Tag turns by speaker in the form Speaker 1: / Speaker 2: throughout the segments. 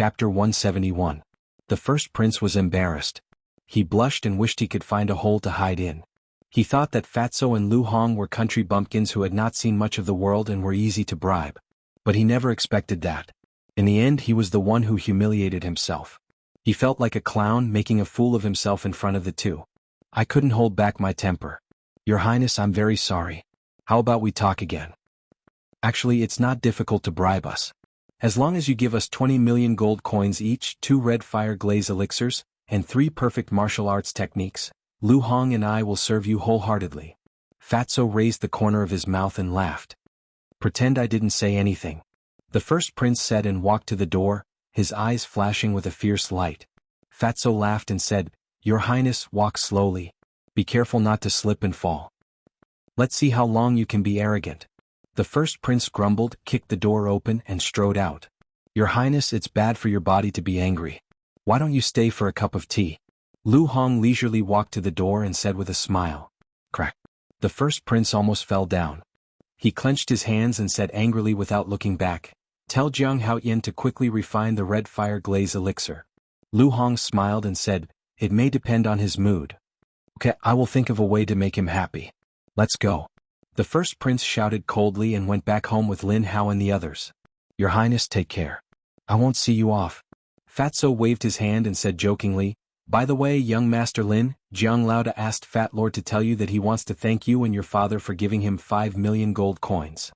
Speaker 1: Chapter 171. The first prince was embarrassed. He blushed and wished he could find a hole to hide in. He thought that Fatso and Lu Hong were country bumpkins who had not seen much of the world and were easy to bribe. But he never expected that. In the end, he was the one who humiliated himself. He felt like a clown making a fool of himself in front of the two. I couldn't hold back my temper. Your Highness, I'm very sorry. How about we talk again? Actually, it's not difficult to bribe us. As long as you give us 20 million gold coins each, 2 red fire glaze elixirs, and 3 perfect martial arts techniques, Lu Hong and I will serve you wholeheartedly. Fatso raised the corner of his mouth and laughed. Pretend I didn't say anything. The first prince said and walked to the door, his eyes flashing with a fierce light. Fatso laughed and said, Your Highness, walk slowly. Be careful not to slip and fall. Let's see how long you can be arrogant. The first prince grumbled, kicked the door open, and strode out. Your Highness, it's bad for your body to be angry. Why don't you stay for a cup of tea? Lu Hong leisurely walked to the door and said with a smile. Crack. The first prince almost fell down. He clenched his hands and said angrily without looking back, Tell Jianghu to quickly refine the red fire glaze elixir. Lu Hong smiled and said, It may depend on his mood. Okay, I will think of a way to make him happy. Let's go. The first prince shouted coldly and went back home with Lin Hao and the others. Your Highness, take care. I won't see you off. Fatso waved his hand and said jokingly, By the way, young Master Lin, Jianghu asked Fat Lord to tell you that he wants to thank you and your father for giving him 5 million gold coins.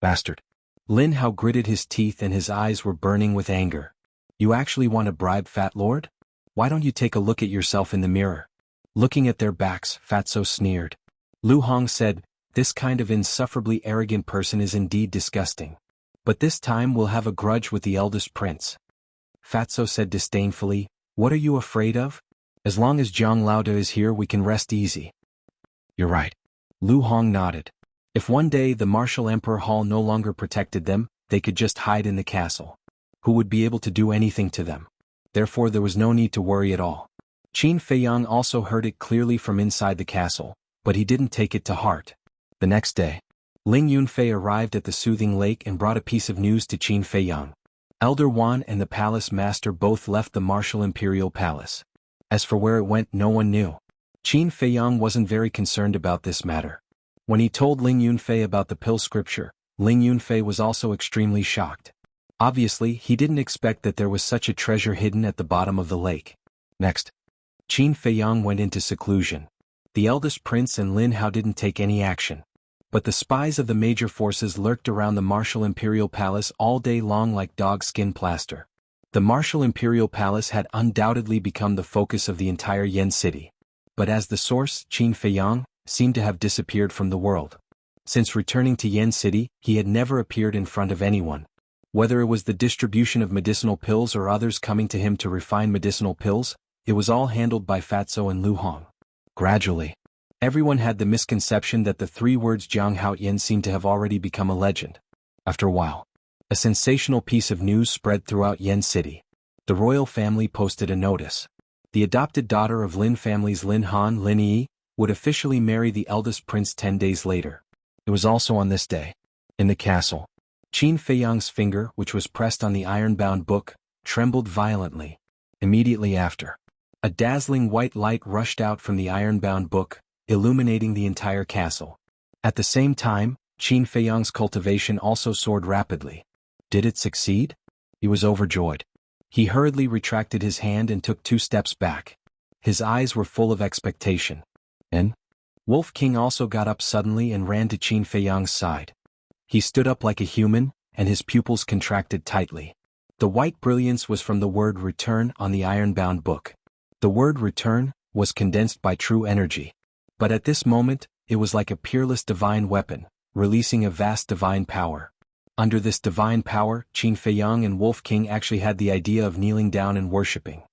Speaker 1: Bastard. Lin Hao gritted his teeth and his eyes were burning with anger. You actually want to bribe Fat Lord? Why don't you take a look at yourself in the mirror? Looking at their backs, Fatso sneered. Lu Hong said, This kind of insufferably arrogant person is indeed disgusting. But this time we'll have a grudge with the eldest prince. Fatso said disdainfully, What are you afraid of? As long as Jianghu is here we can rest easy. You're right. Lu Hong nodded. If one day the Martial Emperor Hall no longer protected them, they could just hide in the castle. Who would be able to do anything to them? Therefore there was no need to worry at all. Qin Feiyang also heard it clearly from inside the castle, but he didn't take it to heart. The next day, Ling Yunfei arrived at the Soothing Lake and brought a piece of news to Qin Feiyang. Elder Wan and the palace master both left the martial imperial palace. As for where it went, no one knew. Qin Feiyang wasn't very concerned about this matter. When he told Ling Yunfei about the pill scripture, Ling Yunfei was also extremely shocked. Obviously, he didn't expect that there was such a treasure hidden at the bottom of the lake. Next, Qin Feiyang went into seclusion. The eldest prince and Lin Hao didn't take any action. But the spies of the major forces lurked around the martial imperial palace all day long like dog skin plaster. The martial imperial palace had undoubtedly become the focus of the entire Yen city. But as the source, Qin Feiyang, seemed to have disappeared from the world. Since returning to Yen city, he had never appeared in front of anyone. Whether it was the distribution of medicinal pills or others coming to him to refine medicinal pills, it was all handled by Fatso and Lu Hong. Gradually, everyone had the misconception that the 3 words Jianghu seemed to have already become a legend. After a while, a sensational piece of news spread throughout Yen city. The royal family posted a notice. The adopted daughter of Lin family's Lin Han, Lin Yi, would officially marry the eldest prince 10 days later. It was also on this day, in the castle, Qin Feiyang's finger, which was pressed on the iron-bound book, trembled violently. Immediately after, a dazzling white light rushed out from the iron-bound book, illuminating the entire castle. At the same time, Qin Feiyang's cultivation also soared rapidly. Did it succeed? He was overjoyed. He hurriedly retracted his hand and took 2 steps back. His eyes were full of expectation. And Wolf King also got up suddenly and ran to Qin Feiyang's side. He stood up like a human, and his pupils contracted tightly. The white brilliance was from the word return on the iron-bound book. The word return was condensed by true energy. But at this moment, it was like a peerless divine weapon, releasing a vast divine power. Under this divine power, Qin Feiyang and Wolf King actually had the idea of kneeling down and worshipping.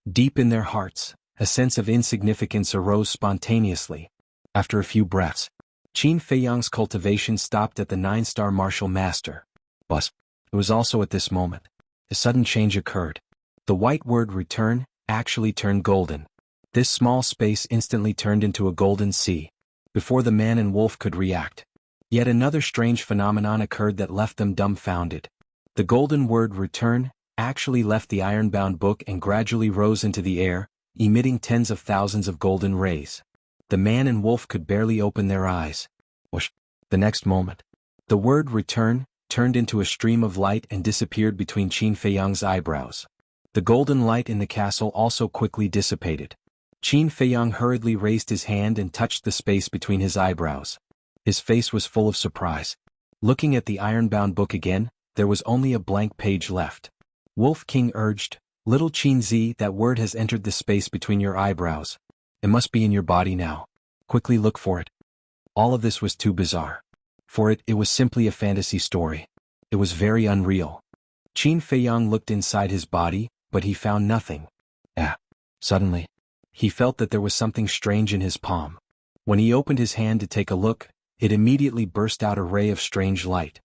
Speaker 1: Deep in their hearts, a sense of insignificance arose spontaneously. After a few breaths, Qin Feiyang's cultivation stopped at the 9-star martial master. But it was also at this moment a sudden change occurred. The white word return actually turned golden. This small space instantly turned into a golden sea. Before the man and wolf could react, yet another strange phenomenon occurred that left them dumbfounded. The golden word return actually left the iron-bound book and gradually rose into the air, emitting tens of thousands of golden rays. The man and wolf could barely open their eyes. Whoosh! The next moment, the word return turned into a stream of light and disappeared between Qin Feiyang's eyebrows. The golden light in the castle also quickly dissipated. Qin Feiyang hurriedly raised his hand and touched the space between his eyebrows. His face was full of surprise. Looking at the iron-bound book again, there was only a blank page left. Wolf King urged, "Little Qin Zi, that word has entered the space between your eyebrows. It must be in your body now. Quickly look for it." All of this was too bizarre. For it was simply a fantasy story. It was very unreal. Qin Feiyang looked inside his body, but he found nothing. Suddenly, he felt that there was something strange in his palm. When he opened his hand to take a look, it immediately burst out a ray of strange light.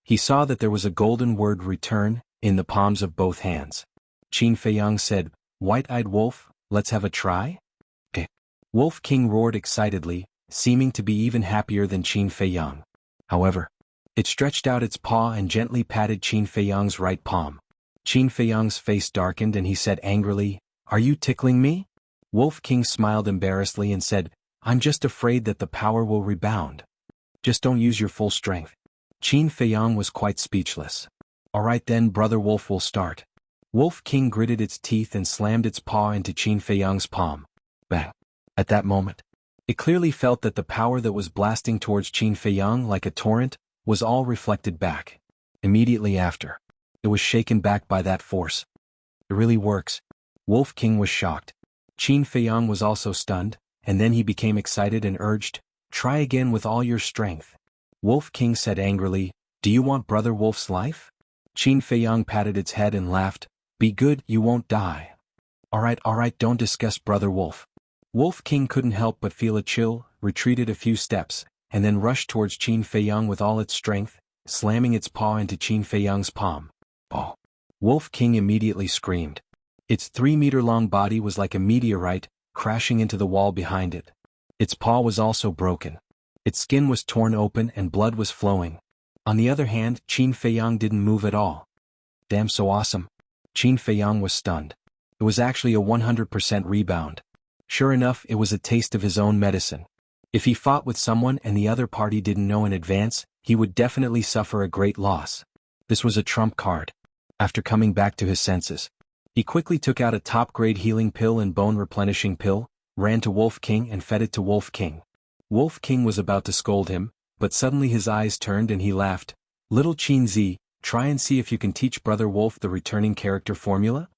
Speaker 1: He saw that there was a golden word return in the palms of both hands. Qin Feiyang said, "White-eyed wolf, let's have a try?" Wolf King roared excitedly, seeming to be even happier than Qin Feiyang. However, it stretched out its paw and gently patted Qin Feiyang's right palm. Qin Feiyang's face darkened and he said angrily, "Are you tickling me?" Wolf King smiled embarrassedly and said, "I'm just afraid that the power will rebound. Just don't use your full strength." Qin Feiyang was quite speechless. "All right then, Brother Wolf will start." Wolf King gritted its teeth and slammed its paw into Qin Feiyang's palm. Bang! At that moment, it clearly felt that the power that was blasting towards Qin Feiyang like a torrent was all reflected back. Immediately after, it was shaken back by that force. It really works. Wolf King was shocked. Qin Feiyang was also stunned, and then he became excited and urged, "Try again with all your strength." Wolf King said angrily, "Do you want Brother Wolf's life?" Qin Feiyang patted its head and laughed, "Be good, you won't die." All right, don't discuss Brother Wolf." Wolf King couldn't help but feel a chill, retreated a few steps, and then rushed towards Qin Feiyang with all its strength, slamming its paw into Qin Feiyang's palm. Oh! Wolf King immediately screamed. Its 3-meter-long body was like a meteorite, crashing into the wall behind it. Its paw was also broken. Its skin was torn open and blood was flowing. On the other hand, Qin Feiyang didn't move at all. Damn, so awesome. Qin Feiyang was stunned. It was actually a 100% rebound. Sure enough, it was a taste of his own medicine. If he fought with someone and the other party didn't know in advance, he would definitely suffer a great loss. This was a trump card. After coming back to his senses, he quickly took out a top-grade healing pill and bone-replenishing pill, ran to Wolf King and fed it to Wolf King. Wolf King was about to scold him, but suddenly his eyes turned and he laughed. "Little Qin Zi, try and see if you can teach Brother Wolf the returning character formula?"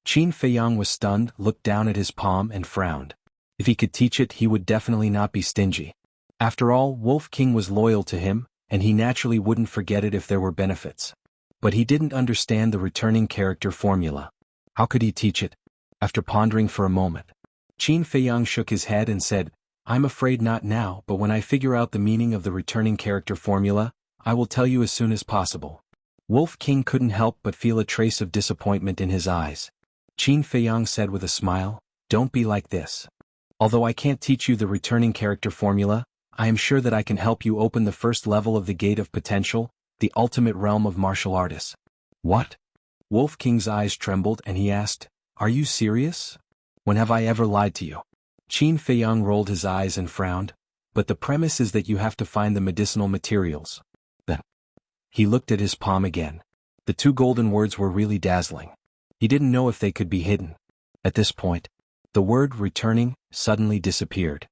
Speaker 1: Qin Feiyang was stunned, looked down at his palm and frowned. If he could teach it, he would definitely not be stingy. After all, Wolf King was loyal to him, and he naturally wouldn't forget it if there were benefits. But he didn't understand the returning character formula. How could he teach it? After pondering for a moment, Qin Feiyang shook his head and said, "I'm afraid not now, but when I figure out the meaning of the returning character formula, I will tell you as soon as possible." Wolf King couldn't help but feel a trace of disappointment in his eyes. Qin Feiyang said with a smile, "Don't be like this. Although I can't teach you the returning character formula, I am sure that I can help you open the first level of the Gate of Potential, the ultimate realm of martial artists." "What?" Wolf King's eyes trembled and he asked, "Are you serious? When have I ever lied to you?" Qin Feiyang rolled his eyes and frowned, "But the premise is that you have to find the medicinal materials." Then, he looked at his palm again. The 2 golden words were really dazzling. He didn't know if they could be hidden. At this point, the word returning suddenly disappeared.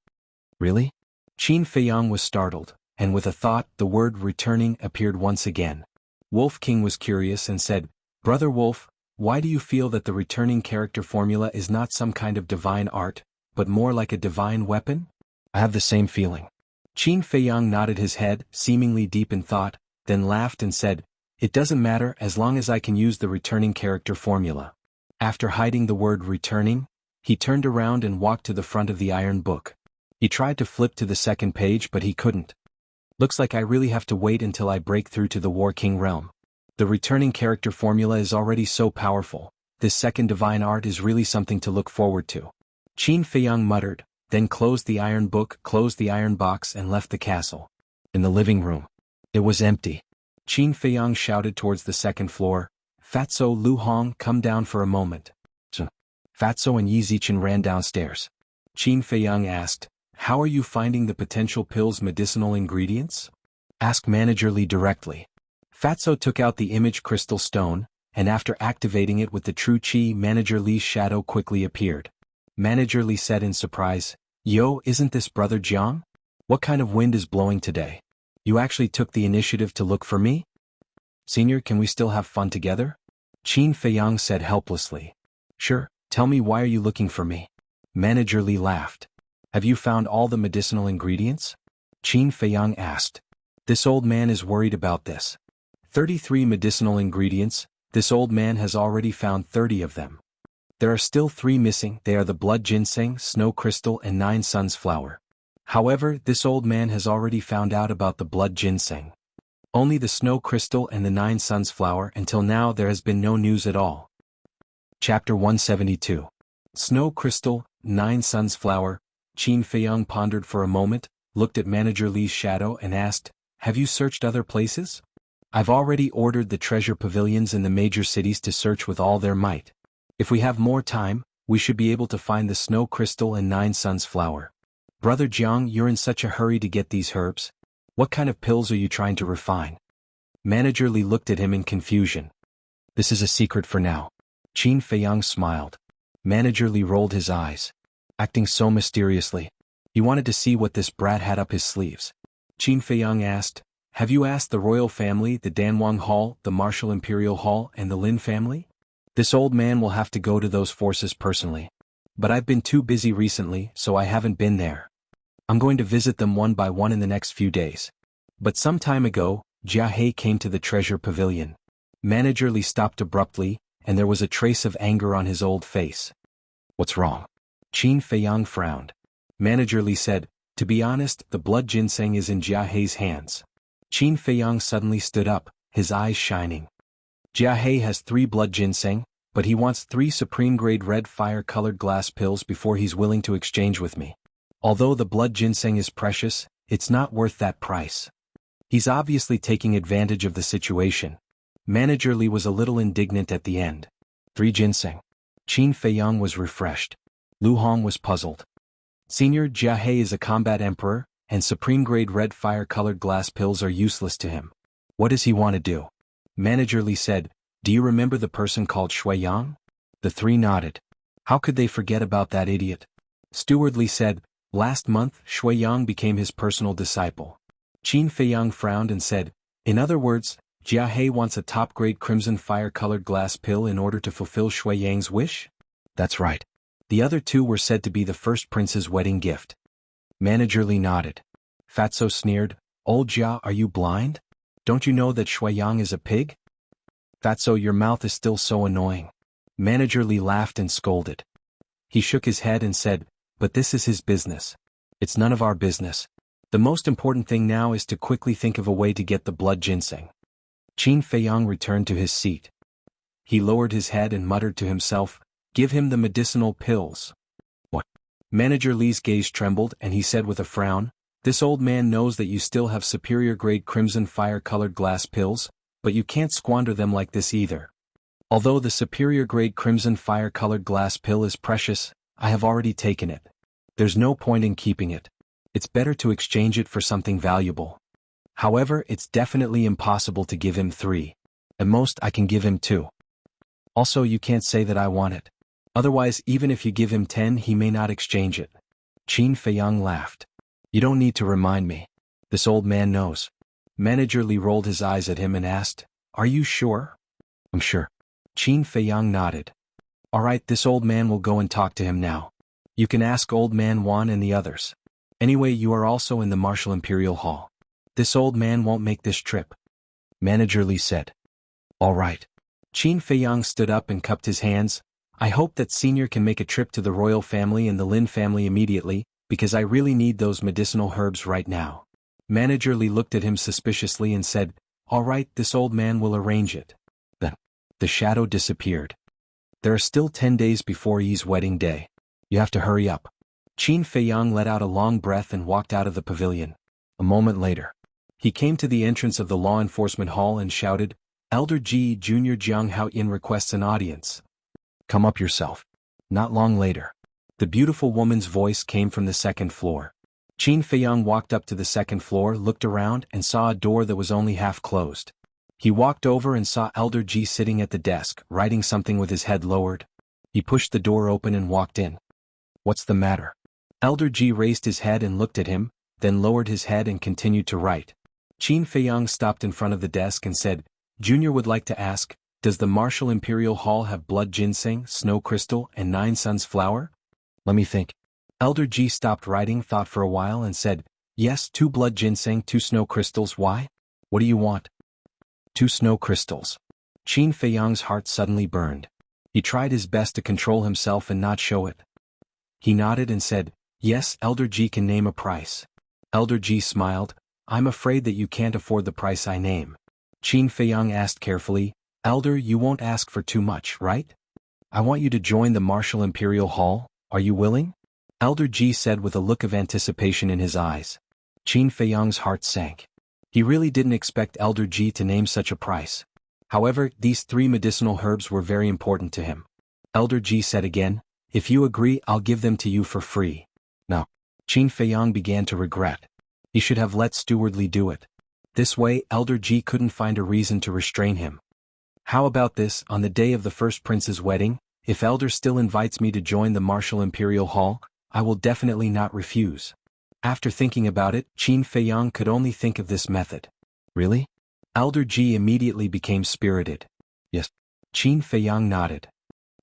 Speaker 1: Really? Qin Feiyang was startled, and with a thought, the word returning appeared once again. Wolf King was curious and said, "Brother Wolf, why do you feel that the returning character formula is not some kind of divine art, but more like a divine weapon?" "I have the same feeling." Qin Feiyang nodded his head, seemingly deep in thought, then laughed and said, "It doesn't matter as long as I can use the returning character formula." After hiding the word returning, he turned around and walked to the front of the iron book. He tried to flip to the second page but he couldn't. "Looks like I really have to wait until I break through to the War King realm. The returning character formula is already so powerful. This second divine art is really something to look forward to." Qin Feiyang muttered, then closed the iron book, closed the iron box and left the castle. In the living room, it was empty. Qin Feiyang shouted towards the second floor, Fatso, Lu Hong, come down for a moment. Fatso and Yi Zichen ran downstairs. Qin Feiyang asked, how are you finding the potential pill's medicinal ingredients? Ask Manager Li directly. Fatso took out the image crystal stone, and after activating it with the true Qi, Manager Li's shadow quickly appeared. Manager Li said in surprise, Yo, isn't this Brother Jiang? What kind of wind is blowing today? You actually took the initiative to look for me? Senior, can we still have fun together? Qin Feiyang said helplessly. Sure, tell me, why are you looking for me? Manager Li laughed. Have you found all the medicinal ingredients? Qin Feiyang asked. This old man is worried about this. 33 medicinal ingredients, this old man has already found 30 of them. There are still 3 missing, they are the blood ginseng, snow crystal and 9 suns flower. However, this old man has already found out about the blood ginseng. Only the snow crystal and the 9 suns flower, until now there has been no news at all. Chapter 172. Snow crystal, 9 suns flower. Qin Feiyang pondered for a moment, looked at Manager Li's shadow and asked, have you searched other places? I've already ordered the treasure pavilions in the major cities to search with all their might. If we have more time, we should be able to find the snow crystal and 9 suns flower. Brother Jiang, you're in such a hurry to get these herbs. What kind of pills are you trying to refine? Manager Li looked at him in confusion. This is a secret for now. Qin Feiyang smiled. Manager Li rolled his eyes. Acting so mysteriously. He wanted to see what this brat had up his sleeves. Qin Feiyang asked, have you asked the royal family, the Danwang Hall, the Martial Imperial Hall, and the Lin family? This old man will have to go to those forces personally. But I've been too busy recently, so I haven't been there. I'm going to visit them one by one in the next few days. But some time ago, Jianghu came to the treasure pavilion. Manager Li stopped abruptly, and there was a trace of anger on his old face. What's wrong? Qin Feiyang frowned. Manager Li said, to be honest, the blood ginseng is in Jianghu's hands. Qin Feiyang suddenly stood up, his eyes shining. Jianghu has 3 blood ginseng, but he wants 3 supreme-grade red fire-colored glass pills before he's willing to exchange with me. Although the blood ginseng is precious, it's not worth that price. He's obviously taking advantage of the situation. Manager Li was a little indignant at the end. 3 ginseng. Qin Feiyang was refreshed. Lu Hong was puzzled. Senior, Jianghu is a combat emperor, and supreme-grade red fire-colored glass pills are useless to him. What does he want to do? Manager Li said, do you remember the person called Shui Yang? The 3 nodded. How could they forget about that idiot? Steward Li said, last month, Shui Yang became his personal disciple. Qin Feiyang frowned and said, in other words, Jianghu wants a top-grade crimson fire-colored glass pill in order to fulfill Shui Yang's wish? That's right. The other 2 were said to be the first prince's wedding gift. Manager Li nodded. Fatso sneered, old Jia, are you blind? Don't you know that Shui Yang is a pig? Fatso, your mouth is still so annoying. Manager Li laughed and scolded. He shook his head and said, but this is his business. It's none of our business. The most important thing now is to quickly think of a way to get the blood ginseng. Qin Feiyang returned to his seat. He lowered his head and muttered to himself, give him the medicinal pills. What? Manager Li's gaze trembled and he said with a frown, this old man knows that you still have superior-grade crimson fire-colored glass pills, but you can't squander them like this either. Although the superior-grade crimson fire-colored glass pill is precious, I have already taken it. There's no point in keeping it. It's better to exchange it for something valuable. However, it's definitely impossible to give him 3. At most, I can give him 2. Also, you can't say that I want it. Otherwise, even if you give him 10, he may not exchange it. Qin Feiyang laughed. You don't need to remind me. This old man knows. Manager Li rolled his eyes at him and asked, are you sure? I'm sure. Qin Feiyang nodded. All right, this old man will go and talk to him now. You can ask old man Wan and the others. Anyway, you are also in the Martial Imperial Hall. This old man won't make this trip. Manager Li said. All right. Qin Feiyang stood up and cupped his hands. I hope that Senior can make a trip to the royal family and the Lin family immediately, because I really need those medicinal herbs right now. Manager Li looked at him suspiciously and said, all right, this old man will arrange it. Then, the shadow disappeared. There are still 10 days before Yi's wedding day. You have to hurry up. Qin Feiyang let out a long breath and walked out of the pavilion. A moment later, he came to the entrance of the law enforcement hall and shouted, Elder Ji Jr. Jianghu Yin requests an audience. Come up yourself. Not long later, the beautiful woman's voice came from the second floor. Qin Feiyang walked up to the second floor, looked around, and saw a door that was only half closed. He walked over and saw Elder Ji sitting at the desk, writing something with his head lowered. He pushed the door open and walked in. What's the matter? Elder Ji raised his head and looked at him, then lowered his head and continued to write. Qin Feiyang stopped in front of the desk and said, Junior would like to ask, does the Martial Imperial Hall have blood ginseng, snow crystal, and 9 suns flower? Let me think. Elder Ji stopped writing, thought for a while and said, yes, 2 blood ginseng, 2 snow crystals. Why? What do you want? 2 snow crystals. Qin Feiyang's heart suddenly burned. He tried his best to control himself and not show it. He nodded and said, yes, Elder Ji can name a price. Elder Ji smiled, I'm afraid that you can't afford the price I name. Qin Feiyang asked carefully, Elder, you won't ask for too much, right? I want you to join the Martial Imperial Hall, are you willing? Elder Ji said with a look of anticipation in his eyes. Qin Feiyang's heart sank. He really didn't expect Elder Ji to name such a price. However, these 3 medicinal herbs were very important to him. Elder Ji said again, if you agree, I'll give them to you for free. No. Qin Feiyang began to regret. He should have let Stewardly do it. This way, Elder Ji couldn't find a reason to restrain him. How about this, on the day of the first prince's wedding, if Elder still invites me to join the Martial Imperial Hall, I will definitely not refuse. After thinking about it, Qin Feiyang could only think of this method. Really? Elder Ji immediately became spirited. Yes. Qin Feiyang nodded.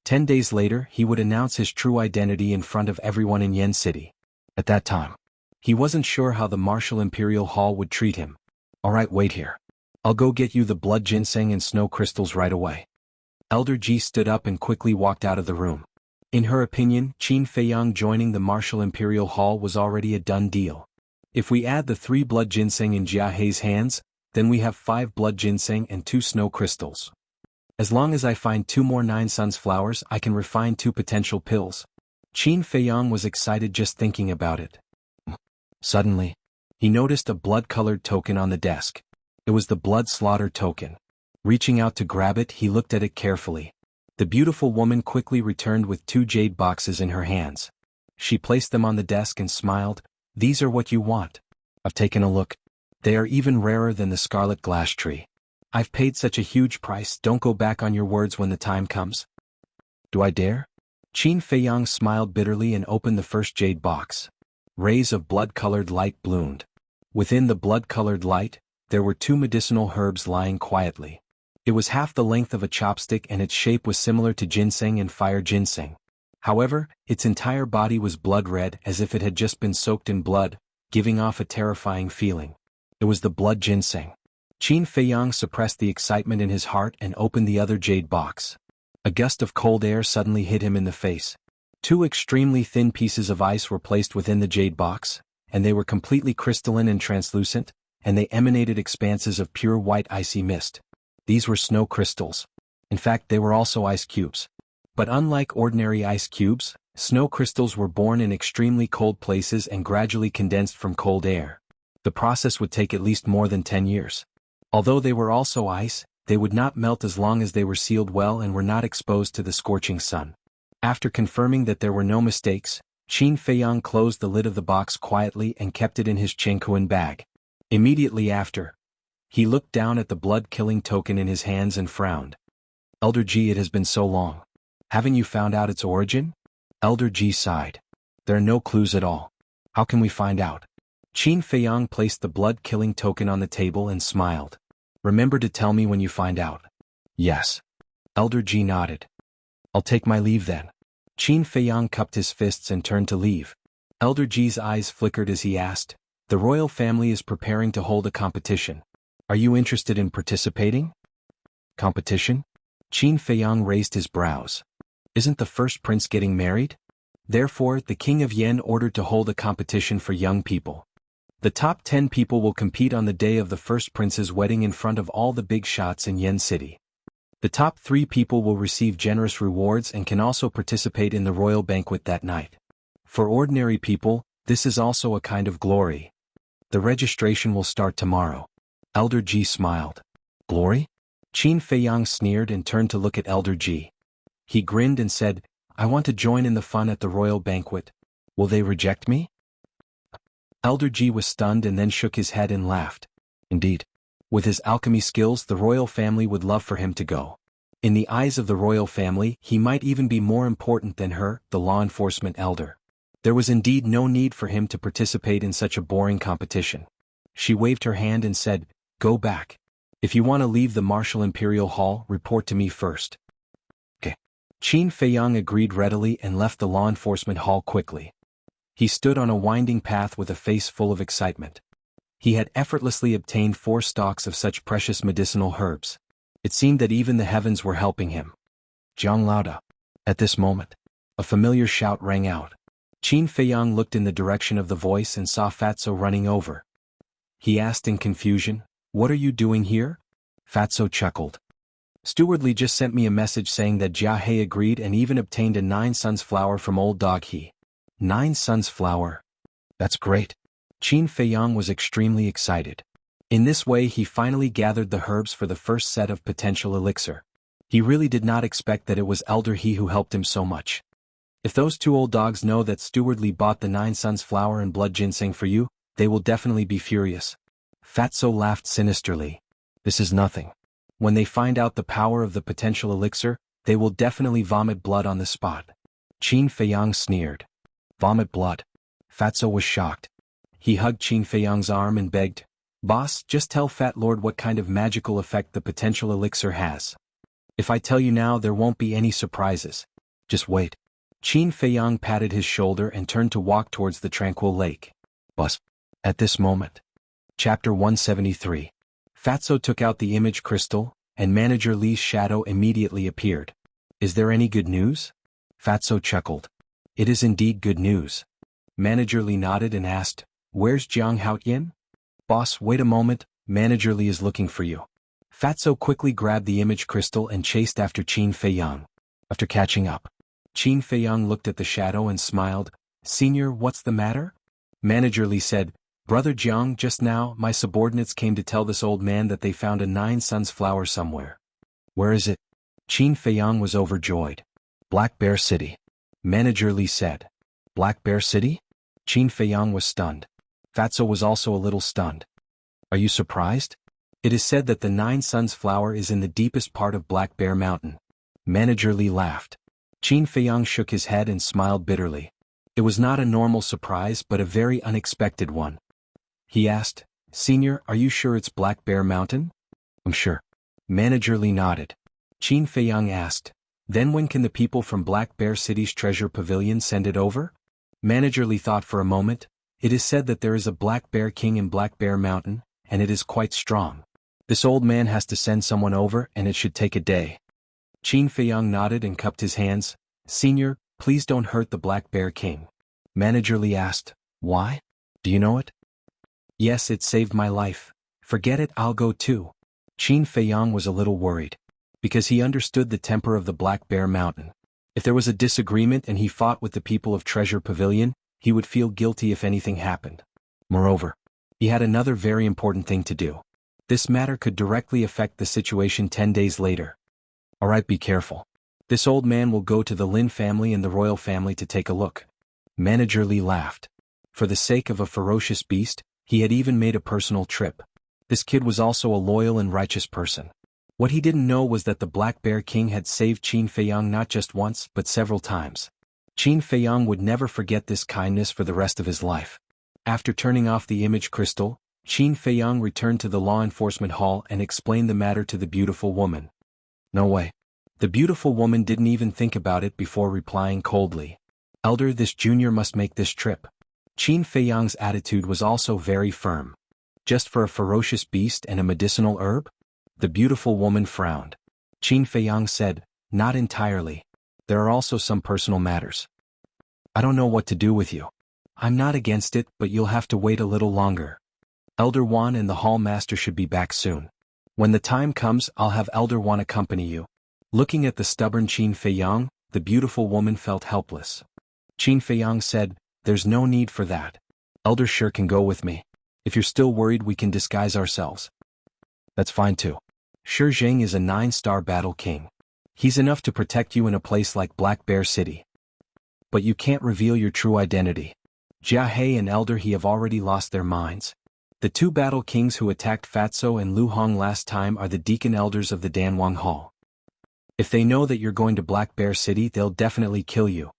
Speaker 1: 10 days later, he would announce his true identity in front of everyone in Yen City. At that time, he wasn't sure how the Martial Imperial Hall would treat him. Alright, wait here. I'll go get you the blood ginseng and snow crystals right away. Elder Ji stood up and quickly walked out of the room. In her opinion, Qin Feiyang joining the Martial Imperial Hall was already a done deal. If we add the 3 blood ginseng in Jiahe's hands, then we have 5 blood ginseng and 2 snow crystals. As long as I find 2 more 9 suns flowers, I can refine 2 potential pills. Qin Feiyang was excited just thinking about it. Suddenly, he noticed a blood-colored token on the desk. It was the blood slaughter token. Reaching out to grab it, he looked at it carefully. The beautiful woman quickly returned with 2 jade boxes in her hands. She placed them on the desk and smiled, these are what you want. I've taken a look. They are even rarer than the scarlet glass tree. I've paid such a huge price, don't go back on your words when the time comes. Do I dare? Qin Feiyang smiled bitterly and opened the first jade box. Rays of blood-colored light bloomed. Within the blood-colored light, there were 2 medicinal herbs lying quietly. It was half the length of a chopstick and its shape was similar to ginseng and fire ginseng. However, its entire body was blood red as if it had just been soaked in blood, giving off a terrifying feeling. It was the blood ginseng. Qin Feiyang suppressed the excitement in his heart and opened the other jade box. A gust of cold air suddenly hit him in the face. 2 extremely thin pieces of ice were placed within the jade box, and they were completely crystalline and translucent, and they emanated expanses of pure white icy mist. These were snow crystals. In fact, they were also ice cubes. But unlike ordinary ice cubes, snow crystals were born in extremely cold places and gradually condensed from cold air. The process would take at least more than 10 years. Although they were also ice, they would not melt as long as they were sealed well and were not exposed to the scorching sun. After confirming that there were no mistakes, Qin Feiyang closed the lid of the box quietly and kept it in his Chengkuan bag. Immediately after, he looked down at the blood-killing token in his hands and frowned. Elder Ji, it has been so long. Haven't you found out its origin? Elder Ji sighed. There are no clues at all. How can we find out? Qin Feiyang placed the blood-killing token on the table and smiled. Remember to tell me when you find out. Yes. Elder Ji nodded. I'll take my leave then. Qin Feiyang cupped his fists and turned to leave. Elder Ji's eyes flickered as he asked, the royal family is preparing to hold a competition. Are you interested in participating? Competition? Qin Feiyang raised his brows. Isn't the first prince getting married? Therefore, the king of Yen ordered to hold a competition for young people. The top 10 people will compete on the day of the first prince's wedding in front of all the big shots in Yen City. The top 3 people will receive generous rewards and can also participate in the royal banquet that night. For ordinary people, this is also a kind of glory. The registration will start tomorrow. Elder Ji smiled. Glory? Qin Feiyang sneered and turned to look at Elder Ji. He grinned and said, I want to join in the fun at the royal banquet. Will they reject me? Elder Ji was stunned and then shook his head and laughed. Indeed. With his alchemy skills, the royal family would love for him to go. In the eyes of the royal family, he might even be more important than her, the law enforcement elder. There was indeed no need for him to participate in such a boring competition. She waved her hand and said, Go back. If you want to leave the Martial Imperial Hall, report to me first. Okay. Qin Feiyang agreed readily and left the law enforcement hall quickly. He stood on a winding path with a face full of excitement. He had effortlessly obtained 4 stalks of such precious medicinal herbs. It seemed that even the heavens were helping him. Jianghu. At this moment, a familiar shout rang out. Qin Feiyang looked in the direction of the voice and saw Fatso running over. He asked in confusion, What are you doing here? Fatso chuckled. Stewardly just sent me a message saying that Jiahe agreed and even obtained a 9 suns flower from old dog He. 9 suns flower? That's great. Qin Feiyang was extremely excited. In this way he finally gathered the herbs for the first set of potential elixir. He really did not expect that it was Elder He who helped him so much. If those 2 old dogs know that Stewardly bought the 9 suns flower and blood ginseng for you, they will definitely be furious. Fatso laughed sinisterly. This is nothing. When they find out the power of the potential elixir, they will definitely vomit blood on the spot. Qin Feiyang sneered. Vomit blood. Fatso was shocked. He hugged Qin Feiyang's arm and begged, Boss, just tell Fat Lord what kind of magical effect the potential elixir has. If I tell you now, there won't be any surprises. Just wait. Qin Feiyang patted his shoulder and turned to walk towards the tranquil lake. Boss. At this moment. Chapter 173. Fatso took out the image crystal, and Manager Li's shadow immediately appeared. Is there any good news? Fatso chuckled. It is indeed good news. Manager Li nodded and asked, Where's Jiang Haotian? Boss, wait a moment, Manager Li is looking for you. Fatso quickly grabbed the image crystal and chased after Qin Feiyang. After catching up, Qin Feiyang looked at the shadow and smiled. Senior, what's the matter? Manager Li said, Brother Jiang, just now, my subordinates came to tell this old man that they found a 9 suns flower somewhere. Where is it? Qin Feiyang was overjoyed. Black Bear City. Manager Li said. Black Bear City? Qin Feiyang was stunned. Fatso was also a little stunned. Are you surprised? It is said that the 9 suns flower is in the deepest part of Black Bear Mountain. Manager Li laughed. Qin Feiyang shook his head and smiled bitterly. It was not a normal surprise but a very unexpected one. He asked, Senior, are you sure it's Black Bear Mountain? I'm sure. Manager Li nodded. Qin Feiyang asked, Then when can the people from Black Bear City's treasure pavilion send it over? Manager Li thought for a moment. It is said that there is a Black Bear King in Black Bear Mountain, and it is quite strong. This old man has to send someone over and it should take a day. Qin Feiyang nodded and cupped his hands. Senior, please don't hurt the Black Bear King. Manager Li asked, Why? Do you know it? Yes, it saved my life. Forget it, I'll go too. Qin Feiyang was a little worried. Because he understood the temper of the Black Bear Mountain. If there was a disagreement and he fought with the people of Treasure Pavilion, he would feel guilty if anything happened. Moreover, he had another very important thing to do. This matter could directly affect the situation 10 days later. Alright, be careful. This old man will go to the Lin family and the royal family to take a look. Manager Li laughed. For the sake of a ferocious beast, he had even made a personal trip. This kid was also a loyal and righteous person. What he didn't know was that the Black Bear King had saved Qin Feiyang not just once but several times. Qin Feiyang would never forget this kindness for the rest of his life. After turning off the image crystal, Qin Feiyang returned to the law enforcement hall and explained the matter to the beautiful woman. No way. The beautiful woman didn't even think about it before replying coldly. Elder, this junior must make this trip. Qin Feiyang's attitude was also very firm. Just for a ferocious beast and a medicinal herb? The beautiful woman frowned. Qin Feiyang said, Not entirely. There are also some personal matters. I don't know what to do with you. I'm not against it, but you'll have to wait a little longer. Elder Wan and the hall master should be back soon. When the time comes, I'll have Elder Wan accompany you. Looking at the stubborn Qin Feiyang, the beautiful woman felt helpless. Qin Feiyang said, There's no need for that. Elder sure can go with me. If you're still worried, we can disguise ourselves. That's fine too. Shi Jing is a 9-star battle king. He's enough to protect you in a place like Black Bear City. But you can't reveal your true identity. Jia He and Elder He have already lost their minds. The 2 battle kings who attacked Fatso and Lu Hong last time are the deacon elders of the Danwang Hall. If they know that you're going to Black Bear City, they'll definitely kill you.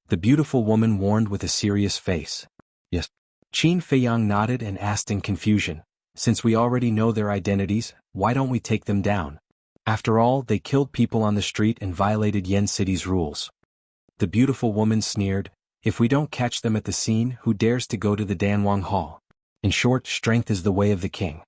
Speaker 1: The beautiful woman warned with a serious face. Yes. Qin Feiyang nodded and asked in confusion, since we already know their identities, why don't we take them down? After all, they killed people on the street and violated Yen City's rules. The beautiful woman sneered, if we don't catch them at the scene, who dares to go to the Danwang Hall? In short, strength is the way of the king.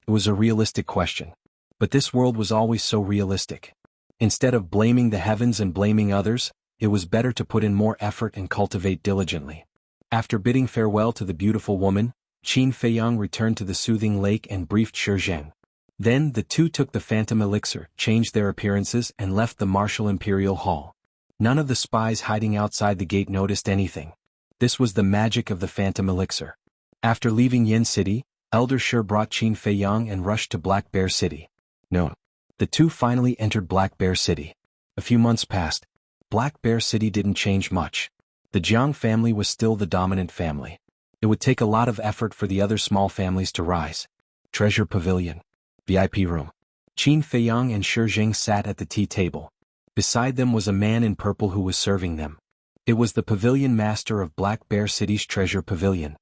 Speaker 1: It was a realistic question. But this world was always so realistic. Instead of blaming the heavens and blaming others, it was better to put in more effort and cultivate diligently. After bidding farewell to the beautiful woman, Qin Feiyang returned to the soothing lake and briefed Shi Zheng. Then the 2 took the phantom elixir, changed their appearances and left the martial imperial hall. None of the spies hiding outside the gate noticed anything. This was the magic of the phantom elixir. After leaving Yen City, Elder Shi brought Qin Feiyang and rushed to Black Bear City. No. The 2 finally entered Black Bear City. A few months passed. Black Bear City didn't change much. The Jiang family was still the dominant family. It would take a lot of effort for the other small families to rise. Treasure Pavilion. VIP room. Qin Feiyang and Shi Jing sat at the tea table. Beside them was a man in purple who was serving them. It was the pavilion master of Black Bear City's Treasure Pavilion.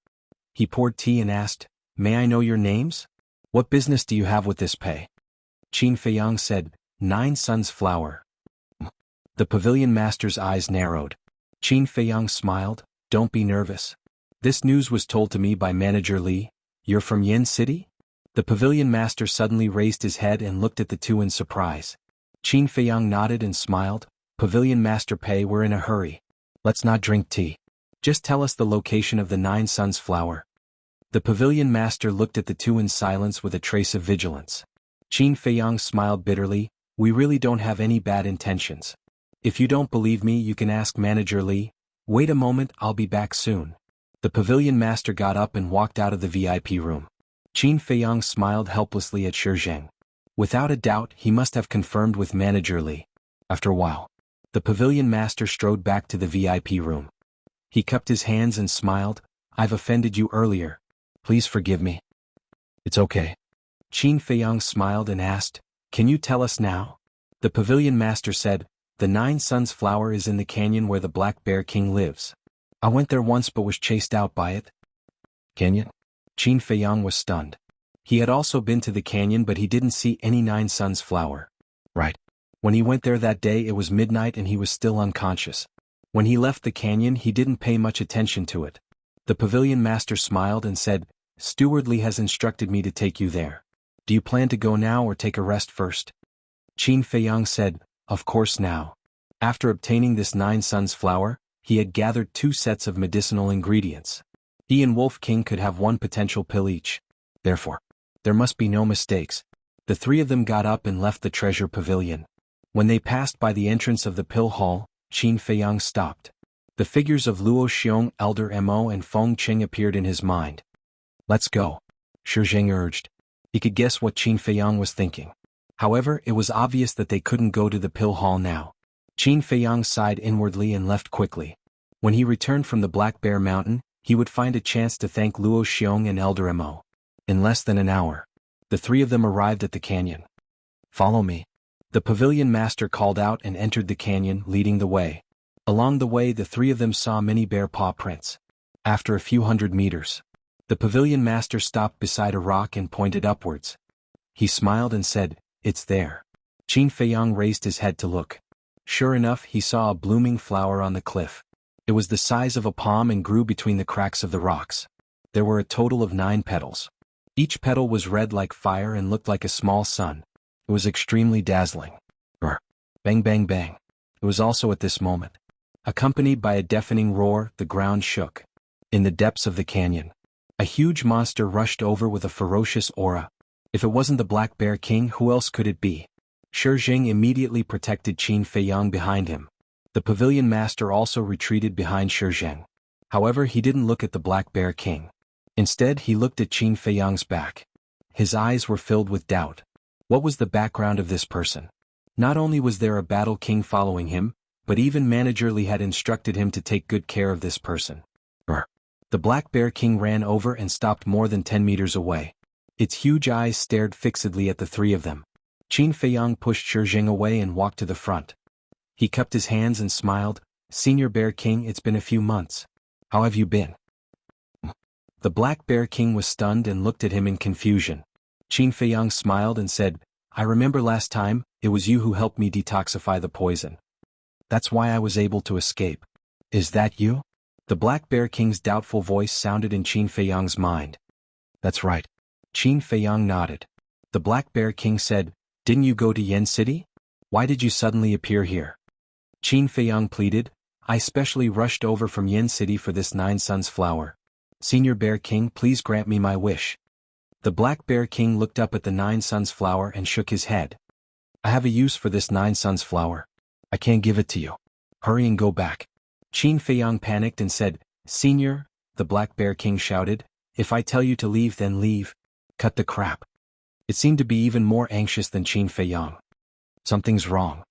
Speaker 1: He poured tea and asked, "May I know your names? What business do you have with this pay?" Qin Feiyang said, 9 Suns Flower. The pavilion master's eyes narrowed. Qin Feiyang smiled, "Don't be nervous. This news was told to me by Manager Li. You're from Yen City?" The pavilion master suddenly raised his head and looked at the 2 in surprise. Qin Feiyang nodded and smiled, "Pavilion Master Pei, we're in a hurry. Let's not drink tea. Just tell us the location of the 9 Suns Flower." The pavilion master looked at the 2 in silence with a trace of vigilance. Qin Feiyang smiled bitterly, "We really don't have any bad intentions. If you don't believe me, you can ask Manager Li. Wait a moment, I'll be back soon." The pavilion master got up and walked out of the VIP room. Qin Feiyang smiled helplessly at Shi Zheng. Without a doubt, he must have confirmed with Manager Li. After a while, the pavilion master strode back to the VIP room. He cupped his hands and smiled, "I've offended you earlier. Please forgive me." "It's okay." Qin Feiyang smiled and asked, "Can you tell us now?" The pavilion master said, "The 9 Suns Flower is in the canyon where the Black Bear King lives. I went there once but was chased out by it." "Canyon?" Qin Feiyang was stunned. He had also been to the canyon but he didn't see any 9 Suns Flower. Right. When he went there that day it was midnight and he was still unconscious. When he left the canyon he didn't pay much attention to it. The pavilion master smiled and said, "Steward Li has instructed me to take you there. Do you plan to go now or take a rest first?" Qin Feiyang said, "Of course now." After obtaining this 9 Suns Flower, he had gathered 2 sets of medicinal ingredients. He and Wolf King could have 1 potential pill each. Therefore, there must be no mistakes. The 3 of them got up and left the treasure pavilion. When they passed by the entrance of the pill hall, Qin Feiyang stopped. The figures of Luo Xiong, Elder Mo and Feng Qing appeared in his mind. "Let's go," Shi Zheng urged. He could guess what Qin Feiyang was thinking. However, it was obvious that they couldn't go to the pill hall now. Qin Feiyang sighed inwardly and left quickly. When he returned from the Black Bear Mountain, he would find a chance to thank Luo Xiong and Elder Mo. In less than an hour, the 3 of them arrived at the canyon. "Follow me." The pavilion master called out and entered the canyon, leading the way. Along the way the 3 of them saw many bear paw prints. After a few hundred meters, the pavilion master stopped beside a rock and pointed upwards. He smiled and said, "It's there." Qin Feiyang raised his head to look. Sure enough, he saw a blooming flower on the cliff. It was the size of a palm and grew between the cracks of the rocks. There were a total of 9 petals. Each petal was red like fire and looked like a small sun. It was extremely dazzling. Brr. Bang bang bang. It was also at this moment, accompanied by a deafening roar, the ground shook. In the depths of the canyon, a huge monster rushed over with a ferocious aura. If it wasn't the Black Bear King, who else could it be? Shi Jing immediately protected Qin Feiyang behind him. The pavilion master also retreated behind Shi Jing. However, he didn't look at the Black Bear King. Instead, he looked at Qin Feiyang's back. His eyes were filled with doubt. What was the background of this person? Not only was there a battle king following him, but even Manager Li had instructed him to take good care of this person. The Black Bear King ran over and stopped more than 10 meters away. Its huge eyes stared fixedly at the three of them. Qin Feiyang pushed Shizheng away and walked to the front. He cupped his hands and smiled. "Senior Bear King, it's been a few months. How have you been?" The Black Bear King was stunned and looked at him in confusion. Qin Feiyang smiled and said, "I remember last time, it was you who helped me detoxify the poison. That's why I was able to escape." "Is that you?" The Black Bear King's doubtful voice sounded in Qin Feiyang's mind. "That's right." Qin Feiyang nodded. The Black Bear King said, "Didn't you go to Yen City? Why did you suddenly appear here?" Qin Feiyang pleaded, "I specially rushed over from Yen City for this 9 Suns flower. Senior Bear King, please grant me my wish." The Black Bear King looked up at the 9 Suns flower and shook his head. "I have a use for this 9 Suns flower. I can't give it to you. Hurry and go back." Qin Feiyang panicked and said, "Senior," the Black Bear King shouted, "if I tell you to leave then leave. Cut the crap." It seemed to be even more anxious than Qin Feiyang. Something's wrong.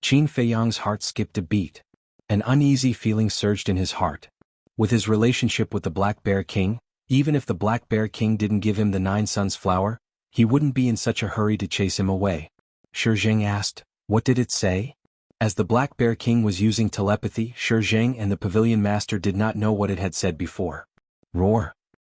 Speaker 1: Qin Feiyang's heart skipped a beat. An uneasy feeling surged in his heart. With his relationship with the Black Bear King, even if the Black Bear King didn't give him the 9 Suns flower, he wouldn't be in such a hurry to chase him away. Shizheng asked, "What did it say?" As the Black Bear King was using telepathy, Shizheng and the Pavilion Master did not know what it had said before. Roar.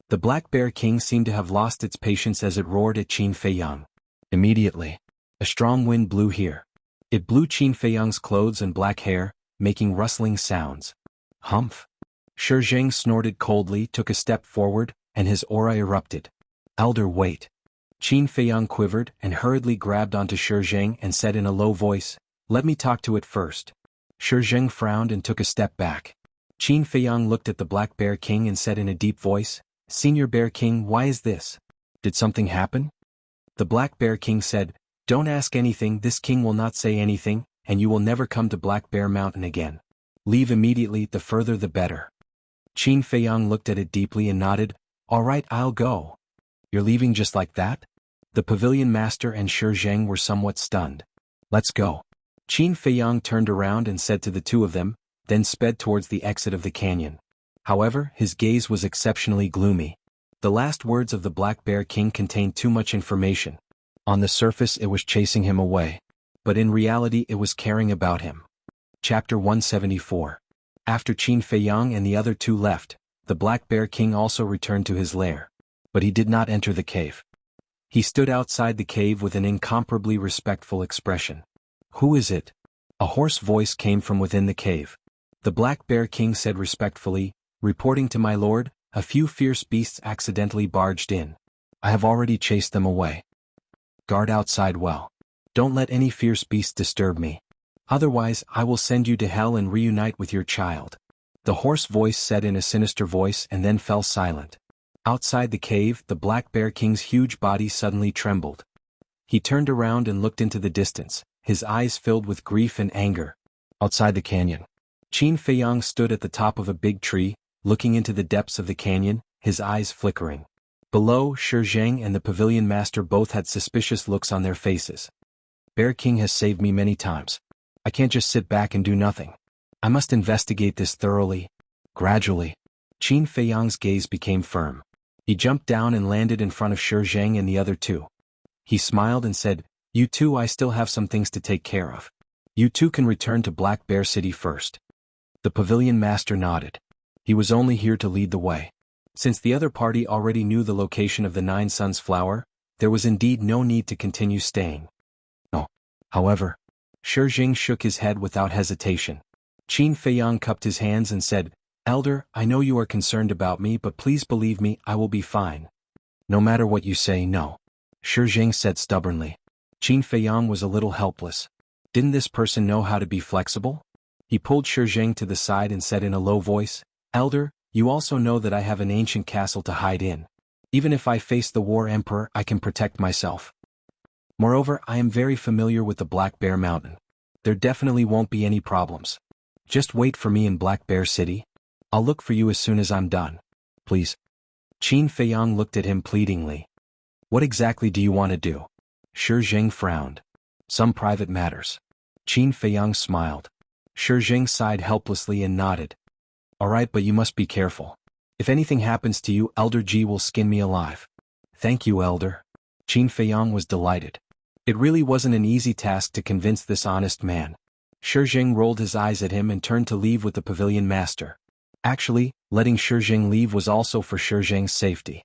Speaker 1: The Black Bear King seemed to have lost its patience as it roared at Qin Feiyang. Immediately, a strong wind blew here. It blew Qin Feiyang's clothes and black hair, making rustling sounds. Humph. Shizheng snorted coldly, took a step forward, and his aura erupted. "Elder, wait." Qin Feiyang quivered and hurriedly grabbed onto Shizheng and said in a low voice, "Let me talk to it first." Shizheng frowned and took a step back. Qin Feiyang looked at the Black Bear King and said in a deep voice, "Senior Bear King, why is this? Did something happen?" The Black Bear King said, "Don't ask anything, this king will not say anything, and you will never come to Black Bear Mountain again. Leave immediately, the further the better." Qin Feiyang looked at it deeply and nodded, "All right, I'll go." "You're leaving just like that?" The Pavilion Master and Shizheng were somewhat stunned. "Let's go." Qin Feiyang turned around and said to the two of them, then sped towards the exit of the canyon. However, his gaze was exceptionally gloomy. The last words of the Black Bear King contained too much information. On the surface it was chasing him away, but in reality it was caring about him. Chapter 174. After Qin Feiyang and the other two left, the Black Bear King also returned to his lair. But he did not enter the cave. He stood outside the cave with an incomparably respectful expression. "Who is it?" A hoarse voice came from within the cave. The Black Bear King said respectfully, "Reporting to my lord, a few fierce beasts accidentally barged in. I have already chased them away. Guard outside well. Don't let any fierce beast disturb me. Otherwise, I will send you to hell and reunite with your child." The hoarse voice said in a sinister voice and then fell silent. Outside the cave, the Black Bear King's huge body suddenly trembled. He turned around and looked into the distance, his eyes filled with grief and anger. Outside the canyon, Qin Feiyang stood at the top of a big tree, looking into the depths of the canyon, his eyes flickering. Below, Shizheng and the Pavilion Master both had suspicious looks on their faces. "Bear King has saved me many times. I can't just sit back and do nothing. I must investigate this thoroughly." Gradually, Qin Feiyang's gaze became firm. He jumped down and landed in front of Shizheng and the other two. He smiled and said, "You two, I still have some things to take care of. You two can return to Black Bear City first." The Pavilion Master nodded. He was only here to lead the way. Since the other party already knew the location of the 9 Suns flower, there was indeed no need to continue staying. No. However, Shizheng shook his head without hesitation. Qin Feiyang cupped his hands and said, "Elder, I know you are concerned about me, but please believe me, I will be fine." "No matter what you say, no," Shizheng said stubbornly. Qin Feiyang was a little helpless. Didn't this person know how to be flexible? He pulled Shizheng to the side and said in a low voice, "Elder, you also know that I have an ancient castle to hide in. Even if I face the War Emperor, I can protect myself. Moreover, I am very familiar with the Black Bear Mountain. There definitely won't be any problems. Just wait for me in Black Bear City. I'll look for you as soon as I'm done. Please." Qin Feiyang looked at him pleadingly. "What exactly do you want to do?" Shi Jing frowned. Some private matters. Qin Feiyang smiled. Shi Jing sighed helplessly and nodded. Alright, but you must be careful. If anything happens to you, Elder Ji will skin me alive. Thank you, Elder. Qin Feiyang was delighted. It really wasn't an easy task to convince this honest man. Shi Jing rolled his eyes at him and turned to leave with the pavilion master. Actually, letting Shi Jing leave was also for Shi Jing's safety.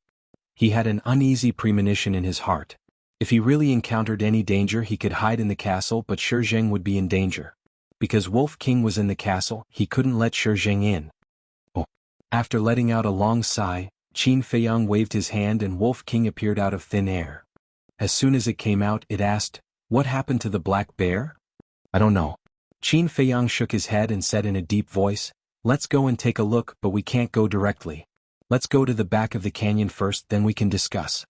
Speaker 1: He had an uneasy premonition in his heart. If he really encountered any danger, he could hide in the castle, but Shi Jing would be in danger. Because Wolf King was in the castle, he couldn't let Shi Jing in. Oh. After letting out a long sigh, Qin Feiyang waved his hand and Wolf King appeared out of thin air. As soon as it came out, it asked, "What happened to the black bear?" "I don't know." Qin Feiyang shook his head and said in a deep voice, "Let's go and take a look, but we can't go directly. Let's go to the back of the canyon first, then we can discuss."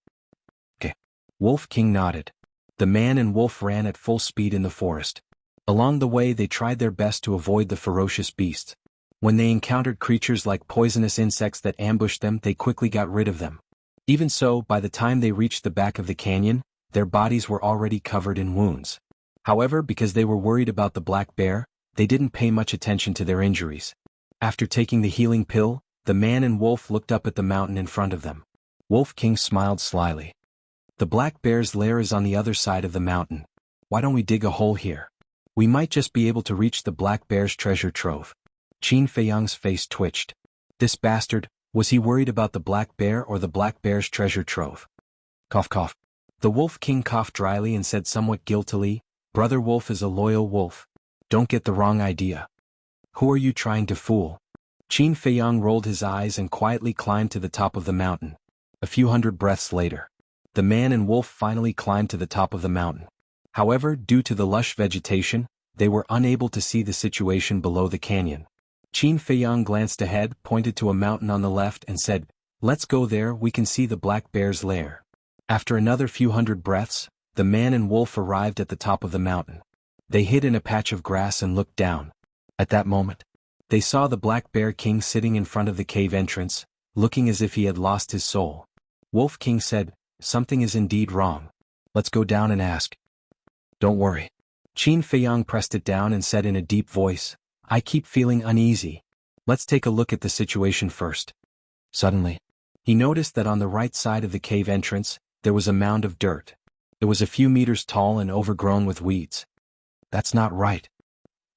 Speaker 1: "Okay." Wolf King nodded. The man and wolf ran at full speed in the forest. Along the way they tried their best to avoid the ferocious beasts. When they encountered creatures like poisonous insects that ambushed them, they quickly got rid of them. Even so, by the time they reached the back of the canyon, their bodies were already covered in wounds. However, because they were worried about the black bear, they didn't pay much attention to their injuries. After taking the healing pill, the man and wolf looked up at the mountain in front of them. Wolf King smiled slyly. "The black bear's lair is on the other side of the mountain. Why don't we dig a hole here? We might just be able to reach the black bear's treasure trove." Qin Feiyang's face twitched. This bastard, was he worried about the black bear or the black bear's treasure trove? Cough cough. The Wolf King coughed dryly and said somewhat guiltily, "Brother Wolf is a loyal wolf. Don't get the wrong idea. Who are you trying to fool?" Qin Feiyang rolled his eyes and quietly climbed to the top of the mountain. A few hundred breaths later, the man and wolf finally climbed to the top of the mountain. However, due to the lush vegetation, they were unable to see the situation below the canyon. Qin Feiyang glanced ahead, pointed to a mountain on the left and said, "Let's go there, we can see the black bear's lair." After another few hundred breaths, the man and wolf arrived at the top of the mountain. They hid in a patch of grass and looked down. At that moment, they saw the Black Bear King sitting in front of the cave entrance, looking as if he had lost his soul. Wolf King said, "Something is indeed wrong. Let's go down and ask." "Don't worry." Qin Feiyang pressed it down and said in a deep voice, "I keep feeling uneasy. Let's take a look at the situation first." Suddenly, he noticed that on the right side of the cave entrance, there was a mound of dirt. It was a few meters tall and overgrown with weeds. "That's not right."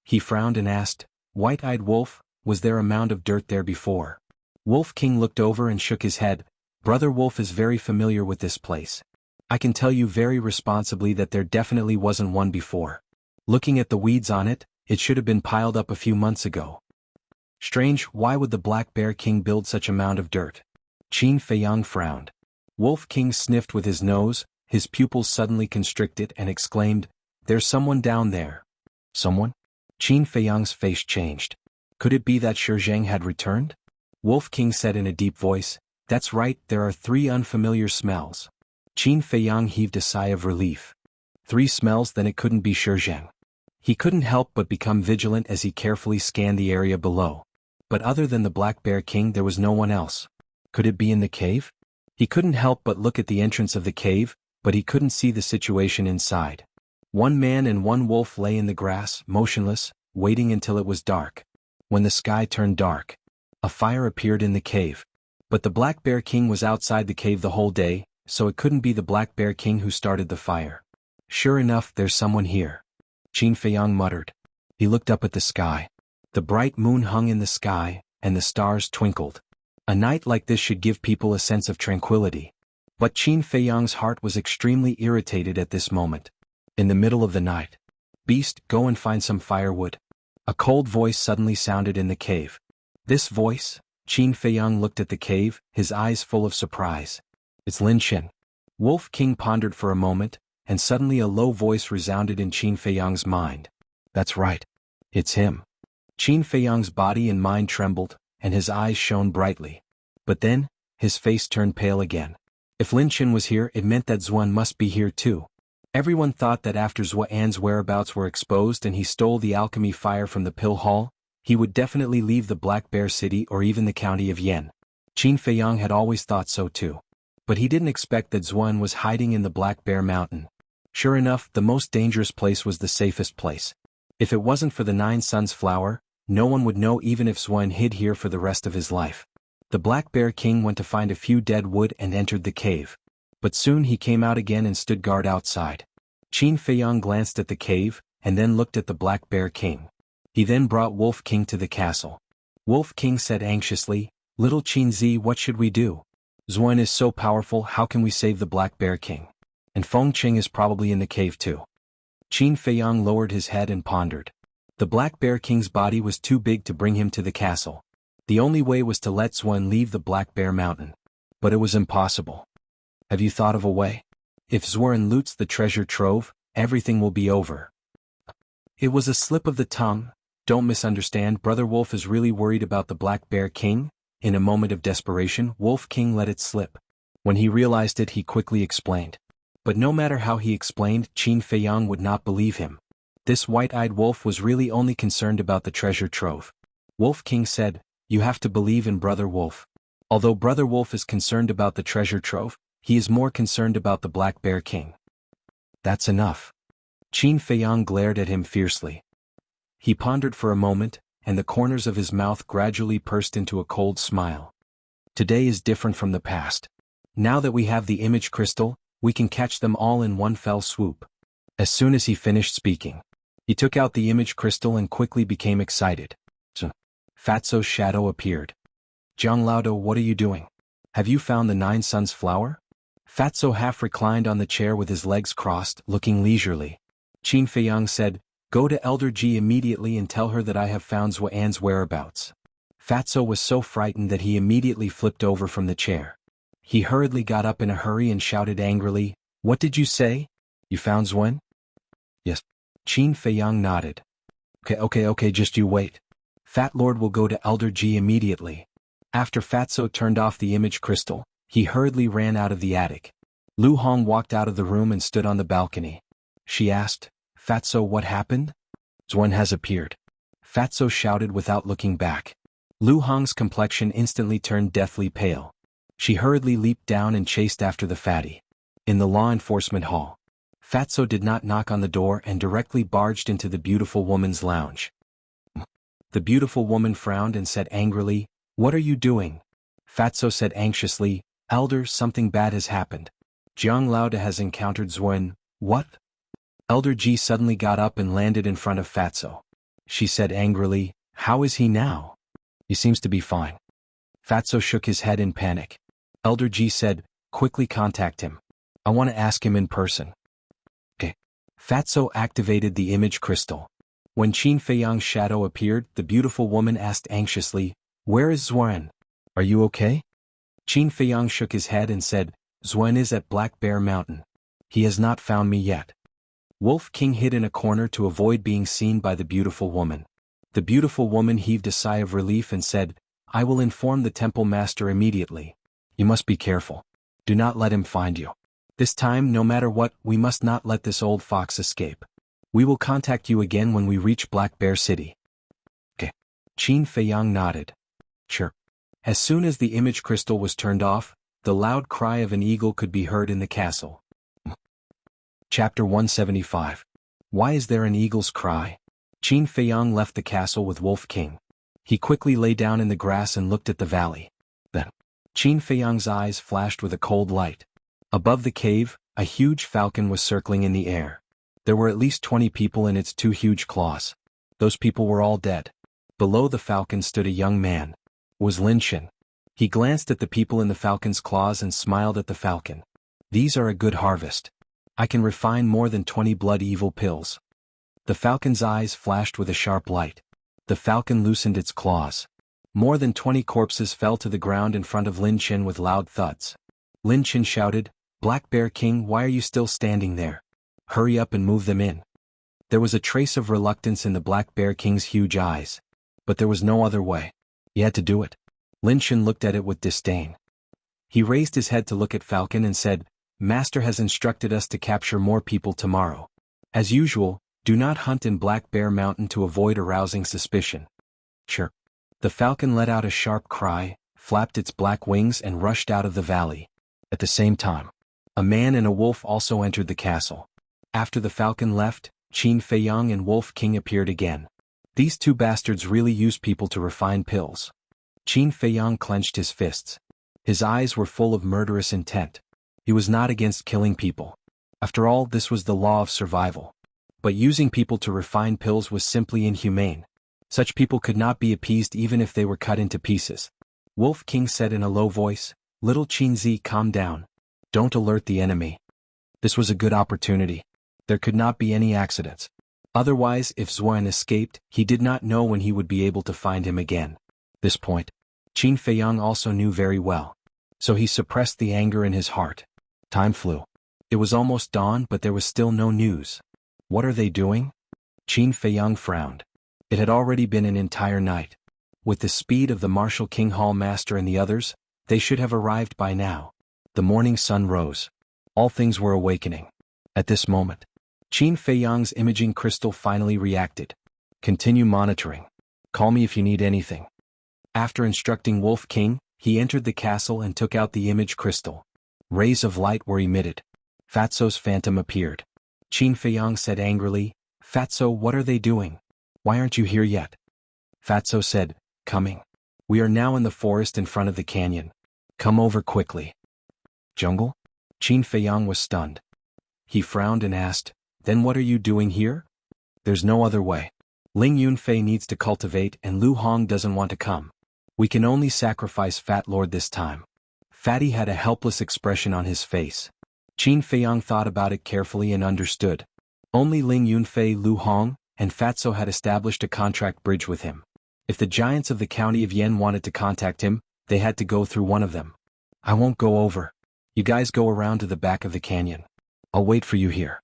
Speaker 1: He frowned and asked, "White-eyed wolf, was there a mound of dirt there before?" Wolf King looked over and shook his head. "Brother Wolf is very familiar with this place. I can tell you very responsibly that there definitely wasn't one before. Looking at the weeds on it, it should have been piled up a few months ago." "Strange, why would the Black Bear King build such a mound of dirt?" Qin Feiyang frowned. Wolf King sniffed with his nose, his pupils suddenly constricted and exclaimed, "There's someone down there." "Someone?" Qin Feiyang's face changed. Could it be that Shi Jing had returned? Wolf King said in a deep voice, "That's right, there are 3 unfamiliar smells." Qin Feiyang heaved a sigh of relief. 3 smells, then it couldn't be Shi Jing. He couldn't help but become vigilant as he carefully scanned the area below. But other than the Black Bear King there was no one else. Could it be in the cave? He couldn't help but look at the entrance of the cave, but he couldn't see the situation inside. 1 man and 1 wolf lay in the grass, motionless, waiting until it was dark. When the sky turned dark, a fire appeared in the cave. But the Black Bear King was outside the cave the whole day, so it couldn't be the Black Bear King who started the fire. "Sure enough, there's someone here," Qin Feiyang muttered. He looked up at the sky. The bright moon hung in the sky, and the stars twinkled. A night like this should give people a sense of tranquility. But Qin Feiyang's heart was extremely irritated at this moment. In the middle of the night, "Beast, go and find some firewood." A cold voice suddenly sounded in the cave. This voice? Qin Feiyang looked at the cave, his eyes full of surprise. "It's Lin Xin." Wolf King pondered for a moment, and suddenly a low voice resounded in Qin Feiyang's mind. "That's right. It's him." Qin Feiyang's body and mind trembled, and his eyes shone brightly. But then, his face turned pale again. If Lin Xin was here, it meant that Zuan must be here too. Everyone thought that after Zuan's whereabouts were exposed and he stole the alchemy fire from the pill hall, he would definitely leave the Black Bear City or even the county of Yan. Qin Feiyang had always thought so too. But he didn't expect that Zuan was hiding in the Black Bear Mountain. Sure enough, the most dangerous place was the safest place. If it wasn't for the 9 Suns flower, no one would know even if Zwen hid here for the rest of his life. The Black Bear King went to find a few dead wood and entered the cave. But soon he came out again and stood guard outside. Qin Feiyang glanced at the cave, and then looked at the Black Bear King. He then brought Wolf King to the castle. Wolf King said anxiously, "Little Qin Zi, what should we do? Zwen is so powerful, how can we save the Black Bear King? And Feng Qing is probably in the cave too." Qin Feiyang lowered his head and pondered. The Black Bear King's body was too big to bring him to the castle. The only way was to let Zwen leave the Black Bear Mountain. But it was impossible. Have you thought of a way? If Zwen loots the treasure trove, everything will be over. It was a slip of the tongue. Don't misunderstand, Brother Wolf is really worried about the Black Bear King. In a moment of desperation, Wolf King let it slip. When he realized it, he quickly explained. But no matter how he explained, Qin Feiyang would not believe him. This white-eyed wolf was really only concerned about the treasure trove. Wolf King said, "You have to believe in Brother Wolf. Although Brother Wolf is concerned about the treasure trove, he is more concerned about the Black Bear King." "That's enough." Qin Feiyang glared at him fiercely. He pondered for a moment, and the corners of his mouth gradually pursed into a cold smile. "Today is different from the past. Now that we have the image crystal, we can catch them all in one fell swoop." As soon as he finished speaking, he took out the image crystal and quickly became excited. Fatso's shadow appeared. "Jiang Laodo, what are you doing? Have you found the 9 Suns flower?" Fatso half reclined on the chair with his legs crossed, looking leisurely. Qin Feiyang said, "Go to Elder Ji immediately and tell her that I have found Zhuan's whereabouts." Fatso was so frightened that he immediately flipped over from the chair. He hurriedly got up in a hurry and shouted angrily, "What did you say? You found Zhuan?" "Yes." Qin Feiyang nodded. Okay, just you wait. Fat Lord will go to Elder Ji immediately." After Fatso turned off the image crystal, he hurriedly ran out of the attic. Lu Hong walked out of the room and stood on the balcony. She asked, "Fatso, what happened?" "Zhuan has appeared," Fatso shouted without looking back. Lu Hong's complexion instantly turned deathly pale. She hurriedly leaped down and chased after the fatty. In the law enforcement hall, Fatso did not knock on the door and directly barged into the beautiful woman's lounge. The beautiful woman frowned and said angrily, "What are you doing?" Fatso said anxiously, "Elder, something bad has happened. Jiang Laoda has encountered Zhuan." "What?" Elder Ji suddenly got up and landed in front of Fatso. She said angrily, "How is he now?" "He seems to be fine." Fatso shook his head in panic. Elder Ji said, "Quickly contact him. I want to ask him in person." Okay. Fatso activated the image crystal. When Qin Feiyang's shadow appeared, the beautiful woman asked anxiously, "Where is Zhuan? Are you okay?" Qin Feiyang shook his head and said, "Zhuan is at Black Bear Mountain. He has not found me yet." Wolf King hid in a corner to avoid being seen by the beautiful woman. The beautiful woman heaved a sigh of relief and said, "I will inform the temple master immediately. You must be careful. Do not let him find you. This time, no matter what, we must not let this old fox escape. We will contact you again when we reach Black Bear City." Okay. Qin Feiyang nodded. Sure. As soon as the image crystal was turned off, the loud cry of an eagle could be heard in the castle. Chapter 175. Why is there an eagle's cry? Qin Feiyang left the castle with Wolf King. He quickly lay down in the grass and looked at the valley. Then, Qin Feiyang's eyes flashed with a cold light. Above the cave, a huge falcon was circling in the air. There were at least 20 people in its 2 huge claws. Those people were all dead. Below the falcon stood a young man. It was Lin Shen. He glanced at the people in the falcon's claws and smiled at the falcon. "These are a good harvest. I can refine more than 20 blood evil pills." The falcon's eyes flashed with a sharp light. The falcon loosened its claws. More than 20 corpses fell to the ground in front of Lin Shen with loud thuds. Lin Shen shouted, "Black Bear King, why are you still standing there? Hurry up and move them in." There was a trace of reluctance in the Black Bear King's huge eyes. But there was no other way. He had to do it. Lin Shen looked at it with disdain. He raised his head to look at Falcon and said, "Master has instructed us to capture more people tomorrow. As usual, do not hunt in Black Bear Mountain to avoid arousing suspicion." Sure. The falcon let out a sharp cry, flapped its black wings and rushed out of the valley. At the same time, a man and a wolf also entered the castle. After the falcon left, Qin Feiyang and Wolf King appeared again. These two bastards really use people to refine pills. Qin Feiyang clenched his fists. His eyes were full of murderous intent. He was not against killing people. After all, this was the law of survival. But using people to refine pills was simply inhumane. Such people could not be appeased even if they were cut into pieces. Wolf King said in a low voice, "Little Qinzi, calm down. Don't alert the enemy. This was a good opportunity. There could not be any accidents. Otherwise, if Zuan escaped, he did not know when he would be able to find him again." This point, Qin Feiyang also knew very well. So he suppressed the anger in his heart. Time flew. It was almost dawn, but there was still no news. What are they doing? Qin Feiyang frowned. It had already been an entire night. With the speed of the Martial King Hall Master and the others, they should have arrived by now. The morning sun rose. All things were awakening. At this moment, Qin Feiyang's imaging crystal finally reacted. Continue monitoring. Call me if you need anything. After instructing Wolf King, he entered the castle and took out the image crystal. Rays of light were emitted. Fatso's phantom appeared. Qin Feiyang said angrily, "Fatso, what are they doing? Why aren't you here yet?" Fatso said, "Coming. We are now in the forest in front of the canyon. Come over quickly." Jungle? Qin Feiyang was stunned. He frowned and asked, "Then what are you doing here?" "There's no other way. Ling Yunfei needs to cultivate and Lu Hong doesn't want to come. We can only sacrifice Fat Lord this time." Fatty had a helpless expression on his face. Qin Feiyang thought about it carefully and understood. Only Ling Yunfei, Lu Hong, and Fatso had established a contract bridge with him. If the giants of the county of Yen wanted to contact him, they had to go through one of them. "I won't go over. You guys go around to the back of the canyon. I'll wait for you here.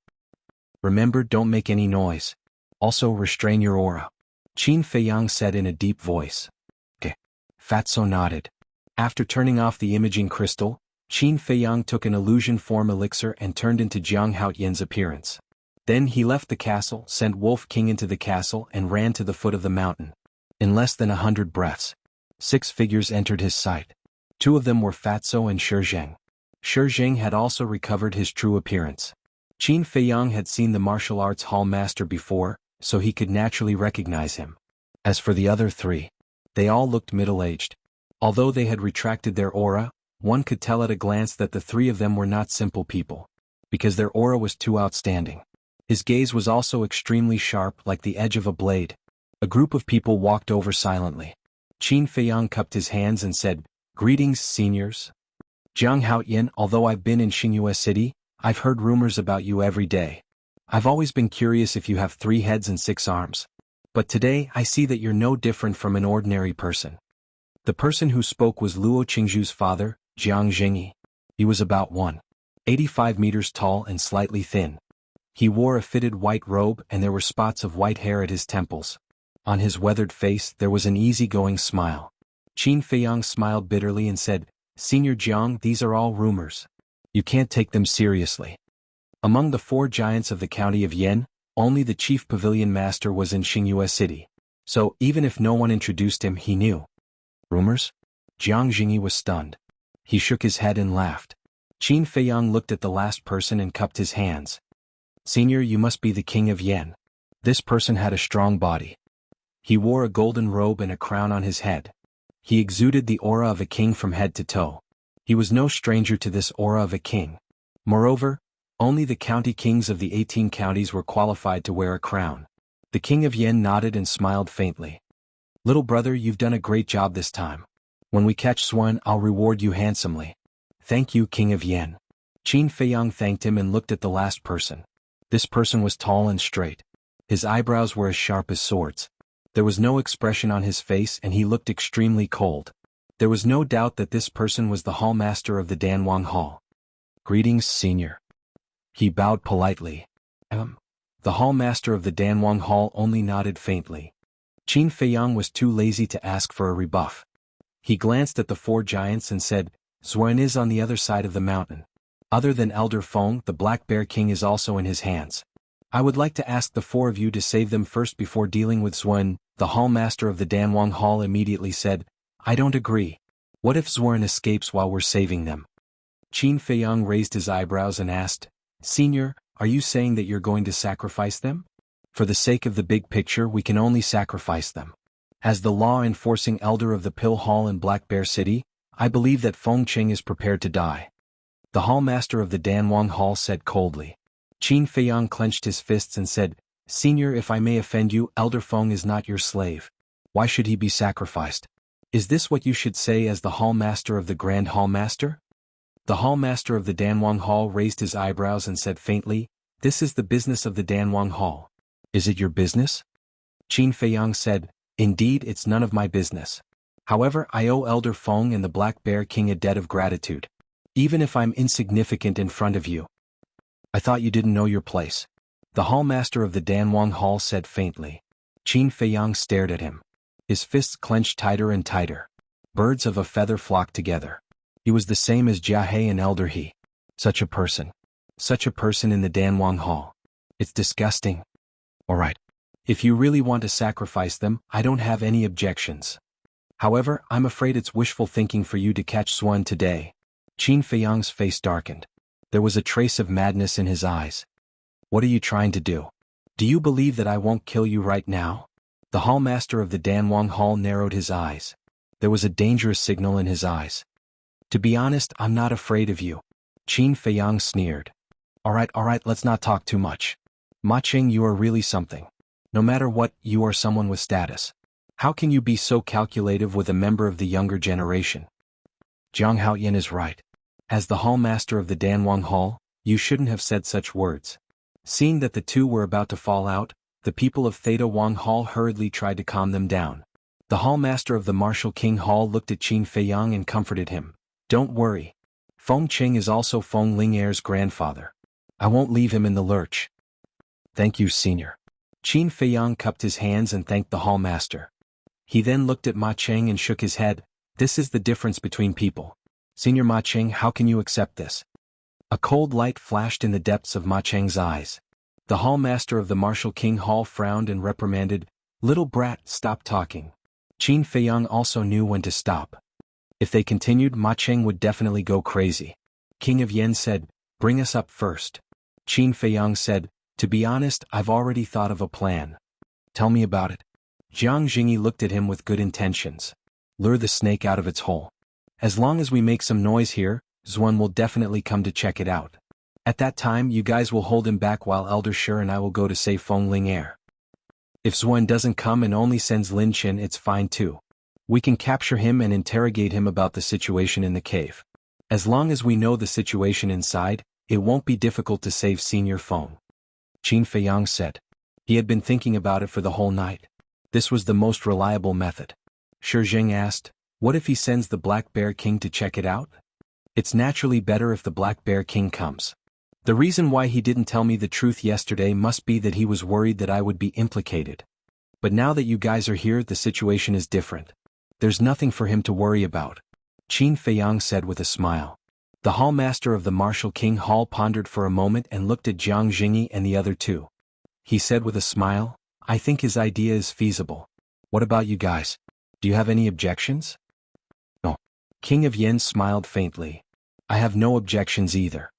Speaker 1: Remember, don't make any noise. Also restrain your aura," Qin Feiyang said in a deep voice. "Okay." Fatso nodded. After turning off the imaging crystal, Qin Feiyang took an illusion form elixir and turned into Jianghu Yen's appearance. Then he left the castle, sent Wolf King into the castle and ran to the foot of the mountain. In less than 100 breaths, 6 figures entered his sight. 2 of them were Fatso and Shizheng. Shizheng had also recovered his true appearance. Qin Feiyang had seen the martial arts hall master before, so he could naturally recognize him. As for the other 3, they all looked middle-aged. Although they had retracted their aura, one could tell at a glance that the 3 of them were not simple people, because their aura was too outstanding. His gaze was also extremely sharp, like the edge of a blade. A group of people walked over silently. Qin Feiyang cupped his hands and said, "Greetings, seniors. Jianghu Yen, although I've been in Xingyue City, I've heard rumors about you every day. I've always been curious if you have 3 heads and 6 arms. But today I see that you're no different from an ordinary person." The person who spoke was Luo Qingzhu's father, Jiang Jingyi. He was about 1.85 meters tall and slightly thin. He wore a fitted white robe and there were spots of white hair at his temples. On his weathered face there was an easygoing smile. Qin Feiyang smiled bitterly and said, "Senior Jiang, these are all rumors. You can't take them seriously." Among the 4 giants of the county of Yen, only the chief pavilion master was in Xingyue City. So, even if no one introduced him, he knew. Rumors? Jiang Jingyi was stunned. He shook his head and laughed. Qin Feiyang looked at the last person and cupped his hands. "Senior, you must be the king of Yen." This person had a strong body. He wore a golden robe and a crown on his head. He exuded the aura of a king from head to toe. He was no stranger to this aura of a king. Moreover, only the county kings of the 18 counties were qualified to wear a crown. The king of Yen nodded and smiled faintly. "Little brother, you've done a great job this time. When we catch Swan, I'll reward you handsomely." "Thank you, king of Yen." Qin Feiyang thanked him and looked at the last person. This person was tall and straight. His eyebrows were as sharp as swords. There was no expression on his face and he looked extremely cold. There was no doubt that this person was the hall master of the Danwang Hall. "Greetings, senior." He bowed politely. The hall master of the Danwang Hall only nodded faintly. Qin Feiyang was too lazy to ask for a rebuff. He glanced at the 4 giants and said, "Zuan is on the other side of the mountain. Other than Elder Feng, the Black Bear King is also in his hands. I would like to ask the 4 of you to save them first before dealing with Zuan." The hall master of the Danwang Hall immediately said, "I don't agree. What if Zuan escapes while we're saving them?" Qin Feiyang raised his eyebrows and asked, "Senior, are you saying that you're going to sacrifice them? For the sake of the big picture, we can only sacrifice them. As the law-enforcing elder of the Pill Hall in Black Bear City, I believe that Feng Qing is prepared to die. The hallmaster of the Danwang Hall said coldly. Qin Feiyang clenched his fists and said, Senior, if I may offend you, Elder Feng is not your slave. Why should he be sacrificed? Is this what you should say as the hallmaster of the Grand Hallmaster? The hallmaster of the Danwang Hall raised his eyebrows and said faintly, This is the business of the Danwang Hall. Is it your business? Qin Feiyang said, Indeed, it's none of my business. However, I owe Elder Feng and the Black Bear King a debt of gratitude. Even if I'm insignificant in front of you. I thought you didn't know your place. The hallmaster of the Danwang Hall said faintly. Qin Feiyang stared at him. His fists clenched tighter and tighter. Birds of a feather flocked together. He was the same as Jia He and Elder He. Such a person. Such a person in the Danwang Hall. It's disgusting. Alright. If you really want to sacrifice them, I don't have any objections. However, I'm afraid it's wishful thinking for you to catch Swan today. Qin Feiyang's face darkened. There was a trace of madness in his eyes. What are you trying to do? Do you believe that I won't kill you right now? The hallmaster of the Danwang Hall narrowed his eyes. There was a dangerous signal in his eyes. To be honest, I'm not afraid of you. Qin Feiyang sneered. Alright, let's not talk too much. Ma Qing, you are really something. No matter what, you are someone with status. How can you be so calculative with a member of the younger generation? Jiang Haoyan is right. As the hallmaster of the Danwang Hall, you shouldn't have said such words. Seeing that the two were about to fall out, the people of Theta Wang Hall hurriedly tried to calm them down. The hallmaster of the Martial King Hall looked at Qin Feiyang and comforted him. Don't worry. Feng Qing is also Feng Ling'er's grandfather. I won't leave him in the lurch. Thank you, Senior. Qin Feiyang cupped his hands and thanked the hallmaster. He then looked at Ma Cheng and shook his head. This is the difference between people. Senior Ma Cheng, how can you accept this? A cold light flashed in the depths of Ma Cheng's eyes. The hallmaster of the Martial King Hall frowned and reprimanded, Little brat, stop talking. Qin Feiyang also knew when to stop. If they continued, Ma Cheng would definitely go crazy. King of Yen said, Bring us up first. Qin Feiyang said, To be honest, I've already thought of a plan. Tell me about it. Jiang Jingyi looked at him with good intentions. Lure the snake out of its hole. As long as we make some noise here, Xuan will definitely come to check it out. At that time, you guys will hold him back while Elder Shi and I will go to save Feng Ling'er. If Xuan doesn't come and only sends Lin Qin, it's fine too. We can capture him and interrogate him about the situation in the cave. As long as we know the situation inside, it won't be difficult to save Senior Feng. Qin Feiyang said. He had been thinking about it for the whole night. This was the most reliable method. Shi Jing asked, What if he sends the Black Bear King to check it out? It's naturally better if the Black Bear King comes. The reason why he didn't tell me the truth yesterday must be that he was worried that I would be implicated. But now that you guys are here, the situation is different. There's nothing for him to worry about. Qin Feiyang said with a smile. The hallmaster of the Martial King Hall pondered for a moment and looked at Jiang Jingyi and the other two. He said with a smile, I think his idea is feasible. What about you guys? Do you have any objections? No. King of Yen smiled faintly. I have no objections either.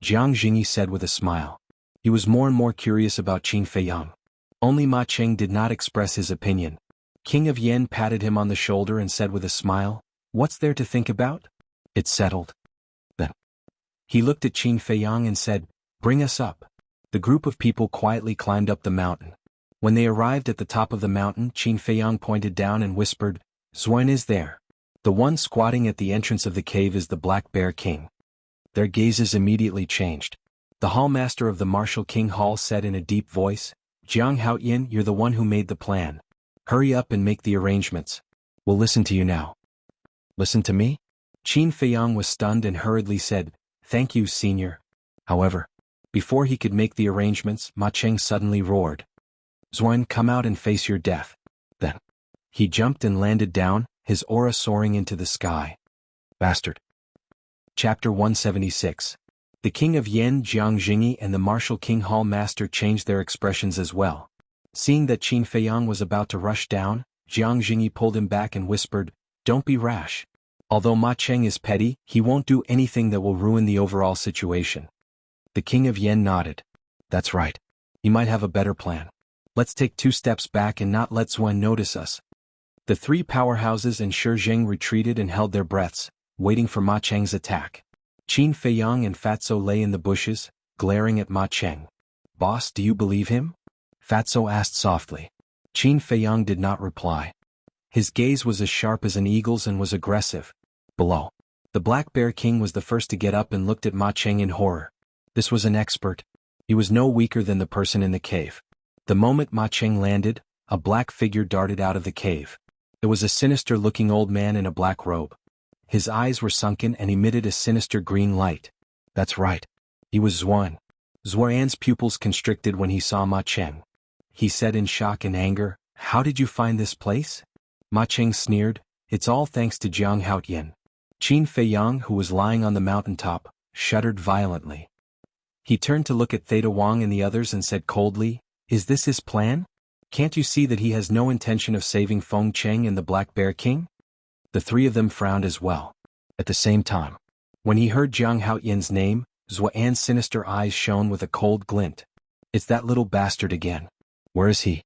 Speaker 1: Jiang Jingyi said with a smile. He was more and more curious about Qin Feiyang. Only Ma Cheng did not express his opinion. King of Yen patted him on the shoulder and said with a smile, What's there to think about? It's settled. Then he looked at Qin Feiyang and said, Bring us up. The group of people quietly climbed up the mountain. When they arrived at the top of the mountain, Qin Feiyang pointed down and whispered, Xuan is there. The one squatting at the entrance of the cave is the Black Bear King. Their gazes immediately changed. The hallmaster of the Martial King Hall said in a deep voice, Jiang Haoyan, you're the one who made the plan. Hurry up and make the arrangements. We'll listen to you now. Listen to me? Qin Feiyang was stunned and hurriedly said, Thank you, Senior. However, before he could make the arrangements, Ma Cheng suddenly roared. Xuan, come out and face your death. Then he jumped and landed down, his aura soaring into the sky. Bastard. Chapter 176. The King of Yen, Jiang Jingyi and the Martial King Hall Master changed their expressions as well. Seeing that Qin Feiyang was about to rush down, Jiang Jingyi pulled him back and whispered, Don't be rash. Although Ma Cheng is petty, he won't do anything that will ruin the overall situation. The King of Yen nodded. That's right. He might have a better plan. Let's take 2 steps back and not let Zwen notice us. The 3 powerhouses and Shi Jing retreated and held their breaths, waiting for Ma Cheng's attack. Qin Feiyang and Fatso lay in the bushes, glaring at Ma Cheng. "Boss, do you believe him?" Fatso asked softly. Qin Feiyang did not reply. His gaze was as sharp as an eagle's and was aggressive. Below. The Black Bear King was the first to get up and looked at Ma Cheng in horror. This was an expert. He was no weaker than the person in the cave. The moment Ma Cheng landed, a black figure darted out of the cave. It was a sinister-looking old man in a black robe. His eyes were sunken and emitted a sinister green light. That's right. He was Zwen. Zhuan's pupils constricted when he saw Ma Cheng. He said in shock and anger, "How did you find this place?" Ma Cheng sneered, "It's all thanks to Jianghu." Qin Feiyang, who was lying on the mountaintop, shuddered violently. He turned to look at Theta Wang and the others and said coldly, "Is this his plan? Can't you see that he has no intention of saving Feng Cheng and the Black Bear King?" The 3 of them frowned as well. At the same time, when he heard Jiang Haoyin's name, Zhuan's sinister eyes shone with a cold glint. "It's that little bastard again. Where is he?"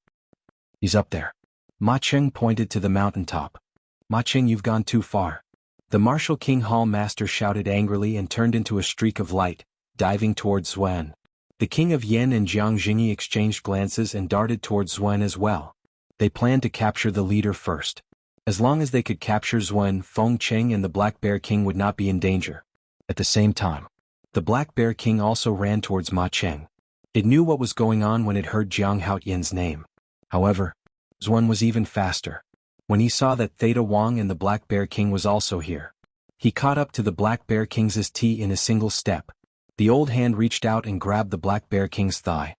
Speaker 1: "He's up there." Ma Cheng pointed to the mountaintop. "Ma Cheng, you've gone too far." The Martial King Hall Master shouted angrily and turned into a streak of light, diving towards Zhuan. The King of Yen and Jiang Jingyi exchanged glances and darted towards Zhuan as well. They planned to capture the leader first. As long as they could capture Zhuan, Feng Cheng and the Black Bear King would not be in danger. At the same time, the Black Bear King also ran towards Ma Cheng. It knew what was going on when it heard Jiang Haoyin's name. However, Zhuan was even faster. When he saw that Theta Wang and the Black Bear King was also here, he caught up to the Black Bear King's tea in a single step. The old hand reached out and grabbed the Black Bear King's thigh.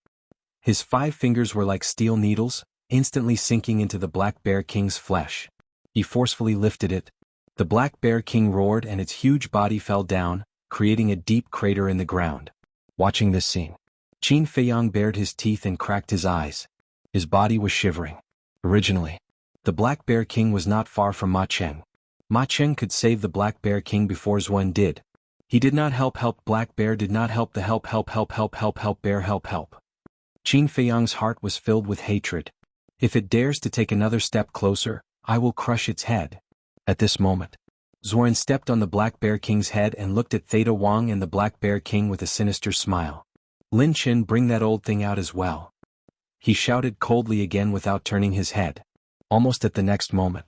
Speaker 1: His 5 fingers were like steel needles, instantly sinking into the Black Bear King's flesh. He forcefully lifted it. The Black Bear King roared and its huge body fell down, creating a deep crater in the ground. Watching this scene, Qin Feiyang bared his teeth and cracked his eyes. His body was shivering. Originally, the Black Bear King was not far from Ma Cheng. Ma Cheng could save the Black Bear King before Zhuan did. He did not help Black Bear did not help the help bear help. Qin Feiyang's heart was filled with hatred. If it dares to take another step closer, I will crush its head. At this moment, Zhuan stepped on the Black Bear King's head and looked at Theta Wang and the Black Bear King with a sinister smile. "Lin Qin, bring that old thing out as well." He shouted coldly again without turning his head. Almost at the next moment,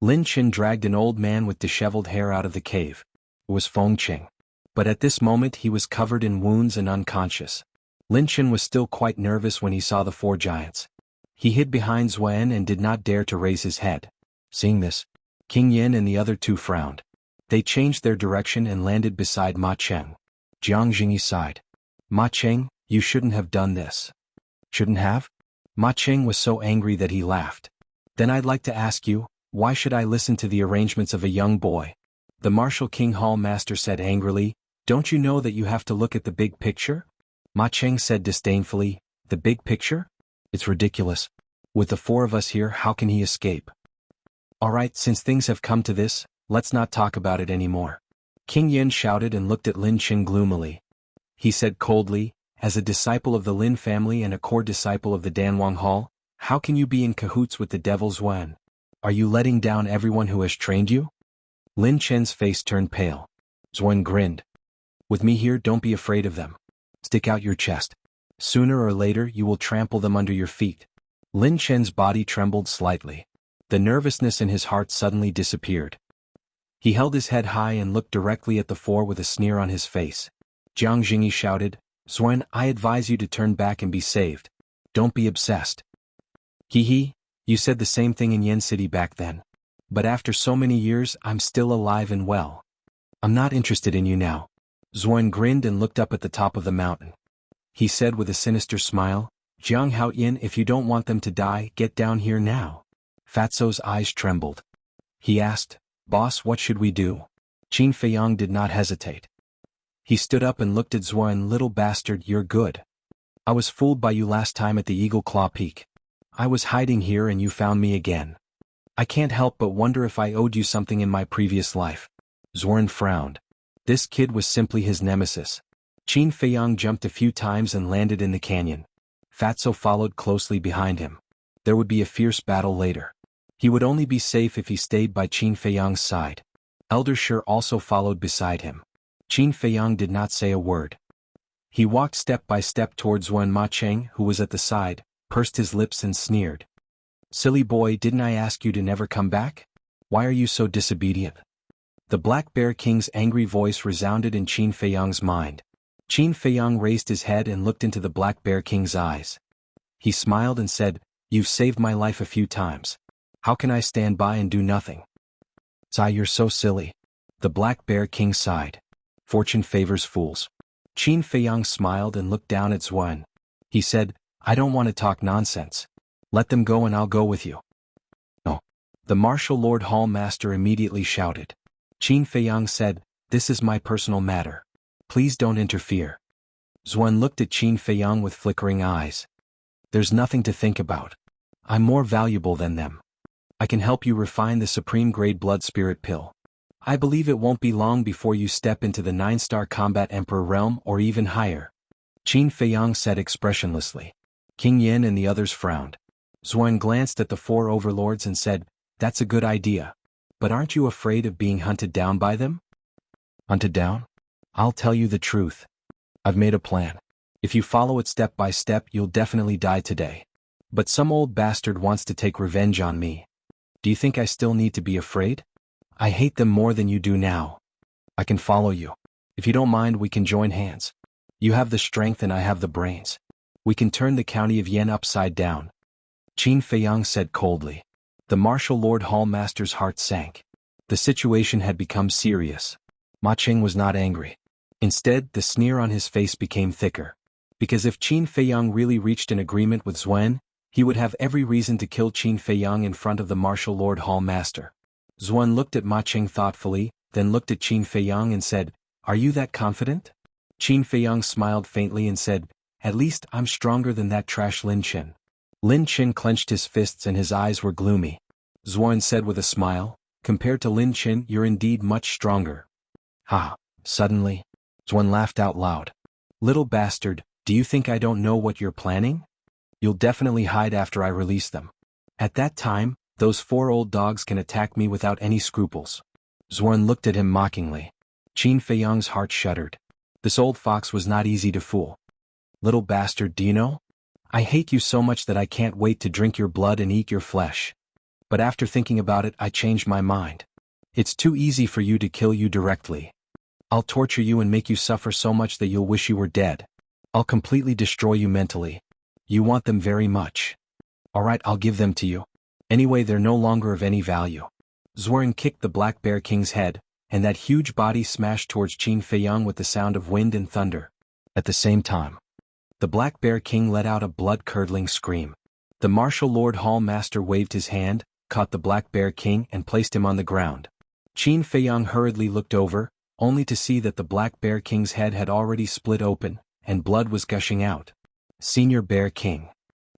Speaker 1: Lin Qin dragged an old man with disheveled hair out of the cave. It was Feng Cheng. But at this moment he was covered in wounds and unconscious. Lin Qin was still quite nervous when he saw the 4 giants. He hid behind Zhuan and did not dare to raise his head. Seeing this, King Yin and the other 2 frowned. They changed their direction and landed beside Ma Cheng. Jiang Jingyi sighed. "Ma Cheng, you shouldn't have done this." "Shouldn't have?" Ma Cheng was so angry that he laughed. "Then I'd like to ask you, why should I listen to the arrangements of a young boy?" The Martial King Hall Master said angrily, "Don't you know that you have to look at the big picture?" Ma Cheng said disdainfully, "The big picture? It's ridiculous. With the 4 of us here, how can he escape?" "Alright, since things have come to this, let's not talk about it anymore." King Yin shouted and looked at Lin Qin gloomily. He said coldly, "As a disciple of the Lin family and a core disciple of the Danwang Hall, how can you be in cahoots with the Devil Zhuan? Are you letting down everyone who has trained you?" Lin Chen's face turned pale. Zhuan grinned. "With me here, don't be afraid of them. Stick out your chest. Sooner or later you will trample them under your feet." Lin Chen's body trembled slightly. The nervousness in his heart suddenly disappeared. He held his head high and looked directly at the 4 with a sneer on his face. Jiang Jingyi shouted, "Zhuan, I advise you to turn back and be saved. Don't be obsessed." "Hee, you said the same thing in Yen City back then. But after so many years, I'm still alive and well. I'm not interested in you now." Zhuan grinned and looked up at the top of the mountain. He said with a sinister smile, "Jiang Haoyin, if you don't want them to die, get down here now." Fatso's eyes trembled. He asked, "Boss, what should we do?" Qin Feiyang did not hesitate. He stood up and looked at Zhuan. "Little bastard, you're good. I was fooled by you last time at the Eagle Claw Peak. I was hiding here and you found me again. I can't help but wonder if I owed you something in my previous life." Zhuan frowned. This kid was simply his nemesis. Qin Feiyang jumped a few times and landed in the canyon. Fatso followed closely behind him. There would be a fierce battle later. He would only be safe if he stayed by Qin Feiyang's side. Elder Shi also followed beside him. Qin Feiyang did not say a word. He walked step by step towards Yuan Ma Cheng, who was at the side, pursed his lips and sneered. "Silly boy, didn't I ask you to never come back? Why are you so disobedient?" The Black Bear King's angry voice resounded in Qin Feiyang's mind. Qin Feiyang raised his head and looked into the Black Bear King's eyes. He smiled and said, "You've saved my life a few times. How can I stand by and do nothing?" "Zai, you're so silly." The Black Bear King sighed. "Fortune favors fools." Qin Feiyang smiled and looked down at Zuan. He said, "I don't want to talk nonsense. Let them go and I'll go with you." "No." The Martial Lord Hall Master immediately shouted. Qin Feiyang said, "This is my personal matter. Please don't interfere." Zuan looked at Qin Feiyang with flickering eyes. "There's nothing to think about. I'm more valuable than them. I can help you refine the supreme grade blood spirit pill. I believe it won't be long before you step into the 9-star combat emperor realm or even higher." Qin Feiyang said expressionlessly. King Yin and the others frowned. Zuan glanced at the 4 overlords and said, "That's a good idea. But aren't you afraid of being hunted down by them?" "Hunted down? I'll tell you the truth. I've made a plan. If you follow it step by step, you'll definitely die today. But some old bastard wants to take revenge on me. Do you think I still need to be afraid? I hate them more than you do now. I can follow you. If you don't mind, we can join hands. You have the strength and I have the brains. We can turn the county of Yen upside down." Qin Feiyang said coldly. The Martial Lord Hall Master's heart sank. The situation had become serious. Ma Cheng was not angry. Instead, the sneer on his face became thicker. Because if Qin Feiyang really reached an agreement with Zuan, he would have every reason to kill Qin Feiyang in front of the Martial Lord Hall Master. Zuan looked at Ma Cheng thoughtfully, then looked at Qin Feiyang and said, "Are you that confident?" Qin Feiyang smiled faintly and said, "At least I'm stronger than that trash Lin Chen." Lin Chen clenched his fists and his eyes were gloomy. Zuan said with a smile, "Compared to Lin Chen, you're indeed much stronger." "Ha!" Suddenly, Zuan laughed out loud. "Little bastard, do you think I don't know what you're planning? You'll definitely hide after I release them. At that time, those 4 old dogs can attack me without any scruples." Zuan looked at him mockingly. Qin Feiyang's heart shuddered. This old fox was not easy to fool. "Little bastard, do you know? I hate you so much that I can't wait to drink your blood and eat your flesh. But after thinking about it, I changed my mind. It's too easy for you to kill you directly. I'll torture you and make you suffer so much that you'll wish you were dead. I'll completely destroy you mentally. You want them very much. Alright, I'll give them to you. Anyway, they're no longer of any value." Zuan kicked the Black Bear King's head, and that huge body smashed towards Qin Feiyang with the sound of wind and thunder. At the same time, the Black Bear King let out a blood-curdling scream. The Martial Lord Hall Master waved his hand, caught the Black Bear King and placed him on the ground. Qin Feiyang hurriedly looked over, only to see that the Black Bear King's head had already split open, and blood was gushing out. "Senior Bear King!"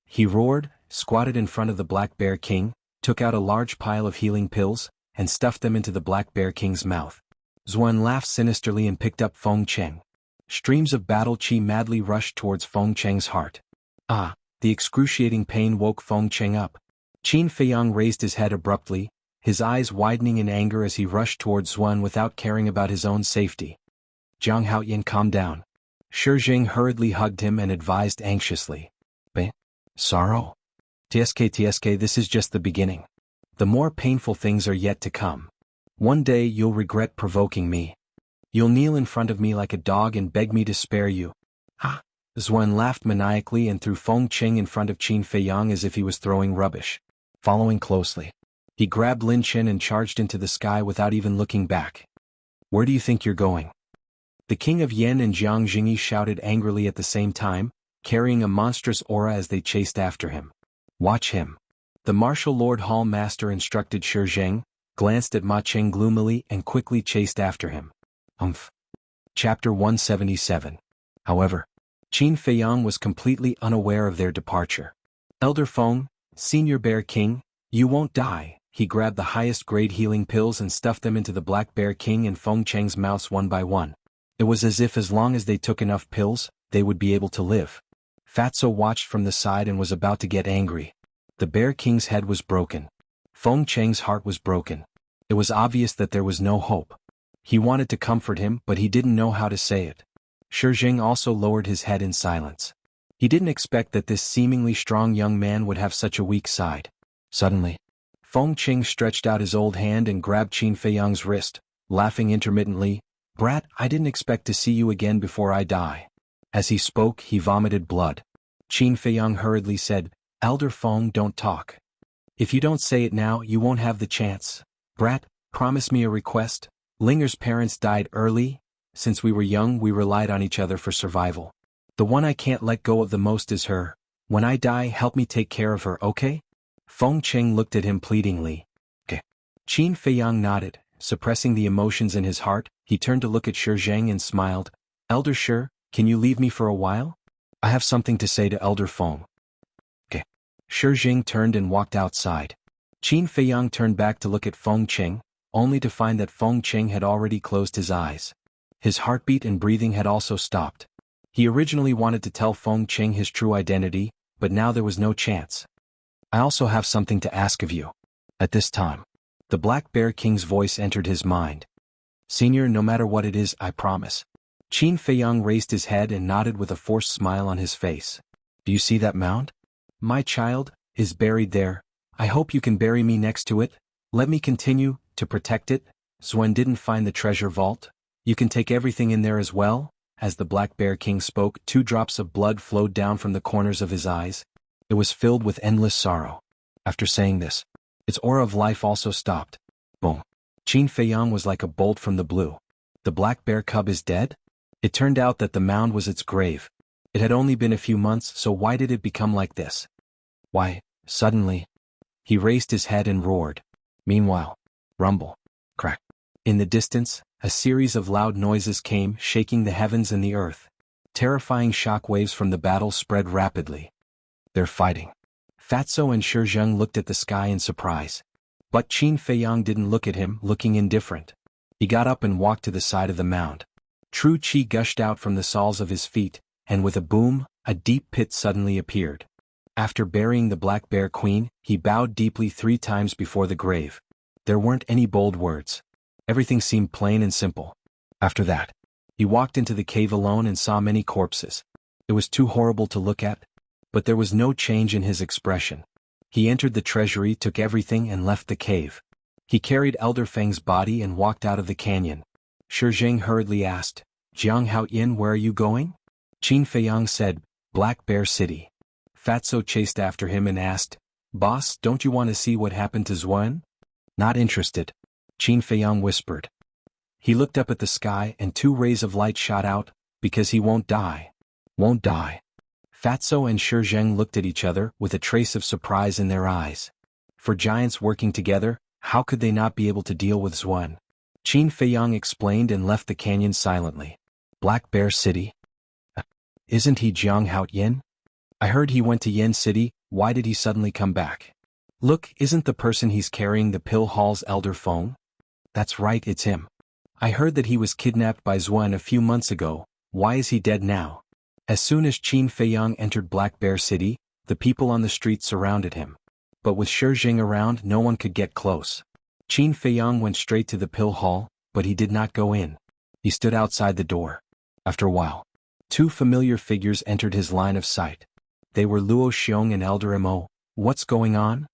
Speaker 1: He roared, squatted in front of the Black Bear King, took out a large pile of healing pills, and stuffed them into the Black Bear King's mouth. Zuan laughed sinisterly and picked up Feng Cheng. Streams of battle chi madly rushed towards Feng Cheng's heart. Ah! The excruciating pain woke Feng Cheng up. Qin Feiyang raised his head abruptly, his eyes widening in anger as he rushed towards Zuan without caring about his own safety. "Jiang Haoyan, calm down." Shi Jing hurriedly hugged him and advised anxiously. Sorrow? TSK, this is just the beginning. The more painful things are yet to come. One day you'll regret provoking me. You'll kneel in front of me like a dog and beg me to spare you." "Ha!" Zuan laughed maniacally and threw Feng Cheng in front of Qin Feiyang as if he was throwing rubbish. Following closely, he grabbed Lin Chen and charged into the sky without even looking back. "Where do you think you're going?" The King of Yen and Jiang Jingyi shouted angrily at the same time, carrying a monstrous aura as they chased after him. "Watch him." The Martial Lord Hall Master instructed Shi Jing, glanced at Ma Cheng gloomily and quickly chased after him. Chapter 177. However, Qin Feiyang was completely unaware of their departure. "Elder Feng, Senior Bear King, you won't die." He grabbed the highest grade healing pills and stuffed them into the Black Bear King and Feng Cheng's mouths one by one. It was as if as long as they took enough pills, they would be able to live. Fatso watched from the side and was about to get angry. The Bear King's head was broken. Feng Cheng's heart was broken. It was obvious that there was no hope. He wanted to comfort him, but he didn't know how to say it. Shijing also lowered his head in silence. He didn't expect that this seemingly strong young man would have such a weak side. Suddenly, Feng Cheng stretched out his old hand and grabbed Qin Feiyang's wrist, laughing intermittently. "Brat, I didn't expect to see you again before I die." As he spoke, he vomited blood. Qin Feiyang hurriedly said, "Elder Feng, don't talk. If you don't say it now, you won't have the chance. Brat, promise me a request. Linger's parents died early. Since we were young, we relied on each other for survival. The one I can't let go of the most is her. When I die, help me take care of her, okay?" Feng Cheng looked at him pleadingly. "Okay." Qin Feiyang nodded. Suppressing the emotions in his heart, he turned to look at Shijing and smiled. "Elder Shi, can you leave me for a while? I have something to say to Elder Feng." "Okay." Shijing turned and walked outside. Qin Feiyang turned back to look at Feng Cheng, only to find that Feng Cheng had already closed his eyes. His heartbeat and breathing had also stopped. He originally wanted to tell Feng Cheng his true identity, but now there was no chance. "I also have something to ask of you." At this time, the Black Bear King's voice entered his mind. "Senior, no matter what it is, I promise." Qin Feiyang raised his head and nodded with a forced smile on his face. "Do you see that mound? My child is buried there. I hope you can bury me next to it. Let me continue to protect it. Zwen didn't find the treasure vault. You can take everything in there as well." As the Black Bear King spoke, 2 drops of blood flowed down from the corners of his eyes. It was filled with endless sorrow. After saying this, its aura of life also stopped. Boom. Qin Feiyang was like a bolt from the blue. The black bear cub is dead? It turned out that the mound was its grave. It had only been a few months, so why did it become like this? Why, suddenly. He raised his head and roared. Meanwhile, rumble, crack. In the distance, a series of loud noises came, shaking the heavens and the earth. Terrifying shock waves from the battle spread rapidly. "They're fighting." Fatso and Shizheng looked at the sky in surprise. But Qin Feiyang didn't look at him, looking indifferent. He got up and walked to the side of the mound. True qi gushed out from the soles of his feet, and with a boom, a deep pit suddenly appeared. After burying the Black Bear Queen, he bowed deeply 3 times before the grave. There weren't any bold words. Everything seemed plain and simple. After that, he walked into the cave alone and saw many corpses. It was too horrible to look at, but there was no change in his expression. He entered the treasury, took everything and left the cave. He carried Elder Feng's body and walked out of the canyon. Shizheng hurriedly asked, "Jianghu, where are you going?" Qin Feiyang said, "Black Bear City." Fatso chased after him and asked, "Boss, don't you want to see what happened to Zwen?" "Not interested," Qin Feiyang whispered. He looked up at the sky and 2 rays of light shot out, "Because he won't die." "Won't die." Fatso and Shizheng looked at each other with a trace of surprise in their eyes. For giants working together, how could they not be able to deal with Zwen? Qin Feiyang explained and left the canyon silently. "Black Bear City? Isn't he Jianghu? I heard he went to Yen City. Why did he suddenly come back?" "Look, isn't the person he's carrying the pill hall's Elder Feng?" "That's right, it's him. I heard that he was kidnapped by Zwen a few months ago. Why is he dead now?" As soon as Qin Feiyang entered Black Bear City, the people on the street surrounded him. But with Shizheng around, no one could get close. Qin Feiyang went straight to the pill hall, but he did not go in. He stood outside the door. After a while, 2 familiar figures entered his line of sight. They were Luo Xiong and Elder Mo. "What's going on?"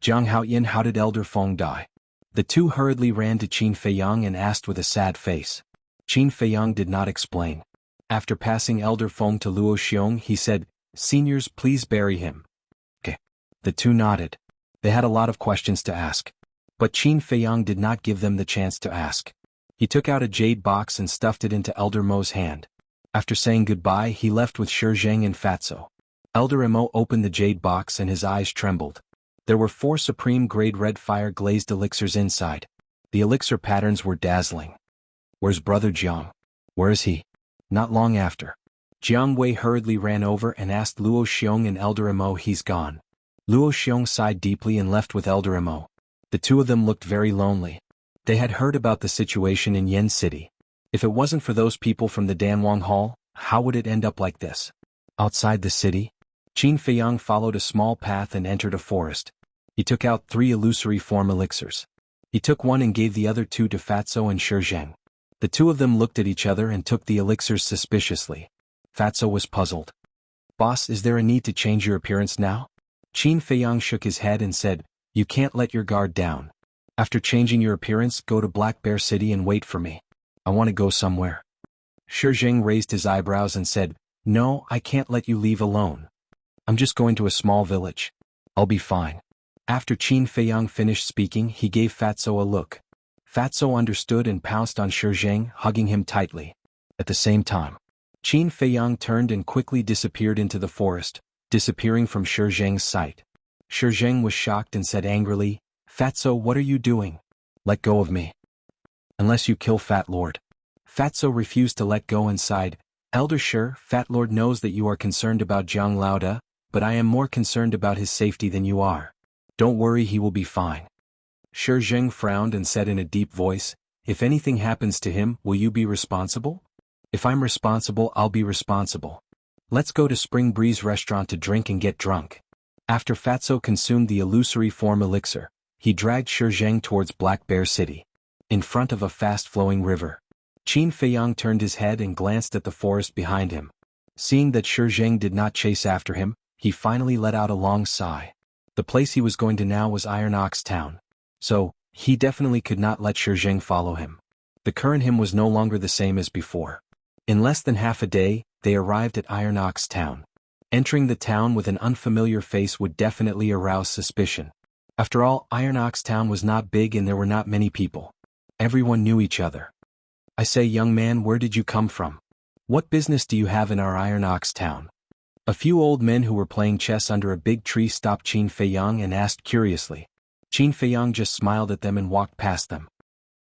Speaker 1: "Jianghu, how did Elder Feng die?" The 2 hurriedly ran to Qin Feiyang and asked with a sad face. Qin Feiyang did not explain. After passing Elder Feng to Luo Xiong, he said, "Seniors, please bury him." "Okay." The 2 nodded. They had a lot of questions to ask. But Qin Feiyang did not give them the chance to ask. He took out a jade box and stuffed it into Elder Mo's hand. After saying goodbye, he left with Shizheng and Fatso. Elder Mo opened the jade box and his eyes trembled. There were 4 supreme-grade red fire-glazed elixirs inside. The elixir patterns were dazzling. "Where's Brother Jiang? Where is he?" Not long after, Jiang Wei hurriedly ran over and asked Luo Xiong and Elder Mo. "He's gone." Luo Xiong sighed deeply and left with Elder Mo. The 2 of them looked very lonely. They had heard about the situation in Yen City. If it wasn't for those people from the Danwang Hall, how would it end up like this? Outside the city, Qin Feiyang followed a small path and entered a forest. He took out 3 illusory form elixirs. He took one and gave the other 2 to Fatso and Shizheng. The 2 of them looked at each other and took the elixirs suspiciously. Fatso was puzzled. Boss, is there a need to change your appearance now? Qin Feiyang shook his head and said, you can't let your guard down. After changing your appearance, go to Black Bear City and wait for me. I want to go somewhere. Shizheng raised his eyebrows and said, no, I can't let you leave alone. I'm just going to a small village. I'll be fine. After Qin Feiyang finished speaking, he gave Fatso a look. Fatso understood and pounced on Shizheng, hugging him tightly. At the same time, Qin Feiyang turned and quickly disappeared into the forest, disappearing from Shizheng's sight. Shizheng was shocked and said angrily, Fatso, what are you doing? Let go of me. Unless you kill Fat Lord. Fatso refused to let go and sighed, Elder Shi, Fat Lord knows that you are concerned about Jiang Lauda, but I am more concerned about his safety than you are. Don't worry, he will be fine. Shizheng frowned and said in a deep voice, if anything happens to him, will you be responsible? If I'm responsible, I'll be responsible. Let's go to Spring Breeze restaurant to drink and get drunk. After Fatso consumed the illusory form elixir, he dragged Shizheng towards Black Bear City. In front of a fast-flowing river, Qin Feiyang turned his head and glanced at the forest behind him. Seeing that Shizheng did not chase after him, he finally let out a long sigh. The place he was going to now was Iron Ox Town. So, he definitely could not let Shizheng follow him. The current him was no longer the same as before. In less than half a day, they arrived at Iron Ox Town. Entering the town with an unfamiliar face would definitely arouse suspicion. After all, Iron Ox Town was not big and there were not many people. Everyone knew each other. I say, young man, where did you come from? What business do you have in our Iron Ox Town? A few old men who were playing chess under a big tree stopped Qin Feiyang and asked curiously. Qin Feiyang just smiled at them and walked past them.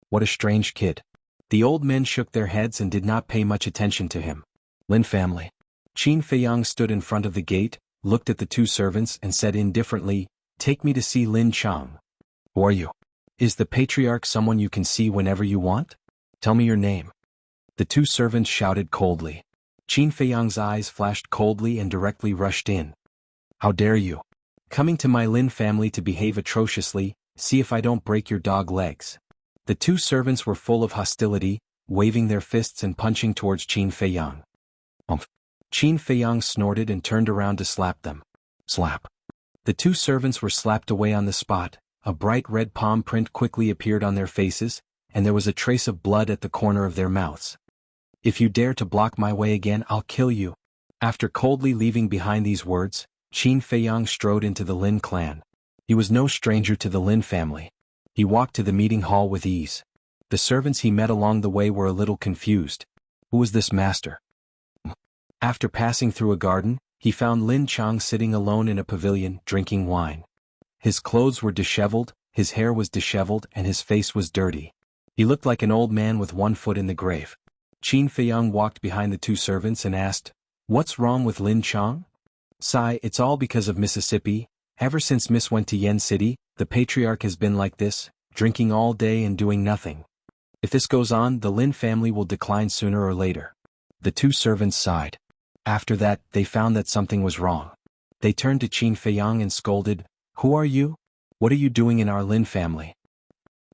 Speaker 1: What a strange kid. The old men shook their heads and did not pay much attention to him. Lin family. Qin Feiyang stood in front of the gate, looked at the 2 servants and said indifferently, take me to see Lin Chang. Who are you? Is the patriarch someone you can see whenever you want? Tell me your name. The 2 servants shouted coldly. Qin Feiyang's eyes flashed coldly and directly rushed in. How dare you? Coming to my Lin family to behave atrociously, see if I don't break your dog legs. The 2 servants were full of hostility, waving their fists and punching towards Qin Feiyang. Qin Feiyang snorted and turned around to slap them. Slap. The 2 servants were slapped away on the spot, a bright red palm print quickly appeared on their faces, and there was a trace of blood at the corner of their mouths. If you dare to block my way again, I'll kill you. After coldly leaving behind these words, Qin Feiyang strode into the Lin clan. He was no stranger to the Lin family. He walked to the meeting hall with ease. The servants he met along the way were a little confused. Who was this master? After passing through a garden, he found Lin Chang sitting alone in a pavilion, drinking wine. His clothes were disheveled, his hair was disheveled, and his face was dirty. He looked like an old man with one foot in the grave. Qin Feiyang walked behind the 2 servants and asked, what's wrong with Lin Chang? Sigh, it's all because of Mississippi. Ever since Miss went to Yen City, the patriarch has been like this, drinking all day and doing nothing. If this goes on, the Lin family will decline sooner or later. The 2 servants sighed. After that, they found that something was wrong. They turned to Qin Feiyang and scolded, who are you? What are you doing in our Lin family?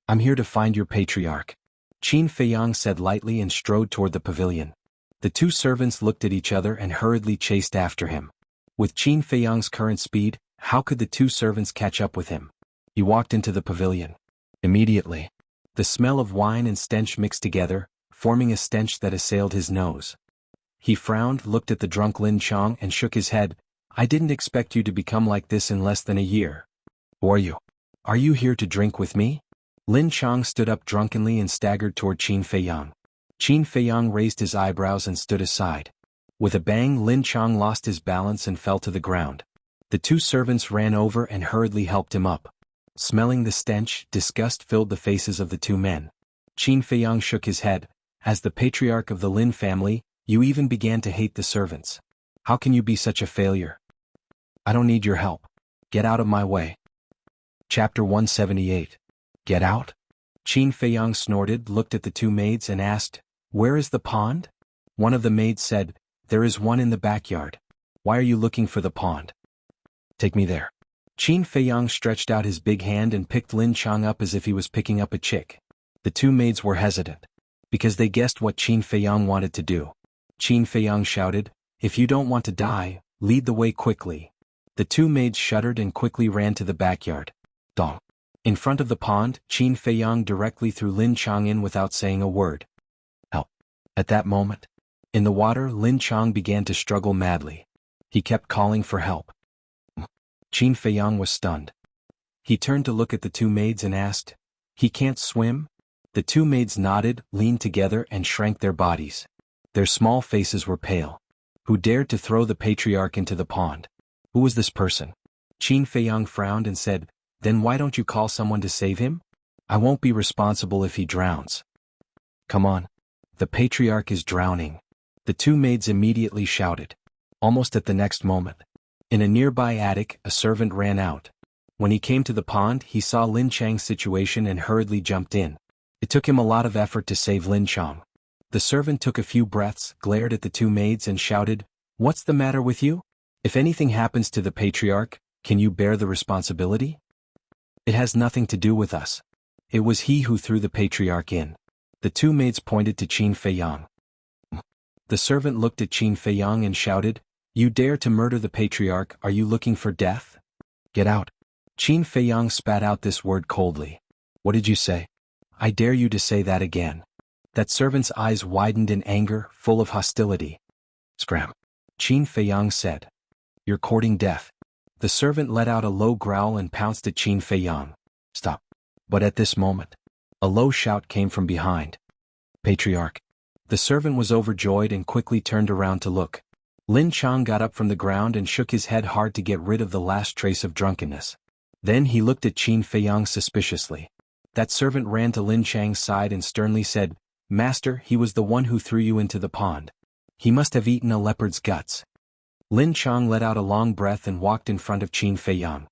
Speaker 1: I'm here to find your patriarch. Qin Feiyang said lightly and strode toward the pavilion. The 2 servants looked at each other and hurriedly chased after him. With Qin Feiyang's current speed, how could the 2 servants catch up with him? He walked into the pavilion. Immediately, the smell of wine and stench mixed together, forming a stench that assailed his nose. He frowned, looked at the drunk Lin Chang and shook his head. I didn't expect you to become like this in less than a year. Who are you? Are you here to drink with me? Lin Chang stood up drunkenly and staggered toward Qin Feiyang. Qin Feiyang raised his eyebrows and stood aside. With a bang, Lin Chang lost his balance and fell to the ground. The 2 servants ran over and hurriedly helped him up. Smelling the stench, disgust filled the faces of the 2 men. Qin Feiyang shook his head. As the patriarch of the Lin family, you even began to hate the servants. How can you be such a failure? I don't need your help. Get out of my way. Chapter 178. Get out? Qin Feiyang snorted, looked at the 2 maids and asked, Where is the pond? One of the maids said, There is one in the backyard. Why are you looking for the pond? Take me there. Qin Feiyang stretched out his big hand and picked Lin Chang up as if he was picking up a chick. The two maids were hesitant, because they guessed what Qin Feiyang wanted to do. Qin Feiyang shouted, If you don't want to die, lead the way quickly. The two maids shuddered and quickly ran to the backyard. Dong. In front of the pond, Qin Feiyang directly threw Lin Chang in without saying a word. Help. At that moment, in the water, Lin Chang began to struggle madly. He kept calling for help. Qin Feiyang was stunned. He turned to look at the two maids and asked, He can't swim? The two maids nodded, leaned together and shrank their bodies. Their small faces were pale. Who dared to throw the patriarch into the pond? Who was this person? Qin Feiyang frowned and said, Then why don't you call someone to save him? I won't be responsible if he drowns. Come on. The patriarch is drowning. The two maids immediately shouted. Almost at the next moment, in a nearby attic, a servant ran out. When he came to the pond, he saw Lin Chang's situation and hurriedly jumped in. It took him a lot of effort to save Lin Chang. The servant took a few breaths, glared at the two maids and shouted, What's the matter with you? If anything happens to the patriarch, can you bear the responsibility? It has nothing to do with us. It was he who threw the patriarch in. The two maids pointed to Qin Feiyang. The servant looked at Qin Feiyang and shouted, You dare to murder the patriarch, are you looking for death? Get out. Qin Feiyang spat out this word coldly. What did you say? I dare you to say that again. That servant's eyes widened in anger, full of hostility. Scram. Qin Feiyang said. You're courting death. The servant let out a low growl and pounced at Qin Feiyang. Stop. But at this moment, a low shout came from behind. Patriarch. The servant was overjoyed and quickly turned around to look. Lin Chang got up from the ground and shook his head hard to get rid of the last trace of drunkenness. Then he looked at Qin Feiyang suspiciously. That servant ran to Lin Chang's side and sternly said, Master, he was the one who threw you into the pond. He must have eaten a leopard's guts. Lin Chang let out a long breath and walked in front of Qin Feiyang.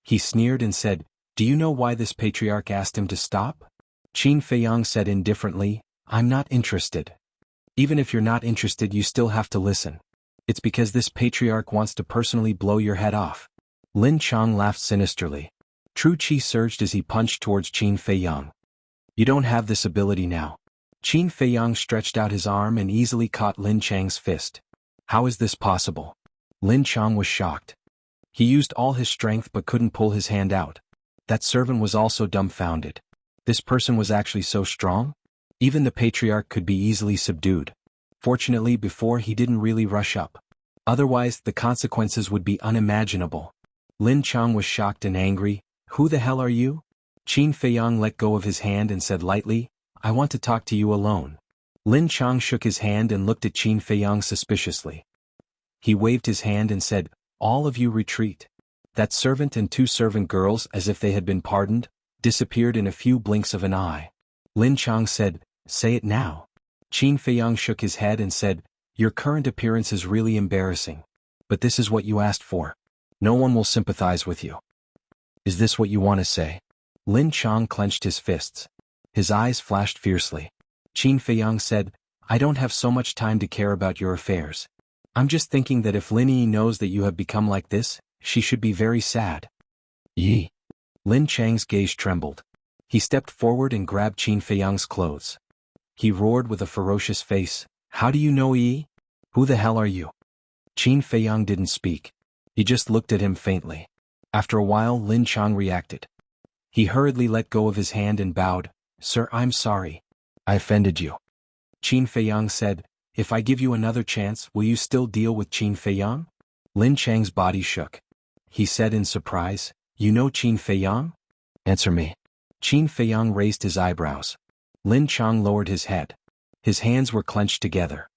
Speaker 1: He sneered and said, Do you know why this patriarch asked him to stop? Qin Feiyang said indifferently, I'm not interested. Even if you're not interested, you still have to listen. It's because this patriarch wants to personally blow your head off. Lin Chang laughed sinisterly. True Qi surged as he punched towards Qin Feiyang. You don't have this ability now. Qin Feiyang stretched out his arm and easily caught Lin Chang's fist. How is this possible? Lin Chang was shocked. He used all his strength but couldn't pull his hand out. That servant was also dumbfounded. This person was actually so strong? Even the patriarch could be easily subdued. Fortunately, before he didn't really rush up. Otherwise, the consequences would be unimaginable. Lin Chang was shocked and angry. Who the hell are you? Qin Feiyang let go of his hand and said lightly, I want to talk to you alone. Lin Chang shook his hand and looked at Qin Feiyang suspiciously. He waved his hand and said, All of you retreat. That servant and two servant girls, as if they had been pardoned, disappeared in a few blinks of an eye. Lin Chang said, Say it now. Qin Feiyang shook his head and said, Your current appearance is really embarrassing. But this is what you asked for. No one will sympathize with you. Is this what you want to say? Lin Chang clenched his fists. His eyes flashed fiercely. Qin Feiyang said, I don't have so much time to care about your affairs. I'm just thinking that if Lin Yi knows that you have become like this, she should be very sad. Yi. Lin Chang's gaze trembled. He stepped forward and grabbed Qin Feiyang's clothes. He roared with a ferocious face, How do you know Yi? Who the hell are you? Qin Feiyang didn't speak. He just looked at him faintly. After a while, Lin Chang reacted. He hurriedly let go of his hand and bowed, Sir, I'm sorry. I offended you. Qin Feiyang said, If I give you another chance, will you still deal with Qin Feiyang? Lin Chang's body shook. He said in surprise, You know Qin Feiyang? Answer me. Qin Feiyang raised his eyebrows. Lin Chang lowered his head. His hands were clenched together.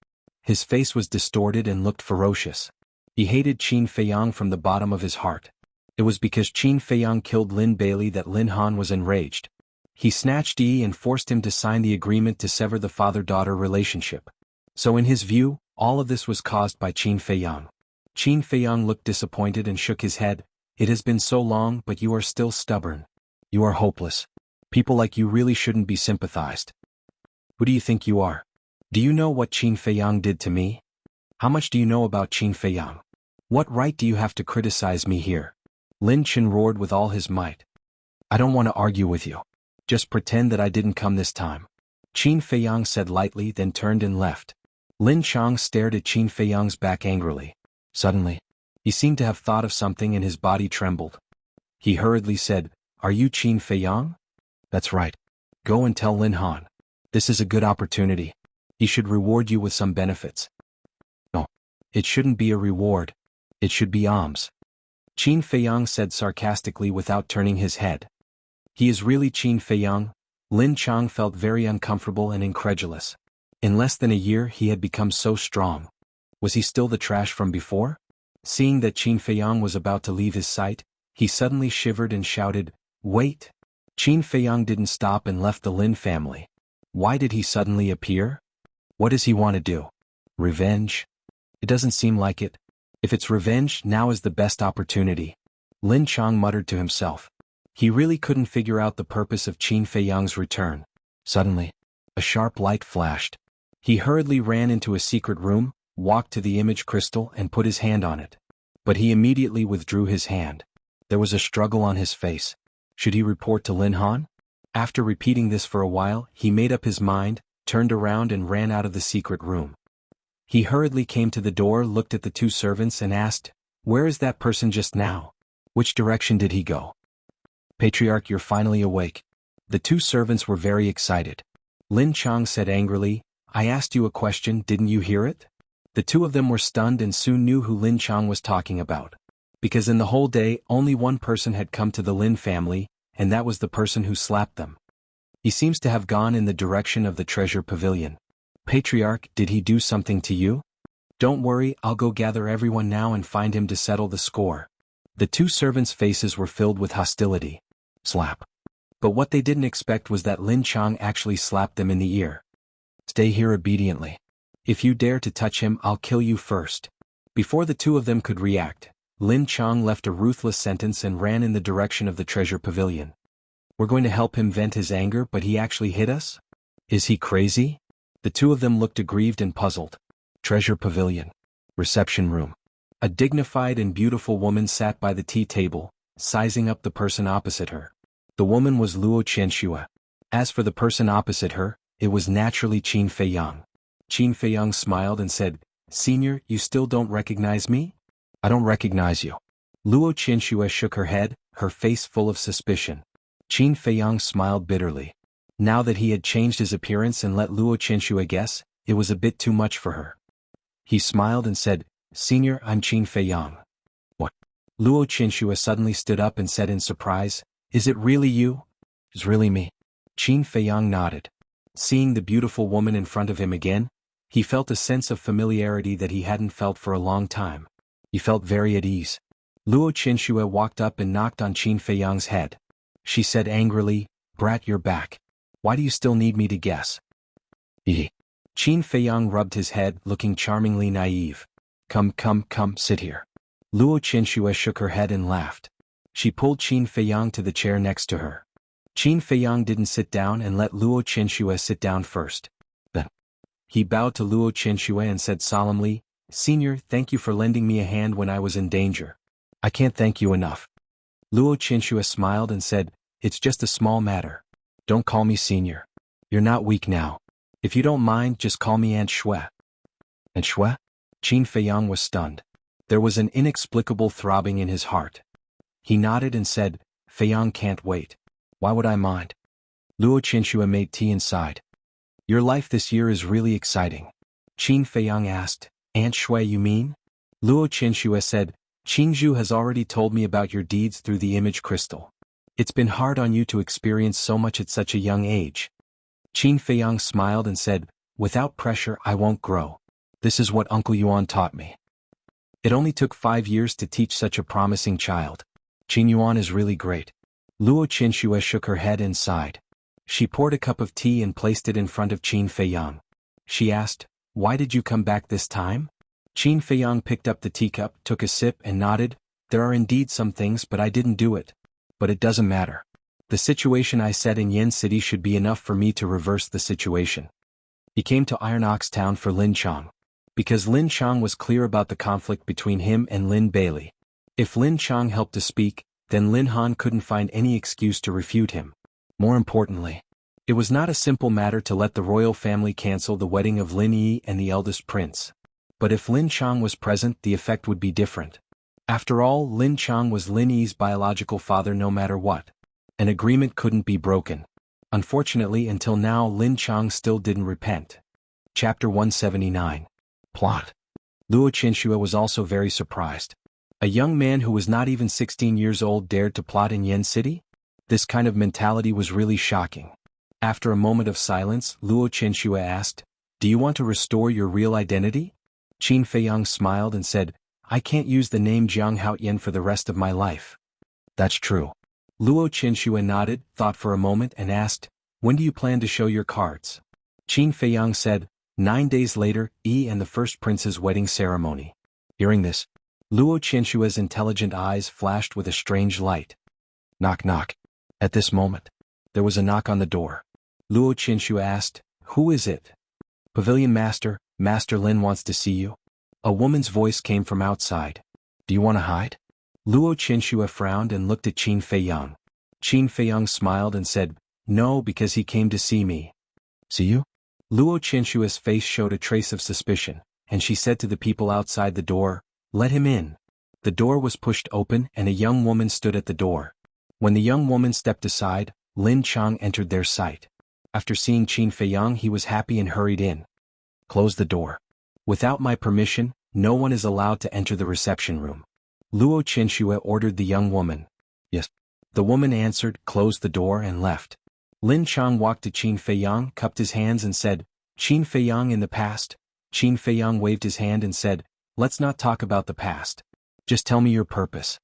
Speaker 1: His face was distorted and looked ferocious. He hated Qin Feiyang from the bottom of his heart. It was because Qin Feiyang killed Lin Bailey that Lin Han was enraged. He snatched Yi and forced him to sign the agreement to sever the father-daughter relationship. So in his view, all of this was caused by Qin Feiyang. Qin Feiyang looked disappointed and shook his head. It has been so long, but you are still stubborn. You are hopeless. People like you really shouldn't be sympathized. Who do you think you are? Do you know what Qin Feiyang did to me? How much do you know about Qin Feiyang? What right do you have to criticize me here? Lin Chen roared with all his might. I don't want to argue with you. Just pretend that I didn't come this time. Qin Feiyang said lightly, then turned and left. Lin Chang stared at Qin Feiyang's back angrily. Suddenly, he seemed to have thought of something and his body trembled. He hurriedly said, Are you Qin Feiyang? That's right. Go and tell Lin Han. This is a good opportunity. He should reward you with some benefits. No. It shouldn't be a reward. It should be alms. Qin Feiyang said sarcastically without turning his head. He is really Qin Feiyang? Lin Chang felt very uncomfortable and incredulous. In less than a year he had become so strong. Was he still the trash from before? Seeing that Qin Feiyang was about to leave his sight, he suddenly shivered and shouted, Wait! Qin Feiyang didn't stop and left the Lin family. Why did he suddenly appear? What does he want to do? Revenge? It doesn't seem like it. If it's revenge, now is the best opportunity. Lin Chang muttered to himself. He really couldn't figure out the purpose of Qin Feiyang's return. Suddenly, a sharp light flashed. He hurriedly ran into a secret room, walked to the image crystal and put his hand on it. But he immediately withdrew his hand. There was a struggle on his face. Should he report to Lin Han? After repeating this for a while, he made up his mind, turned around and ran out of the secret room. He hurriedly came to the door, looked at the two servants and asked, Where is that person just now? Which direction did he go? Patriarch, you're finally awake. The two servants were very excited. Lin Chang said angrily, I asked you a question, didn't you hear it? The two of them were stunned and soon knew who Lin Chang was talking about. Because in the whole day, only one person had come to the Lin family, and that was the person who slapped them. He seems to have gone in the direction of the treasure pavilion. Patriarch, did he do something to you? Don't worry, I'll go gather everyone now and find him to settle the score. The two servants' faces were filled with hostility. Slap. But what they didn't expect was that Lin Chang actually slapped them in the ear. Stay here obediently. If you dare to touch him, I'll kill you first. Before the two of them could react, Lin Chang left a ruthless sentence and ran in the direction of the treasure pavilion. We're going to help him vent his anger, but he actually hit us? Is he crazy? The two of them looked aggrieved and puzzled. Treasure pavilion. Reception room. A dignified and beautiful woman sat by the tea table, sizing up the person opposite her. The woman was Luo Qianxue. As for the person opposite her, it was naturally Qin Feiyang. Qin Feiyang smiled and said, Senior, you still don't recognize me? I don't recognize you. Luo Qianxue shook her head, her face full of suspicion. Qin Feiyang smiled bitterly. Now that he had changed his appearance and let Luo Qianxue guess, it was a bit too much for her. He smiled and said, Senior, I'm Qin Feiyang. What? Luo Qianxue suddenly stood up and said in surprise, Is it really you? It's really me. Qin Feiyang nodded. Seeing the beautiful woman in front of him again, he felt a sense of familiarity that he hadn't felt for a long time. He felt very at ease. Luo Qianxue walked up and knocked on Qin Feiyang's head. She said angrily, Brat, you're back. Why do you still need me to guess? Qin Feiyang rubbed his head, looking charmingly naive. Come, sit here. Luo Qianxue shook her head and laughed. She pulled Qin Feiyang to the chair next to her. Qin Feiyang didn't sit down and let Luo Qianxue sit down first. Then, he bowed to Luo Qianxue and said solemnly, Senior, thank you for lending me a hand when I was in danger. I can't thank you enough. Luo Qianxue smiled and said, It's just a small matter. Don't call me Senior. You're not weak now. If you don't mind, just call me Aunt Shui. Aunt Shui? Qin Feiyang was stunned. There was an inexplicable throbbing in his heart. He nodded and said, Feiyang can't wait. Why would I mind? Luo Qianxue made tea inside. Your life this year is really exciting. Qin Feiyang asked, Aunt Shui you mean? Luo Qianxue said, Qingzhu has already told me about your deeds through the image crystal. It's been hard on you to experience so much at such a young age. Qin Feiyang smiled and said, Without pressure I won't grow. This is what Uncle Yuan taught me. It only took 5 years to teach such a promising child. Qin Yuan is really great. Luo Qianxue shook her head and sighed. She poured a cup of tea and placed it in front of Qin Feiyang. She asked, Why did you come back this time? Qin Feiyang picked up the teacup, took a sip and nodded, There are indeed some things but I didn't do it. But it doesn't matter. The situation I set in Yen City should be enough for me to reverse the situation. He came to Iron Ox Town for Lin Chang. Because Lin Chang was clear about the conflict between him and Lin Bailey. If Lin Chang helped to speak, then Lin Han couldn't find any excuse to refute him. More importantly, it was not a simple matter to let the royal family cancel the wedding of Lin Yi and the eldest prince. But if Lin Chang was present, the effect would be different. After all, Lin Chang was Lin Yi's biological father no matter what. An agreement couldn't be broken. Unfortunately, until now, Lin Chang still didn't repent. Chapter 179. Plot. Luo Qinshue was also very surprised. A young man who was not even 16 years old dared to plot in Yan City? This kind of mentality was really shocking. After a moment of silence, Luo Qinshue asked, "Do you want to restore your real identity?" Qin Feiyang smiled and said, "I can't use the name Jiang Haotian for the rest of my life." "That's true." Luo Qinshue nodded, thought for a moment and asked, "When do you plan to show your cards?" Qin Feiyang said, 9 days later, and the first prince's wedding ceremony. Hearing this, Luo Qinshue's intelligent eyes flashed with a strange light. Knock knock. At this moment, there was a knock on the door. Luo Qinshue asked, "Who is it?" "Pavilion Master, Master Lin wants to see you." A woman's voice came from outside. "Do you want to hide?" Luo Qinshue frowned and looked at Qin Feiyang. Qin Feiyang smiled and said, "No, because he came to see me." "See you?" Luo Qinshue's face showed a trace of suspicion, and she said to the people outside the door, "Let him in." The door was pushed open and a young woman stood at the door. When the young woman stepped aside, Lin Chang entered their sight. After seeing Qin Feiyang, he was happy and hurried in. "Close the door. Without my permission, no one is allowed to enter the reception room." Luo Qinshue ordered the young woman. "Yes." The woman answered, closed the door and left. Lin Chang walked to Qin Feiyang, cupped his hands and said, "Qin Feiyang, in the past." Qin Feiyang waved his hand and said, "Let's not talk about the past. Just tell me your purpose."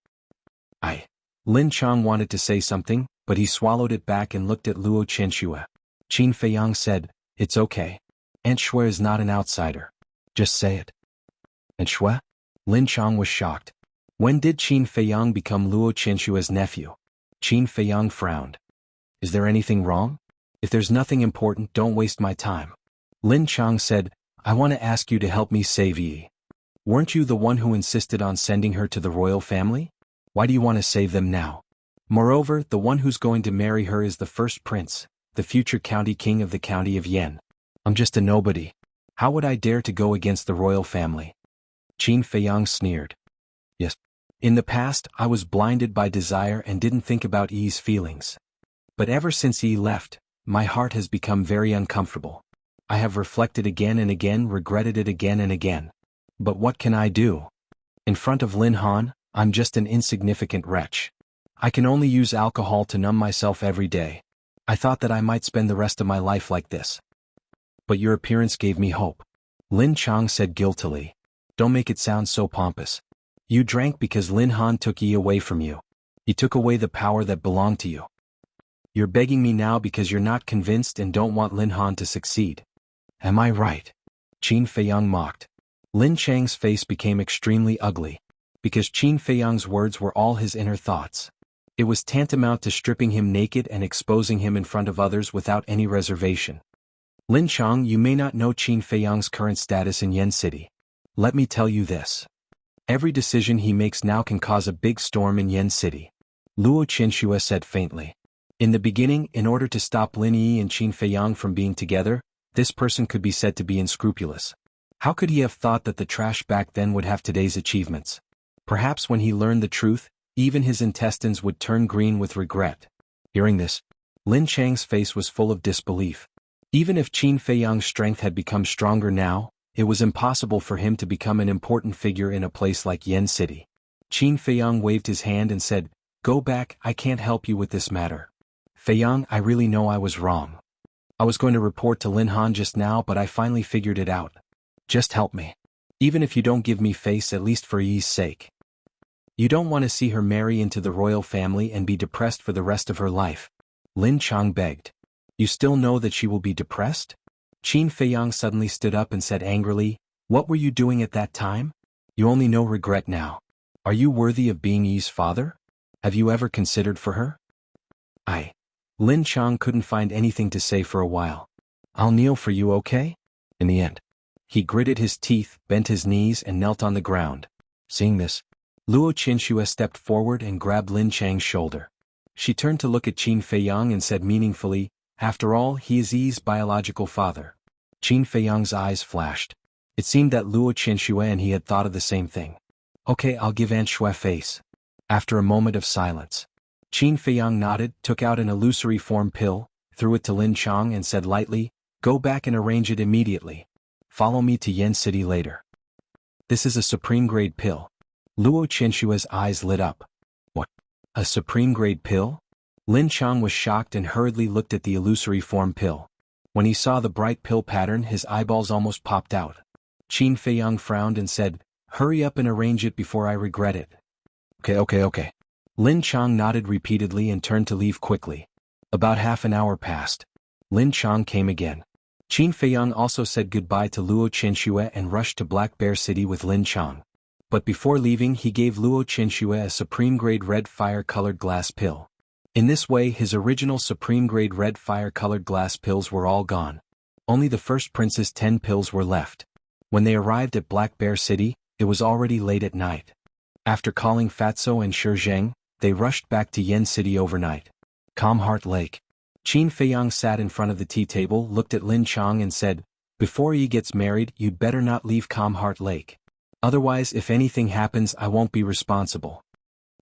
Speaker 1: Lin Chang wanted to say something, but he swallowed it back and looked at Luo Qinshue. Qin Feiyang said, "It's okay. Aunt Shui is not an outsider. Just say it." "Aunt Shui?" Lin Chang was shocked. When did Qin Feiyang become Luo Qinshue's nephew? Qin Feiyang frowned. "Is there anything wrong? If there's nothing important, don't waste my time." Lin Chang said, "I want to ask you to help me save Yi. Weren't you the one who insisted on sending her to the royal family? Why do you want to save them now? Moreover, the one who's going to marry her is the first prince, the future county king of the county of Yan. I'm just a nobody. How would I dare to go against the royal family?" Qin Feiyang sneered. "Yes. In the past, I was blinded by desire and didn't think about Yi's feelings. But ever since Yi left, my heart has become very uncomfortable. I have reflected again and again, regretted it again and again. But what can I do? In front of Lin Han, I'm just an insignificant wretch. I can only use alcohol to numb myself every day. I thought that I might spend the rest of my life like this. But your appearance gave me hope." Lin Chang said guiltily. "Don't make it sound so pompous. You drank because Lin Han took Yi away from you. He took away the power that belonged to you. You're begging me now because you're not convinced and don't want Lin Han to succeed. Am I right?" Qin Feiyang mocked. Lin Chang's face became extremely ugly. Because Qin Feiyang's words were all his inner thoughts. It was tantamount to stripping him naked and exposing him in front of others without any reservation. "Lin Chang, you may not know Qin Feiyang's current status in Yan City. Let me tell you this. Every decision he makes now can cause a big storm in Yan City." Luo Qinshue said faintly. In the beginning, in order to stop Lin Yi and Qin Feiyang from being together, this person could be said to be unscrupulous. How could he have thought that the trash back then would have today's achievements? Perhaps when he learned the truth, even his intestines would turn green with regret. Hearing this, Lin Chang's face was full of disbelief. Even if Qin Feiyang's strength had become stronger now, it was impossible for him to become an important figure in a place like Yan City. Qin Feiyang waved his hand and said, "Go back, I can't help you with this matter. Feiyang, I really know I was wrong. I was going to report to Lin Han just now, but I finally figured it out. Just help me. Even if you don't give me face, at least for Yi's sake. You don't want to see her marry into the royal family and be depressed for the rest of her life." Lin Chang begged. "You still know that she will be depressed?" Qin Feiyang suddenly stood up and said angrily, "What were you doing at that time? You only know regret now. Are you worthy of being Yi's father? Have you ever considered for her?" Lin Chang couldn't find anything to say for a while. "I'll kneel for you, okay?" In the end, he gritted his teeth, bent his knees and knelt on the ground. Seeing this, Luo Qinshue stepped forward and grabbed Lin Chang's shoulder. She turned to look at Qin Feiyang and said meaningfully, "After all, he is Yi's biological father." Qin Feiyang's eyes flashed. It seemed that Luo Qinshue and he had thought of the same thing. "Okay, I'll give Aunt Shui face." After a moment of silence, Qin Feiyang nodded, took out an illusory form pill, threw it to Lin Chang and said lightly, "Go back and arrange it immediately. Follow me to Yen City later." "This is a supreme-grade pill." Luo Qinshue's eyes lit up. "What? A supreme-grade pill?" Lin Chang was shocked and hurriedly looked at the illusory form pill. When he saw the bright pill pattern, his eyeballs almost popped out. Qin Feiyang frowned and said, "Hurry up and arrange it before I regret it." Okay. Lin Chang nodded repeatedly and turned to leave quickly. About half an hour passed. Lin Chang came again. Qin Feiyang also said goodbye to Luo Qinshue and rushed to Black Bear City with Lin Chang. But before leaving, he gave Luo Qinshue a supreme-grade red fire-colored glass pill. In this way, his original supreme-grade red fire-colored glass pills were all gone. Only the first prince's 10 pills were left. When they arrived at Black Bear City, it was already late at night. After calling Fatso and Shi Zheng, they rushed back to Yen City overnight. Calm Heart Lake. Qin Feiyang sat in front of the tea table, looked at Lin Chang and said, "Before Yi gets married, you'd better not leave Calm Heart Lake. Otherwise, if anything happens, I won't be responsible."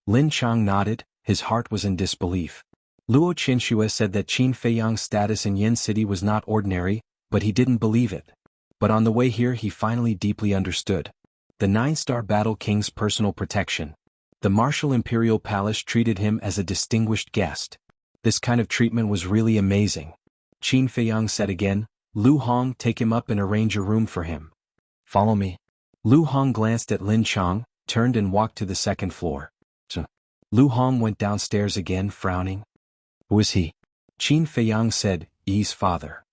Speaker 1: Lin Chang nodded, his heart was in disbelief. Luo Qinshue said that Qin Feiyang's status in Yen City was not ordinary, but he didn't believe it. But on the way here he finally deeply understood. The 9-star Battle King's personal protection. The martial imperial palace treated him as a distinguished guest. This kind of treatment was really amazing. Qin Feiyang said again, "Lu Hong, take him up and arrange a room for him. Follow me." Lu Hong glanced at Lin Chang, turned and walked to the second floor. Lu Hong went downstairs again, frowning. "Who is he?" Qin Feiyang said, "Yi's father."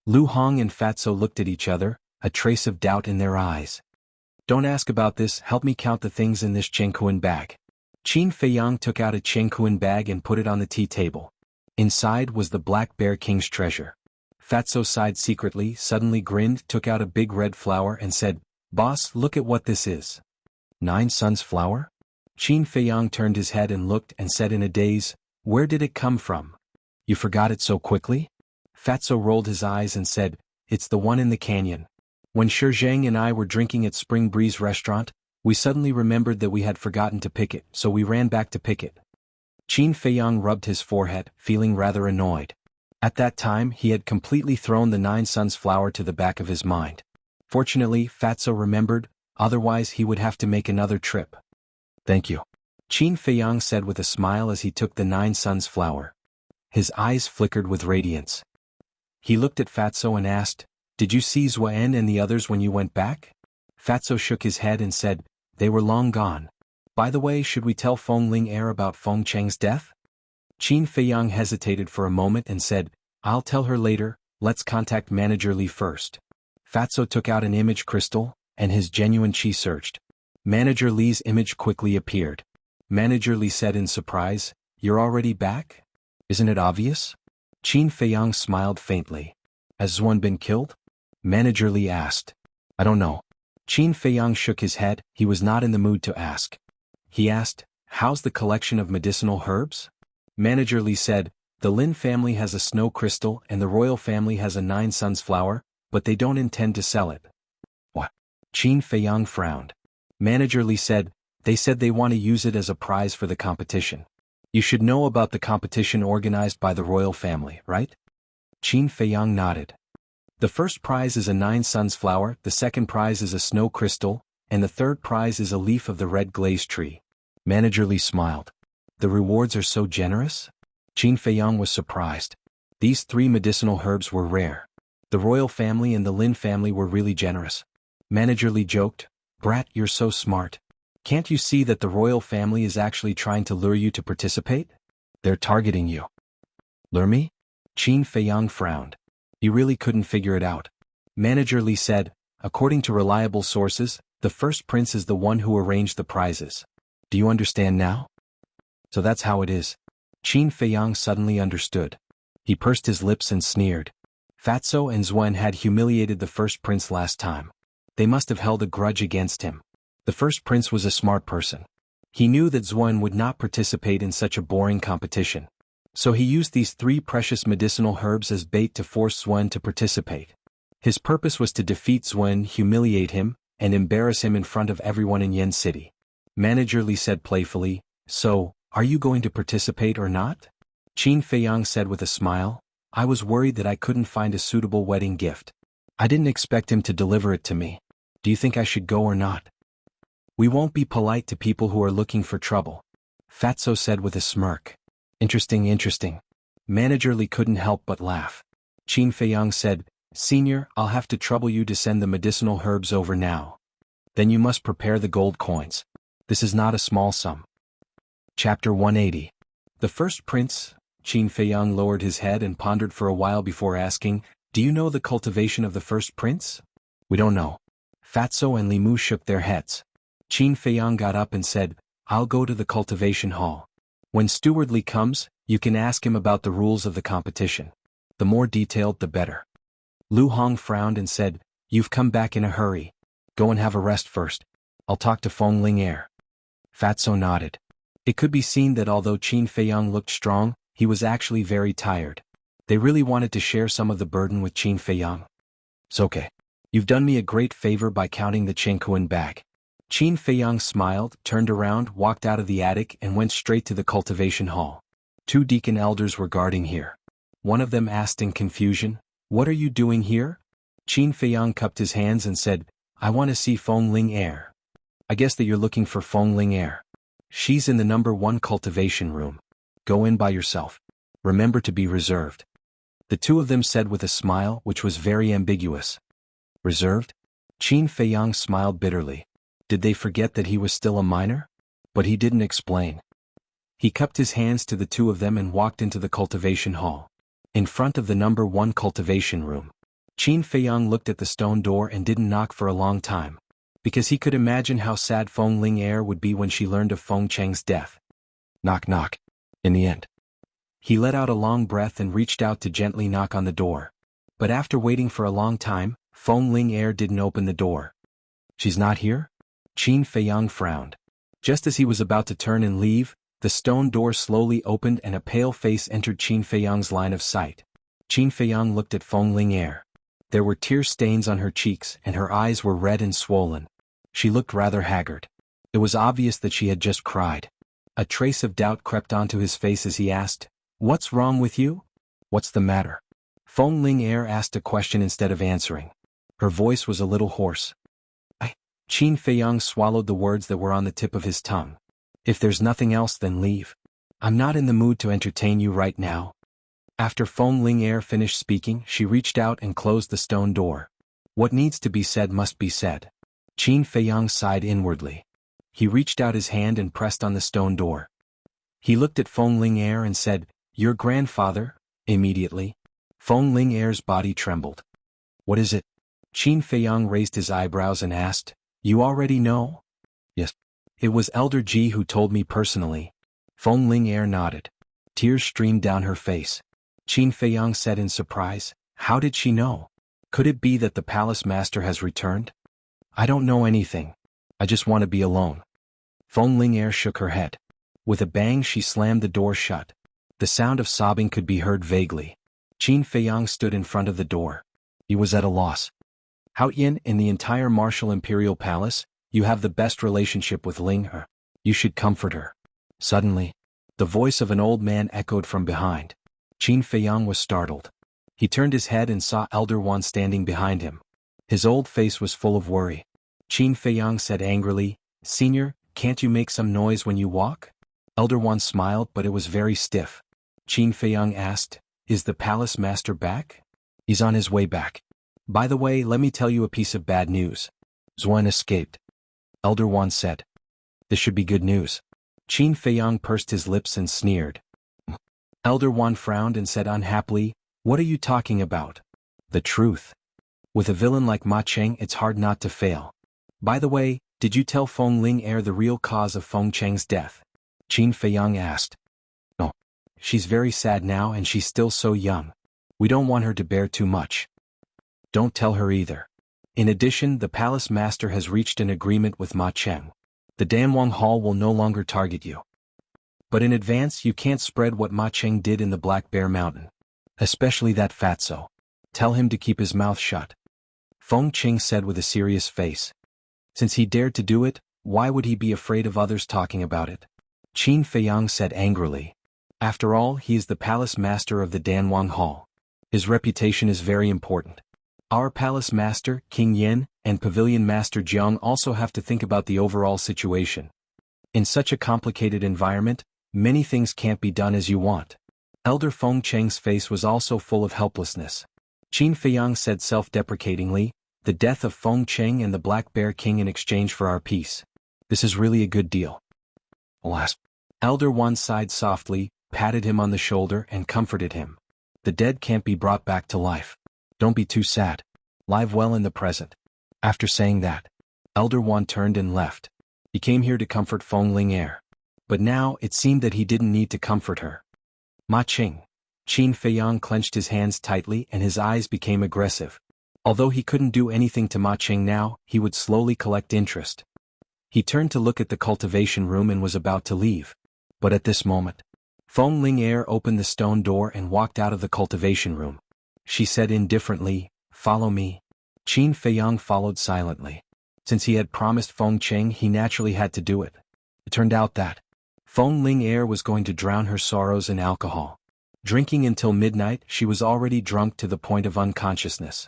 Speaker 1: Lu Hong and Fatso looked at each other, a trace of doubt in their eyes. "Don't ask about this, help me count the things in this Chengkuan bag." Qin Feiyang took out a Chengkuan bag and put it on the tea table. Inside was the Black Bear King's treasure. Fatso sighed secretly, suddenly grinned, took out a big red flower and said, "Boss, look at what this is." 9 Suns flower? Qin Feiyang turned his head and looked and said in a daze, "Where did it come from? You forgot it so quickly?" Fatso rolled his eyes and said, "It's the one in the canyon. When Shi Zheng and I were drinking at Spring Breeze restaurant, we suddenly remembered that we had forgotten to pick it, so we ran back to pick it." Qin Feiyang rubbed his forehead, feeling rather annoyed. At that time, he had completely thrown the 9 Suns flower to the back of his mind. Fortunately, Fatso remembered, otherwise he would have to make another trip. "Thank you," Qin Feiyang said with a smile as he took the 9 Suns flower. His eyes flickered with radiance. He looked at Fatso and asked, "Did you see Zuen and the others when you went back?" Fatso shook his head and said, "They were long gone. By the way, should we tell Feng Ling Er about Feng Cheng's death?" Qin Feiyang hesitated for a moment and said, "I'll tell her later, let's contact Manager Li first." Fatso took out an image crystal, and his genuine chi searched. Manager Li's image quickly appeared. Manager Li said in surprise, "You're already back? Isn't it obvious?" Qin Feiyang smiled faintly. "Has Zuen been killed?" Manager Li asked. "I don't know." Qin Feiyang shook his head, he was not in the mood to ask. He asked, "How's the collection of medicinal herbs?" Manager Li said, "The Lin family has a snow crystal and the royal family has a 9 Suns flower, but they don't intend to sell it." "What?" Qin Feiyang frowned. Manager Li said, "They said they want to use it as a prize for the competition. You should know about the competition organized by the royal family, right?" Qin Feiyang nodded. "The first prize is a 9 Suns flower, the second prize is a snow crystal, and the third prize is a leaf of the red glaze tree." Manager Li smiled. "The rewards are so generous?" Qin Feiyang was surprised. These 3 medicinal herbs were rare. The royal family and the Lin family were really generous. Manager Li joked, "Brat, you're so smart. Can't you see that the royal family is actually trying to lure you to participate? They're targeting you." "Lure me?" Qin Feiyang frowned. He really couldn't figure it out. Manager Li said, "According to reliable sources, the first prince is the one who arranged the prizes. Do you understand now?" "So that's how it is." Qin Feiyang suddenly understood. He pursed his lips and sneered. Fatso and Zwen had humiliated the first prince last time. They must have held a grudge against him. The first prince was a smart person. He knew that Zwen would not participate in such a boring competition. So he used these 3 precious medicinal herbs as bait to force Zwen to participate. His purpose was to defeat Zwen, humiliate him, and embarrass him in front of everyone in Yen City. Manager Li said playfully, "So, are you going to participate or not?" Qin Feiyang said with a smile, "I was worried that I couldn't find a suitable wedding gift. I didn't expect him to deliver it to me. Do you think I should go or not?" "We won't be polite to people who are looking for trouble," Fatso said with a smirk. Interesting. Manager Li couldn't help but laugh. Qin Feiyang said, "Senior, I'll have to trouble you to send the medicinal herbs over now. Then you must prepare the gold coins. This is not a small sum." Chapter 180. The first prince. Qin Feiyang lowered his head and pondered for a while before asking, "Do you know the cultivation of the first prince?" "We don't know." Fatso and Li Mu shook their heads. Qin Feiyang got up and said, "I'll go to the cultivation hall. When Steward Li comes, you can ask him about the rules of the competition. The more detailed the better." Lu Hong frowned and said, "You've come back in a hurry. Go and have a rest first. I'll talk to Feng Ling Air." Fatso nodded. It could be seen that although Qin Feiyang looked strong, he was actually very tired. They really wanted to share some of the burden with Qin Feiyang. "It's okay. You've done me a great favor by counting the Chengkuan bag." Qin Feiyang smiled, turned around, walked out of the attic and went straight to the cultivation hall. 2 deacon elders were guarding here. One of them asked in confusion, "What are you doing here?" Qin Feiyang cupped his hands and said, "I want to see Feng Ling Air." "I guess that you're looking for Feng Ling Air. She's in the number 1 cultivation room. Go in by yourself. Remember to be reserved." The 2 of them said with a smile which was very ambiguous. "Reserved?" Qin Feiyang smiled bitterly. Did they forget that he was still a minor? But he didn't explain. He cupped his hands to the 2 of them and walked into the cultivation hall. In front of the number 1 cultivation room. Qin Feiyang looked at the stone door and didn't knock for a long time. Because he could imagine how sad Feng Ling Air would be when she learned of Feng Cheng's death. Knock knock. In the end. He let out a long breath and reached out to gently knock on the door. But after waiting for a long time, Feng Ling Air didn't open the door. "She's not here?" Qin Feiyang frowned. Just as he was about to turn and leave, the stone door slowly opened and a pale face entered Qin Feiyang's line of sight. Qin Feiyang looked at Feng Ling Air. There were tear stains on her cheeks and her eyes were red and swollen. She looked rather haggard. It was obvious that she had just cried. A trace of doubt crept onto his face as he asked, "What's wrong with you?" "What's the matter?" Feng Ling Air asked a question instead of answering. Her voice was a little hoarse. Qin Feiyang swallowed the words that were on the tip of his tongue. "If there's nothing else, then leave. I'm not in the mood to entertain you right now." After Feng Ling Air finished speaking, she reached out and closed the stone door. What needs to be said must be said. Qin Feiyang sighed inwardly. He reached out his hand and pressed on the stone door. He looked at Feng Ling Air and said, "Your grandfather?" Immediately. Feng Ling Air's body trembled. "What is it?" Qin Feiyang raised his eyebrows and asked, "You already know?" "Yes. It was Elder Ji who told me personally." Feng Ling Air nodded. Tears streamed down her face. Qin Feiyang said in surprise, "How did she know? Could it be that the palace master has returned?" "I don't know anything. I just want to be alone." Feng Ling Air shook her head. With a bang she slammed the door shut. The sound of sobbing could be heard vaguely. Qin Feiyang stood in front of the door. He was at a loss. "How Yin, in the entire martial imperial palace, you have the best relationship with Ling He. You should comfort her." Suddenly, the voice of an old man echoed from behind. Qin Feiyang was startled. He turned his head and saw Elder Wan standing behind him. His old face was full of worry. Qin Feiyang said angrily, "Senior, can't you make some noise when you walk?" Elder Wan smiled, but it was very stiff. Qin Feiyang asked, "Is the palace master back?" "He's on his way back. By the way, let me tell you a piece of bad news. Zwen escaped." Elder Wan said. "This should be good news." Qin Feiyang pursed his lips and sneered. Elder Wan frowned and said unhappily, "What are you talking about?" "The truth. With a villain like Ma Cheng, it's hard not to fail. By the way, did you tell Feng Ling Air the real cause of Feng Cheng's death?" Qin Feiyang asked. "No. She's very sad now and she's still so young. We don't want her to bear too much. Don't tell her either. In addition, the palace master has reached an agreement with Ma Cheng. The Danwang Hall will no longer target you. But in advance you can't spread what Ma Cheng did in the Black Bear Mountain. Especially that fatso. Tell him to keep his mouth shut. Feng Qing said with a serious face. Since he dared to do it, why would he be afraid of others talking about it? Qin Feiyang said angrily. After all, he is the palace master of the Danwang Hall. His reputation is very important. Our palace master, King Yin, and pavilion master Jiang also have to think about the overall situation. In such a complicated environment, many things can't be done as you want. Elder Feng Cheng's face was also full of helplessness. Qin Feiyang said self-deprecatingly, the death of Feng Cheng and the Black Bear King in exchange for our peace. This is really a good deal. Alas. Elder Wan sighed softly, patted him on the shoulder and comforted him. The dead can't be brought back to life. Don't be too sad. Live well in the present. After saying that, Elder Wan turned and left. He came here to comfort Feng Ling'er. But now it seemed that he didn't need to comfort her. Ma Ching. Qin Feiyang clenched his hands tightly and his eyes became aggressive. Although he couldn't do anything to Ma Ching now, he would slowly collect interest. He turned to look at the cultivation room and was about to leave. But at this moment, Feng Ling'er opened the stone door and walked out of the cultivation room. She said indifferently, "Follow me." Qin Feiyang followed silently. Since he had promised Feng Cheng, he naturally had to do it. It turned out that Feng Ling'er was going to drown her sorrows in alcohol. Drinking until midnight, she was already drunk to the point of unconsciousness.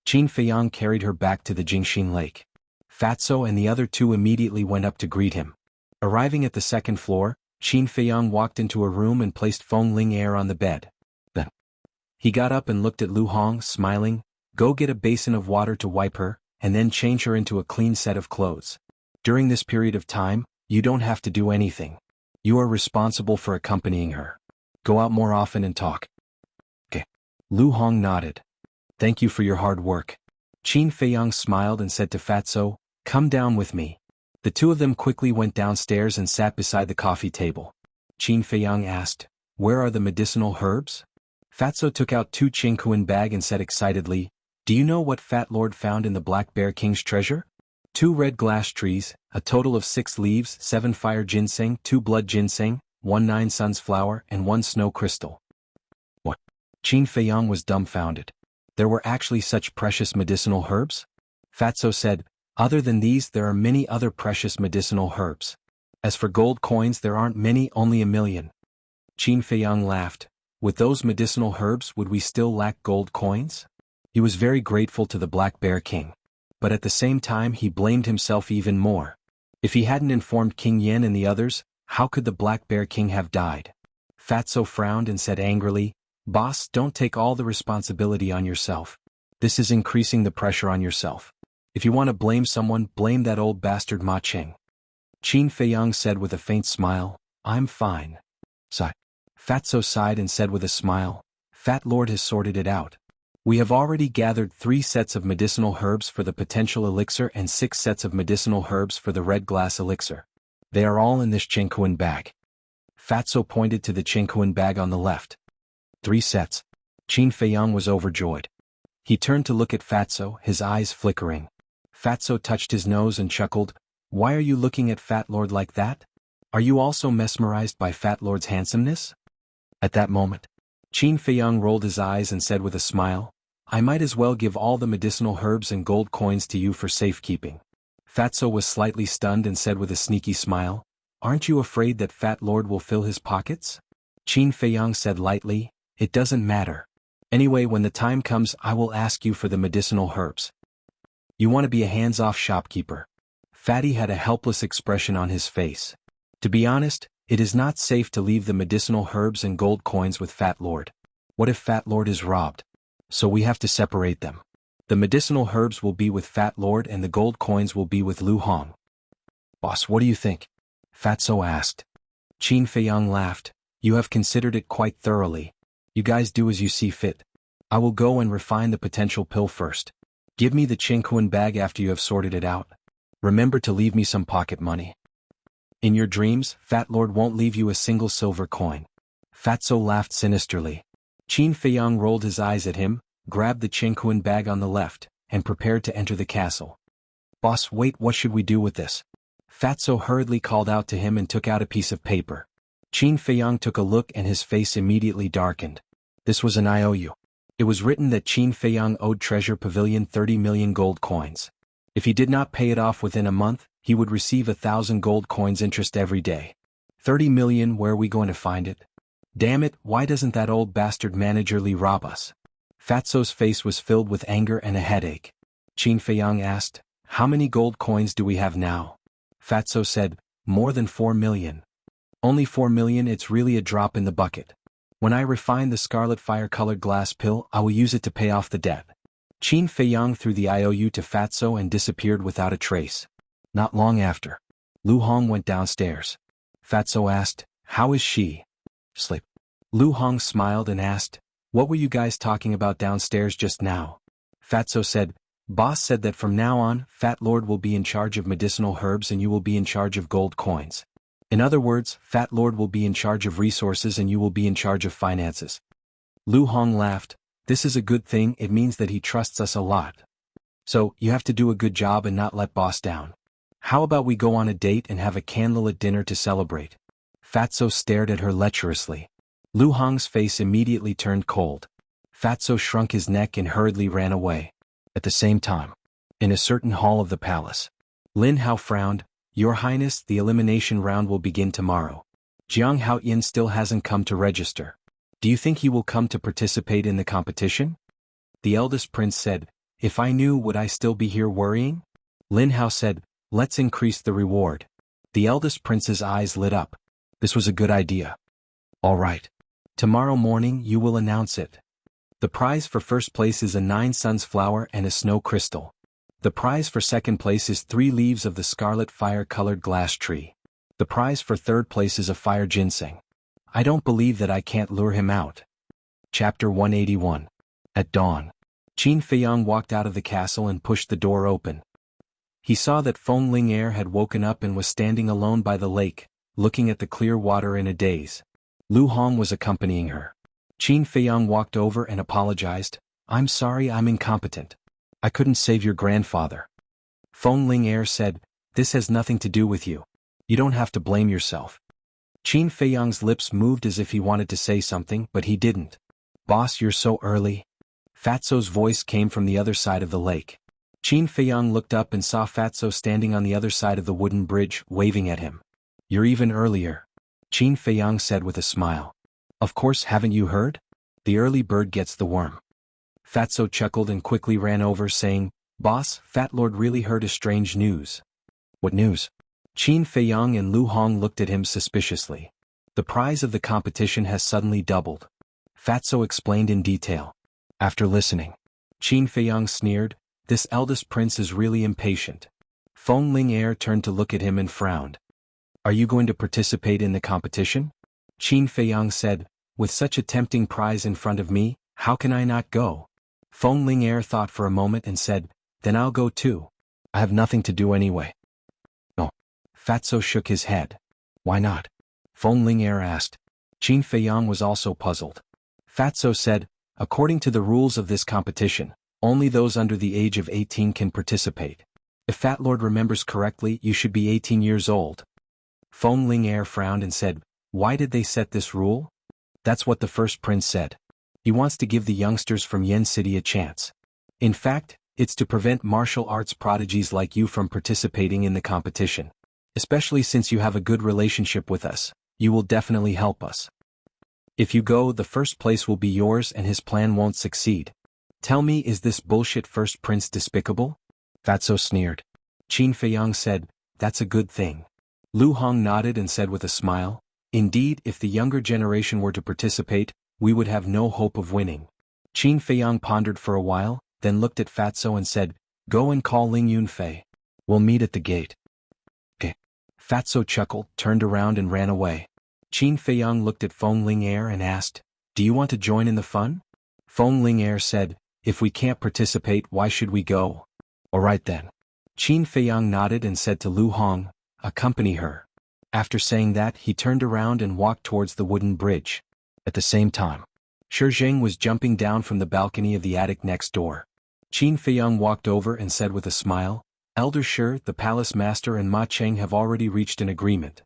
Speaker 1: Qin Feiyang carried her back to the Jingxin Lake. Fatso and the other two immediately went up to greet him. Arriving at the second floor, Qin Feiyang walked into a room and placed Feng Ling'er on the bed. Then he got up and looked at Lu Hong, smiling. Go get a basin of water to wipe her, and then change her into a clean set of clothes. During this period of time, you don't have to do anything. You are responsible for accompanying her. Go out more often and talk. Okay. Lu Hong nodded. Thank you for your hard work. Qin Feiyang smiled and said to Fatso, come down with me. The two of them quickly went downstairs and sat beside the coffee table. Qin Feiyang asked, where are the medicinal herbs? Fatso took out 2 Qingkuan bag and said excitedly, do you know what Fat Lord found in the Black Bear King's treasure? 2 red glass trees, a total of 6 leaves, 7 fire ginseng, 2 blood ginseng, 1 9 suns flower, and 1 snow crystal. What? Qin Feiyang was dumbfounded. There were actually such precious medicinal herbs? Fatso said, other than these there are many other precious medicinal herbs. As for gold coins there aren't many, only 1,000,000. Qin Feiyang laughed. With those medicinal herbs would we still lack gold coins? He was very grateful to the Black Bear King. But at the same time he blamed himself even more. If he hadn't informed King Yen and the others, how could the Black Bear King have died? Fatso frowned and said angrily, boss, don't take all the responsibility on yourself. This is increasing the pressure on yourself. If you want to blame someone, blame that old bastard Ma Cheng. Qin Feiyang said with a faint smile, I'm fine. Sigh. Fatso sighed and said with a smile, Fat Lord has sorted it out. We have already gathered 3 sets of medicinal herbs for the potential elixir and 6 sets of medicinal herbs for the red glass elixir. They are all in this Qingkuan bag. Fatso pointed to the Qingkuan bag on the left. 3 sets. Qin Feiyang was overjoyed. He turned to look at Fatso, his eyes flickering. Fatso touched his nose and chuckled, why are you looking at Fat Lord like that? Are you also mesmerized by Fat Lord's handsomeness? At that moment, Qin Feiyang rolled his eyes and said with a smile, I might as well give all the medicinal herbs and gold coins to you for safekeeping. Fatso was slightly stunned and said with a sneaky smile, aren't you afraid that Fat Lord will fill his pockets? Qin Feiyang said lightly, it doesn't matter. Anyway, when the time comes I will ask you for the medicinal herbs. You want to be a hands-off shopkeeper. Fatty had a helpless expression on his face. To be honest, it is not safe to leave the medicinal herbs and gold coins with Fat Lord. What if Fat Lord is robbed? So we have to separate them. The medicinal herbs will be with Fat Lord and the gold coins will be with Lu Hong. Boss, what do you think? Fatso asked. Qin Feiyang laughed. You have considered it quite thoroughly. You guys do as you see fit. I will go and refine the potential pill first. Give me the Qingkuan bag after you have sorted it out. Remember to leave me some pocket money. In your dreams, Fat Lord won't leave you a single silver coin. Fatso laughed sinisterly. Qin Feiyang rolled his eyes at him, grabbed the Qingquan bag on the left, and prepared to enter the castle. "Boss, wait, what should we do with this?" Fatso hurriedly called out to him and took out a piece of paper. Qin Feiyang took a look and his face immediately darkened. This was an IOU. It was written that Qin Feiyang owed Treasure Pavilion 30 million gold coins. If he did not pay it off within a month, he would receive 1,000 gold coins interest every day. 30 million, where are we going to find it? Damn it, why doesn't that old bastard manager Li rob us? Fatso's face was filled with anger and a headache. Qin Feiyang asked, "How many gold coins do we have now?" Fatso said, "More than 4 million. Only 4 million, it's really a drop in the bucket. When I refine the scarlet fire-colored glass pill, I will use it to pay off the debt." Qin Feiyang threw the IOU to Fatso and disappeared without a trace. Not long after, Lu Hong went downstairs. Fatso asked, "How is she?" "Sleep." Lu Hong smiled and asked, "What were you guys talking about downstairs just now?" Fatso said, "Boss said that from now on, Fat Lord will be in charge of medicinal herbs and you will be in charge of gold coins. In other words, Fat Lord will be in charge of resources and you will be in charge of finances." Lu Hong laughed. "This is a good thing, it means that he trusts us a lot. So, you have to do a good job and not let boss down. How about we go on a date and have a candlelit dinner to celebrate?" Fatso stared at her lecherously. Lu Hong's face immediately turned cold. Fatso shrunk his neck and hurriedly ran away. At the same time, in a certain hall of the palace, Lin Hao frowned. "Your Highness, the elimination round will begin tomorrow. Jiang Haoyin still hasn't come to register. Do you think he will come to participate in the competition?" The eldest prince said, "If I knew, would I still be here worrying?" Lin Hao said, "Let's increase the reward." The eldest prince's eyes lit up. This was a good idea. "All right. Tomorrow morning you will announce it. The prize for first place is a 9 suns flower and a snow crystal. The prize for second place is 3 leaves of the scarlet fire-colored glass tree. The prize for third place is a fire ginseng. I don't believe that I can't lure him out." Chapter 181. At dawn, Qin Feiyang walked out of the castle and pushed the door open. He saw that Feng Ling'er had woken up and was standing alone by the lake, looking at the clear water in a daze. Lu Hong was accompanying her. Qin Feiyang walked over and apologized. "I'm sorry, I'm incompetent. I couldn't save your grandfather." Feng Ling'er said, "This has nothing to do with you. You don't have to blame yourself." Qin Feiyang's lips moved as if he wanted to say something, but he didn't. "Boss, you're so early." Fatso's voice came from the other side of the lake. Qin Feiyang looked up and saw Fatso standing on the other side of the wooden bridge, waving at him. "You're even earlier," Qin Feiyang said with a smile. "Of course, haven't you heard? The early bird gets the worm." Fatso chuckled and quickly ran over saying, "Boss, Fat Lord really heard a strange news." "What news?" Qin Feiyang and Lu Hong looked at him suspiciously. "The prize of the competition has suddenly doubled." Fatso explained in detail. After listening, Qin Feiyang sneered, "This eldest prince is really impatient." Feng Ling'er turned to look at him and frowned. "Are you going to participate in the competition?" Qin Feiyang said, "With such a tempting prize in front of me, how can I not go?" Feng Ling'er thought for a moment and said, "Then I'll go too. I have nothing to do anyway." "No." Fatso shook his head. "Why not?" Feng Ling'er asked. Qin Feiyang was also puzzled. Fatso said, "According to the rules of this competition, only those under the age of 18 can participate. If Fat Lord remembers correctly, you should be 18 years old." Feng Ling'er frowned and said, "Why did they set this rule?" "That's what the first prince said. He wants to give the youngsters from Yen City a chance. In fact, it's to prevent martial arts prodigies like you from participating in the competition. Especially since you have a good relationship with us, you will definitely help us. If you go, the first place will be yours and his plan won't succeed. Tell me, is this bullshit first prince despicable?" Fatso sneered. Qin Feiyang said, "That's a good thing." Lu Hong nodded and said with a smile, "Indeed, if the younger generation were to participate, we would have no hope of winning." Qin Feiyang pondered for a while, then looked at Fatso and said, "Go and call Ling Yunfei. We'll meet at the gate." "Okay." Fatso chuckled, turned around and ran away. Qin Feiyang looked at Feng Ling'er and asked, "Do you want to join in the fun?" Feng Ling'er said, "If we can't participate, why should we go?" "All right then." Qin Feiyang nodded and said to Lu Hong, "Accompany her." After saying that, he turned around and walked towards the wooden bridge. At the same time, Zheng was jumping down from the balcony of the attic next door. Qin Feiyang walked over and said with a smile, Elder Shi, the palace master and Ma Cheng have already reached an agreement.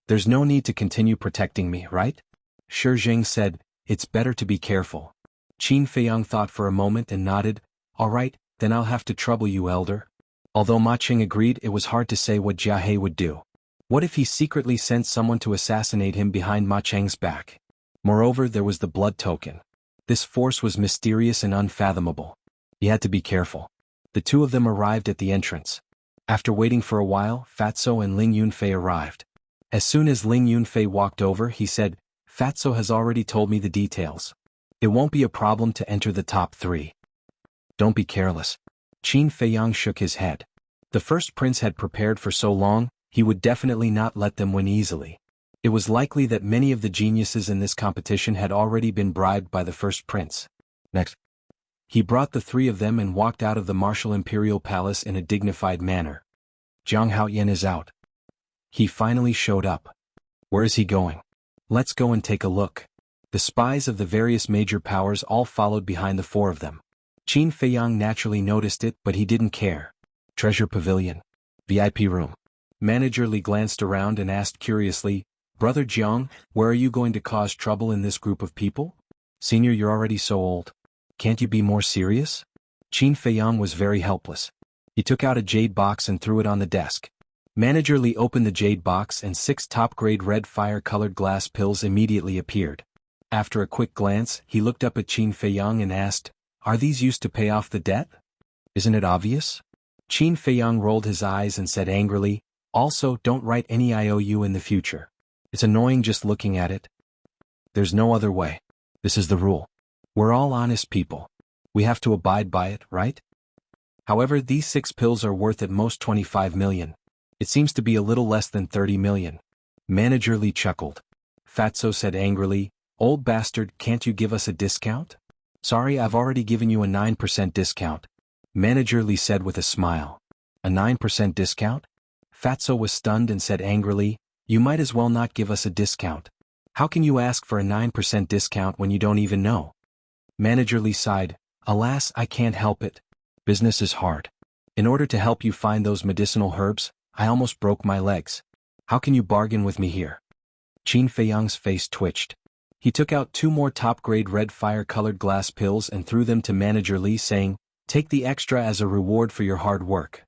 Speaker 1: There's no need to continue protecting me, right? Zheng said, it's better to be careful. Qin Feiyang thought for a moment and nodded, all right, then I'll have to trouble you, Elder. Although Ma Cheng agreed, it was hard to say what Jia would do. What if he secretly sent someone to assassinate him behind Ma Cheng's back? Moreover, there was the blood token. This force was mysterious and unfathomable. He had to be careful. The two of them arrived at the entrance. After waiting for a while, Fatso and Ling Yunfei arrived. As soon as Ling Yunfei walked over, he said, Fatso has already told me the details. It won't be a problem to enter the top 3. Don't be careless. Qin Feiyang shook his head. The first prince had prepared for so long, he would definitely not let them win easily. It was likely that many of the geniuses in this competition had already been bribed by the first prince. Next. He brought the 3 of them and walked out of the martial imperial palace in a dignified manner. Jiang Haoyan is out. He finally showed up. Where is he going? Let's go and take a look. The spies of the various major powers all followed behind the 4 of them. Qin Feiyang naturally noticed it, but he didn't care. Treasure Pavilion. VIP room. Manager Li glanced around and asked curiously, Brother Jiang, where are you going to cause trouble in this group of people? Senior, you're already so old. Can't you be more serious? Qin Feiyang was very helpless. He took out a jade box and threw it on the desk. Manager Li opened the jade box and 6 top-grade red fire-colored glass pills immediately appeared. After a quick glance, he looked up at Qin Feiyang and asked, Are these used to pay off the debt? Isn't it obvious? Qin Feiyang rolled his eyes and said angrily, Also, don't write any IOU in the future. It's annoying just looking at it. There's no other way. This is the rule. We're all honest people. We have to abide by it, right? However, these 6 pills are worth at most 25 million. It seems to be a little less than 30 million. Manager Li chuckled. Fatso said angrily, Old bastard, can't you give us a discount? Sorry, I've already given you a 9% discount. Manager Li said with a smile. A 9% discount? Fatso was stunned and said angrily, You might as well not give us a discount. How can you ask for a 9% discount when you don't even know? Manager Li sighed, Alas, I can't help it. Business is hard. In order to help you find those medicinal herbs, I almost broke my legs. How can you bargain with me here? Qin Feiyang's face twitched. He took out 2 more top-grade red fire-colored glass pills and threw them to Manager Li, saying, Take the extra as a reward for your hard work.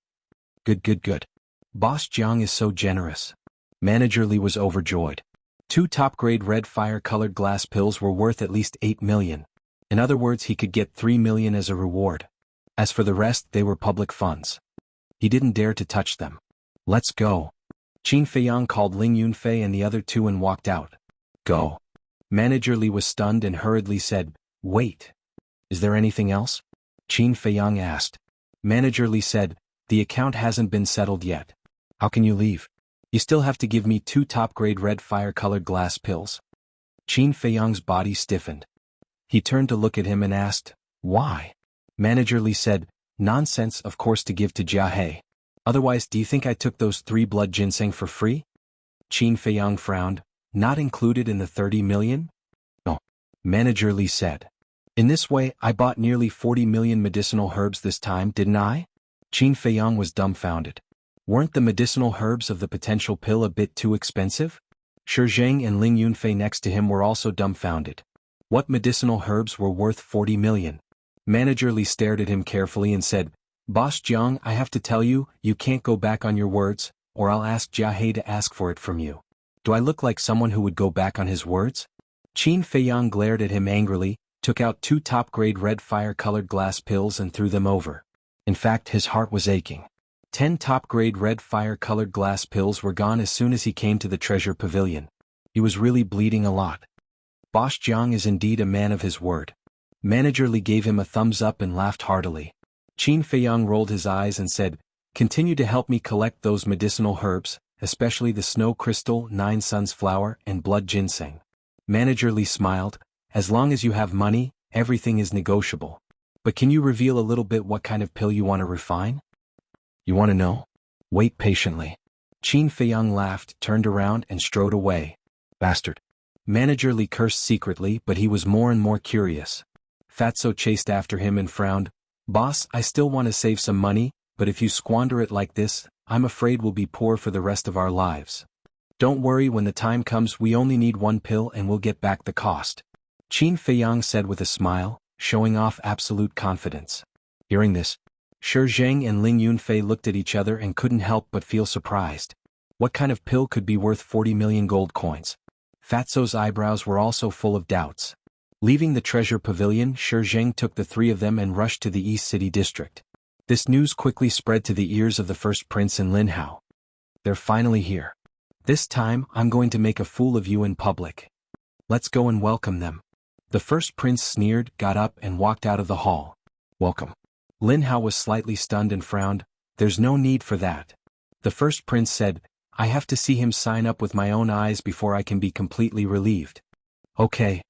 Speaker 1: Good. Boss Jiang is so generous. Manager Li was overjoyed. 2 top-grade red fire-colored glass pills were worth at least 8 million. In other words, he could get 3 million as a reward. As for the rest, they were public funds. He didn't dare to touch them. Let's go. Qin Feiyang called Ling Yunfei and the other 2 and walked out. Go. Manager Li was stunned and hurriedly said, Wait. Is there anything else? Qin Feiyang asked. Manager Li said, The account hasn't been settled yet. How can you leave? You still have to give me 2 top-grade red fire-colored glass pills. Qin Feiyang's body stiffened. He turned to look at him and asked, Why? Manager Li said, Nonsense, of course, to give to Jia. Otherwise, do you think I took those 3 blood ginseng for free? Qin Feiyang frowned. Not included in the 30 million? No. Manager Li said. In this way, I bought nearly 40 million medicinal herbs this time, didn't I? Qin Feiyang was dumbfounded. Weren't the medicinal herbs of the potential pill a bit too expensive? Zheng and Ling Yunfei next to him were also dumbfounded. What medicinal herbs were worth 40 million? Manager Li stared at him carefully and said, Boss Jiang, I have to tell you, you can't go back on your words, or I'll ask Jia to ask for it from you. Do I look like someone who would go back on his words? Qin Feiyang glared at him angrily, took out 2 top-grade red fire-colored glass pills and threw them over. In fact, his heart was aching. 10 top-grade red fire-colored glass pills were gone as soon as he came to the treasure pavilion. He was really bleeding a lot. Boss Jiang is indeed a man of his word. Manager Li gave him a thumbs up and laughed heartily. Qin Feiyang rolled his eyes and said, Continue to help me collect those medicinal herbs, especially the snow crystal, 9 suns flower, and blood ginseng. Manager Li smiled, As long as you have money, everything is negotiable. But can you reveal a little bit what kind of pill you want to refine? You want to know? Wait patiently. Qin Feiyang laughed, turned around and strode away. Bastard. Manager Li cursed secretly, but he was more and more curious. Fatso chased after him and frowned. Boss, I still want to save some money, but if you squander it like this, I'm afraid we'll be poor for the rest of our lives. Don't worry, when the time comes we only need one pill and we'll get back the cost. Qin Feiyang said with a smile, showing off absolute confidence. Hearing this, Shi Zheng and Ling Yunfei looked at each other and couldn't help but feel surprised. What kind of pill could be worth 40 million gold coins? Fatso's eyebrows were also full of doubts. Leaving the treasure pavilion, Shi Zheng took the three of them and rushed to the East City district. This news quickly spread to the ears of the first prince and Lin Hao. They're finally here. This time, I'm going to make a fool of you in public. Let's go and welcome them. The first prince sneered, got up and walked out of the hall. Welcome. Lin Hao was slightly stunned and frowned. There's no need for that. The first prince said, I have to see him sign up with my own eyes before I can be completely relieved. Okay.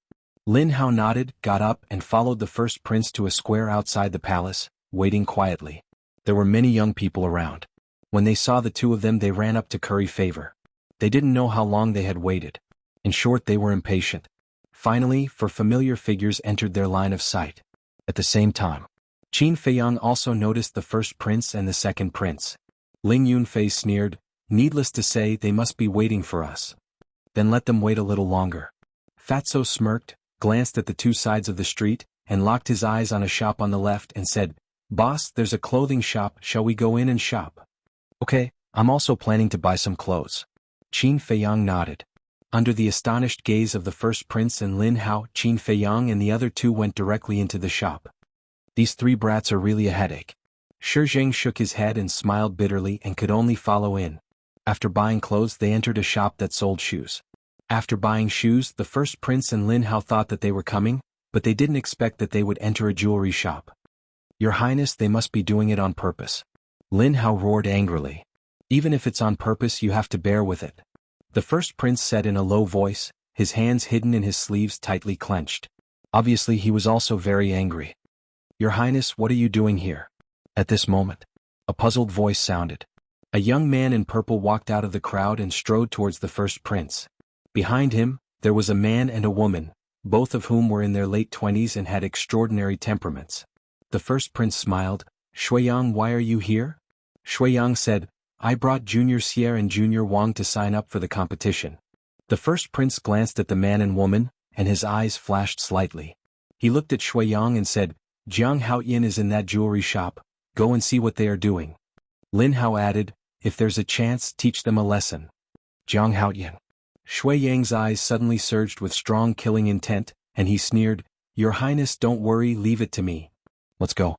Speaker 1: Lin Hao nodded, got up and followed the first prince to a square outside the palace, waiting quietly. There were many young people around. When they saw the two of them they ran up to curry favor. They didn't know how long they had waited. In short, they were impatient. Finally, four familiar figures entered their line of sight. At the same time, Qin Feiyang also noticed the first prince and the second prince. Ling Yunfei sneered, needless to say they must be waiting for us. Then let them wait a little longer. Fatso smirked, glanced at the two sides of the street, and locked his eyes on a shop on the left and said, Boss, there's a clothing shop, shall we go in and shop? Okay, I'm also planning to buy some clothes. Qin Feiyang nodded. Under the astonished gaze of the first prince and Lin Hao, Qin Feiyang and the other two went directly into the shop. These three brats are really a headache. Shi Zheng shook his head and smiled bitterly and could only follow in. After buying clothes they entered a shop that sold shoes. After buying shoes, the first prince and Lin Hao thought that they were coming, but they didn't expect that they would enter a jewelry shop. Your Highness, they must be doing it on purpose. Lin Hao roared angrily. Even if it's on purpose you have to bear with it. The first prince said in a low voice, his hands hidden in his sleeves tightly clenched. Obviously he was also very angry. Your Highness, what are you doing here? At this moment, a puzzled voice sounded. A young man in purple walked out of the crowd and strode towards the first prince. Behind him, there was a man and a woman, both of whom were in their late 20s and had extraordinary temperaments. The first prince smiled. Shuiyang, why are you here? Shuiyang said, I brought Junior Xie and Junior Wang to sign up for the competition. The first prince glanced at the man and woman, and his eyes flashed slightly. He looked at Shuiyang and said, Jiang Haoyin is in that jewelry shop, go and see what they are doing. Lin Hao added, if there's a chance, teach them a lesson. Jiang Haoyin. Shuiyang's eyes suddenly surged with strong killing intent, and he sneered, Your Highness, don't worry, leave it to me. Let's go.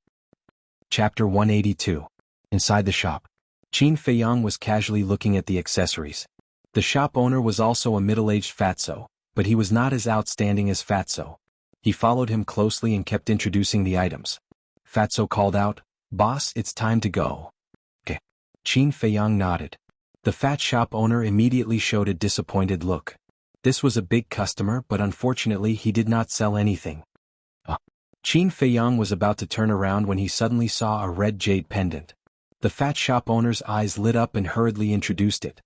Speaker 1: Chapter 182. Inside the shop. Qin Feiyang was casually looking at the accessories. The shop owner was also a middle-aged fatso, but he was not as outstanding as Fatso. He followed him closely and kept introducing the items. Fatso called out, Boss, it's time to go. Okay. Qin Feiyang nodded. The fat shop owner immediately showed a disappointed look. This was a big customer, but unfortunately he did not sell anything. Qin Feiyang was about to turn around when he suddenly saw a red jade pendant. The fat shop owner's eyes lit up and hurriedly introduced it.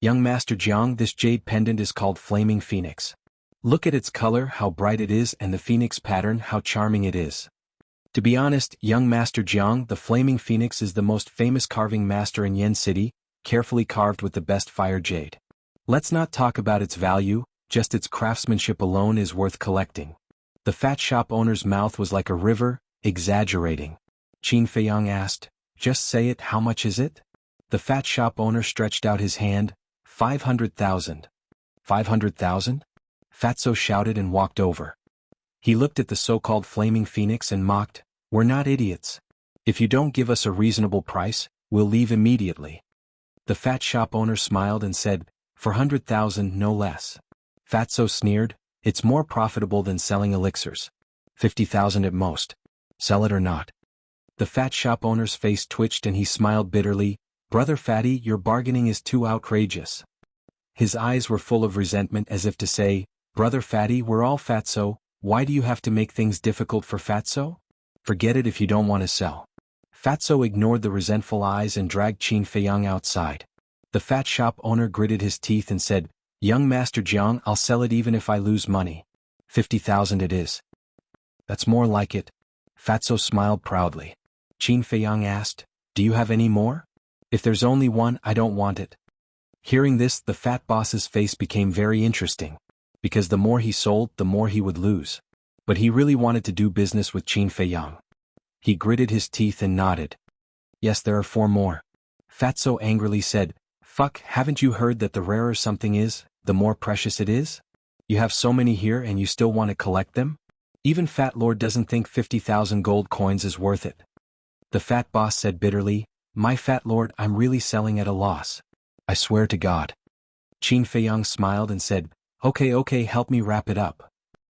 Speaker 1: Young Master Jiang, this jade pendant is called Flaming Phoenix. Look at its color, how bright it is, and the phoenix pattern, how charming it is. To be honest, young Master Jiang, the Flaming Phoenix is the most famous carving master in Yen City, carefully carved with the best fire jade. Let's not talk about its value, just its craftsmanship alone is worth collecting. The fat shop owner's mouth was like a river, exaggerating. Qin Feiyang asked, just say it, how much is it? The fat shop owner stretched out his hand, 500,000. 500,000? Fatso shouted and walked over. He looked at the so-called Flaming Phoenix and mocked, we're not idiots. If you don't give us a reasonable price, we'll leave immediately. The fat shop owner smiled and said, 400,000 no less. Fatso sneered, it's more profitable than selling elixirs. 50,000 at most. Sell it or not. The fat shop owner's face twitched and he smiled bitterly, Brother Fatty, your bargaining is too outrageous. His eyes were full of resentment as if to say, Brother Fatty, we're all Fatso, why do you have to make things difficult for Fatso? Forget it if you don't want to sell. Fatso ignored the resentful eyes and dragged Qin Feiyang outside. The fat shop owner gritted his teeth and said, Young Master Jiang, I'll sell it even if I lose money. 50,000 it is. That's more like it. Fatso smiled proudly. Qin Feiyang asked, do you have any more? If there's only one, I don't want it. Hearing this, the fat boss's face became very interesting, because the more he sold, the more he would lose. But he really wanted to do business with Qin Feiyang. He gritted his teeth and nodded. Yes, there are 4 more. Fatso angrily said, fuck, haven't you heard that the rarer something is, the more precious it is? You have so many here and you still want to collect them? Even Fat Lord doesn't think 50,000 gold coins is worth it. The fat boss said bitterly, my Fat Lord, I'm really selling at a loss. I swear to God. Qin Feiyang smiled and said, okay, help me wrap it up.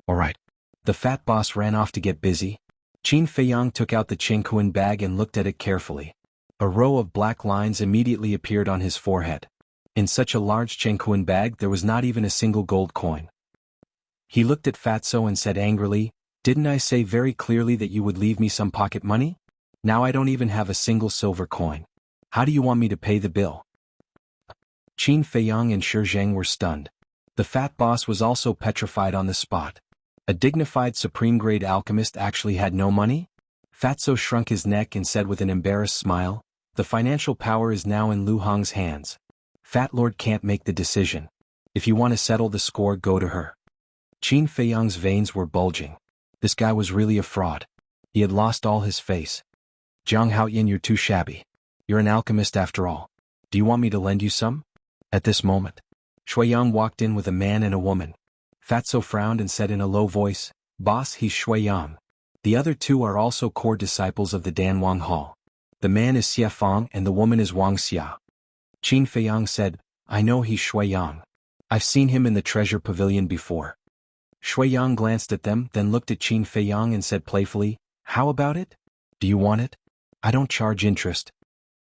Speaker 1: Alright. The fat boss ran off to get busy. Qin Feiyang took out the Chengkuan bag and looked at it carefully. A row of black lines immediately appeared on his forehead. In such a large Chengkuan bag there was not even a single gold coin. He looked at Fatso and said angrily, didn't I say very clearly that you would leave me some pocket money? Now I don't even have a single silver coin. How do you want me to pay the bill? Qin Feiyang and Shi Zheng were stunned. The fat boss was also petrified on the spot. A dignified supreme-grade alchemist actually had no money? Fatso shrunk his neck and said with an embarrassed smile, the financial power is now in Lu Hong's hands. Fat Lord can't make the decision. If you want to settle the score, go to her. Qin Feiyang's veins were bulging. This guy was really a fraud. He had lost all his face. Jiang Haoyin, you're too shabby. You're an alchemist after all. Do you want me to lend you some? At this moment, Shuiyang walked in with a man and a woman. Fatso frowned and said in a low voice, boss, he's Shuiyang. The other 2 are also core disciples of the Danwang Hall. The man is Xie Fang and the woman is Wuxia. Qin Feiyang said, I know he's Shuiyang. I've seen him in the treasure pavilion before. Shuiyang glanced at them, then looked at Qin Feiyang and said playfully, how about it? Do you want it? I don't charge interest.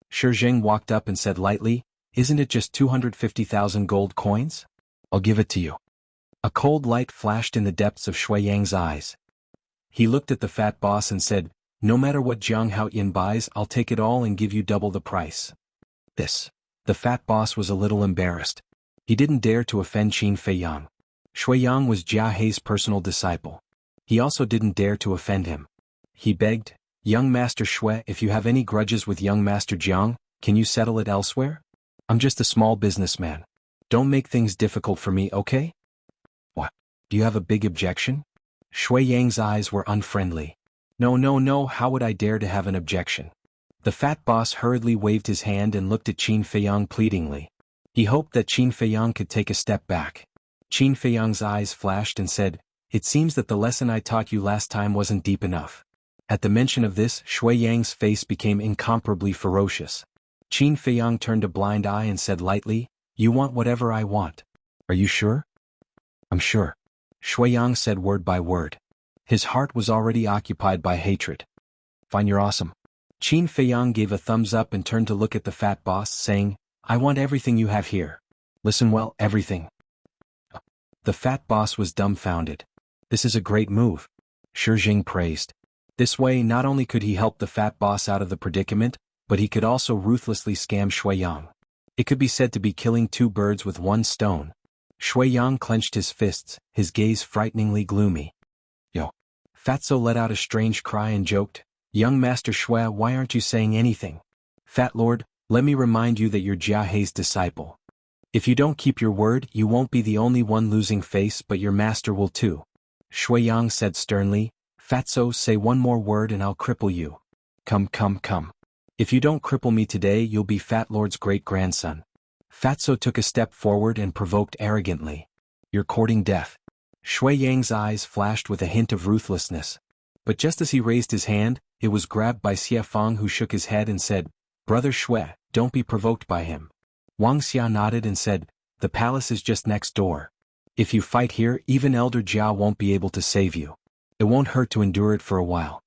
Speaker 1: Shi Zheng walked up and said lightly, isn't it just 250,000 gold coins? I'll give it to you. A cold light flashed in the depths of Shuiyang's eyes. He looked at the fat boss and said, no matter what Jiang Haoyin buys, I'll take it all and give you double the price. The fat boss was a little embarrassed. He didn't dare to offend Qin Feiyang. Shuiyang was Jia Hei's personal disciple. He also didn't dare to offend him. He begged, young Master Shui, if you have any grudges with young Master Jiang, can you settle it elsewhere? I'm just a small businessman. Don't make things difficult for me, okay? What? Do you have a big objection? Shuiyang's eyes were unfriendly. No, how would I dare to have an objection? The fat boss hurriedly waved his hand and looked at Qin Feiyang pleadingly. He hoped that Qin Feiyang could take a step back. Qin Feiyang's eyes flashed and said, it seems that the lesson I taught you last time wasn't deep enough. At the mention of this, Shuiyang's face became incomparably ferocious. Qin Feiyang turned a blind eye and said lightly, you want whatever I want. Are you sure? I'm sure. Shuiyang said word by word. His heart was already occupied by hatred. Fine, you're awesome. Qin Feiyang gave a thumbs up and turned to look at the fat boss, saying, I want everything you have here. Listen well, everything. The fat boss was dumbfounded. This is a great move. Shi Zheng praised. This way not only could he help the fat boss out of the predicament, but he could also ruthlessly scam Shuiyang. It could be said to be killing 2 birds with 1 stone. Shuiyang clenched his fists, his gaze frighteningly gloomy. Yo. Fatso let out a strange cry and joked, young Master Shui, why aren't you saying anything? Fat Lord, let me remind you that you're Jia Hei's disciple. If you don't keep your word, you won't be the only one losing face, but your master will too. Shuiyang said sternly, Fatso, say one more word and I'll cripple you. Come. If you don't cripple me today, you'll be Fat Lord's great-grandson. Fatso took a step forward and provoked arrogantly. You're courting death. Shuiyang's eyes flashed with a hint of ruthlessness. But just as he raised his hand, it was grabbed by Xie Fang, who shook his head and said, Brother Shui, don't be provoked by him. Wuxia nodded and said, the palace is just next door. If you fight here, even Elder Jia won't be able to save you. It won't hurt to endure it for a while.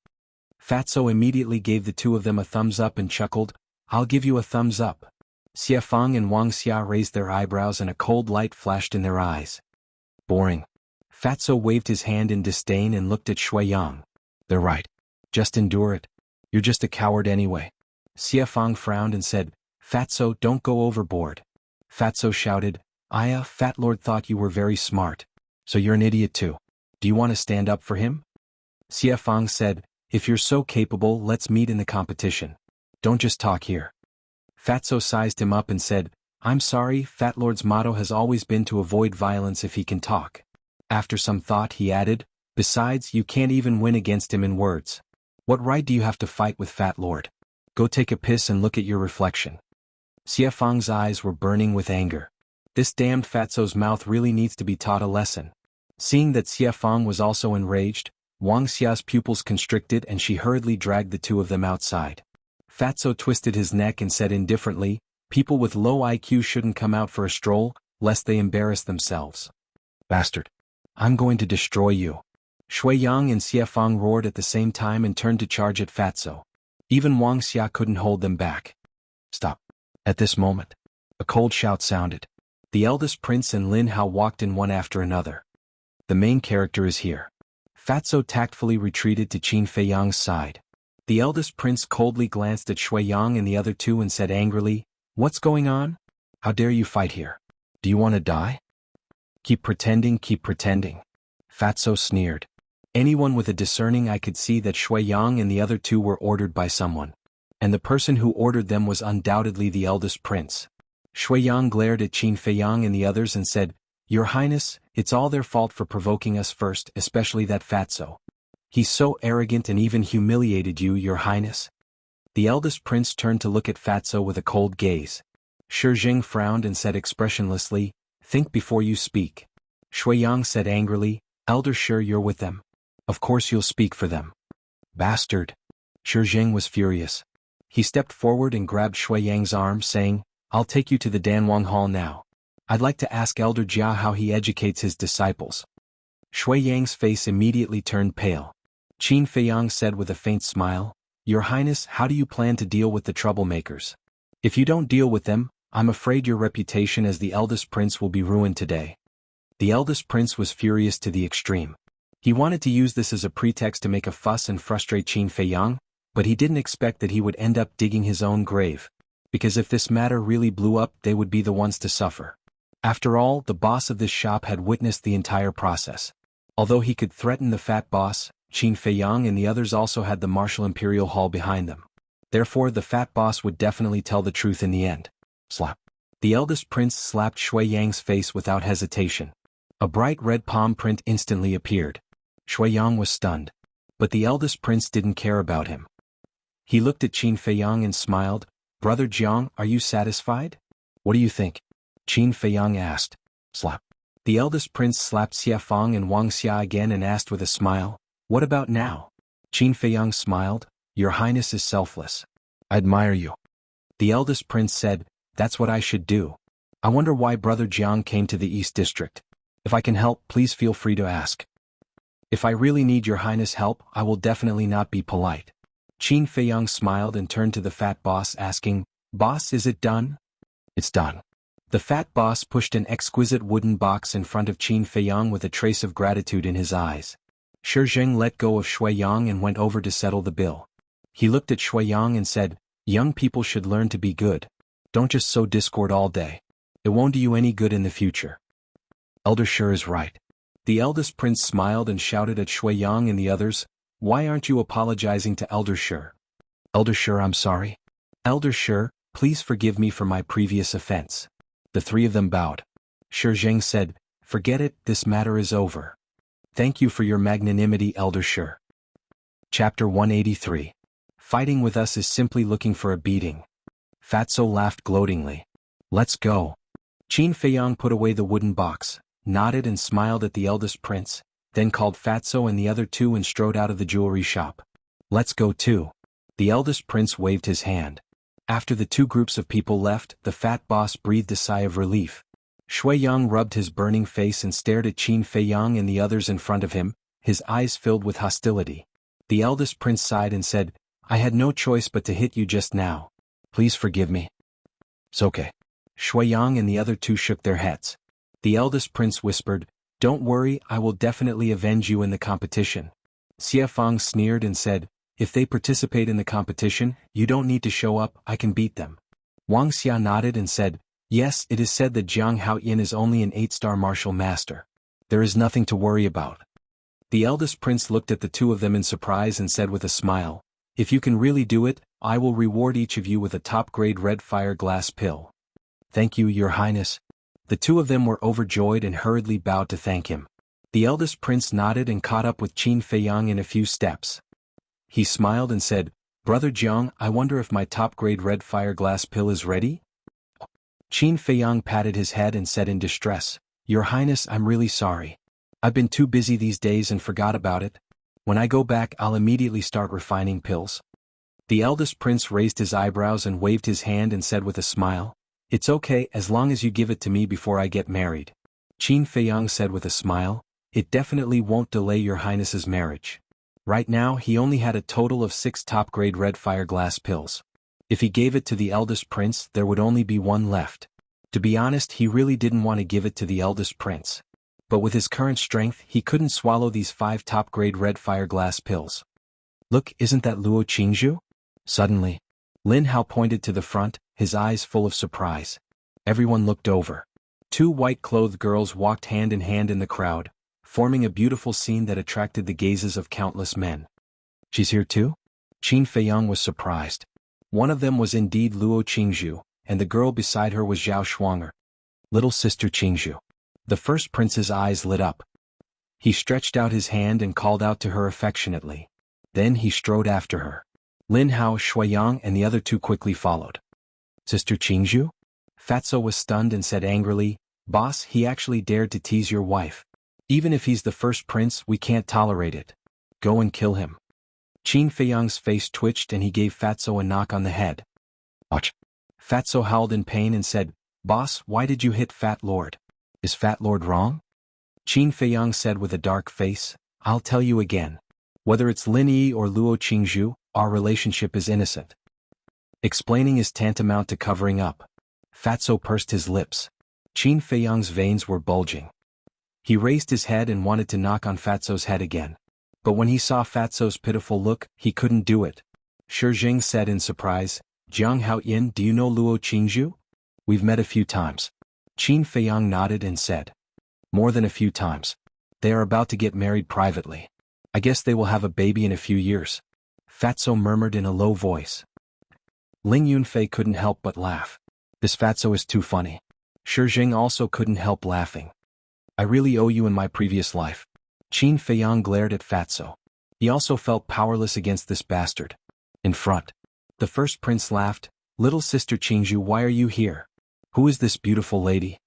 Speaker 1: Fatso immediately gave the 2 of them a thumbs up and chuckled, I'll give you a thumbs up. Xie Fang and Wuxia raised their eyebrows and a cold light flashed in their eyes. Boring. Fatso waved his hand in disdain and looked at Shuiyang. They're right. Just endure it. You're just a coward anyway. Xie Fang frowned and said, Fatso, don't go overboard. Fatso shouted, Aya, Fat Lord thought you were very smart. So you're an idiot too. Do you want to stand up for him? Xie Fang said, if you're so capable, let's meet in the competition. Don't just talk here. Fatso sized him up and said, I'm sorry, Fat Lord's motto has always been to avoid violence if he can talk. After some thought he added, besides, you can't even win against him in words. What right do you have to fight with Fat Lord? Go take a piss and look at your reflection. Xie Fang's eyes were burning with anger. This damned Fatso's mouth really needs to be taught a lesson. Seeing that Xie Fang was also enraged, Wang Xia's pupils constricted and she hurriedly dragged the two of them outside. Fatso twisted his neck and said indifferently, people with low IQ shouldn't come out for a stroll, lest they embarrass themselves. Bastard. I'm going to destroy you. Shui Yang and Xie Fang roared at the same time and turned to charge at Fatso. Even Wang Xia couldn't hold them back. Stop. At this moment, a cold shout sounded. The eldest prince and Lin Hao walked in one after another. The main character is here. Fatso tactfully retreated to Qin Fei Yang's side. The eldest prince coldly glanced at Shui Yang and the other two and said angrily, what's going on? How dare you fight here? Do you want to die? Keep pretending, Fatso sneered. Anyone with a discerning eye could see that Shui Yang and the other two were ordered by someone. And the person who ordered them was undoubtedly the eldest prince. Shui Yang glared at Qin Fei Yang and the others and said, Your Highness, it's all their fault for provoking us first, especially that Fatso. He's so arrogant and even humiliated you, Your Highness. The eldest prince turned to look at Fatso with a cold gaze. Shi Jing frowned and said expressionlessly, think before you speak. Shui Yang said angrily, Elder Shi, you're with them. Of course you'll speak for them. Bastard. Shi Jing was furious. He stepped forward and grabbed Shui Yang's arm, saying, I'll take you to the Danwang Hall now. I'd like to ask Elder Jia how he educates his disciples. Shui Yang's face immediately turned pale. Qin Fei Yang said with a faint smile, Your Highness, how do you plan to deal with the troublemakers? If you don't deal with them, I'm afraid your reputation as the eldest prince will be ruined today. The eldest prince was furious to the extreme. He wanted to use this as a pretext to make a fuss and frustrate Qin Fei Yang, but he didn't expect that he would end up digging his own grave. Because if this matter really blew up, they would be the ones to suffer. After all, the boss of this shop had witnessed the entire process. Although he could threaten the fat boss, Qin Fei Yang and the others also had the Martial Imperial Hall behind them. Therefore the fat boss would definitely tell the truth in the end. Slap. The eldest prince slapped Shui Yang's face without hesitation. A bright red palm print instantly appeared. Shui Yang was stunned. But the eldest prince didn't care about him. He looked at Qin Fei Yang and smiled, Brother Jiang, are you satisfied? What do you think? Qin Fei Yang asked. Slap. The eldest prince slapped Xie Fang and Wang Xia again and asked with a smile, What about now? Qin Fei Yang smiled, Your Highness is selfless. I admire you. The eldest prince said, That's what I should do. I wonder why Brother Jiang came to the East District. If I can help, please feel free to ask. If I really need Your Highness' help, I will definitely not be polite. Qin Fei Yang smiled and turned to the fat boss asking, Boss, is it done? It's done. The fat boss pushed an exquisite wooden box in front of Qin Fei Yang with a trace of gratitude in his eyes. Shi Jing let go of Shui Yang and went over to settle the bill. He looked at Shui Yang and said, Young people should learn to be good. Don't just sow discord all day. It won't do you any good in the future. Elder Shi is right. The eldest prince smiled and shouted at Shui Yang and the others, Why aren't you apologizing to Elder Shi? Elder Shi, I'm sorry. Elder Shi, please forgive me for my previous offense. The three of them bowed. Shi Jing said, Forget it, this matter is over. Thank you for your magnanimity, Elder Shi. Chapter 183. Fighting with us is simply looking for a beating. Fatso laughed gloatingly. Let's go. Qin Fei Yang put away the wooden box, nodded and smiled at the eldest prince, then called Fatso and the other two and strode out of the jewelry shop. Let's go too. The eldest prince waved his hand. After the two groups of people left, the fat boss breathed a sigh of relief. Shui Yang rubbed his burning face and stared at Qin Fei Yang and the others in front of him, his eyes filled with hostility. The eldest prince sighed and said, I had no choice but to hit you just now. Please forgive me. It's okay. Shui Yang and the other two shook their heads. The eldest prince whispered, Don't worry, I will definitely avenge you in the competition. Xie Fang sneered and said, If they participate in the competition, you don't need to show up, I can beat them. Wang Xia nodded and said, Yes, it is said that Jianghu is only an 8-star martial master. There is nothing to worry about. The eldest prince looked at the two of them in surprise and said with a smile, "If you can really do it, I will reward each of you with a top-grade red fire glass pill." "Thank you, your highness." The two of them were overjoyed and hurriedly bowed to thank him. The eldest prince nodded and caught up with Qin Feiyang in a few steps. He smiled and said, "Brother Jiang, I wonder if my top-grade red fire glass pill is ready?" Qin Feiyang patted his head and said in distress, "Your highness, I'm really sorry. I've been too busy these days and forgot about it. When I go back, I'll immediately start refining pills." The eldest prince raised his eyebrows and waved his hand and said with a smile, "It's okay as long as you give it to me before I get married." Qin Feiyang said with a smile, "It definitely won't delay your highness's marriage." Right now he only had a total of 6 top-grade red fire glass pills. If he gave it to the eldest prince, there would only be one left. To be honest, he really didn't want to give it to the eldest prince. But with his current strength, he couldn't swallow these 5 top-grade red fire glass pills. "Look, isn't that Luo Qingzhu?" Suddenly, Lin Hao pointed to the front, his eyes full of surprise. Everyone looked over. 2 white-clothed girls walked hand in hand in the crowd, forming a beautiful scene that attracted the gazes of countless men. "She's here too?" Qin Feiyang was surprised. One of them was indeed Luo Qingzhu, and the girl beside her was Zhao Shuang'er. "Little sister Qingzhu." The first prince's eyes lit up. He stretched out his hand and called out to her affectionately. Then he strode after her. Lin Hao, Shuiyang and the other 2 quickly followed. "Sister Qingzhu?" Fatso was stunned and said angrily, "Boss, he actually dared to tease your wife. Even if he's the first prince, we can't tolerate it. Go and kill him." Qin Feiyang's face twitched and he gave Fatso a knock on the head. "Ouch!" Fatso howled in pain and said, "Boss, why did you hit Fat Lord? Is Fat Lord wrong?" Qin Feiyang said with a dark face, "I'll tell you again. Whether it's Lin Yi or Luo Qingzhu, our relationship is innocent." Explaining is tantamount to covering up. Fatso pursed his lips. Qin Feiyang's veins were bulging. He raised his head and wanted to knock on Fatso's head again. But when he saw Fatso's pitiful look, he couldn't do it. Shi Jing said in surprise, "Jianghu, do you know Luo Qingzhu? We've met a few times." Qin Feiyang nodded and said, "More than a few times. They are about to get married privately. I guess they will have a baby in a few years." Fatso murmured in a low voice. Ling Yunfei couldn't help but laugh. "This Fatso is too funny." Shi Jing also couldn't help laughing. "I really owe you in my previous life." Qin Feiyang glared at Fatso. He also felt powerless against this bastard. In front, the first prince laughed, "Little sister Qingzhu, why are you here? Who is this beautiful lady?"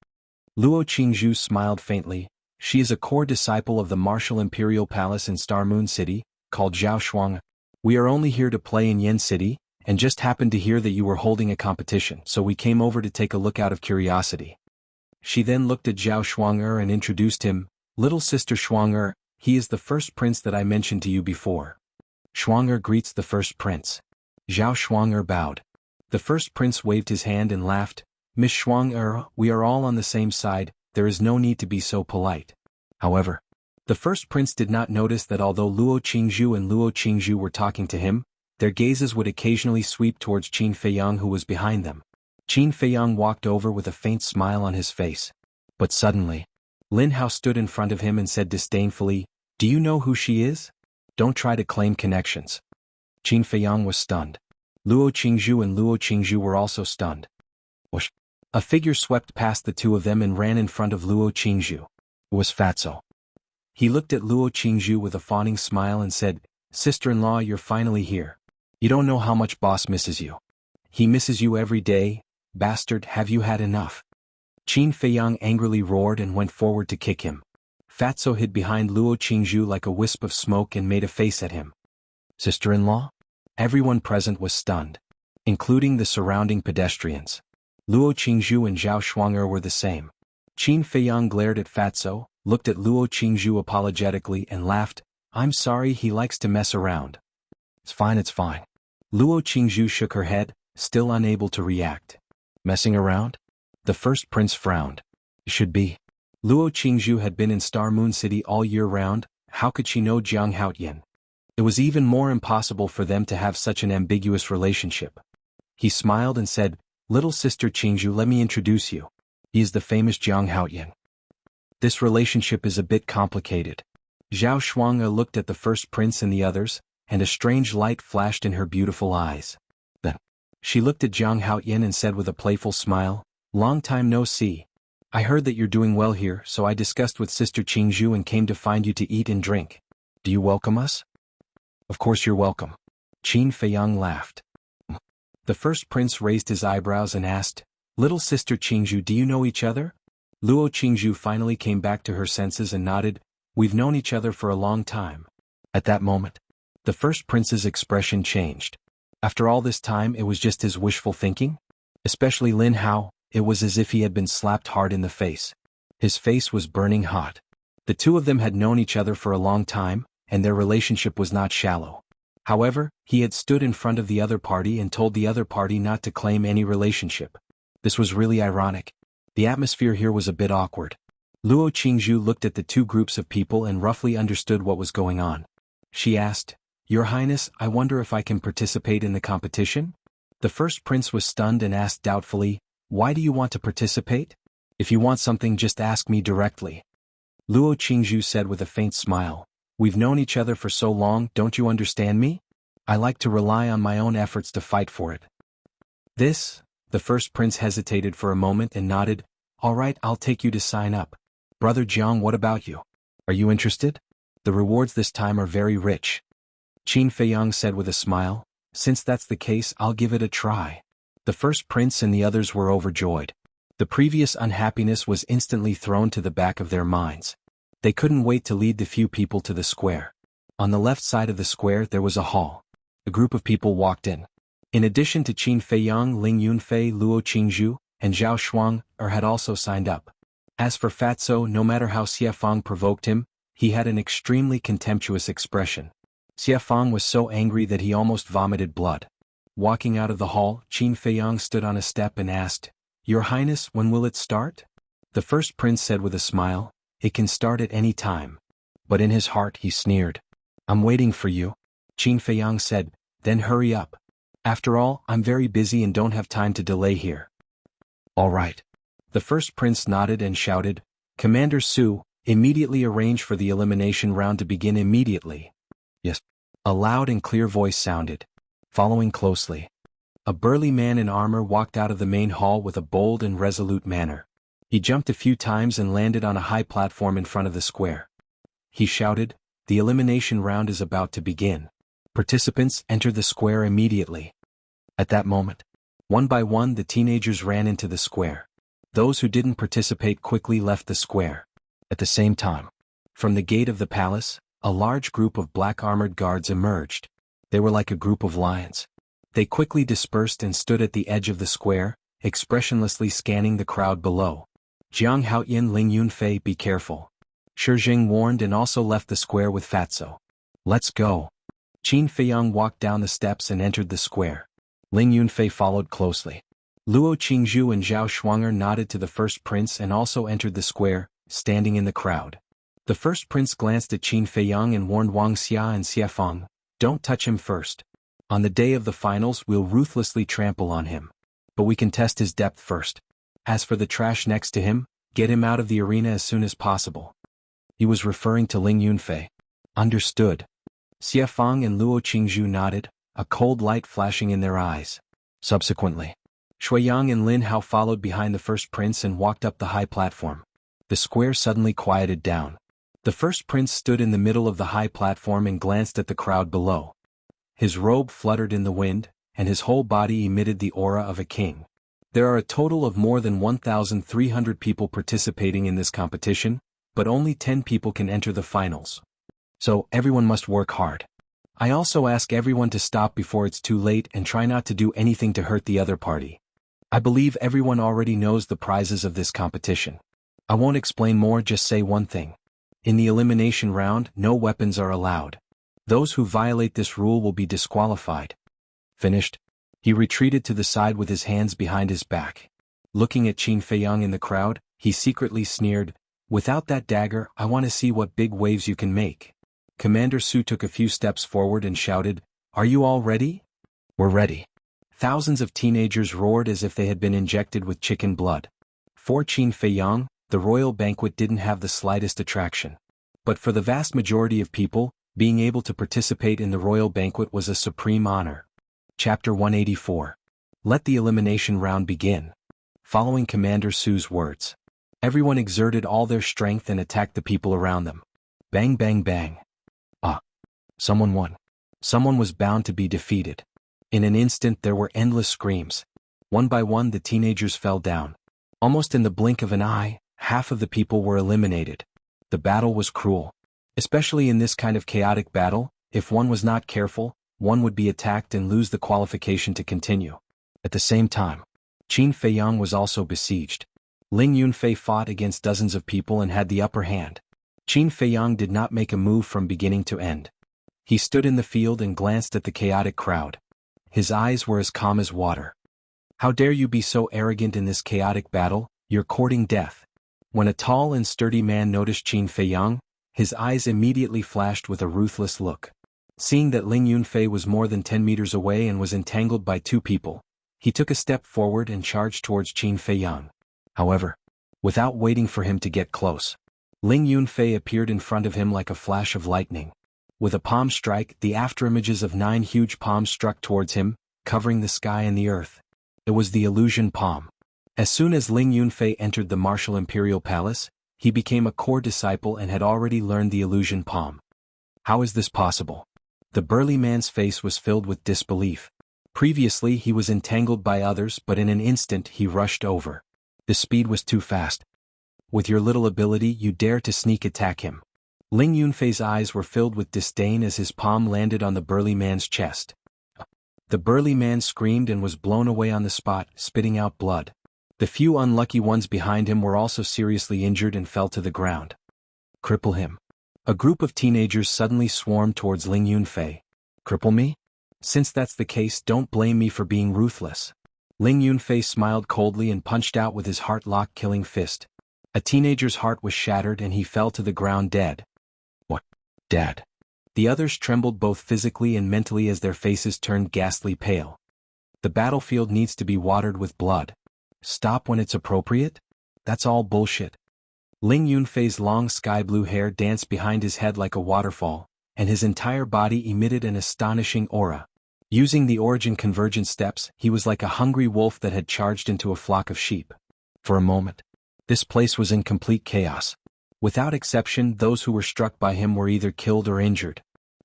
Speaker 1: Luo Qingzhu smiled faintly. "She is a core disciple of the martial imperial palace in Star Moon City, called Zhao Shuang. We are only here to play in Yen City, and just happened to hear that you were holding a competition, so we came over to take a look out of curiosity." She then looked at Zhao Shuang'er and introduced him, "Little sister Shuang'er, he is the first prince that I mentioned to you before." Shuang'er greets the first prince. Zhao Shuang'er bowed. The first prince waved his hand and laughed, "Miss Shuang'er, we are all on the same side, there is no need to be so polite." However, the first prince did not notice that although Luo Qingzhu and Luo Qingzhu were talking to him, their gazes would occasionally sweep towards Qin Feiyang who was behind them. Qin Feiyang walked over with a faint smile on his face. But suddenly, Lin Hao stood in front of him and said disdainfully, "Do you know who she is? Don't try to claim connections." Qin Feiyang was stunned. Luo Qingzhu and Luo Qingzhu were also stunned. Whoosh! A figure swept past the two of them and ran in front of Luo Qingzhu. It was Fatso. He looked at Luo Qingzhu with a fawning smile and said, "Sister-in-law, you're finally here. You don't know how much boss misses you. He misses you every day. Bastard, have you had enough?" Qin Feiyang angrily roared and went forward to kick him. Fatso hid behind Luo Qingzhu like a wisp of smoke and made a face at him. "Sister-in-law?" Everyone present was stunned, including the surrounding pedestrians. Luo Qingzhu and Zhao Shuang'er were the same. Qin Feiyang glared at Fatso, looked at Luo Qingzhu apologetically and laughed, "I'm sorry, he likes to mess around." It's fine, it's fine." Luo Qingzhu shook her head, still unable to react. "Messing around?" The first prince frowned. "It should be." Luo Qingzhu had been in Star Moon City all year round, how could she know Jianghu? It was even more impossible for them to have such an ambiguous relationship. He smiled and said, Little sister Jianghu, let me introduce you. He is the famous Jianghu. This relationship is a bit complicated. Zhao Shuang'e looked at the first prince and the others, and a strange light flashed in her beautiful eyes. Then, she looked at Jiang Haoyan and said with a playful smile, "Long time no see. I heard that you're doing well here, so I discussed with Sister Jianghu and came to find you to eat and drink. Do you welcome us?" "Of course you're welcome." Qin Feiyang laughed. The first prince raised his eyebrows and asked, "Little sister Jianghu, do you know each other?" Luo Jianghu finally came back to her senses and nodded, "We've known each other for a long time." At that moment, the first prince's expression changed. After all this time, it was just his wishful thinking? Especially Lin Hao, it was as if he had been slapped hard in the face. His face was burning hot. The two of them had known each other for a long time, and their relationship was not shallow. However, he had stood in front of the other party and told the other party not to claim any relationship. This was really ironic. The atmosphere here was a bit awkward. Luo Jianghu looked at the two groups of people and roughly understood what was going on. She asked, "Your Highness, I wonder if I can participate in the competition?" The first prince was stunned and asked doubtfully, "Why do you want to participate? If you want something, just ask me directly." Luo Jianghu said with a faint smile, "We've known each other for so long, don't you understand me? I like to rely on my own efforts to fight for it." The first prince hesitated for a moment and nodded, "All right, I'll take you to sign up. Brother Jiang, what about you? Are you interested? The rewards this time are very rich." Qin Feiyang said with a smile, "Since that's the case, I'll give it a try." The first prince and the others were overjoyed. The previous unhappiness was instantly thrown to the back of their minds. They couldn't wait to lead the few people to the square. On the left side of the square there was a hall. A group of people walked in. In addition to Qin Feiyang, Ling Yunfei, Luo Jianghu, and Zhao Shuang'e had also signed up. As for Fatso, no matter how Xiafang provoked him, he had an extremely contemptuous expression. Xiafang was so angry that he almost vomited blood. Walking out of the hall, Qin Feiyang stood on a step and asked, "Your Highness, when will it start?" The first prince said with a smile, "It can start at any time." But in his heart he sneered. "I'm waiting for you." Qin Feiyang said, "Then hurry up. After all, I'm very busy and don't have time to delay here." "All right." The first prince nodded and shouted, "Commander Su, immediately arrange for the elimination round to begin immediately." "Yes." A loud and clear voice sounded. Following closely, a burly man in armor walked out of the main hall with a bold and resolute manner. He jumped a few times and landed on a high platform in front of the square. He shouted, "The elimination round is about to begin. Participants enter the square immediately." At that moment, one by one the teenagers ran into the square. Those who didn't participate quickly left the square. At the same time, from the gate of the palace, a large group of black armored guards emerged. They were like a group of lions. They quickly dispersed and stood at the edge of the square, expressionlessly scanning the crowd below. Jiang Haoyan, Ling Yunfei, be careful. Shi Jing warned and also left the square with Fatso. "Let's go." Qin Feiyang walked down the steps and entered the square. Ling Yunfei followed closely. Luo Jianghu and Zhao Shuang'e nodded to the first prince and also entered the square, standing in the crowd. The first prince glanced at Qin Feiyang and warned Wuxia and Xiafang, "Don't touch him first. On the day of the finals we'll ruthlessly trample on him. But we can test his depth first. As for the trash next to him, get him out of the arena as soon as possible." He was referring to Ling Yunfei. "Understood." Xiafang and Luo Jianghu nodded, a cold light flashing in their eyes. Subsequently, Shuiyang and Lin Hao followed behind the first prince and walked up the high platform. The square suddenly quieted down. The first prince stood in the middle of the high platform and glanced at the crowd below. His robe fluttered in the wind, and his whole body emitted the aura of a king. There are a total of more than 1,300 people participating in this competition, but only 10 people can enter the finals. So, everyone must work hard. I also ask everyone to stop before it's too late and try not to do anything to hurt the other party. I believe everyone already knows the prizes of this competition. I won't explain more, just say one thing. In the elimination round, no weapons are allowed. Those who violate this rule will be disqualified. Finished? He retreated to the side with his hands behind his back. Looking at Qin Feiyang in the crowd, he secretly sneered, "Without that dagger, I want to see what big waves you can make." Commander Su took a few steps forward and shouted, "Are you all ready?" "We're ready." Thousands of teenagers roared as if they had been injected with chicken blood. For Qin Feiyang, the royal banquet didn't have the slightest attraction. But for the vast majority of people, being able to participate in the royal banquet was a supreme honor. Chapter 184. Let the elimination round begin. Following Commander Su's words, everyone exerted all their strength and attacked the people around them. Bang bang bang. Someone won. Someone was bound to be defeated. In an instant there were endless screams. One by one the teenagers fell down. Almost in the blink of an eye, half of the people were eliminated. The battle was cruel. Especially in this kind of chaotic battle, if one was not careful, one would be attacked and lose the qualification to continue. At the same time, Qin Feiyang was also besieged. Ling Yunfei fought against dozens of people and had the upper hand. Qin Feiyang did not make a move from beginning to end. He stood in the field and glanced at the chaotic crowd. His eyes were as calm as water. How dare you be so arrogant in this chaotic battle? You're courting death. When a tall and sturdy man noticed Qin Feiyang, his eyes immediately flashed with a ruthless look. Seeing that Ling Yunfei was more than 10 meters away and was entangled by two people, he took a step forward and charged towards Qin Feiyang. However, without waiting for him to get close, Ling Yunfei appeared in front of him like a flash of lightning. With a palm strike, the afterimages of 9 huge palms struck towards him, covering the sky and the earth. It was the illusion palm. As soon as Ling Yunfei entered the martial imperial palace, he became a core disciple and had already learned the illusion palm. How is this possible? The burly man's face was filled with disbelief. Previously he was entangled by others, but in an instant he rushed over. The speed was too fast. With your little ability you dare to sneak attack him. Ling Yunfei's eyes were filled with disdain as his palm landed on the burly man's chest. The burly man screamed and was blown away on the spot, spitting out blood. The few unlucky ones behind him were also seriously injured and fell to the ground. Cripple him. A group of teenagers suddenly swarmed towards Ling Yunfei. Cripple me? Since that's the case, don't blame me for being ruthless. Ling Yunfei smiled coldly and punched out with his heart-lock-killing fist. A teenager's heart was shattered and he fell to the ground dead. What? Dad? The others trembled both physically and mentally as their faces turned ghastly pale. The battlefield needs to be watered with blood. Stop when it's appropriate? That's all bullshit. Ling Yunfei's long sky-blue hair danced behind his head like a waterfall, and his entire body emitted an astonishing aura. Using the origin convergence steps, he was like a hungry wolf that had charged into a flock of sheep. For a moment, this place was in complete chaos. Without exception, those who were struck by him were either killed or injured.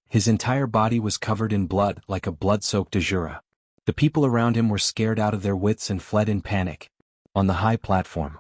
Speaker 1: His entire body was covered in blood like a blood-soaked azura. The people around him were scared out of their wits and fled in panic. On the high platform,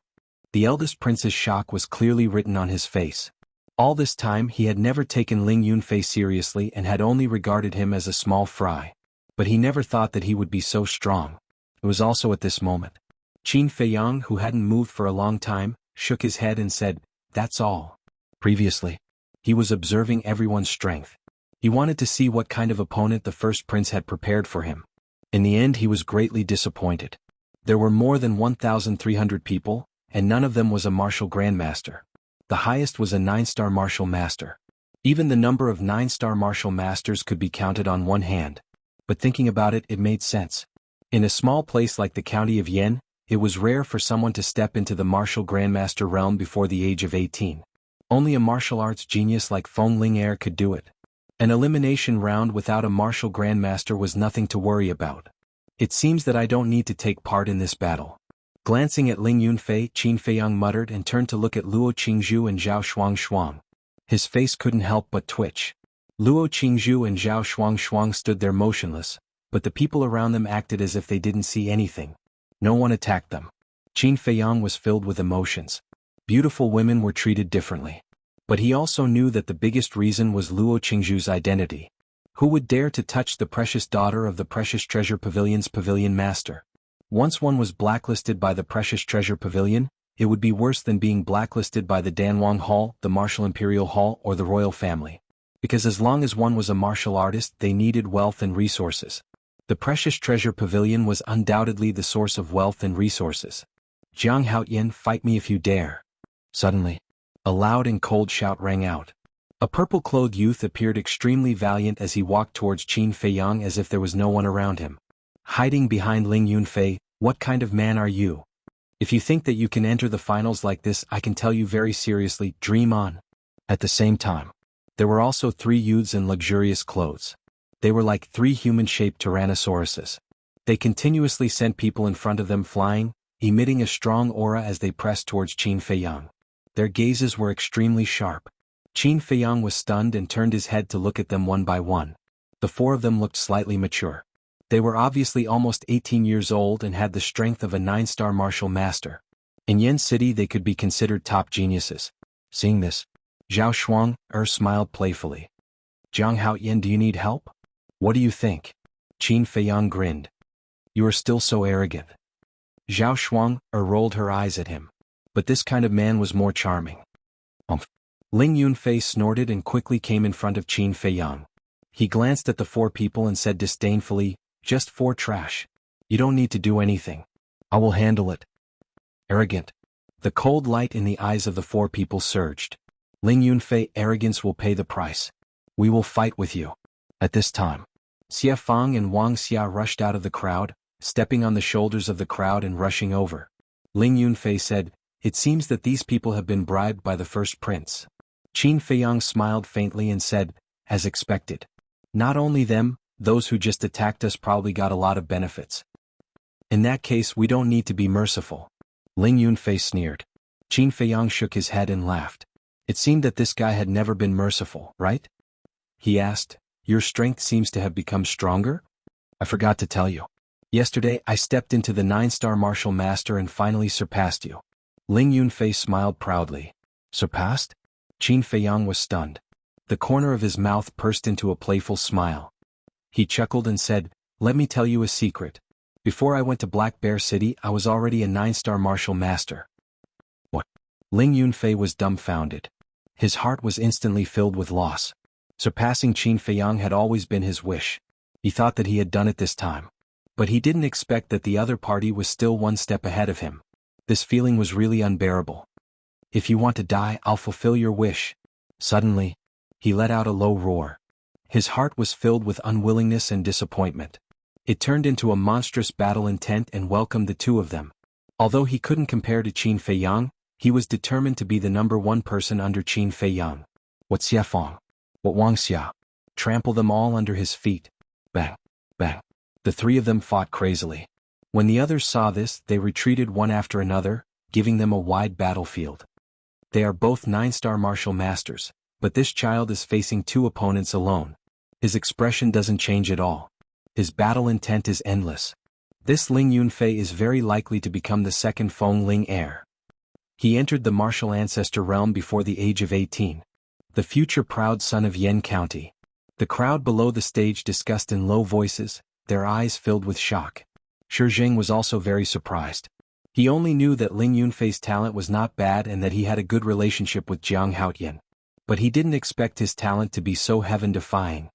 Speaker 1: the eldest prince's shock was clearly written on his face. All this time he had never taken Ling Yunfei seriously and had only regarded him as a small fry. But he never thought that he would be so strong. It was also at this moment. Qin Feiyang, who hadn't moved for a long time, shook his head and said, "That's all." Previously, he was observing everyone's strength. He wanted to see what kind of opponent the first prince had prepared for him. In the end he was greatly disappointed. There were more than 1,300 people, and none of them was a martial grandmaster. The highest was a 9-star martial master. Even the number of 9-star martial masters could be counted on one hand. But thinking about it, it made sense. In a small place like the county of Yan, it was rare for someone to step into the martial grandmaster realm before the age of 18. Only a martial arts genius like Feng Ling'er could do it. An elimination round without a martial grandmaster was nothing to worry about. It seems that I don't need to take part in this battle. Glancing at Ling Yunfei, Qin Feiyang muttered and turned to look at Luo Qingzhu and Zhao Shuangshuang. His face couldn't help but twitch. Luo Qingzhu and Zhao Shuangshuang stood there motionless, but the people around them acted as if they didn't see anything. No one attacked them. Qin Feiyang was filled with emotions. Beautiful women were treated differently. But he also knew that the biggest reason was Luo Qingzhu's identity. Who would dare to touch the precious daughter of the Precious Treasure Pavilion's pavilion master? Once one was blacklisted by the Precious Treasure Pavilion, it would be worse than being blacklisted by the Danwang Hall, the Martial Imperial Hall, or the royal family. Because as long as one was a martial artist, they needed wealth and resources. The Precious Treasure Pavilion was undoubtedly the source of wealth and resources. Jiang Haotian, fight me if you dare. Suddenly, a loud and cold shout rang out. A purple-clothed youth appeared extremely valiant as he walked towards Qin Feiyang as if there was no one around him. hiding behind Ling Yunfei, what kind of man are you? If you think that you can enter the finals like this, I can tell you very seriously, dream on. At the same time, there were also 3 youths in luxurious clothes. They were like 3 human-shaped tyrannosauruses. They continuously sent people in front of them flying, emitting a strong aura as they pressed towards Qin Feiyang. Their gazes were extremely sharp. Qin Feiyang was stunned and turned his head to look at them one by one. The 4 of them looked slightly mature. They were obviously almost 18 years old and had the strength of a 9-star martial master. In Yen City they could be considered top geniuses. Seeing this, Zhao Shuang smiled playfully. Jiang Haoyan, do you need help? What do you think? Qin Feiyang grinned. You are still so arrogant. Zhao Shuang rolled her eyes at him. But this kind of man was more charming. Ling Yunfei snorted and quickly came in front of Qin Feiyang. He glanced at the 4 people and said disdainfully, just 4 trash. You don't need to do anything. I will handle it. Arrogant. The cold light in the eyes of the 4 people surged. Ling Yunfei, arrogance will pay the price. We will fight with you. At this time, Xie Fang and Wang Xia rushed out of the crowd, stepping on the shoulders of the crowd and rushing over. Ling Yunfei said, it seems that these people have been bribed by the first prince. Qin Feiyang smiled faintly and said, as expected. Not only them, those who just attacked us probably got a lot of benefits. In that case we don't need to be merciful. Ling Yunfei sneered. Qin Feiyang shook his head and laughed. It seemed that this guy had never been merciful, right? He asked, your strength seems to have become stronger? I forgot to tell you. Yesterday I stepped into the 9-star martial master and finally surpassed you. Ling Yunfei smiled proudly. Surpassed? Qin Feiyang was stunned. The corner of his mouth pursed into a playful smile. He chuckled and said, let me tell you a secret. Before I went to Black Bear City I was already a 9-star martial master. What? Ling Yunfei was dumbfounded. His heart was instantly filled with loss. Surpassing Qin Feiyang had always been his wish. He thought that he had done it this time. But he didn't expect that the other party was still 1 step ahead of him. This feeling was really unbearable. If you want to die, I'll fulfill your wish. Suddenly, he let out a low roar. His heart was filled with unwillingness and disappointment. It turned into a monstrous battle intent and welcomed the 2 of them. Although he couldn't compare to Qin Feiyang, he was determined to be the number 1 person under Qin Feiyang. What Xie Fang? What Wang Xia? Trample them all under his feet. Bang, bang. The 3 of them fought crazily. When the others saw this, they retreated one after another, giving them a wide battlefield. They are both 9-star martial masters, but this child is facing 2 opponents alone. His expression doesn't change at all. His battle intent is endless. This Ling Yunfei is very likely to become the 2nd Feng Ling heir. He entered the martial ancestor realm before the age of 18. The future proud son of Yen County. The crowd below the stage discussed in low voices, their eyes filled with shock. Shi Jing was also very surprised. He only knew that Ling Yunfei's talent was not bad and that he had a good relationship with Jiang Haoyan. But he didn't expect his talent to be so heaven-defying.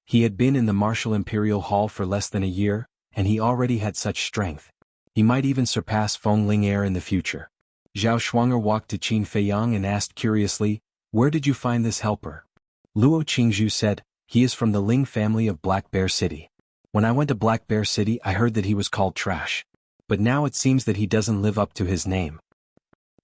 Speaker 1: He had been in the Martial Imperial Hall for less than a year, and he already had such strength. He might even surpass Feng Ling heir in the future. Zhao Shuang walked to Qin Feiyang and asked curiously, where did you find this helper? Luo Qingzhu said, he is from the Ling family of Black Bear City. When I went to Black Bear City I heard that he was called trash. But now it seems that he doesn't live up to his name.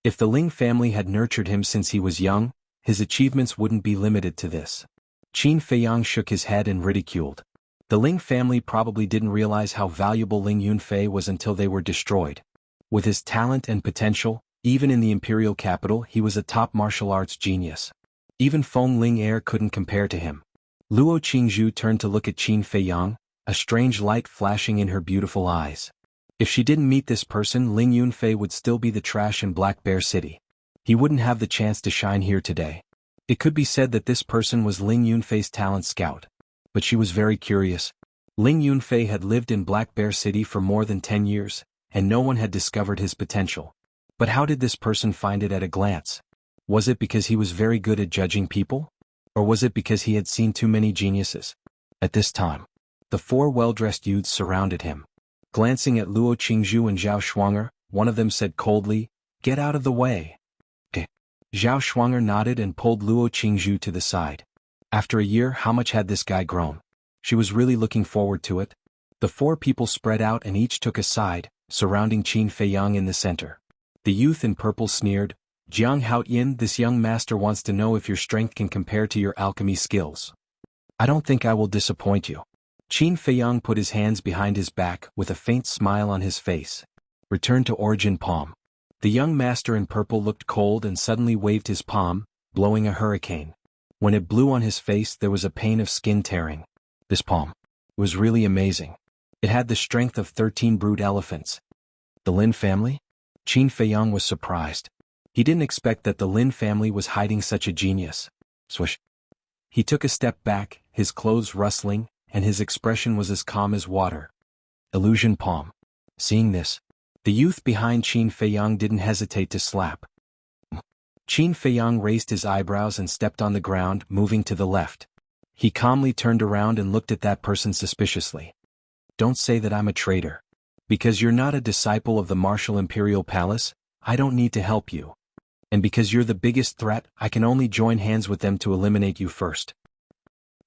Speaker 1: If the Ling family had nurtured him since he was young, his achievements wouldn't be limited to this. Qin Feiyang shook his head and ridiculed. The Ling family probably didn't realize how valuable Ling Yunfei was until they were destroyed. With his talent and potential, even in the imperial capital he was a top martial arts genius. Even Feng Ling heir couldn't compare to him. Luo Qingzhu turned to look at Qin Feiyang, a strange light flashing in her beautiful eyes. If she didn't meet this person, Ling Yunfei would still be the trash in Black Bear City. He wouldn't have the chance to shine here today. It could be said that this person was Ling Yunfei's talent scout. But she was very curious. Ling Yunfei had lived in Black Bear City for more than 10 years, and no one had discovered his potential. But how did this person find it at a glance? Was it because he was very good at judging people? Or was it because he had seen too many geniuses? At this time, the 4 well-dressed youths surrounded him. Glancing at Luo Qingzhu and Zhao Shuang, one of them said coldly, "Get out of the way." Zhao Shuang nodded and pulled Luo Qingzhu to the side. After a year, how much had this guy grown? She was really looking forward to it. The four people spread out and each took a side, surrounding Qin Feiyang in the center. The youth in purple sneered, "Jiang Haoyin, this young master wants to know if your strength can compare to your alchemy skills. I don't think I will disappoint you." Qin Feiyang put his hands behind his back with a faint smile on his face. "Return to origin palm." The young master in purple looked cold and suddenly waved his palm, blowing a hurricane. When it blew on his face there was a pain of skin tearing. This palm was really amazing. It had the strength of 13 brute elephants. The Lin family? Qin Feiyang was surprised. He didn't expect that the Lin family was hiding such a genius. Swish. He took a step back, his clothes rustling, and his expression was as calm as water. Illusion palm. Seeing this, the youth behind Qin Feiyang didn't hesitate to slap. Qin Feiyang raised his eyebrows and stepped on the ground, moving to the left. He calmly turned around and looked at that person suspiciously. "Don't say that I'm a traitor. Because you're not a disciple of the Martial Imperial Palace, I don't need to help you. And because you're the biggest threat, I can only join hands with them to eliminate you first."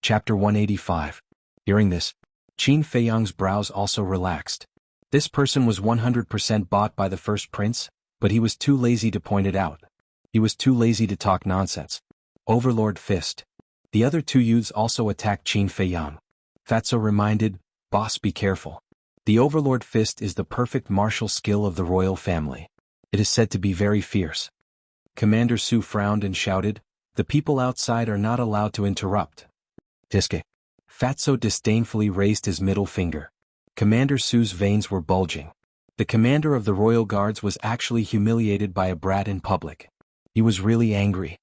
Speaker 1: Chapter 185. Hearing this, Qin Feiyang's brows also relaxed. This person was 100% bought by the first prince, but he was too lazy to point it out. He was too lazy to talk nonsense. Overlord Fist. The other two youths also attacked Qin Feiyang. Fatso reminded, "Boss, be careful. The Overlord Fist is the perfect martial skill of the royal family. It is said to be very fierce." Commander Su frowned and shouted, "The people outside are not allowed to interrupt." Diske. Fatso disdainfully raised his middle finger. Commander Su's veins were bulging. The commander of the royal guards was actually humiliated by a brat in public. He was really angry.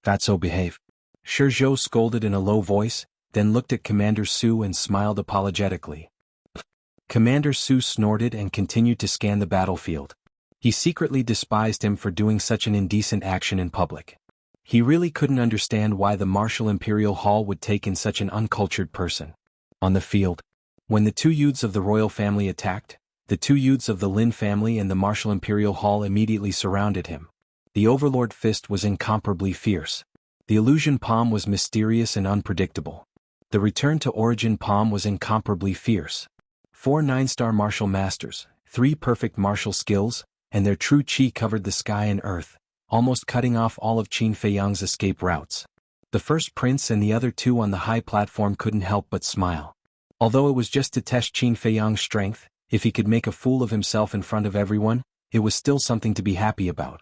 Speaker 1: "Fatso, behave." Shizhou scolded in a low voice, then looked at Commander Su and smiled apologetically. Commander Su snorted and continued to scan the battlefield. He secretly despised him for doing such an indecent action in public. He really couldn't understand why the Martial Imperial Hall would take in such an uncultured person. On the field, when the two youths of the royal family attacked, the two youths of the Lin family and the Martial Imperial Hall immediately surrounded him. The Overlord Fist was incomparably fierce. The Illusion Palm was mysterious and unpredictable. The Return to Origin Palm was incomparably fierce. 4 9-star martial masters, 3 perfect martial skills, and their true chi covered the sky and earth, almost cutting off all of Qin Feiyang's escape routes. The first prince and the other two on the high platform couldn't help but smile. Although it was just to test Qin Feiyang's strength, if he could make a fool of himself in front of everyone, it was still something to be happy about.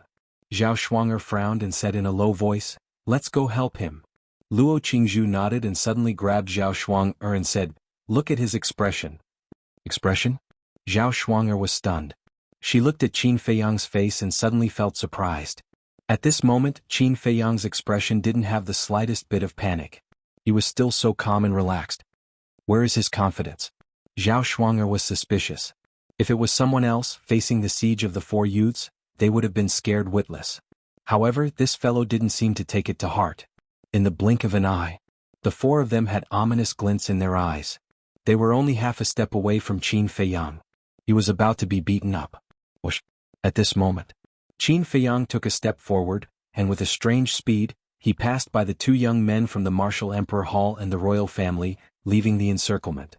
Speaker 1: Zhao Shuanger frowned and said in a low voice, "Let's go help him." Luo Qingzhu nodded and suddenly grabbed Zhao Shuanger and said, "Look at his expression." Expression? Zhao Shuanger was stunned. She looked at Qin Feiyang's face and suddenly felt surprised. At this moment, Qin Feiyang's expression didn't have the slightest bit of panic. He was still so calm and relaxed. Where is his confidence? Zhao Shuanger was suspicious. If it was someone else facing the siege of the 4 youths, they would have been scared witless. However, this fellow didn't seem to take it to heart. In the blink of an eye, the 4 of them had ominous glints in their eyes. They were only half a step away from Qin Feiyang. He was about to be beaten up. Whoosh. At this moment, Qin Feiyang took a step forward, and with a strange speed, he passed by the 2 young men from the Martial Emperor Hall and the royal family, leaving the encirclement.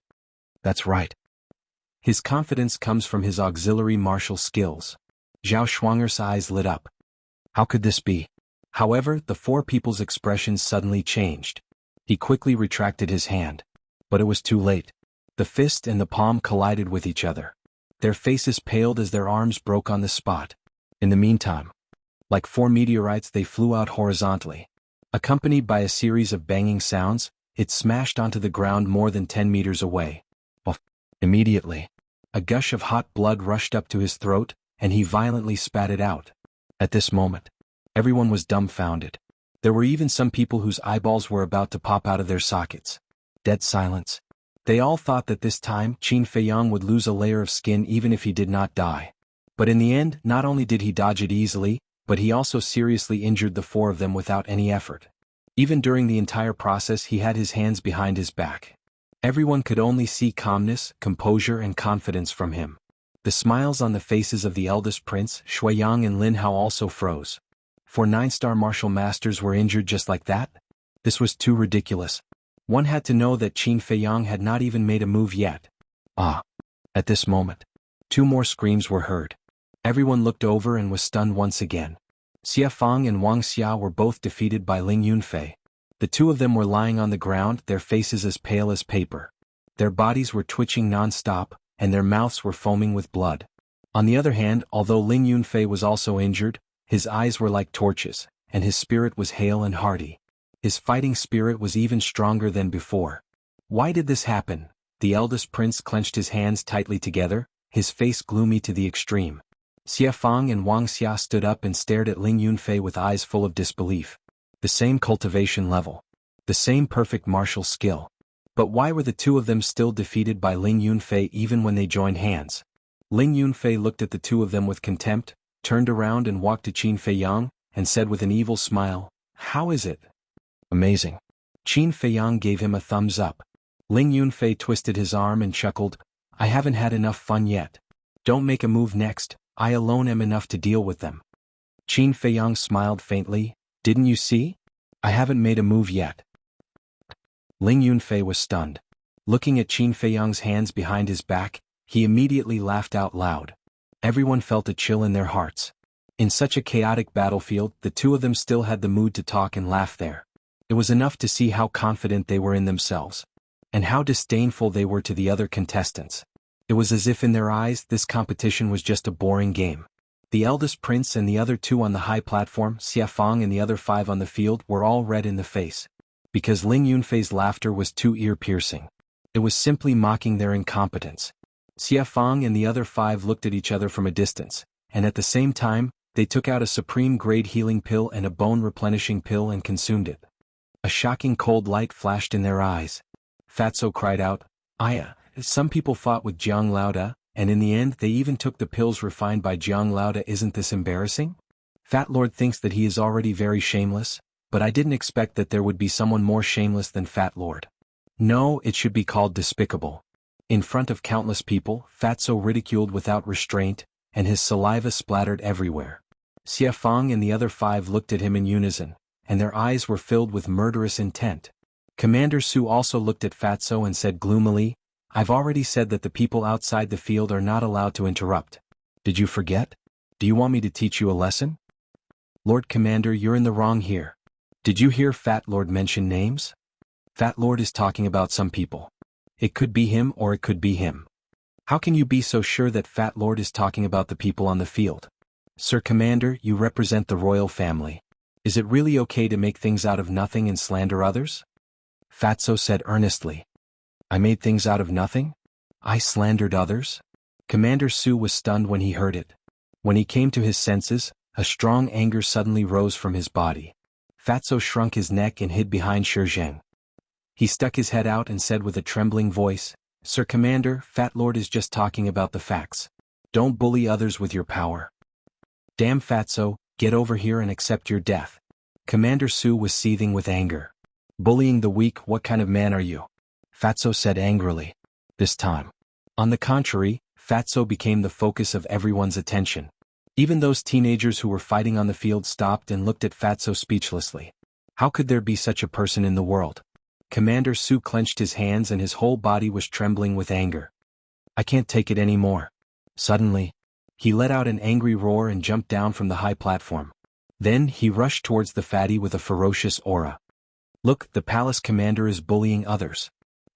Speaker 1: That's right. His confidence comes from his auxiliary martial skills. Zhao Shuanger's eyes lit up. How could this be? However, the 4 people's expressions suddenly changed. He quickly retracted his hand. But it was too late. The fist and the palm collided with each other. Their faces paled as their arms broke on the spot. In the meantime, like 4 meteorites, they flew out horizontally. Accompanied by a series of banging sounds, it smashed onto the ground more than 10 meters away. Immediately, a gush of hot blood rushed up to his throat, and he violently spat it out. At this moment, everyone was dumbfounded. There were even some people whose eyeballs were about to pop out of their sockets. Dead silence. They all thought that this time Qin Feiyang would lose a layer of skin even if he did not die. But in the end, not only did he dodge it easily, but he also seriously injured the 4 of them without any effort. Even during the entire process he had his hands behind his back. Everyone could only see calmness, composure and confidence from him. The smiles on the faces of the eldest prince, Shuiyang and Lin Hao also froze. 4 9-star martial masters were injured just like that? This was too ridiculous. One had to know that Qin Feiyang had not even made a move yet. Ah! At this moment, 2 more screams were heard. Everyone looked over and was stunned once again. Xia Fang and Wuxia were both defeated by Ling Yunfei. The 2 of them were lying on the ground, their faces as pale as paper. Their bodies were twitching non-stop, and their mouths were foaming with blood. On the other hand, although Ling Yunfei was also injured, his eyes were like torches, and his spirit was hale and hearty. His fighting spirit was even stronger than before. Why did this happen? The eldest prince clenched his hands tightly together, his face gloomy to the extreme. Xia Fang and Wuxia stood up and stared at Ling Yunfei with eyes full of disbelief. The same cultivation level. The same perfect martial skill. But why were the 2 of them still defeated by Ling Yunfei even when they joined hands? Ling Yunfei looked at the 2 of them with contempt, turned around and walked to Qin Feiyang, and said with an evil smile, "How is it?" "Amazing." Qin Feiyang gave him a thumbs up. Ling Yunfei twisted his arm and chuckled, "I haven't had enough fun yet. Don't make a move next, I alone am enough to deal with them." Qin Feiyang smiled faintly, "Didn't you see? I haven't made a move yet." Ling Yunfei was stunned. Looking at Qin Feiyang's hands behind his back, he immediately laughed out loud. Everyone felt a chill in their hearts. In such a chaotic battlefield, the 2 of them still had the mood to talk and laugh there. It was enough to see how confident they were in themselves. And how disdainful they were to the other contestants. It was as if in their eyes this competition was just a boring game. The eldest prince and the other 2 on the high platform, Xia Fang and the other 5 on the field, were all red in the face. Because Ling Yunfei's laughter was too ear-piercing. It was simply mocking their incompetence. Xia Fang and the other 5 looked at each other from a distance, and at the same time, they took out a supreme-grade healing pill and a bone-replenishing pill and consumed it. A shocking cold light flashed in their eyes. Fatso cried out, "Aya, some people fought with Jiang Lauda, and in the end they even took the pills refined by Jiang Lauda. Isn't this embarrassing? Fat Lord thinks that he is already very shameless, but I didn't expect that there would be someone more shameless than Fat Lord. No, it should be called despicable." In front of countless people, Fatso ridiculed without restraint, and his saliva splattered everywhere. Xia Fang and the other 5 looked at him in unison, and their eyes were filled with murderous intent. Commander Su also looked at Fatso and said gloomily, "I've already said that the people outside the field are not allowed to interrupt. Did you forget? Do you want me to teach you a lesson?" "Lord Commander, you're in the wrong here. Did you hear Fat Lord mention names? Fat Lord is talking about some people. It could be him or it could be him. How can you be so sure that Fat Lord is talking about the people on the field? Sir Commander, you represent the royal family. Is it really okay to make things out of nothing and slander others?" Fatso said earnestly. "I made things out of nothing? I slandered others?" Commander Su was stunned when he heard it. When he came to his senses, a strong anger suddenly rose from his body. Fatso shrunk his neck and hid behind Shizheng. He stuck his head out and said with a trembling voice, "Sir Commander, Fat Lord is just talking about the facts. Don't bully others with your power." "Damn Fatso, get over here and accept your death." Commander Su was seething with anger. "Bullying the weak, what kind of man are you?" Fatso said angrily. This time. On the contrary, Fatso became the focus of everyone's attention. Even those teenagers who were fighting on the field stopped and looked at Fatso speechlessly. How could there be such a person in the world? Commander Su clenched his hands and his whole body was trembling with anger. "I can't take it anymore." Suddenly, he let out an angry roar and jumped down from the high platform. Then he rushed towards the fatty with a ferocious aura. "Look, the palace commander is bullying others.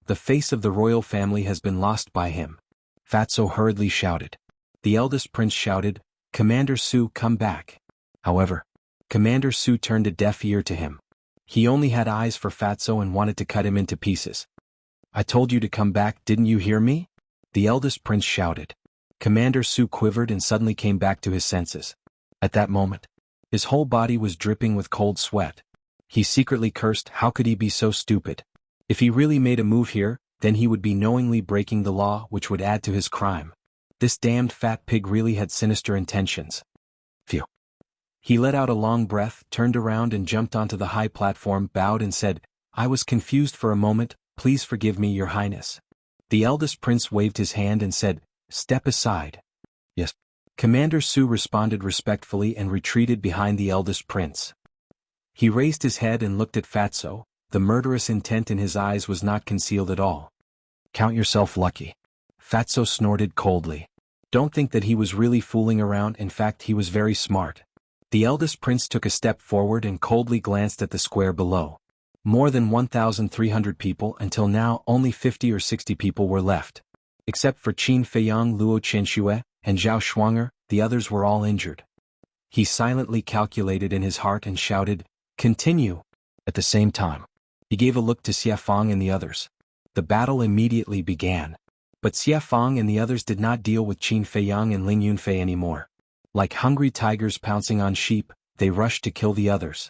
Speaker 1: The face of the royal family has been lost by him." Fatso hurriedly shouted. The eldest prince shouted, "Commander Su, come back." However, Commander Su turned a deaf ear to him. He only had eyes for Fatso and wanted to cut him into pieces. "I told you to come back, didn't you hear me?" the eldest prince shouted. Commander Su quivered and suddenly came back to his senses. At that moment, his whole body was dripping with cold sweat. He secretly cursed, how could he be so stupid? If he really made a move here, then he would be knowingly breaking the law, which would add to his crime. This damned fat pig really had sinister intentions. Phew. He let out a long breath, turned around and jumped onto the high platform, bowed and said, "I was confused for a moment, please forgive me, Your Highness." The eldest prince waved his hand and said, "Step aside." "Yes." Commander Su responded respectfully and retreated behind the eldest prince. He raised his head and looked at Fatso. The murderous intent in his eyes was not concealed at all. "Count yourself lucky." Fatso snorted coldly. Don't think that he was really fooling around, in fact he was very smart. The eldest prince took a step forward and coldly glanced at the square below. More than 1,300 people, until now only 50 or 60 people were left. Except for Qin Feiyang, Luo Qianxue, and Zhao Shuanger, the others were all injured. He silently calculated in his heart and shouted, "Continue!" At the same time, he gave a look to Xie Fang and the others. The battle immediately began. But Xie Fang and the others did not deal with Qin Feiyang and Ling Yunfei anymore. Like hungry tigers pouncing on sheep, they rushed to kill the others.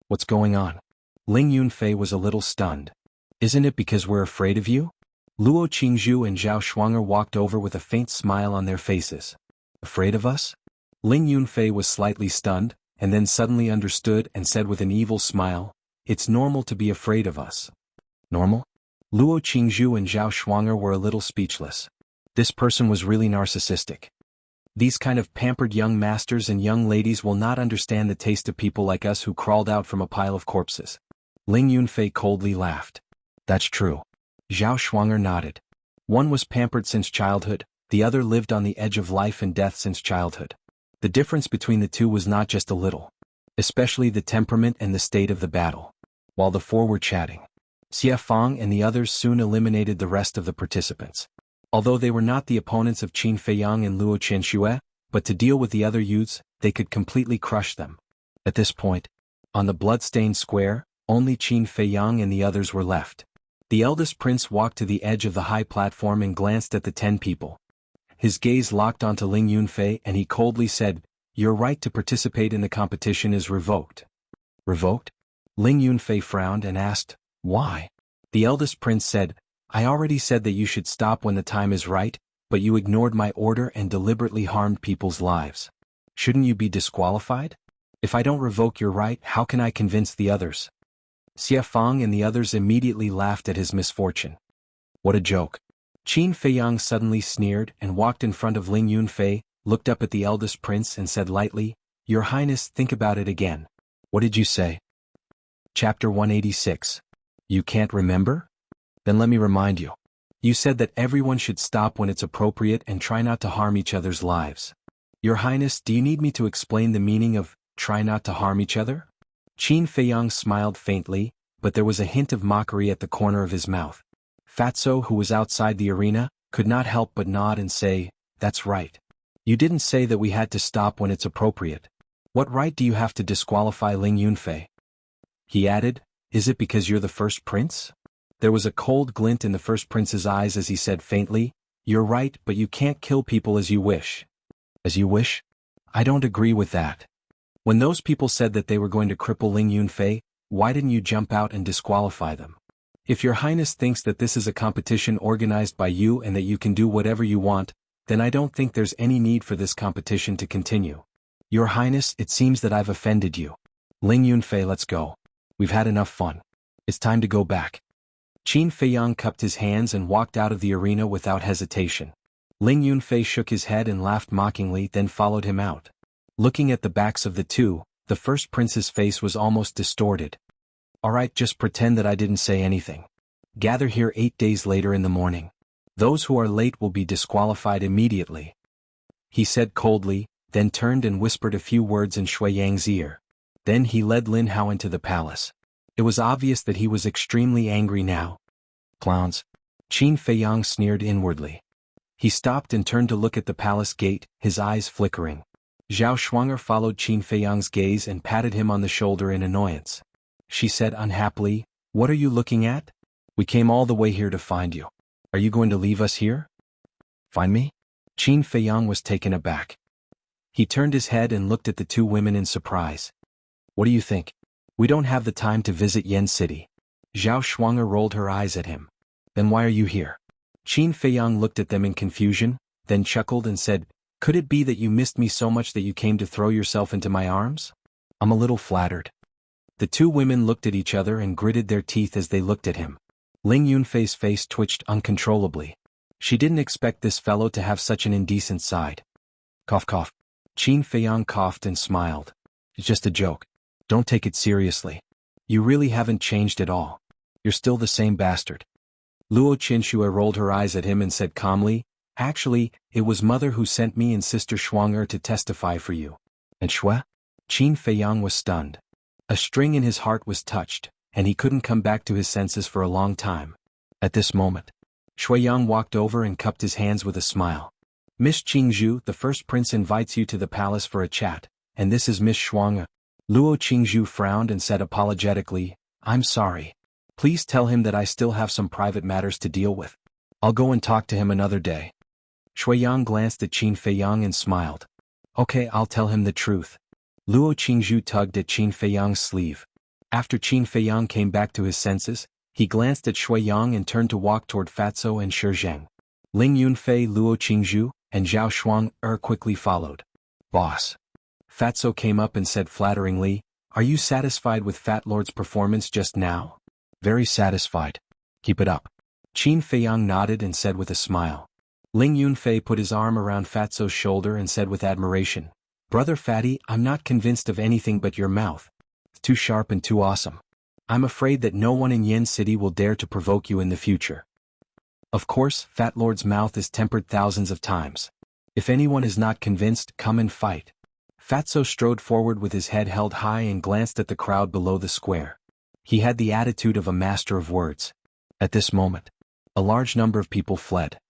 Speaker 1: What's going on? Ling Yunfei was a little stunned. Isn't it because we're afraid of you? Luo Qingzhu and Zhao Shuanger walked over with a faint smile on their faces. Afraid of us? Ling Yunfei was slightly stunned, and then suddenly understood and said with an evil smile, "It's normal to be afraid of us." Normal? Luo Qingzhu and Zhao Shuanger were a little speechless. This person was really narcissistic. These kind of pampered young masters and young ladies will not understand the taste of people like us who crawled out from a pile of corpses. Ling Yunfei coldly laughed. That's true. Zhao Shuanger nodded. One was pampered since childhood, the other lived on the edge of life and death since childhood. The difference between the two was not just a little. Especially the temperament and the state of the battle. While the four were chatting, Xie Fang and the others soon eliminated the rest of the participants. Although they were not the opponents of Qin Feiyang and Luo Qianxue, but to deal with the other youths, they could completely crush them. At this point, on the blood-stained square, only Qin Feiyang and the others were left. The eldest prince walked to the edge of the high platform and glanced at the 10 people. His gaze locked onto Ling Yunfei and he coldly said, "Your right to participate in the competition is revoked." Revoked? Ling Yunfei frowned and asked, "Why?" The eldest prince said, "I already said that you should stop when the time is right, but you ignored my order and deliberately harmed people's lives. Shouldn't you be disqualified? If I don't revoke your right, how can I convince the others?" Xie Fang and the others immediately laughed at his misfortune. What a joke. Qin Feiyang suddenly sneered and walked in front of Ling Yunfei, looked up at the eldest prince and said lightly, "Your Highness, think about it again." What did you say? Chapter 186. You can't remember? Then let me remind you. You said that everyone should stop when it's appropriate and try not to harm each other's lives. Your Highness, do you need me to explain the meaning of try not to harm each other? Qin Feiyang smiled faintly, but there was a hint of mockery at the corner of his mouth. Fatso, who was outside the arena, could not help but nod and say, "That's right. You didn't say that we had to stop when it's appropriate. What right do you have to disqualify Ling Yunfei?" He added, "Is it because you're the first prince?" There was a cold glint in the first prince's eyes as he said faintly, "You're right, but you can't kill people as you wish." As you wish? I don't agree with that. When those people said that they were going to cripple Ling Yunfei, why didn't you jump out and disqualify them? If your Highness thinks that this is a competition organized by you and that you can do whatever you want, then I don't think there's any need for this competition to continue. Your Highness, it seems that I've offended you. Ling Yunfei, let's go. We've had enough fun. It's time to go back. Qin Feiyang cupped his hands and walked out of the arena without hesitation. Ling Yunfei shook his head and laughed mockingly, then followed him out. Looking at the backs of the two, the first prince's face was almost distorted. All right, just pretend that I didn't say anything. Gather here 8 days later in the morning. Those who are late will be disqualified immediately. He said coldly, then turned and whispered a few words in Shui Yang's ear. Then he led Lin Hao into the palace. It was obvious that he was extremely angry now. Clowns. Qin Feiyang sneered inwardly. He stopped and turned to look at the palace gate, his eyes flickering. Zhao Shuanger followed Qin Feiyang's gaze and patted him on the shoulder in annoyance. She said unhappily, "What are you looking at? We came all the way here to find you. Are you going to leave us here?" Find me? Qin Feiyang was taken aback. He turned his head and looked at the two women in surprise. What do you think? We don't have the time to visit Yen City. Zhao Shuanger rolled her eyes at him. Then why are you here? Qin Feiyang looked at them in confusion, then chuckled and said, "Could it be that you missed me so much that you came to throw yourself into my arms?" I'm a little flattered. The two women looked at each other and gritted their teeth as they looked at him. Ling Yunfei's face twitched uncontrollably. She didn't expect this fellow to have such an indecent side. Cough cough. Qin Feiyang coughed and smiled. It's just a joke. Don't take it seriously. You really haven't changed at all. You're still the same bastard. Luo Qianxue rolled her eyes at him and said calmly, Actually, it was mother who sent me and sister Shuang to testify for you. And Shui? Qin Feiyang was stunned. A string in his heart was touched, and he couldn't come back to his senses for a long time. At this moment, Shuiyang walked over and cupped his hands with a smile. Miss Qingzhu, the first prince invites you to the palace for a chat, and this is Miss Shuang. Luo Qingzhu frowned and said apologetically, I'm sorry. Please tell him that I still have some private matters to deal with. I'll go and talk to him another day. Shuiyang glanced at Qin Feiyang and smiled. Okay, I'll tell him the truth. Luo Qingzhu tugged at Qin Feiyang's sleeve. After Qin Feiyang came back to his senses, he glanced at Shuiyang and turned to walk toward Fatso and Shizheng. Ling Yunfei, Luo Qingzhu, and Zhao Shuang quickly followed. Boss. Fatso came up and said flatteringly, Are you satisfied with Fat Lord's performance just now? Very satisfied. Keep it up. Qin Feiyang nodded and said with a smile. Ling Yunfei put his arm around Fatso's shoulder and said with admiration, Brother Fatty, I'm not convinced of anything but your mouth. It's too sharp and too awesome. I'm afraid that no one in Yen City will dare to provoke you in the future. Of course, Fat Lord's mouth is tempered thousands of times. If anyone is not convinced, come and fight. Fatso strode forward with his head held high and glanced at the crowd below the square. He had the attitude of a master of words. At this moment, a large number of people fled.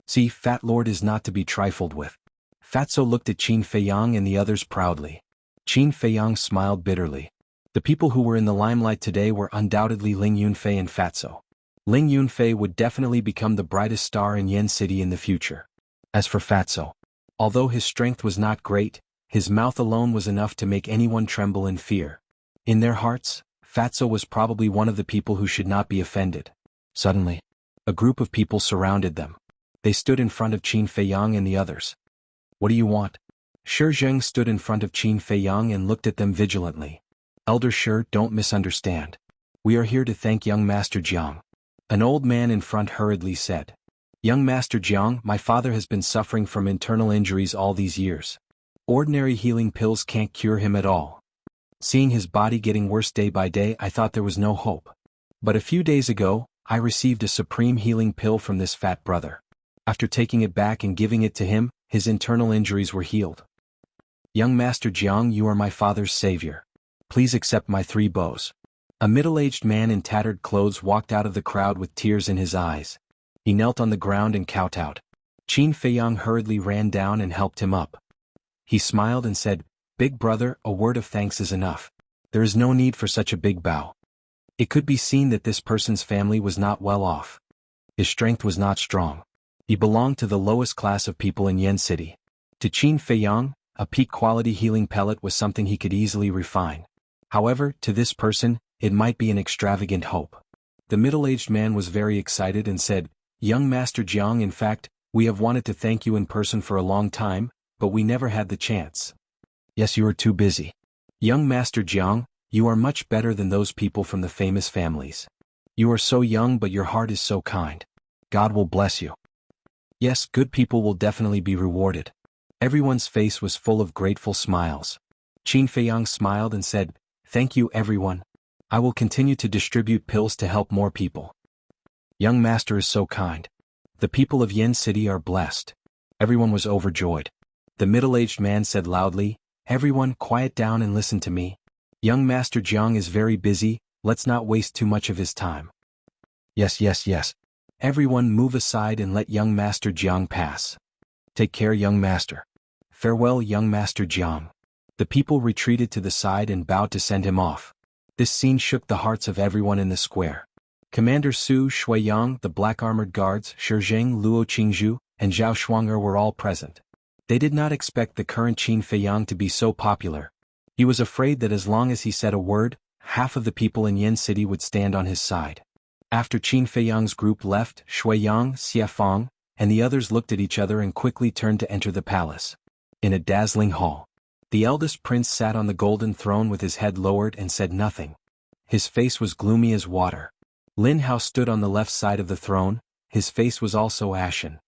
Speaker 1: See, Fat Lord is not to be trifled with. Fatso looked at Qin Feiyang and the others proudly. Qin Feiyang smiled bitterly. The people who were in the limelight today were undoubtedly Ling Yunfei and Fatso. Ling Yunfei would definitely become the brightest star in Yen City in the future. As for Fatso, although his strength was not great, his mouth alone was enough to make anyone tremble in fear. In their hearts, Fatso was probably one of the people who should not be offended. Suddenly, a group of people surrounded them. They stood in front of Qin Feiyang and the others. What do you want? Shizheng stood in front of Qin Feiyang and looked at them vigilantly. Elder Shi, don't misunderstand. We are here to thank young Master Jiang. An old man in front hurriedly said. Young Master Jiang, my father has been suffering from internal injuries all these years. Ordinary healing pills can't cure him at all. Seeing his body getting worse day by day, I thought there was no hope. But a few days ago, I received a supreme healing pill from this fat brother. After taking it back and giving it to him, his internal injuries were healed. Young Master Jiang, you are my father's savior. Please accept my 3 bows. A middle-aged man in tattered clothes walked out of the crowd with tears in his eyes. He knelt on the ground and kowtowed. Qin Feiyang hurriedly ran down and helped him up. He smiled and said, Big brother, a word of thanks is enough. There is no need for such a big bow. It could be seen that this person's family was not well off. His strength was not strong. He belonged to the lowest class of people in Yen City. To Qin Feiyang, a peak-quality healing pellet was something he could easily refine. However, to this person, it might be an extravagant hope. The middle-aged man was very excited and said, Young Master Jiang, in fact, we have wanted to thank you in person for a long time, but we never had the chance. Yes, you are too busy. Young Master Jiang, you are much better than those people from the famous families. You are so young but your heart is so kind. God will bless you. Yes, good people will definitely be rewarded. Everyone's face was full of grateful smiles. Qin Feiyang smiled and said, Thank you everyone. I will continue to distribute pills to help more people. Young Master is so kind. The people of Yen City are blessed. Everyone was overjoyed. The middle-aged man said loudly, Everyone quiet down and listen to me. Young Master Jiang is very busy, let's not waste too much of his time. Yes. Everyone move aside and let young Master Jiang pass. Take care, young master. Farewell, young Master Jiang. The people retreated to the side and bowed to send him off. This scene shook the hearts of everyone in the square. Commander Su Shuiyang, the black-armored guards, Shizheng, Luo Qingzhu, and Zhao Shuang were all present. They did not expect the current Qin Feiyang to be so popular. He was afraid that as long as he said a word, half of the people in Yen City would stand on his side. After Qin Feiyang's group left, Shuiyang, Xiafang, and the others looked at each other and quickly turned to enter the palace. In a dazzling hall, the eldest prince sat on the golden throne with his head lowered and said nothing. His face was gloomy as water. Lin Hao stood on the left side of the throne, his face was also ashen.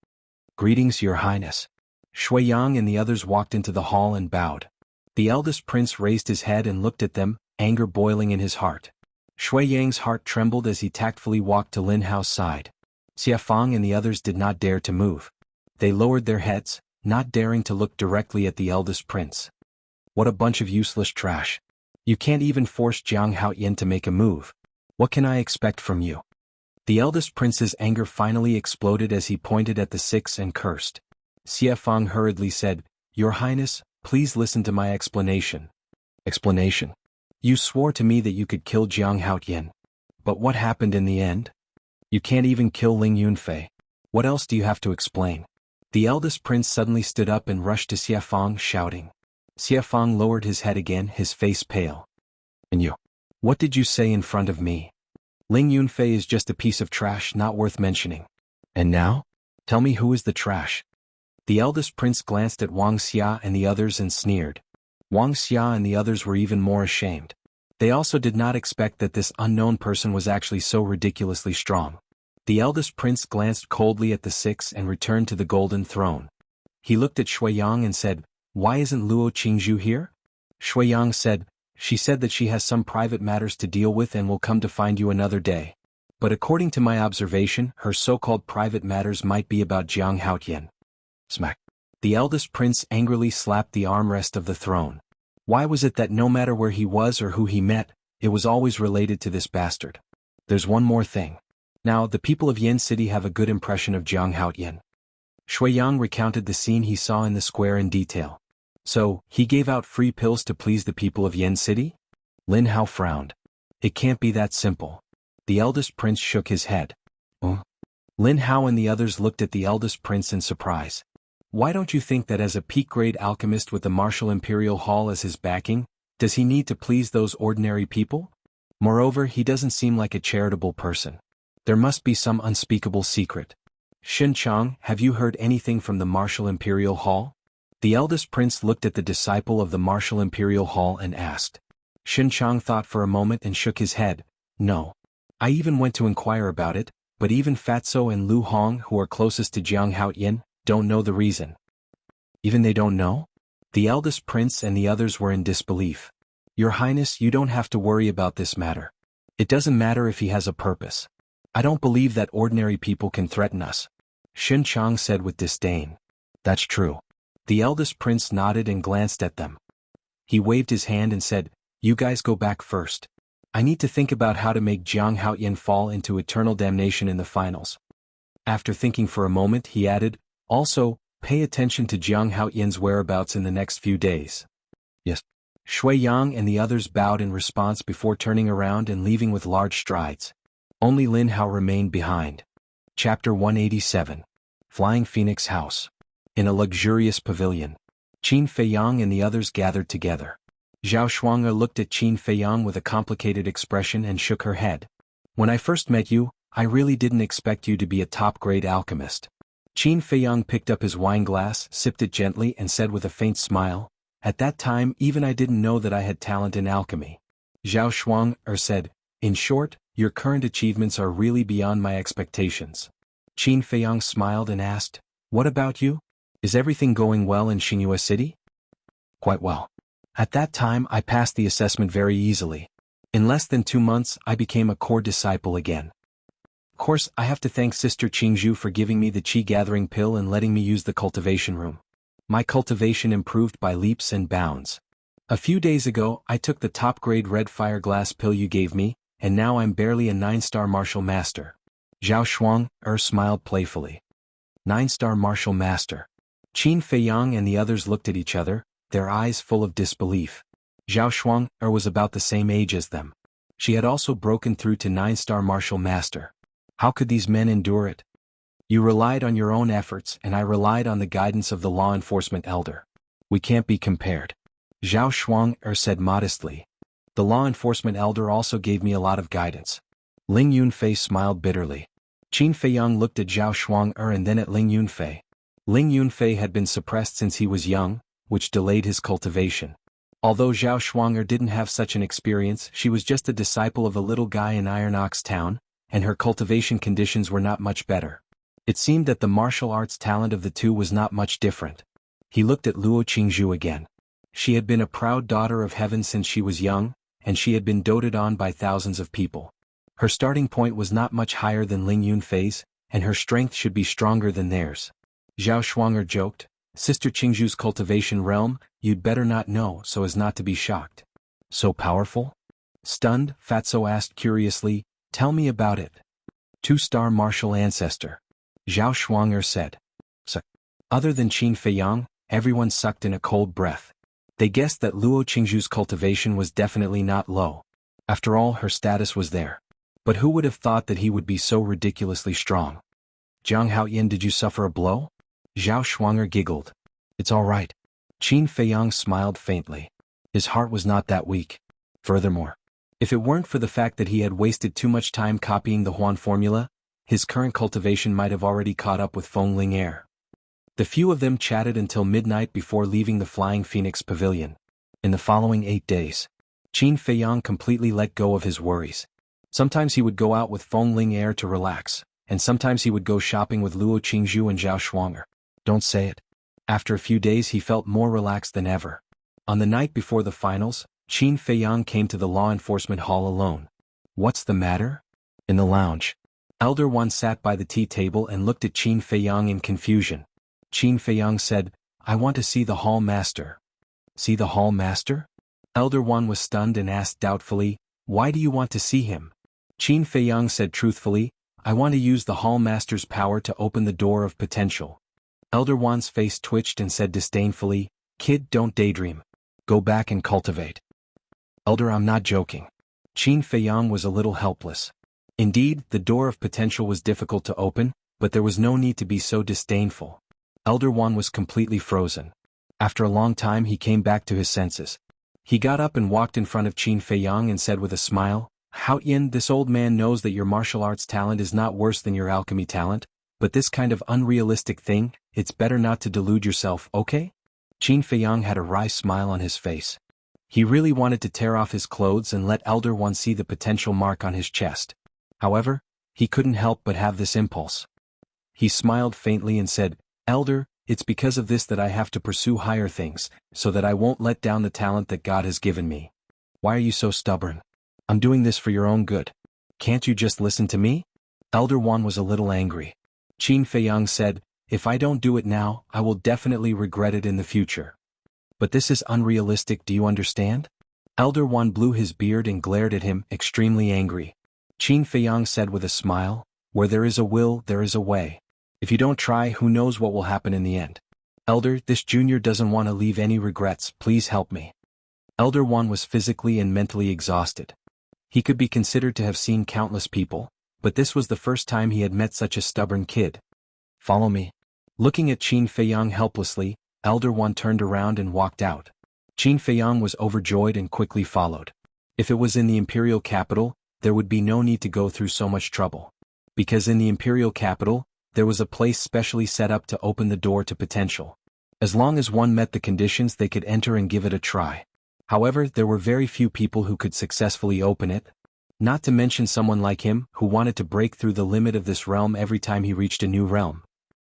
Speaker 1: Greetings, your highness. Shuiyang and the others walked into the hall and bowed. The eldest prince raised his head and looked at them, anger boiling in his heart. Shuiyang's heart trembled as he tactfully walked to Lin Hao's side. Xiafang and the others did not dare to move. They lowered their heads, not daring to look directly at the eldest prince. What a bunch of useless trash. You can't even force Jianghu to make a move. What can I expect from you? The eldest prince's anger finally exploded as he pointed at the six and cursed. Xie Fang hurriedly said, Your Highness, please listen to my explanation. Explanation? You swore to me that you could kill Jianghu. But what happened in the end? You can't even kill Ling Yunfei. What else do you have to explain? The eldest prince suddenly stood up and rushed to Xie Fang, shouting. Xie Fang lowered his head again, his face pale. And you? What did you say in front of me? Ling Yunfei is just a piece of trash not worth mentioning. And now? Tell me who is the trash? The eldest prince glanced at Wuxia and the others and sneered. Wuxia and the others were even more ashamed. They also did not expect that this unknown person was actually so ridiculously strong. The eldest prince glanced coldly at the six and returned to the golden throne. He looked at Shuiyang and said, Why isn't Luo Qingzhu here? Shuiyang said, She said that she has some private matters to deal with and will come to find you another day. But according to my observation, her so-called private matters might be about Jianghu. Smack. The eldest prince angrily slapped the armrest of the throne. Why was it that no matter where he was or who he met, it was always related to this bastard? There's one more thing. Now, the people of Yin City have a good impression of Jianghu. Shuiyang recounted the scene he saw in the square in detail. So, he gave out free pills to please the people of Yin City? Lin Hao frowned. It can't be that simple. The eldest prince shook his head. Lin Hao and the others looked at the eldest prince in surprise. Why don't you think that as a peak-grade alchemist with the Martial Imperial Hall as his backing, does he need to please those ordinary people? Moreover, he doesn't seem like a charitable person. There must be some unspeakable secret. Xinchang, have you heard anything from the Martial Imperial Hall? The eldest prince looked at the disciple of the Martial Imperial Hall and asked. Xinchang thought for a moment and shook his head. No. I even went to inquire about it, but even Fatso and Lu Hong, who are closest to Jianghu, don't know the reason. Even they don't know? The eldest prince and the others were in disbelief. Your Highness, you don't have to worry about this matter. It doesn't matter if he has a purpose. I don't believe that ordinary people can threaten us. Xinchang said with disdain. That's true. The eldest prince nodded and glanced at them. He waved his hand and said, You guys go back first. I need to think about how to make Jianghu fall into eternal damnation in the finals. After thinking for a moment, he added, Also, pay attention to Jianghu whereabouts in the next few days. Yes. Shuiyang and the others bowed in response before turning around and leaving with large strides. Only Lin Hao remained behind. Chapter 187. Flying Phoenix House. In a luxurious pavilion. Qin Feiyang and the others gathered together. Zhao Shuang'e looked at Qin Feiyang with a complicated expression and shook her head. When I first met you, I really didn't expect you to be a top-grade alchemist. Qin Feiyang picked up his wine glass, sipped it gently and said with a faint smile, At that time even I didn't know that I had talent in alchemy. Zhao Shuang'e said, In short, your current achievements are really beyond my expectations. Qin Feiyang smiled and asked, What about you? Is everything going well in Xinhua City? Quite well. At that time I passed the assessment very easily. In less than 2 months I became a core disciple again. Of course, I have to thank Sister Qingzhu for giving me the qi-gathering pill and letting me use the cultivation room. My cultivation improved by leaps and bounds. A few days ago I took the top-grade red fire glass pill you gave me, and now I'm barely a 9-star martial master. Zhao Shuang'e smiled playfully. 9-star martial master. Qin Feiyang and the others looked at each other, their eyes full of disbelief. Zhao Shuang'e was about the same age as them. She had also broken through to 9-star martial master. How could these men endure it? You relied on your own efforts and I relied on the guidance of the law enforcement elder. We can't be compared. Zhao Shuang'e said modestly. The law enforcement elder also gave me a lot of guidance. Ling Yunfei smiled bitterly. Qin Feiyang looked at Zhao Shuang'e and then at Ling Yunfei. Ling Yunfei had been suppressed since he was young, which delayed his cultivation. Although Zhao Shuang'e didn't have such an experience, she was just a disciple of a little guy in Iron Ox Town, and her cultivation conditions were not much better. It seemed that the martial arts talent of the two was not much different. He looked at Luo Qingzhu again. She had been a proud daughter of heaven since she was young, and she had been doted on by thousands of people. Her starting point was not much higher than Ling Yunfei's, and her strength should be stronger than theirs. Zhao Shuang'er joked. Sister Qingzhu's cultivation realm, you'd better not know so as not to be shocked. So powerful? Stunned, Fatso asked curiously, tell me about it. Two-star martial ancestor. Zhao Shuang'er said. So, other than Qin Feiyang, everyone sucked in a cold breath. They guessed that Luo Qingzhu's cultivation was definitely not low. After all, her status was there. But who would have thought that he would be so ridiculously strong? Jiang Haoyin, did you suffer a blow? Zhao Shuang'er giggled. It's all right. Qin Feiyang smiled faintly. His heart was not that weak. Furthermore, if it weren't for the fact that he had wasted too much time copying the Huan formula, his current cultivation might have already caught up with Fengling Air. The few of them chatted until midnight before leaving the Flying Phoenix Pavilion. In the following 8 days, Qin Feiyang completely let go of his worries. Sometimes he would go out with Fengling Air to relax, and sometimes he would go shopping with Luo Qingzhu and Zhao Shuang'er. Don't say it. After a few days he felt more relaxed than ever. On the night before the finals, Qin Feiyang came to the law enforcement hall alone. What's the matter? In the lounge, Elder Wan sat by the tea table and looked at Qin Feiyang in confusion. Qin Feiyang said, I want to see the hall master. See the hall master? Elder Wan was stunned and asked doubtfully, why do you want to see him? Qin Feiyang said truthfully, I want to use the hall master's power to open the door of potential. Elder Wan's face twitched and said disdainfully, kid, don't daydream. Go back and cultivate. Elder, I'm not joking. Qin Feiyang was a little helpless. Indeed, the door of potential was difficult to open, but there was no need to be so disdainful. Elder Wan was completely frozen. After a long time he came back to his senses. He got up and walked in front of Qin Feiyang and said with a smile, Haoyin, this old man knows that your martial arts talent is not worse than your alchemy talent, but this kind of unrealistic thing, it's better not to delude yourself, okay? Qin Feiyang had a wry smile on his face. He really wanted to tear off his clothes and let Elder Wan see the potential mark on his chest. However, he couldn't help but have this impulse. He smiled faintly and said, Elder, it's because of this that I have to pursue higher things, so that I won't let down the talent that God has given me. Why are you so stubborn? I'm doing this for your own good. Can't you just listen to me? Elder Wan was a little angry. Qin Feiyang said, if I don't do it now, I will definitely regret it in the future. But this is unrealistic, do you understand? Elder Wan blew his beard and glared at him, extremely angry. Qin Feiyang said with a smile, where there is a will, there is a way. If you don't try, who knows what will happen in the end. Elder, this junior doesn't want to leave any regrets, please help me. Elder Wan was physically and mentally exhausted. He could be considered to have seen countless people, but this was the first time he had met such a stubborn kid. Follow me. Looking at Qin Feiyang helplessly, Elder Wan turned around and walked out. Qin Feiyang was overjoyed and quickly followed. If it was in the imperial capital, there would be no need to go through so much trouble. Because in the imperial capital, there was a place specially set up to open the door to potential. As long as one met the conditions, they could enter and give it a try. However, there were very few people who could successfully open it. Not to mention someone like him, who wanted to break through the limit of this realm every time he reached a new realm.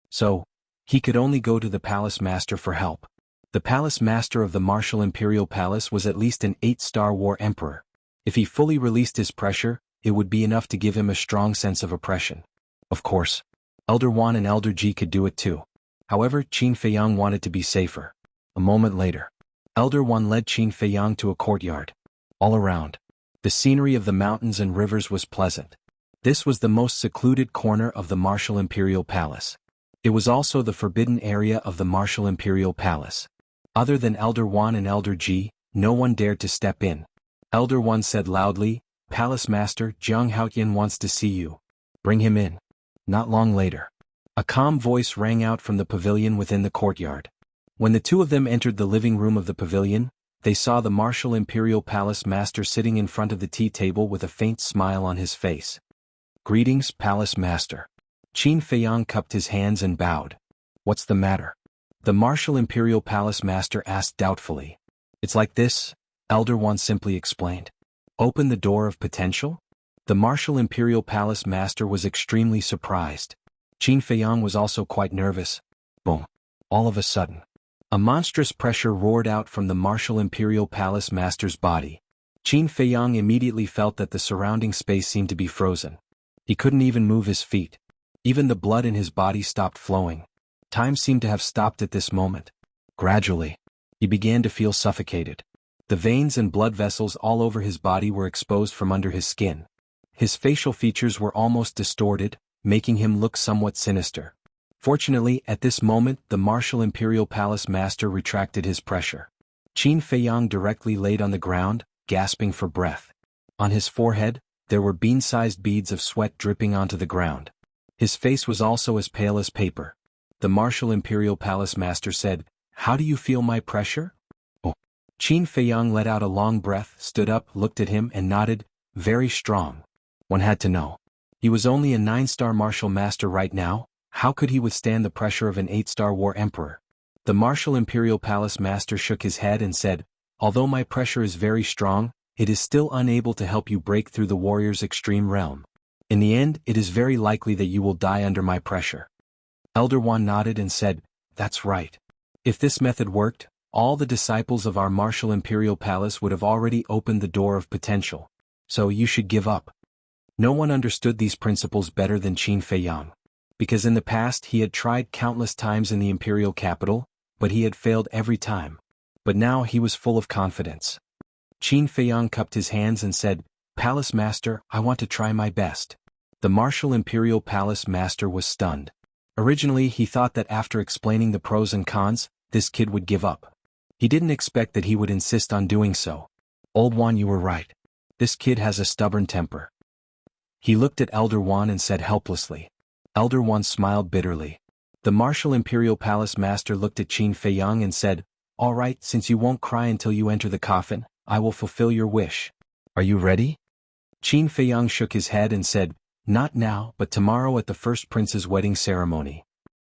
Speaker 1: So, he could only go to the Palace Master for help. The Palace Master of the Martial Imperial Palace was at least an 8-star war emperor. If he fully released his pressure, it would be enough to give him a strong sense of oppression. Of course, Elder Wan and Elder Ji could do it too. However, Qin Feiyang wanted to be safer. A moment later, Elder Wan led Qin Feiyang to a courtyard. All around, the scenery of the mountains and rivers was pleasant. This was the most secluded corner of the Martial Imperial Palace. It was also the forbidden area of the Martial Imperial Palace. Other than Elder Wan and Elder Ji, no one dared to step in. Elder Wan said loudly, Palace Master, Jiang Haoyin wants to see you. Bring him in. Not long later, a calm voice rang out from the pavilion within the courtyard. When the two of them entered the living room of the pavilion, they saw the Martial Imperial Palace Master sitting in front of the tea table with a faint smile on his face. Greetings, Palace Master. Qin Feiyang cupped his hands and bowed. What's the matter? The Martial Imperial Palace Master asked doubtfully. It's like this, Elder Wan simply explained. Open the door of potential? The Martial Imperial Palace Master was extremely surprised. Qin Feiyang was also quite nervous. Boom. All of a sudden, a monstrous pressure roared out from the Martial Imperial Palace Master's body. Qin Feiyang immediately felt that the surrounding space seemed to be frozen. He couldn't even move his feet. Even the blood in his body stopped flowing. Time seemed to have stopped at this moment. Gradually, he began to feel suffocated. The veins and blood vessels all over his body were exposed from under his skin. His facial features were almost distorted, making him look somewhat sinister. Fortunately, at this moment, the martial Imperial Palace Master retracted his pressure. Qin Feiyang directly laid on the ground, gasping for breath. On his forehead, there were bean-sized beads of sweat dripping onto the ground. His face was also as pale as paper. The martial Imperial Palace Master said, "How do you feel my pressure?" Oh. Qin Feiyang let out a long breath, stood up, looked at him and nodded, "Very strong." One had to know. He was only a 9-star martial master right now. How could he withstand the pressure of an 8-star war emperor? The martial Imperial Palace Master shook his head and said, "Although my pressure is very strong, it is still unable to help you break through the warrior's extreme realm. In the end, it is very likely that you will die under my pressure." Elder Wan nodded and said, "That's right. If this method worked, all the disciples of our martial Imperial Palace would have already opened the door of potential. So you should give up." No one understood these principles better than Qin Feiyang. Because in the past he had tried countless times in the imperial capital, but he had failed every time. But now he was full of confidence. Qin Feiyang cupped his hands and said, "Palace Master, I want to try my best." The martial Imperial Palace Master was stunned. Originally he thought that after explaining the pros and cons, this kid would give up. He didn't expect that he would insist on doing so. "Old Wan, you were right. This kid has a stubborn temper." He looked at Elder Wan and said helplessly. Elder Wan smiled bitterly. The martial Imperial Palace Master looked at Qin Feiyang and said, "All right, since you won't cry until you enter the coffin, I will fulfill your wish. Are you ready?" Qin Feiyang shook his head and said, "Not now, but tomorrow at the first prince's wedding ceremony."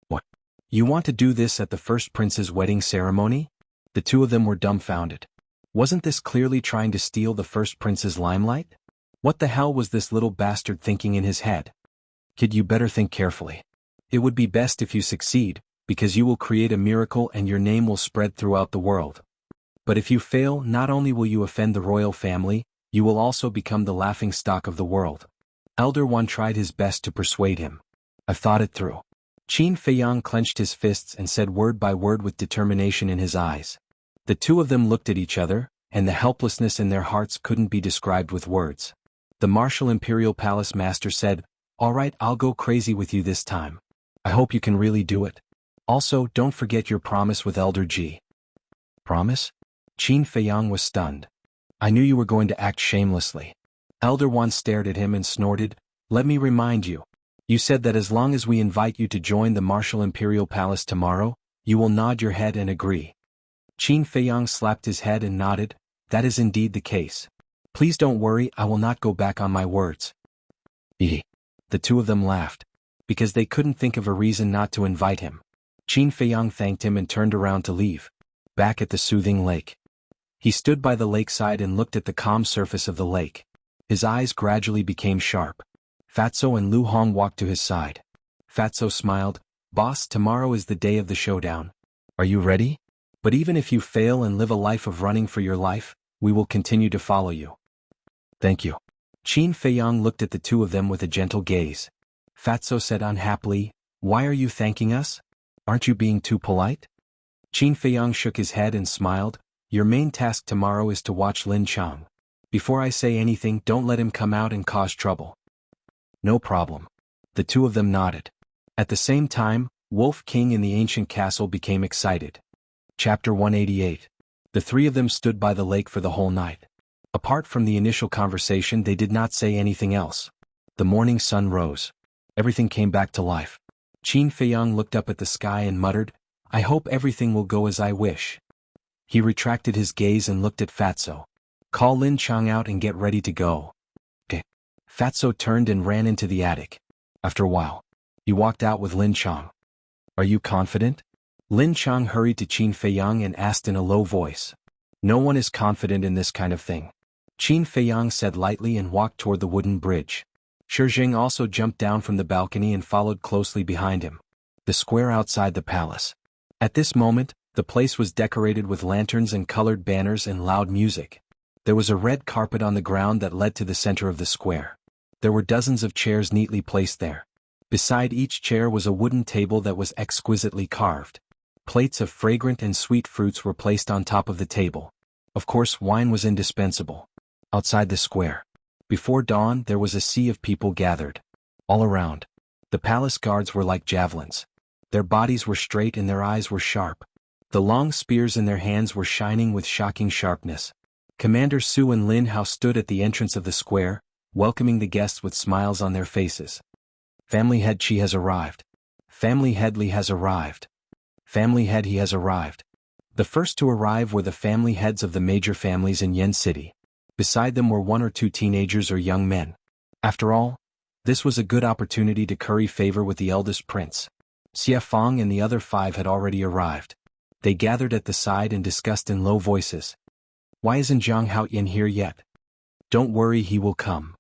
Speaker 1: "What? You want to do this at the first prince's wedding ceremony?" The two of them were dumbfounded. Wasn't this clearly trying to steal the first prince's limelight? What the hell was this little bastard thinking in his head? "Kid, you better think carefully. It would be best if you succeed, because you will create a miracle and your name will spread throughout the world. But if you fail, not only will you offend the royal family, you will also become the laughingstock of the world." Elder Wan tried his best to persuade him. "I've thought it through." Qin Feiyang clenched his fists and said word by word with determination in his eyes. The two of them looked at each other, and the helplessness in their hearts couldn't be described with words. The martial Imperial Palace Master said, "All right, I'll go crazy with you this time. I hope you can really do it. Also, don't forget your promise with Elder Ji." "Promise?" Qin Feiyang was stunned. "I knew you were going to act shamelessly." Elder Wan stared at him and snorted, "Let me remind you. You said that as long as we invite you to join the martial Imperial Palace tomorrow, you will nod your head and agree." Qin Feiyang slapped his head and nodded, "That is indeed the case. Please don't worry, I will not go back on my words." The two of them laughed. Because they couldn't think of a reason not to invite him. Qin Feiyang thanked him and turned around to leave. Back at the soothing lake. He stood by the lakeside and looked at the calm surface of the lake. His eyes gradually became sharp. Fatso and Lu Hong walked to his side. Fatso smiled, "Boss, tomorrow is the day of the showdown. Are you ready? But even if you fail and live a life of running for your life, we will continue to follow you." "Thank you." Qin Feiyang looked at the two of them with a gentle gaze. Fatso said unhappily, "Why are you thanking us? Aren't you being too polite?" Qin Feiyang shook his head and smiled, "Your main task tomorrow is to watch Lin Chang. Before I say anything, don't let him come out and cause trouble." "No problem." The two of them nodded. At the same time, Wolf King in the ancient castle became excited. Chapter 188. The three of them stood by the lake for the whole night. Apart from the initial conversation, they did not say anything else. The morning sun rose. Everything came back to life. Qin Feiyang looked up at the sky and muttered, "I hope everything will go as I wish." He retracted his gaze and looked at Fatso. "Call Lin Chang out and get ready to go." "Okay." Fatso turned and ran into the attic. After a while, he walked out with Lin Chang. "Are you confident?" Lin Chang hurried to Qin Feiyang and asked in a low voice. "No one is confident in this kind of thing." Qin Feiyang said lightly and walked toward the wooden bridge. Shijing also jumped down from the balcony and followed closely behind him. The square outside the palace. At this moment, the place was decorated with lanterns and colored banners and loud music. There was a red carpet on the ground that led to the center of the square. There were dozens of chairs neatly placed there. Beside each chair was a wooden table that was exquisitely carved. Plates of fragrant and sweet fruits were placed on top of the table. Of course, wine was indispensable. Outside the square, before dawn, there was a sea of people gathered. All around, the palace guards were like javelins. Their bodies were straight and their eyes were sharp. The long spears in their hands were shining with shocking sharpness. Commander Su and Lin Hao stood at the entrance of the square, welcoming the guests with smiles on their faces. Family head Chi has arrived. Family head Li has arrived. Family head He has arrived. The first to arrive were the family heads of the major families in Yen City. Beside them were one or two teenagers or young men. After all, this was a good opportunity to curry favor with the eldest prince. Xie Fang and the other 5 had already arrived. They gathered at the side and discussed in low voices. Why isn't Zhang Haoyan here yet? Don't worry, he will come.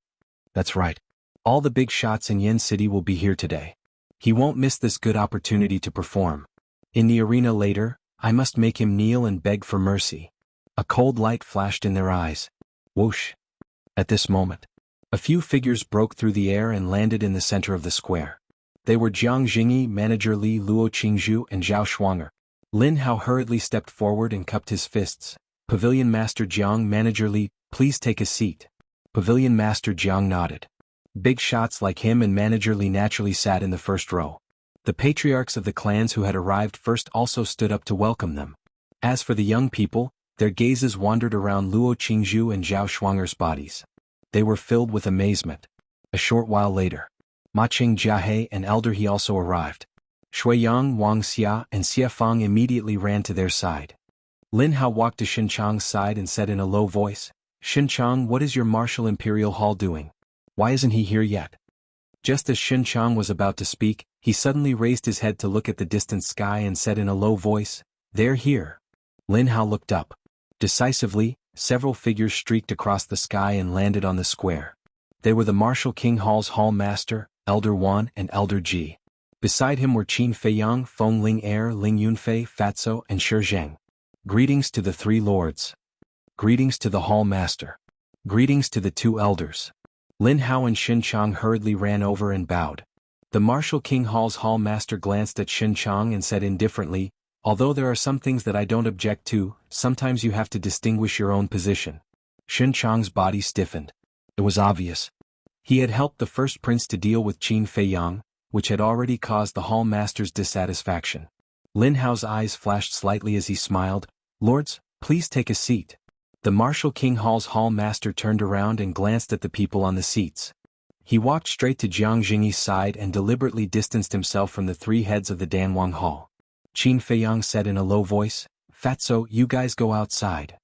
Speaker 1: That's right. All the big shots in Yen City will be here today. He won't miss this good opportunity to perform. In the arena later, I must make him kneel and beg for mercy. A cold light flashed in their eyes. Whoosh. At this moment, a few figures broke through the air and landed in the center of the square. They were Jiang Jingyi, Manager Li, Luo Qingzhu, and Zhao Shuanger. Lin Hao hurriedly stepped forward and cupped his fists. Pavilion Master Jiang, Manager Li, please take a seat. Pavilion Master Jiang nodded. Big shots like him and Manager Li naturally sat in the first row. The patriarchs of the clans who had arrived first also stood up to welcome them. As for the young people, their gazes wandered around Luo Qingzhu and Zhao Shuanger's bodies. They were filled with amazement. A short while later, Ma Qing Jiahe and Elder He also arrived. Shuiyang, Wang Xia, and Xie Fang immediately ran to their side. Lin Hao walked to Xin Chang's side and said in a low voice, Xin Chang, what is your Martial Imperial Hall doing? Why isn't he here yet? Just as Xin Chang was about to speak, he suddenly raised his head to look at the distant sky and said in a low voice, They're here. Lin Hao looked up. Decisively, several figures streaked across the sky and landed on the square. They were the Martial King Hall's Hall Master, Elder Wan and Elder Ji. Beside him were Qin Feiyang, Feng Ling Air, Ling Yunfei, Fatso, and Shi Zheng. Greetings to the 3 lords. Greetings to the Hall Master. Greetings to the 2 elders. Lin Hao and Xin Chang hurriedly ran over and bowed. The Martial King Hall's Hall Master glanced at Xin Chang and said indifferently, Although there are some things that I don't object to, sometimes you have to distinguish your own position. Xin Chang's body stiffened. It was obvious. He had helped the first prince to deal with Qin Feiyang, which had already caused the Hall Master's dissatisfaction. Lin Hao's eyes flashed slightly as he smiled, Lords, please take a seat. The Martial King Hall's Hall Master turned around and glanced at the people on the seats. He walked straight to Jiang Jingyi's side and deliberately distanced himself from the 3 heads of the Danwang Hall. Qin Feiyang said in a low voice, Fatso, you guys go outside.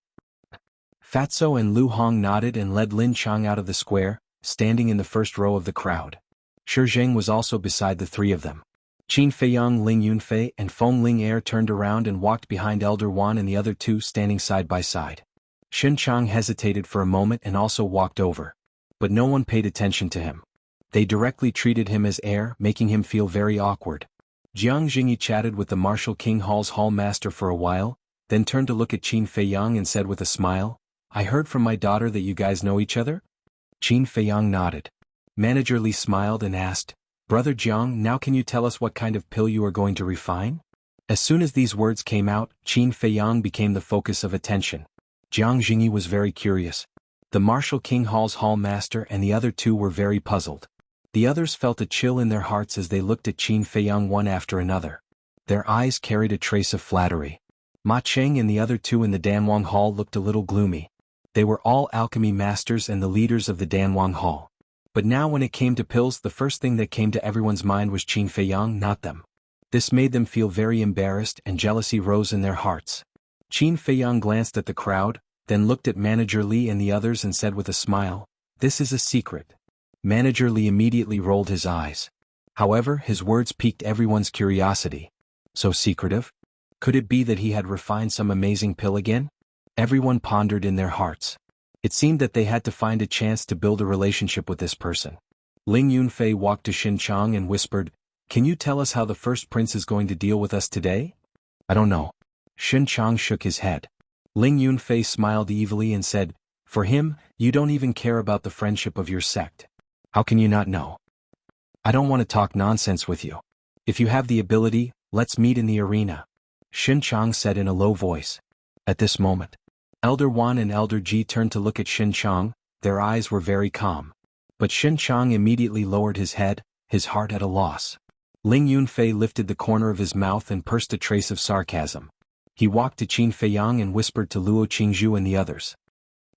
Speaker 1: Fatso and Lu Hong nodded and led Lin Chang out of the square, standing in the first row of the crowd. Shi Zheng was also beside the 3 of them. Qin Feiyang, Ling Yunfei, and Feng Ling Air turned around and walked behind Elder Wan and the other 2 standing side by side. Xin Chang hesitated for a moment and also walked over. But no one paid attention to him. They directly treated him as heir, making him feel very awkward. Jiang Jingyi chatted with the Martial King Hall's Hall Master for a while, then turned to look at Qin Feiyang and said with a smile, I heard from my daughter that you guys know each other? Qin Feiyang nodded. Manager Li smiled and asked, Brother Jiang, now can you tell us what kind of pill you are going to refine? As soon as these words came out, Qin Feiyang became the focus of attention. Jiang Jingyi was very curious. The Martial King Hall's Hall Master and the other 2 were very puzzled. The others felt a chill in their hearts as they looked at Qin Feiyang one after another. Their eyes carried a trace of flattery. Ma Cheng and the other 2 in the Danwang Hall looked a little gloomy. They were all alchemy masters and the leaders of the Danwang Hall. But now when it came to pills, the first thing that came to everyone's mind was Qin Feiyang, not them. This made them feel very embarrassed and jealousy rose in their hearts. Qin Feiyang glanced at the crowd, then looked at Manager Li and the others and said with a smile, This is a secret. Manager Li immediately rolled his eyes. However, his words piqued everyone's curiosity. So secretive? Could it be that he had refined some amazing pill again? Everyone pondered in their hearts. It seemed that they had to find a chance to build a relationship with this person. Ling Yunfei walked to Xin Chang and whispered, Can you tell us how the first prince is going to deal with us today? I don't know. Xin Chang shook his head. Ling Yunfei smiled evilly and said, For him, you don't even care about the friendship of your sect. How can you not know? I don't want to talk nonsense with you. If you have the ability, let's meet in the arena. Xin Chang said in a low voice. At this moment, Elder Wan and Elder Ji turned to look at Xin Chang. Their eyes were very calm. But Xin Chang immediately lowered his head, his heart at a loss. Ling Yunfei lifted the corner of his mouth and pursed a trace of sarcasm. He walked to Qin Feiyang and whispered to Luo Qingzhu and the others.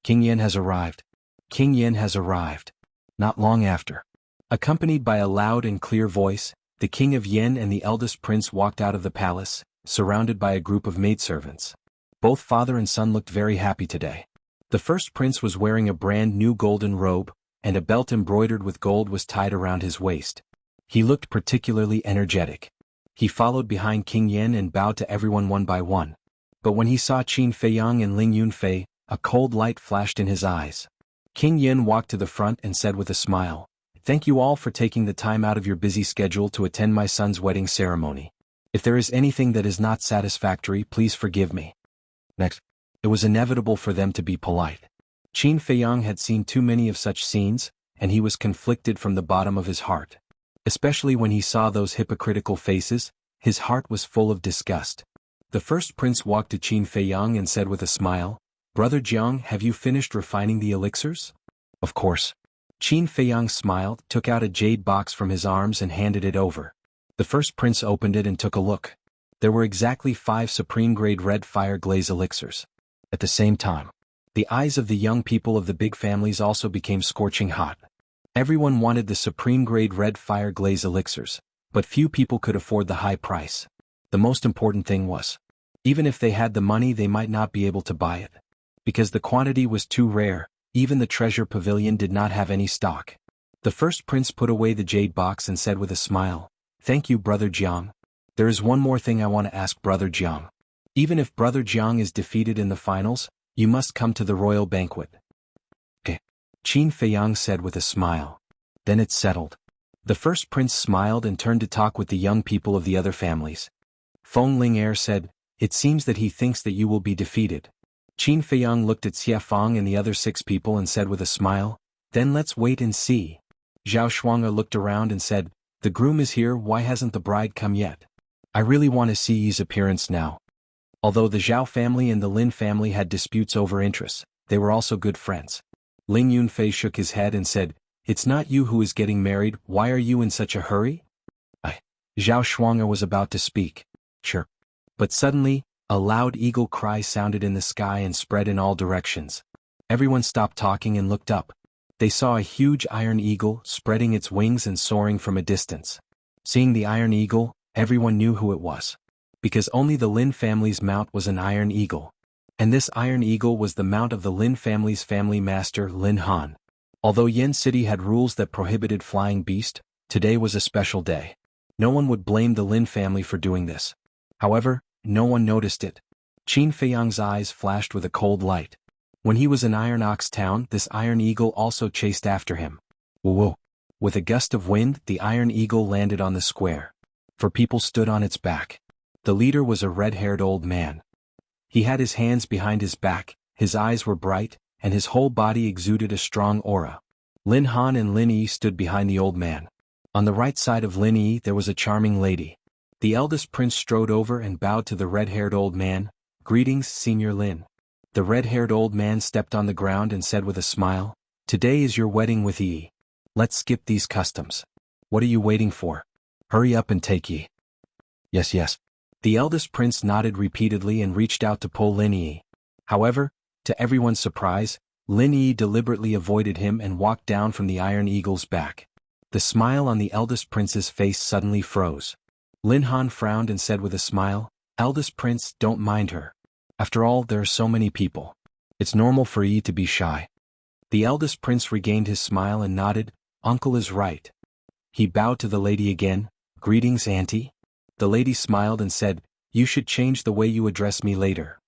Speaker 1: King Yin has arrived. King Yin has arrived. Not long after, accompanied by a loud and clear voice, the King of Yin and the eldest prince walked out of the palace, surrounded by a group of maidservants. Both father and son looked very happy today. The first prince was wearing a brand new golden robe, and a belt embroidered with gold was tied around his waist. He looked particularly energetic. He followed behind King Yin and bowed to everyone one by one. But when he saw Qin Feiyang and Ling Yunfei, a cold light flashed in his eyes. King Yin walked to the front and said with a smile, "Thank you all for taking the time out of your busy schedule to attend my son's wedding ceremony. If there is anything that is not satisfactory, please forgive me." Next, it was inevitable for them to be polite. Qin Feiyang had seen too many of such scenes, and he was conflicted from the bottom of his heart. Especially when he saw those hypocritical faces, his heart was full of disgust. The first prince walked to Qin Feiyang and said with a smile, "Brother Jiang, have you finished refining the elixirs?" "Of course." Qin Feiyang smiled, took out a jade box from his arms and handed it over. The first prince opened it and took a look. There were exactly 5 supreme-grade red fire glaze elixirs. At the same time, the eyes of the young people of the big families also became scorching hot. Everyone wanted the supreme-grade red fire glaze elixirs, but few people could afford the high price. The most important thing was, even if they had the money they might not be able to buy it. Because the quantity was too rare, even the treasure pavilion did not have any stock. The first prince put away the jade box and said with a smile, "Thank you, Brother Jiang. There is one more thing I want to ask Brother Jiang. Even if Brother Jiang is defeated in the finals, you must come to the royal banquet." "Okay," Qin Feiyang said with a smile. Then it's settled. The first prince smiled and turned to talk with the young people of the other families. Feng Ling'er said, "It seems that he thinks that you will be defeated." Qin Feiyang looked at Xie Fang and the other 6 people and said with a smile, "Then let's wait and see." Zhao Shuang'e looked around and said, "The groom is here, why hasn't the bride come yet? I really want to see Yi's appearance now." Although the Zhao family and the Lin family had disputes over interests, they were also good friends. Ling Yunfei shook his head and said, "It's not you who is getting married, why are you in such a hurry?" Zhao Shuang'e was about to speak. Sure. But suddenly, a loud eagle cry sounded in the sky and spread in all directions. Everyone stopped talking and looked up. They saw a huge iron eagle spreading its wings and soaring from a distance. Seeing the iron eagle, everyone knew who it was. Because only the Lin family's mount was an iron eagle. And this iron eagle was the mount of the Lin family's family master, Lin Han. Although Yin City had rules that prohibited flying beast, today was a special day. No one would blame the Lin family for doing this. However, no one noticed it. Qin Feiyang's eyes flashed with a cold light. When he was in Iron Ox Town, this iron eagle also chased after him. Whoa! With a gust of wind, the iron eagle landed on the square. 4 people stood on its back. The leader was a red-haired old man. He had his hands behind his back, his eyes were bright, and his whole body exuded a strong aura. Lin Han and Lin Yi stood behind the old man. On the right side of Lin Yi there was a charming lady. The eldest prince strode over and bowed to the red-haired old man. "Greetings, Senior Lin." The red-haired old man stepped on the ground and said with a smile, "Today is your wedding with Yi. Let's skip these customs. What are you waiting for? Hurry up and take Yi." "Yes, yes." The eldest prince nodded repeatedly and reached out to pull Lin Yi. However, to everyone's surprise, Lin Yi deliberately avoided him and walked down from the iron eagle's back. The smile on the eldest prince's face suddenly froze. Lin Han frowned and said with a smile, "Eldest prince, don't mind her. After all, there are so many people. It's normal for Yi to be shy." The eldest prince regained his smile and nodded, "Uncle is right." He bowed to the lady again, "Greetings, Auntie." The lady smiled and said, "You should change the way you address me later."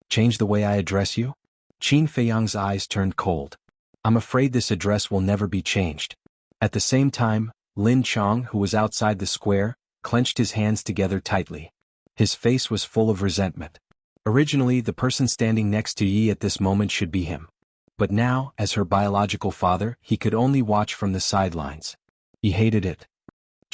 Speaker 1: "Change the way I address you?" Qin Feiyang's eyes turned cold. "I'm afraid this address will never be changed." At the same time, Lin Chong, who was outside the square, clenched his hands together tightly. His face was full of resentment. Originally, the person standing next to Yi at this moment should be him. But now, as her biological father, he could only watch from the sidelines. He hated it.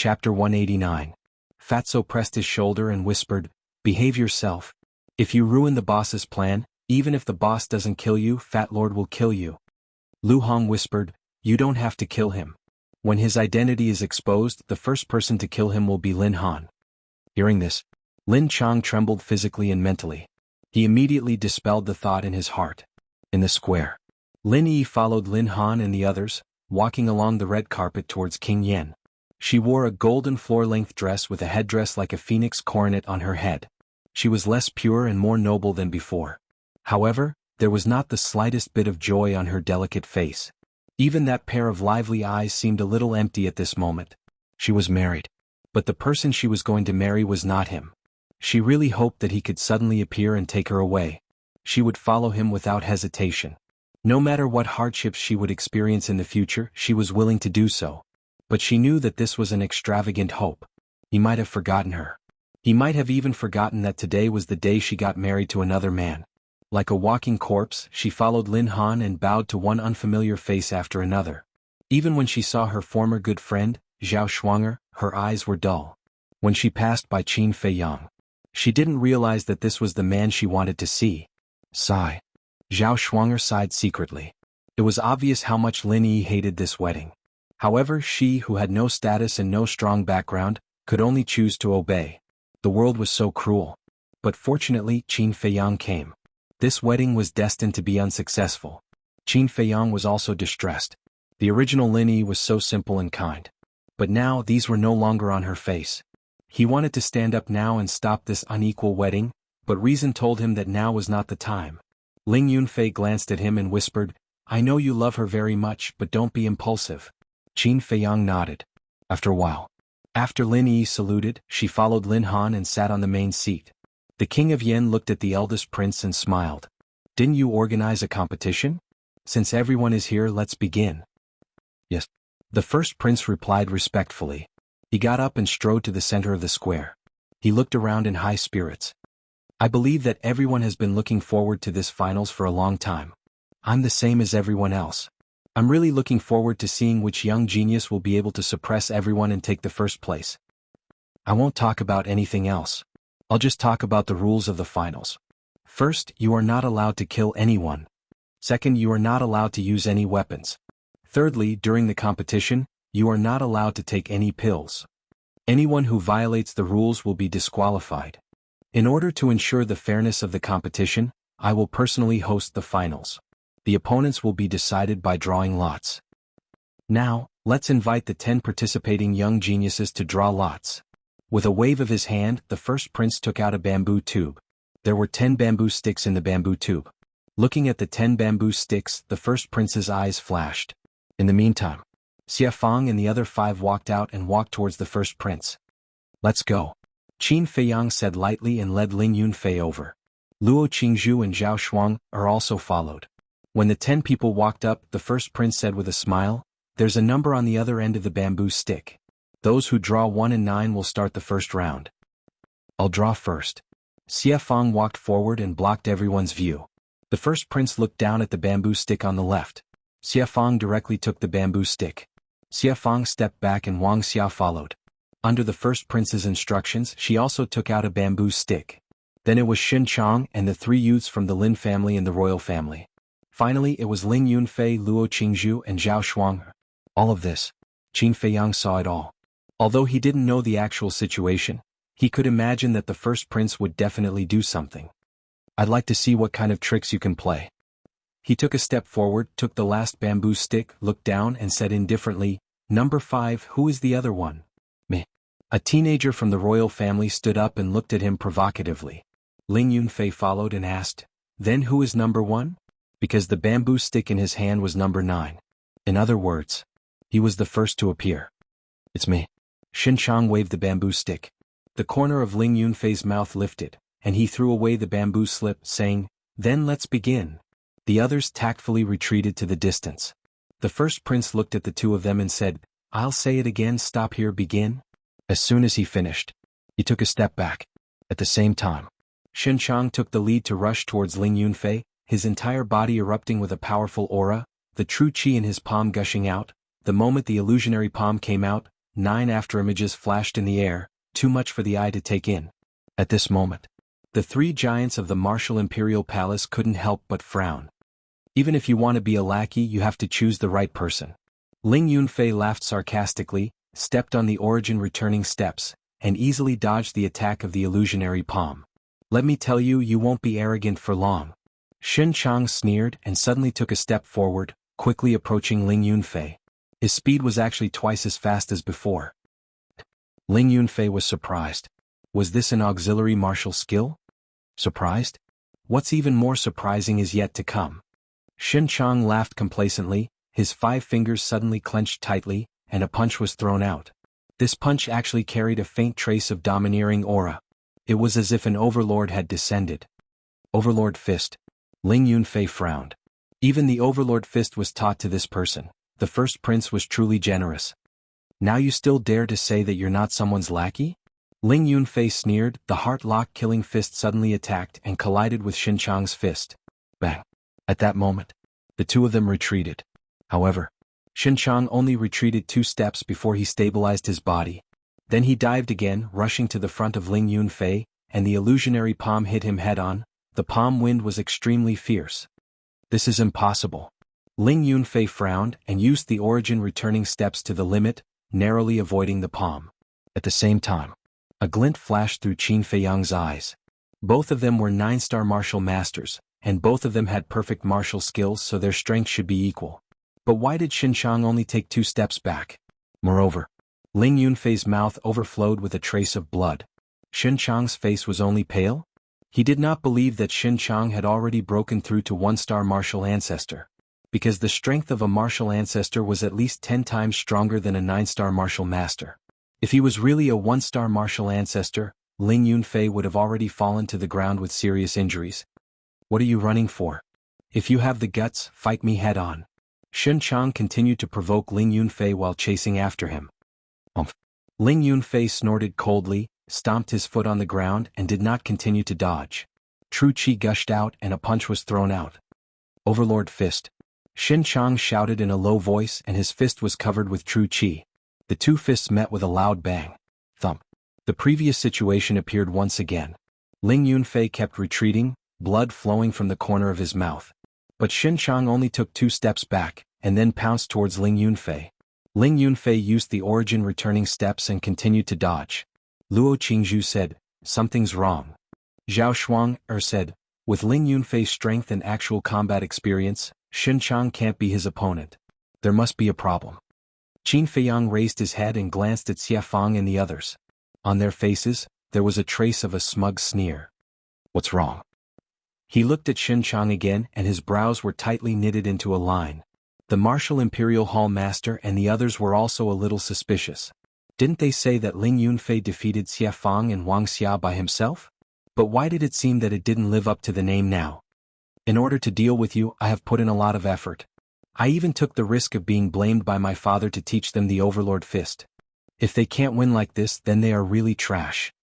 Speaker 1: Chapter 189. Fatso pressed his shoulder and whispered, "Behave yourself. If you ruin the boss's plan, even if the boss doesn't kill you, Fat Lord will kill you." Lu Hong whispered, "You don't have to kill him. When his identity is exposed, the first person to kill him will be Lin Han." Hearing this, Lin Chang trembled physically and mentally. He immediately dispelled the thought in his heart. In the square, Lin Yi followed Lin Han and the others, walking along the red carpet towards King Yen. She wore a golden floor-length dress with a headdress like a phoenix coronet on her head. She was less pure and more noble than before. However, there was not the slightest bit of joy on her delicate face. Even that pair of lively eyes seemed a little empty at this moment. She was married. But the person she was going to marry was not him. She really hoped that he could suddenly appear and take her away. She would follow him without hesitation. No matter what hardships she would experience in the future, she was willing to do so. But she knew that this was an extravagant hope. He might have forgotten her. He might have even forgotten that today was the day she got married to another man. Like a walking corpse, she followed Lin Han and bowed to one unfamiliar face after another. Even when she saw her former good friend, Zhao Shuanger, her eyes were dull. When she passed by Qin Feiyang, she didn't realize that this was the man she wanted to see. Sigh. Zhao Shuanger sighed secretly. It was obvious how much Lin Yi hated this wedding. However, she, who had no status and no strong background, could only choose to obey. The world was so cruel. But fortunately, Qin Feiyang came. This wedding was destined to be unsuccessful. Qin Feiyang was also distressed. The original Lin Yi was so simple and kind. But now these were no longer on her face. He wanted to stand up now and stop this unequal wedding, but reason told him that now was not the time. Ling Yunfei glanced at him and whispered, "I know you love her very much, but don't be impulsive." Qin Feiyang nodded. After a while, after Lin Yi saluted, she followed Lin Han and sat on the main seat. The king of Yen looked at the eldest prince and smiled. "Didn't you organize a competition? Since everyone is here, let's begin." "Yes." The first prince replied respectfully. He got up and strode to the center of the square. He looked around in high spirits. "I believe that everyone has been looking forward to this finals for a long time. I'm the same as everyone else. I'm really looking forward to seeing which young genius will be able to suppress everyone and take the first place. I won't talk about anything else. I'll just talk about the rules of the finals. First, you are not allowed to kill anyone. Second, you are not allowed to use any weapons. Thirdly, during the competition, you are not allowed to take any pills. Anyone who violates the rules will be disqualified. In order to ensure the fairness of the competition, I will personally host the finals. The opponents will be decided by drawing lots. Now, let's invite the 10 participating young geniuses to draw lots." With a wave of his hand, the first prince took out a bamboo tube. There were 10 bamboo sticks in the bamboo tube. Looking at the 10 bamboo sticks, the first prince's eyes flashed. In the meantime, Xie Fang and the other 5 walked out and walked towards the first prince. "Let's go." Qin Feiyang said lightly and led Ling Yunfei over. Luo Qingzhu and Zhao Shuang are also followed. When the 10 people walked up, the first prince said with a smile, "There's a number on the other end of the bamboo stick. Those who draw 1 and 9 will start the first round. I'll draw first." Xie Fang walked forward and blocked everyone's view. The first prince looked down at the bamboo stick on the left. Xie Fang directly took the bamboo stick. Xie Fang stepped back and Wang Xia followed. Under the first prince's instructions, she also took out a bamboo stick. Then it was Xin Chang and the 3 youths from the Lin family and the royal family. Finally, it was Ling Yunfei, Luo Qingzhu and Zhao Shuang. All of this, Qin Feiyang saw it all. Although he didn't know the actual situation, he could imagine that the first prince would definitely do something. "I'd like to see what kind of tricks you can play." He took a step forward, took the last bamboo stick, looked down and said indifferently, "Number 5, who is the other one?" "Me." A teenager from the royal family stood up and looked at him provocatively. Ling Yunfei followed and asked, "Then who is number 1? Because the bamboo stick in his hand was number 9. In other words, he was the first to appear. "It's me." Xin Chang waved the bamboo stick. The corner of Ling Yunfei's mouth lifted, and he threw away the bamboo slip, saying, "Then let's begin." The others tactfully retreated to the distance. The first prince looked at the 2 of them and said, "I'll say it again, stop here, begin." As soon as he finished, he took a step back. At the same time, Xin Chang took the lead to rush towards Ling Yunfei, his entire body erupting with a powerful aura, the true qi in his palm gushing out. The moment the illusionary palm came out, 9 afterimages flashed in the air, too much for the eye to take in. At this moment, the three giants of the martial imperial palace couldn't help but frown. Even if you want to be a lackey, you have to choose the right person. Ling Yunfei laughed sarcastically, stepped on the origin returning steps, and easily dodged the attack of the illusionary palm. Let me tell you, you won't be arrogant for long. Shen Chang sneered and suddenly took a step forward, quickly approaching Ling Yunfei. His speed was actually twice as fast as before. Ling Yunfei was surprised. Was this an auxiliary martial skill? Surprised? What's even more surprising is yet to come. Shen Chang laughed complacently, his 5 fingers suddenly clenched tightly, and a punch was thrown out. This punch actually carried a faint trace of domineering aura. It was as if an overlord had descended. Overlord Fist. Ling Yunfei frowned. Even the Overlord Fist was taught to this person. The first prince was truly generous. Now you still dare to say that you're not someone's lackey? Ling Yunfei sneered. The heart-lock killing fist suddenly attacked and collided with Shen Chang's fist. Bang. At that moment, the two of them retreated. However, Shen Chang only retreated 2 steps before he stabilized his body. Then he dived again, rushing to the front of Ling Yunfei, and the illusionary palm hit him head-on. The palm wind was extremely fierce. This is impossible. Ling Yunfei frowned and used the origin returning steps to the limit, narrowly avoiding the palm. At the same time, a glint flashed through Qin Feiyang's eyes. Both of them were 9-star martial masters, and both of them had perfect martial skills, so their strength should be equal. But why did Shen Chang only take 2 steps back? Moreover, Ling Yunfei's mouth overflowed with a trace of blood. Shen Chang's face was only pale? He did not believe that Shen Chang had already broken through to 1-star martial ancestor. Because the strength of a martial ancestor was at least 10 times stronger than a 9-star martial master. If he was really a 1-star martial ancestor, Ling Yunfei would have already fallen to the ground with serious injuries. What are you running for? If you have the guts, fight me head-on. Shen Chang continued to provoke Ling Yunfei while chasing after him. Ling Yunfei snorted coldly, stomped his foot on the ground and did not continue to dodge. True Qi gushed out and a punch was thrown out. Overlord Fist. Shen Chang shouted in a low voice and his fist was covered with true Qi. The 2 fists met with a loud bang. Thump. The previous situation appeared once again. Ling Yunfei kept retreating, blood flowing from the corner of his mouth. But Shen Chang only took 2 steps back, and then pounced towards Ling Yunfei. Ling Yunfei used the origin returning steps and continued to dodge. Luo Qingzhu said, "Something's wrong." Zhao Shuang said, "With Ling Yunfei's strength and actual combat experience, Shen Chang can't be his opponent. There must be a problem." Qin Feiyang raised his head and glanced at Xie Fang and the others. On their faces, there was a trace of a smug sneer. "What's wrong?" He looked at Shen Chang again and his brows were tightly knitted into a line. The Martial Imperial Hall Master and the others were also a little suspicious. Didn't they say that Ling Yunfei defeated Xie Fang and Wang Xia by himself? But why did it seem that it didn't live up to the name now? In order to deal with you, I have put in a lot of effort. I even took the risk of being blamed by my father to teach them the Overlord Fist. If they can't win like this, then they are really trash.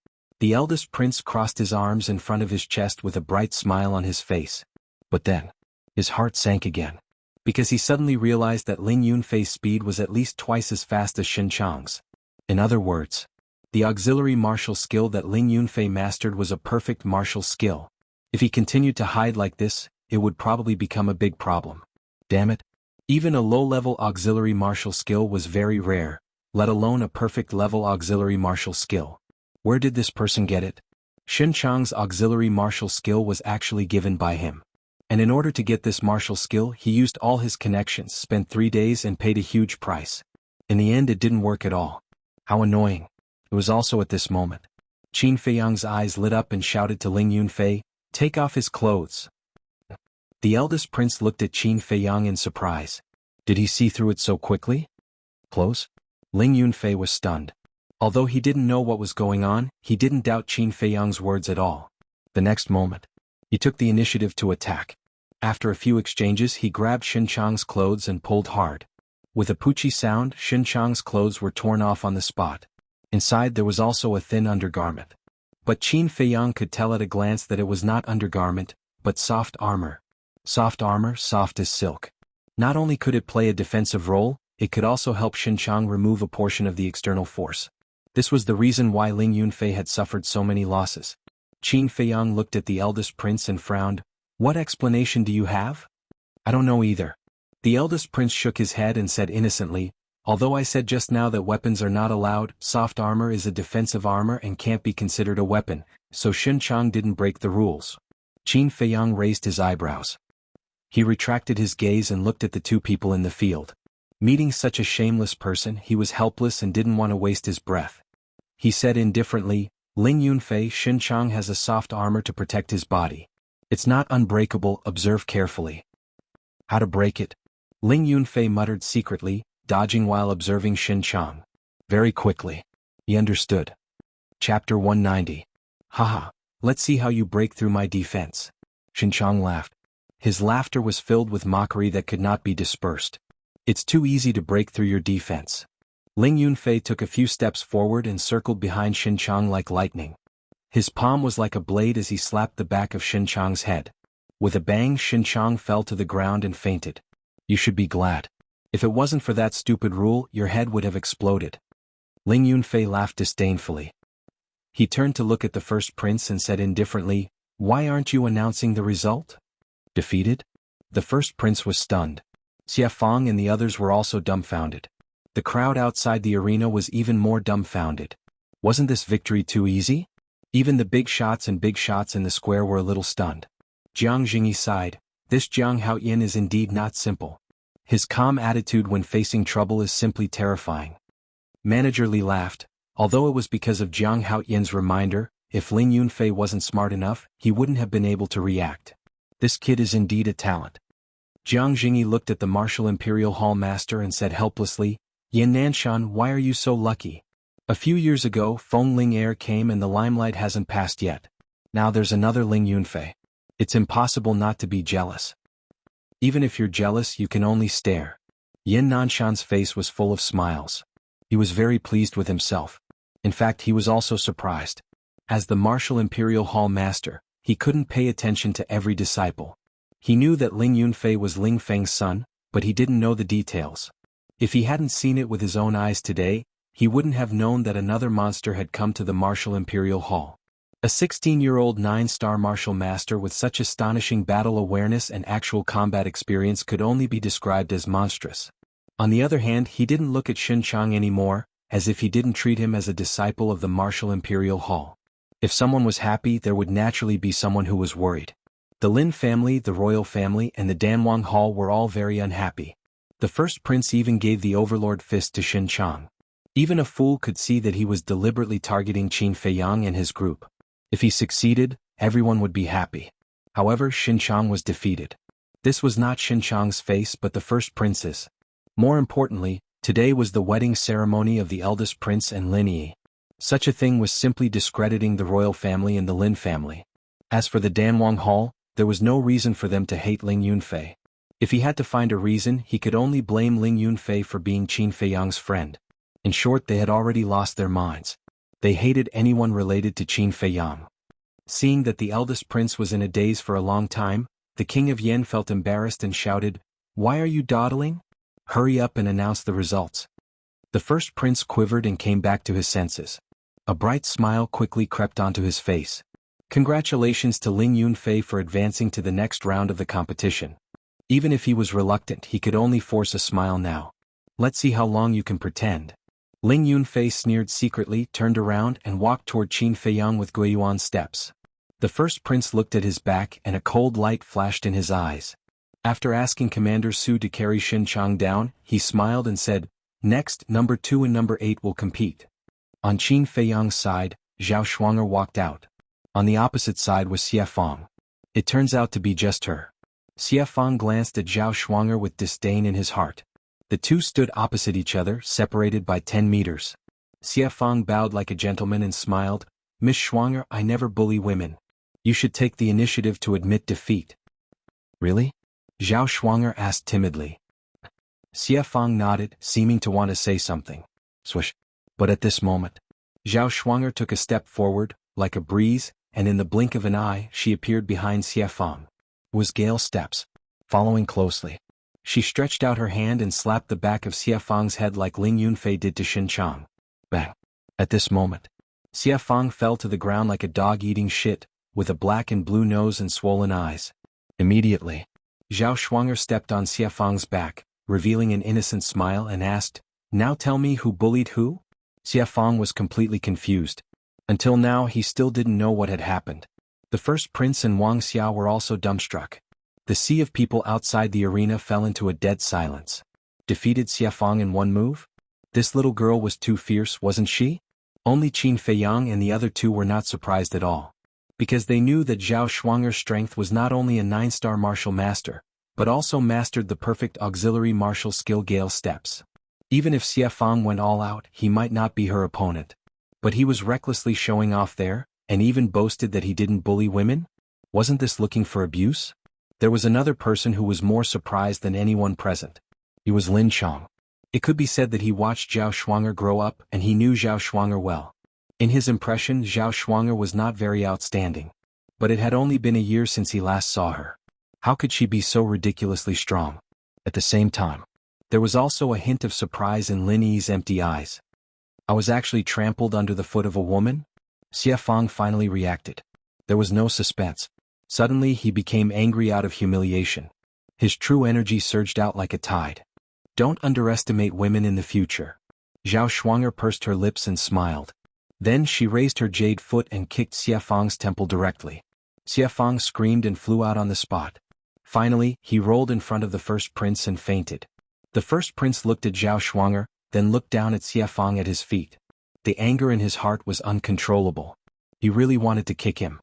Speaker 1: The eldest prince crossed his arms in front of his chest with a bright smile on his face. But then, his heart sank again. Because he suddenly realized that Ling Yunfei's speed was at least twice as fast as Shen Chang's. In other words, the auxiliary martial skill that Ling Yunfei mastered was a perfect martial skill. If he continued to hide like this, it would probably become a big problem. Damn it. Even a low-level auxiliary martial skill was very rare, let alone a perfect level auxiliary martial skill. Where did this person get it? Shen Chang's auxiliary martial skill was actually given by him. And in order to get this martial skill, he used all his connections, spent 3 days and paid a huge price. In the end, it didn't work at all. How annoying. It was also at this moment. Qin Feiyang's eyes lit up and shouted to Ling Yunfei, "Take off his clothes." The eldest prince looked at Qin Feiyang in surprise. Did he see through it so quickly? Clothes? Ling Yunfei was stunned. Although he didn't know what was going on, he didn't doubt Qin Feiyang's words at all. The next moment, he took the initiative to attack. After a few exchanges, he grabbed Shen Chang's clothes and pulled hard. With a poochie sound, Shen Chang's clothes were torn off on the spot. Inside there was also a thin undergarment. But Qin Feiyang could tell at a glance that it was not undergarment, but soft armor. Soft armor, soft as silk. Not only could it play a defensive role, it could also help Xinqiang remove a portion of the external force. This was the reason why Ling Yunfei had suffered so many losses. Qin Feiyang looked at the eldest prince and frowned. What explanation do you have? I don't know either. The eldest prince shook his head and said innocently, although I said just now that weapons are not allowed, soft armor is a defensive armor and can't be considered a weapon, so Xinqiang didn't break the rules. Qin Feiyang raised his eyebrows. He retracted his gaze and looked at the two people in the field. Meeting such a shameless person, he was helpless and didn't want to waste his breath. He said indifferently, Ling Yunfei, Xinqiang has a soft armor to protect his body. It's not unbreakable, observe carefully. How to break it? Ling Yunfei muttered secretly, dodging while observing Xinqiang. Very quickly. He understood. Chapter 190. Haha, let's see how you break through my defense. Xinqiang laughed. His laughter was filled with mockery that could not be dispersed. It's too easy to break through your defense. Ling Yunfei took a few steps forward and circled behind Xinqiang like lightning. His palm was like a blade as he slapped the back of Xinqiang's head. With a bang, Xinqiang fell to the ground and fainted. You should be glad. If it wasn't for that stupid rule, your head would have exploded. Ling Yunfei laughed disdainfully. He turned to look at the first prince and said indifferently, Why aren't you announcing the result? Defeated? The first prince was stunned. Xie Fang and the others were also dumbfounded. The crowd outside the arena was even more dumbfounded. Wasn't this victory too easy? Even the big shots in the square were a little stunned. Jiang Jingyi sighed. This Jiang Haoyin is indeed not simple. His calm attitude when facing trouble is simply terrifying. Manager Li laughed. Although it was because of Jiang Haoyin's reminder, if Ling Yunfei wasn't smart enough, he wouldn't have been able to react. This kid is indeed a talent. Jiang Jingyi looked at the Martial Imperial Hall Master and said helplessly, Yin Nanshan, why are you so lucky? A few years ago, Feng Ling Air came and the limelight hasn't passed yet. Now there's another Ling Yunfei. It's impossible not to be jealous. Even if you're jealous, you can only stare. Yin Nanshan's face was full of smiles. He was very pleased with himself. In fact, he was also surprised. As the Martial Imperial Hall Master, he couldn't pay attention to every disciple. He knew that Ling Yunfei was Ling Feng's son, but he didn't know the details. If he hadn't seen it with his own eyes today, he wouldn't have known that another monster had come to the Martial Imperial Hall. A 16-year-old 9-star martial master with such astonishing battle awareness and actual combat experience could only be described as monstrous. On the other hand, he didn't look at Xinqiang anymore, as if he didn't treat him as a disciple of the Martial Imperial Hall. If someone was happy, there would naturally be someone who was worried. The Lin family, the royal family, and the Danwang Hall were all very unhappy. The first prince even gave the overlord fist to Xinqiang. Even a fool could see that he was deliberately targeting Qin Feiyang and his group. If he succeeded, everyone would be happy. However, Xinqiang was defeated. This was not Xinqiang's face but the first prince's. More importantly, today was the wedding ceremony of the eldest prince and Lin Yi. Such a thing was simply discrediting the royal family and the Lin family. As for the Danwang Hall, there was no reason for them to hate Ling Yunfei. If he had to find a reason, he could only blame Ling Yunfei for being Qin Feiyang's friend. In short, they had already lost their minds. They hated anyone related to Qin Feiyang. Seeing that the eldest prince was in a daze for a long time, the king of Yen felt embarrassed and shouted, Why are you dawdling? Hurry up and announce the results. The first prince quivered and came back to his senses. A bright smile quickly crept onto his face. Congratulations to Ling Yunfei for advancing to the next round of the competition. Even if he was reluctant, he could only force a smile now. Let's see how long you can pretend. Ling Yunfei sneered secretly, turned around and walked toward Qin Feiyang with Guiyuan steps. The first prince looked at his back and a cold light flashed in his eyes. After asking Commander Su to carry Xinqiang down, he smiled and said, Next, number 2 and number 8 will compete. On Qin Feiyang's side, Zhao Shuanger walked out. On the opposite side was Xie Fang. It turns out to be just her. Xie Fang glanced at Zhao Shuanger with disdain in his heart. The two stood opposite each other, separated by 10 meters. Xie Fang bowed like a gentleman and smiled, Miss Shuanger, I never bully women. You should take the initiative to admit defeat. Really? Zhao Shuanger asked timidly. Xie Fang nodded, seeming to want to say something. Swish. But at this moment, Zhao Shuanger took a step forward, like a breeze, and in the blink of an eye, she appeared behind Xie Fang. It was Gale's steps. Following closely. She stretched out her hand and slapped the back of Xia Fang's head like Ling Yunfei did to Shin Chang. Bang! At this moment, Xia Fang fell to the ground like a dog eating shit, with a black and blue nose and swollen eyes. Immediately, Zhao Shuanger stepped on Xia Fang's back, revealing an innocent smile and asked, "Now tell me who bullied who?" Xia Fang was completely confused. Until now he still didn't know what had happened. The first prince and Wang Xia were also dumbstruck. The sea of people outside the arena fell into a dead silence. Defeated Xia Fang in one move? This little girl was too fierce, wasn't she? Only Qin Feiyang and the other two were not surprised at all. Because they knew that Zhao Shuanger's strength was not only a 9-star martial master, but also mastered the perfect auxiliary martial skill Gale Steps. Even if Xia Fang went all out, he might not be her opponent. But he was recklessly showing off there, and even boasted that he didn't bully women? Wasn't this looking for abuse? There was another person who was more surprised than anyone present. It was Lin Chong. It could be said that he watched Zhao Shuanger grow up and he knew Zhao Shuanger well. In his impression, Zhao Shuanger was not very outstanding. But it had only been a year since he last saw her. How could she be so ridiculously strong? At the same time, there was also a hint of surprise in Lin Yi's empty eyes. I was actually trampled under the foot of a woman? Xia Fang finally reacted. There was no suspense. Suddenly he became angry out of humiliation. His true energy surged out like a tide. Don't underestimate women in the future. Zhao Shuanger pursed her lips and smiled. Then she raised her jade foot and kicked Xia Fang's temple directly. Xia Fang screamed and flew out on the spot. Finally, he rolled in front of the first prince and fainted. The first prince looked at Zhao Shuanger, then looked down at Xia Fang at his feet. The anger in his heart was uncontrollable. He really wanted to kick him.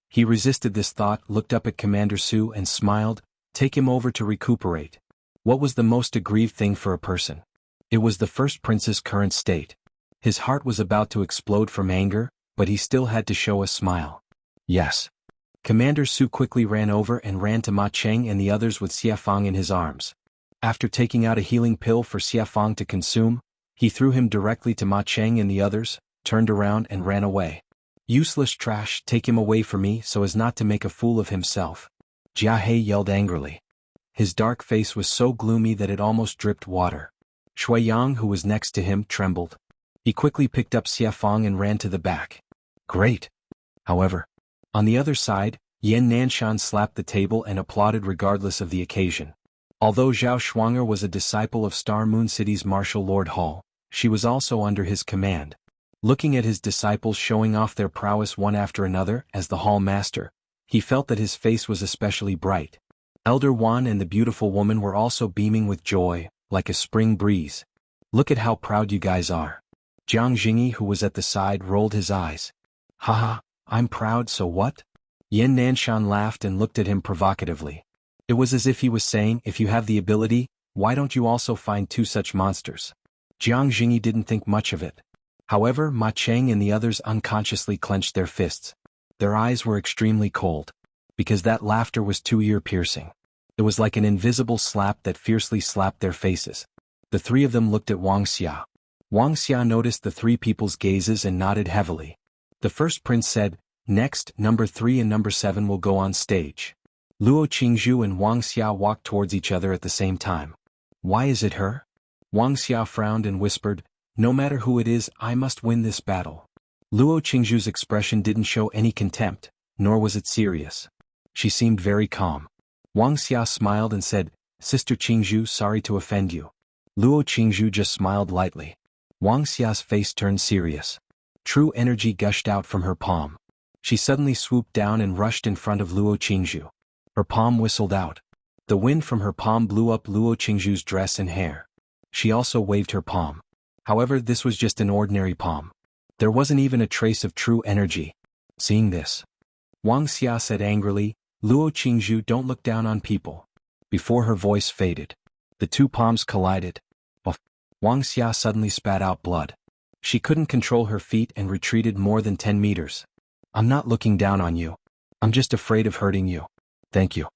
Speaker 1: He resisted this thought, looked up at Commander Su and smiled. Take him over to recuperate. What was the most aggrieved thing for a person? It was the first prince's current state. His heart was about to explode from anger, but he still had to show a smile. Yes. Commander Su quickly ran over and ran to Ma Cheng and the others with Xia Fang in his arms. After taking out a healing pill for Xia Fang to consume, he threw him directly to Ma Cheng and the others, turned around and ran away. Useless trash, take him away from me so as not to make a fool of himself. Jia He yelled angrily. His dark face was so gloomy that it almost dripped water. Shui Yang, who was next to him, trembled. He quickly picked up Xia Fang and ran to the back. Great. However, on the other side, Yan Nanshan slapped the table and applauded regardless of the occasion. Although Zhao Shuanger was a disciple of Star Moon City's Martial Lord Hall, she was also under his command. Looking at his disciples showing off their prowess one after another as the hall master, he felt that his face was especially bright. Elder Wan and the beautiful woman were also beaming with joy, like a spring breeze. Look at how proud you guys are. Jiang Jingyi, who was at the side, rolled his eyes. Haha, I'm proud, so what? Yan Nanshan laughed and looked at him provocatively. It was as if he was saying, if you have the ability, why don't you also find 2 such monsters? Jiang Jingyi didn't think much of it. However, Ma Cheng and the others unconsciously clenched their fists. Their eyes were extremely cold. Because that laughter was too ear-piercing. It was like an invisible slap that fiercely slapped their faces. The 3 of them looked at Wang Xia. Wang Xia noticed the 3 people's gazes and nodded heavily. The first prince said, next, number 3 and number 7 will go on stage. Luo Qingzhu and Wang Xia walked towards each other at the same time. Why is it her? Wang Xia frowned and whispered, no matter who it is, I must win this battle. Luo Qingzhu's expression didn't show any contempt, nor was it serious. She seemed very calm. Wang Xia smiled and said, Sister Qingzhu, sorry to offend you. Luo Qingzhu just smiled lightly. Wang Xia's face turned serious. True energy gushed out from her palm. She suddenly swooped down and rushed in front of Luo Qingzhu. Her palm whistled out. The wind from her palm blew up Luo Qingzhu's dress and hair. She also waved her palm. However, this was just an ordinary palm. There wasn't even a trace of true energy. Seeing this, Wang Xia said angrily, Luo Qingzhu, don't look down on people. Before her voice faded, the 2 palms collided. Wang Xia suddenly spat out blood. She couldn't control her feet and retreated more than 10 meters. I'm not looking down on you. I'm just afraid of hurting you. Thank you.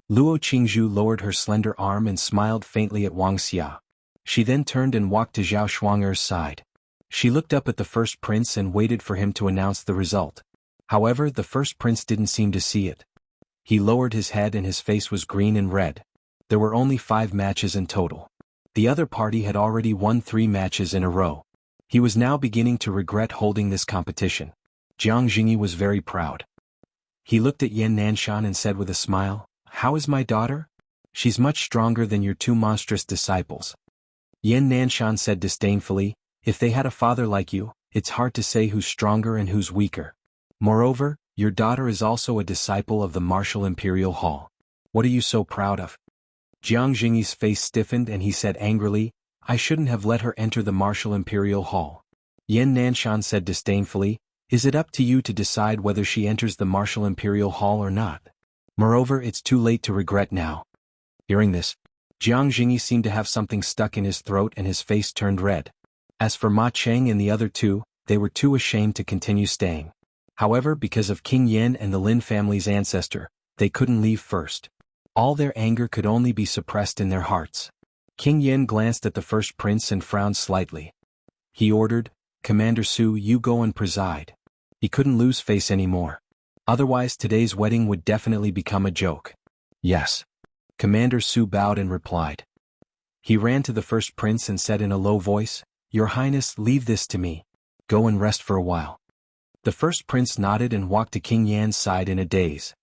Speaker 1: Luo Qingzhu lowered her slender arm and smiled faintly at Wang Xia. She then turned and walked to Zhao Shuanger's side. She looked up at the first prince and waited for him to announce the result. However, the first prince didn't seem to see it. He lowered his head and his face was green and red. There were only 5 matches in total. The other party had already won 3 matches in a row. He was now beginning to regret holding this competition. Jianghu was very proud. He looked at Yan Nanshan and said with a smile, "How is my daughter? She's much stronger than your 2 monstrous disciples." Yan Nanshan said disdainfully, "If they had a father like you, it's hard to say who's stronger and who's weaker. Moreover, your daughter is also a disciple of the Martial Imperial Hall. What are you so proud of?" Jiang Jingyi's face stiffened and he said angrily, "I shouldn't have let her enter the Martial Imperial Hall." Yan Nanshan said disdainfully, "Is it up to you to decide whether she enters the Martial Imperial Hall or not? Moreover, it's too late to regret now." Hearing this, Jiang Jingyi seemed to have something stuck in his throat and his face turned red. As for Ma Cheng and the other 2, they were too ashamed to continue staying. However, because of King Yan and the Lin family's ancestor, they couldn't leave first. All their anger could only be suppressed in their hearts. King Yan glanced at the first prince and frowned slightly. He ordered, "Commander Su, you go and preside." He couldn't lose face anymore. Otherwise today's wedding would definitely become a joke. "Yes." Commander Su bowed and replied. He ran to the first prince and said in a low voice, "Your Highness, leave this to me. Go and rest for a while." The first prince nodded and walked to King Yan's side in a daze.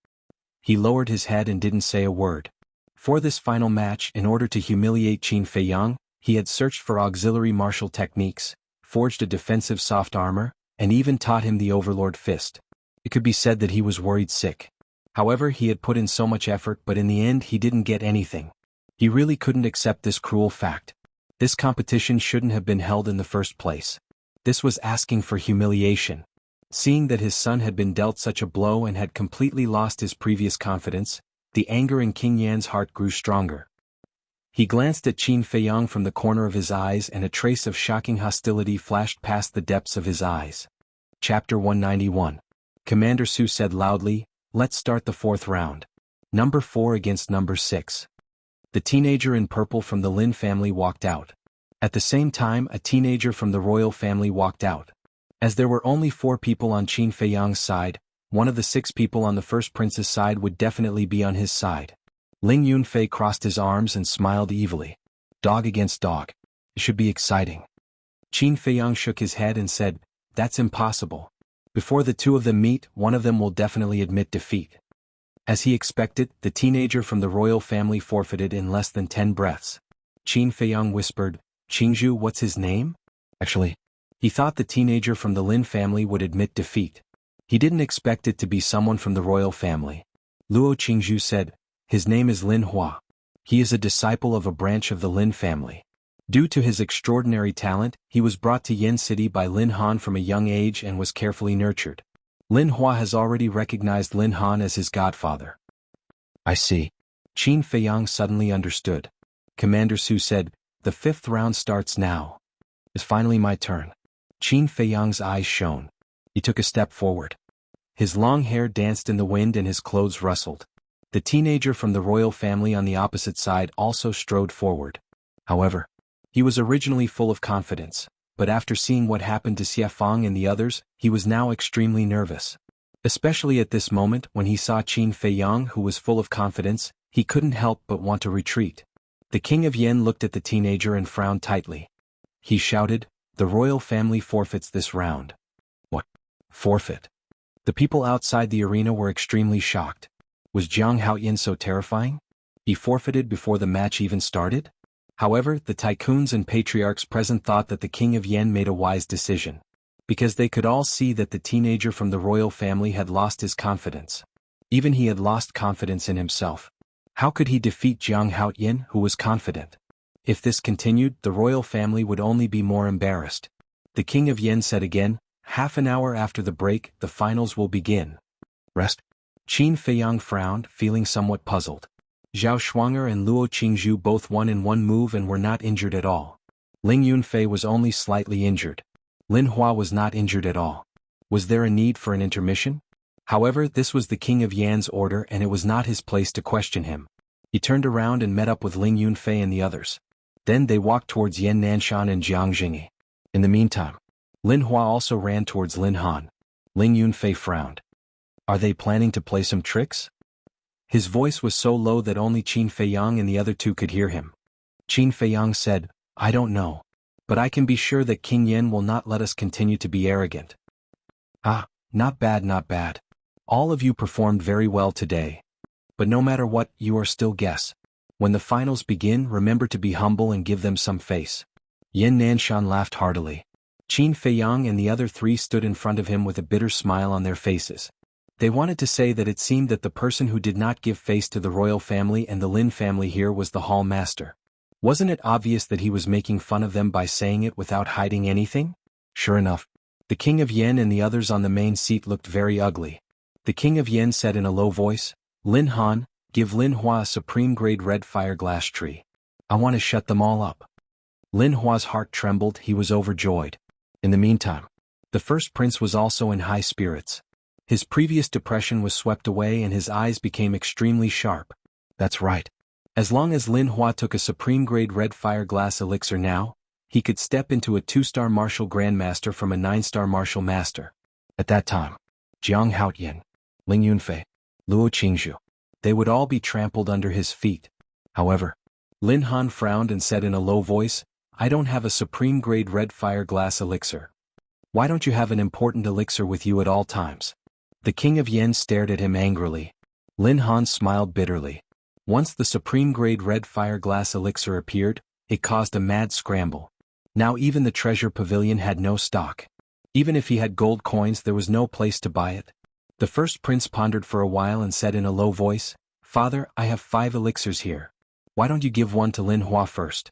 Speaker 1: He lowered his head and didn't say a word. For this final match, in order to humiliate Qin Feiyang, he had searched for auxiliary martial techniques, forged a defensive soft armor, and even taught him the Overlord Fist. It could be said that he was worried sick. However, he had put in so much effort, but in the end he didn't get anything. He really couldn't accept this cruel fact. This competition shouldn't have been held in the first place. This was asking for humiliation. Seeing that his son had been dealt such a blow and had completely lost his previous confidence, the anger in King Yan's heart grew stronger. He glanced at Qin Feiyang from the corner of his eyes and a trace of shocking hostility flashed past the depths of his eyes. Chapter 191. Commander Su said loudly, "Let's start the 4th round. Number 4 against number 6. The teenager in purple from the Lin family walked out. At the same time, a teenager from the royal family walked out. As there were only 4 people on Qin Feiyang's side, one of the 6 people on the first prince's side would definitely be on his side. Ling Yunfei crossed his arms and smiled evilly. Dog against dog. It should be exciting. Qin Feiyang shook his head and said, "That's impossible. Before the 2 of them meet, one of them will definitely admit defeat." As he expected, the teenager from the royal family forfeited in less than 10 breaths. Qin Feiyang whispered, "Qingzhu, what's his name?" Actually, he thought the teenager from the Lin family would admit defeat. He didn't expect it to be someone from the royal family. Luo Qingzhu said, "His name is Lin Hua. He is a disciple of a branch of the Lin family. Due to his extraordinary talent, he was brought to Yen City by Lin Han from a young age and was carefully nurtured. Lin Hua has already recognized Lin Han as his godfather." "I see." Qin Feiyang suddenly understood. Commander Su said, "The 5th round starts now. It's finally my turn." Qin Feiyang's eyes shone. He took a step forward. His long hair danced in the wind and his clothes rustled. The teenager from the royal family on the opposite side also strode forward. However, he was originally full of confidence, but after seeing what happened to Xie Fang and the others, he was now extremely nervous. Especially at this moment when he saw Qin Feiyang, who was full of confidence, he couldn't help but want to retreat. The king of Yen looked at the teenager and frowned tightly. He shouted, "The royal family forfeits this round." "What? Forfeit?" The people outside the arena were extremely shocked. Was Jiang Haoyan so terrifying? He forfeited before the match even started? However, the tycoons and patriarchs present thought that the king of Yen made a wise decision. Because they could all see that the teenager from the royal family had lost his confidence. Even he had lost confidence in himself. How could he defeat Jiang Haoyan, who was confident? If this continued, the royal family would only be more embarrassed. The king of Yen said again, "Half an hour after the break, the finals will begin. Rest." Qin Feiyang frowned, feeling somewhat puzzled. Zhao Shuang'er and Luo Qingzhu both won in one move and were not injured at all. Ling Yunfei was only slightly injured. Lin Hua was not injured at all. Was there a need for an intermission? However, this was the king of Yan's order and it was not his place to question him. He turned around and met up with Ling Yunfei and the others. Then they walked towards Yan Nanshan and Jiang Jingyi. In the meantime, Lin Hua also ran towards Lin Han. Ling Yunfei frowned. Are they planning to play some tricks? His voice was so low that only Qin Feiyang and the other two could hear him. Qin Feiyang said, I don't know. But I can be sure that King Yin will not let us continue to be arrogant. Ah, not bad, not bad. All of you performed very well today. But no matter what, you are still guests. When the finals begin, remember to be humble and give them some face. Yin Nanshan laughed heartily. Qin Feiyang and the other three stood in front of him with a bitter smile on their faces. They wanted to say that it seemed that the person who did not give face to the royal family and the Lin family here was the hall master. Wasn't it obvious that he was making fun of them by saying it without hiding anything? Sure enough, the King of Yen and the others on the main seat looked very ugly. The King of Yen said in a low voice, Lin Han, give Lin Hua a supreme-grade red fire glass tree. I want to shut them all up. Lin Hua's heart trembled, he was overjoyed. In the meantime, the first prince was also in high spirits. His previous depression was swept away and his eyes became extremely sharp. That's right. As long as Lin Hua took a supreme-grade red fire glass elixir now, he could step into a 2-star martial grandmaster from a 9-star martial master. At that time, Jiang Haotian, Ling Yunfei, Luo Qingzhu, they would all be trampled under his feet. However, Lin Han frowned and said in a low voice, I don't have a supreme-grade red fire glass elixir. Why don't you have an important elixir with you at all times? The King of Yen stared at him angrily. Lin Han smiled bitterly. Once the supreme-grade red fire glass elixir appeared, it caused a mad scramble. Now even the treasure pavilion had no stock. Even if he had gold coins, there was no place to buy it. The first prince pondered for a while and said in a low voice, Father, I have 5 elixirs here. Why don't you give one to Lin Hua first?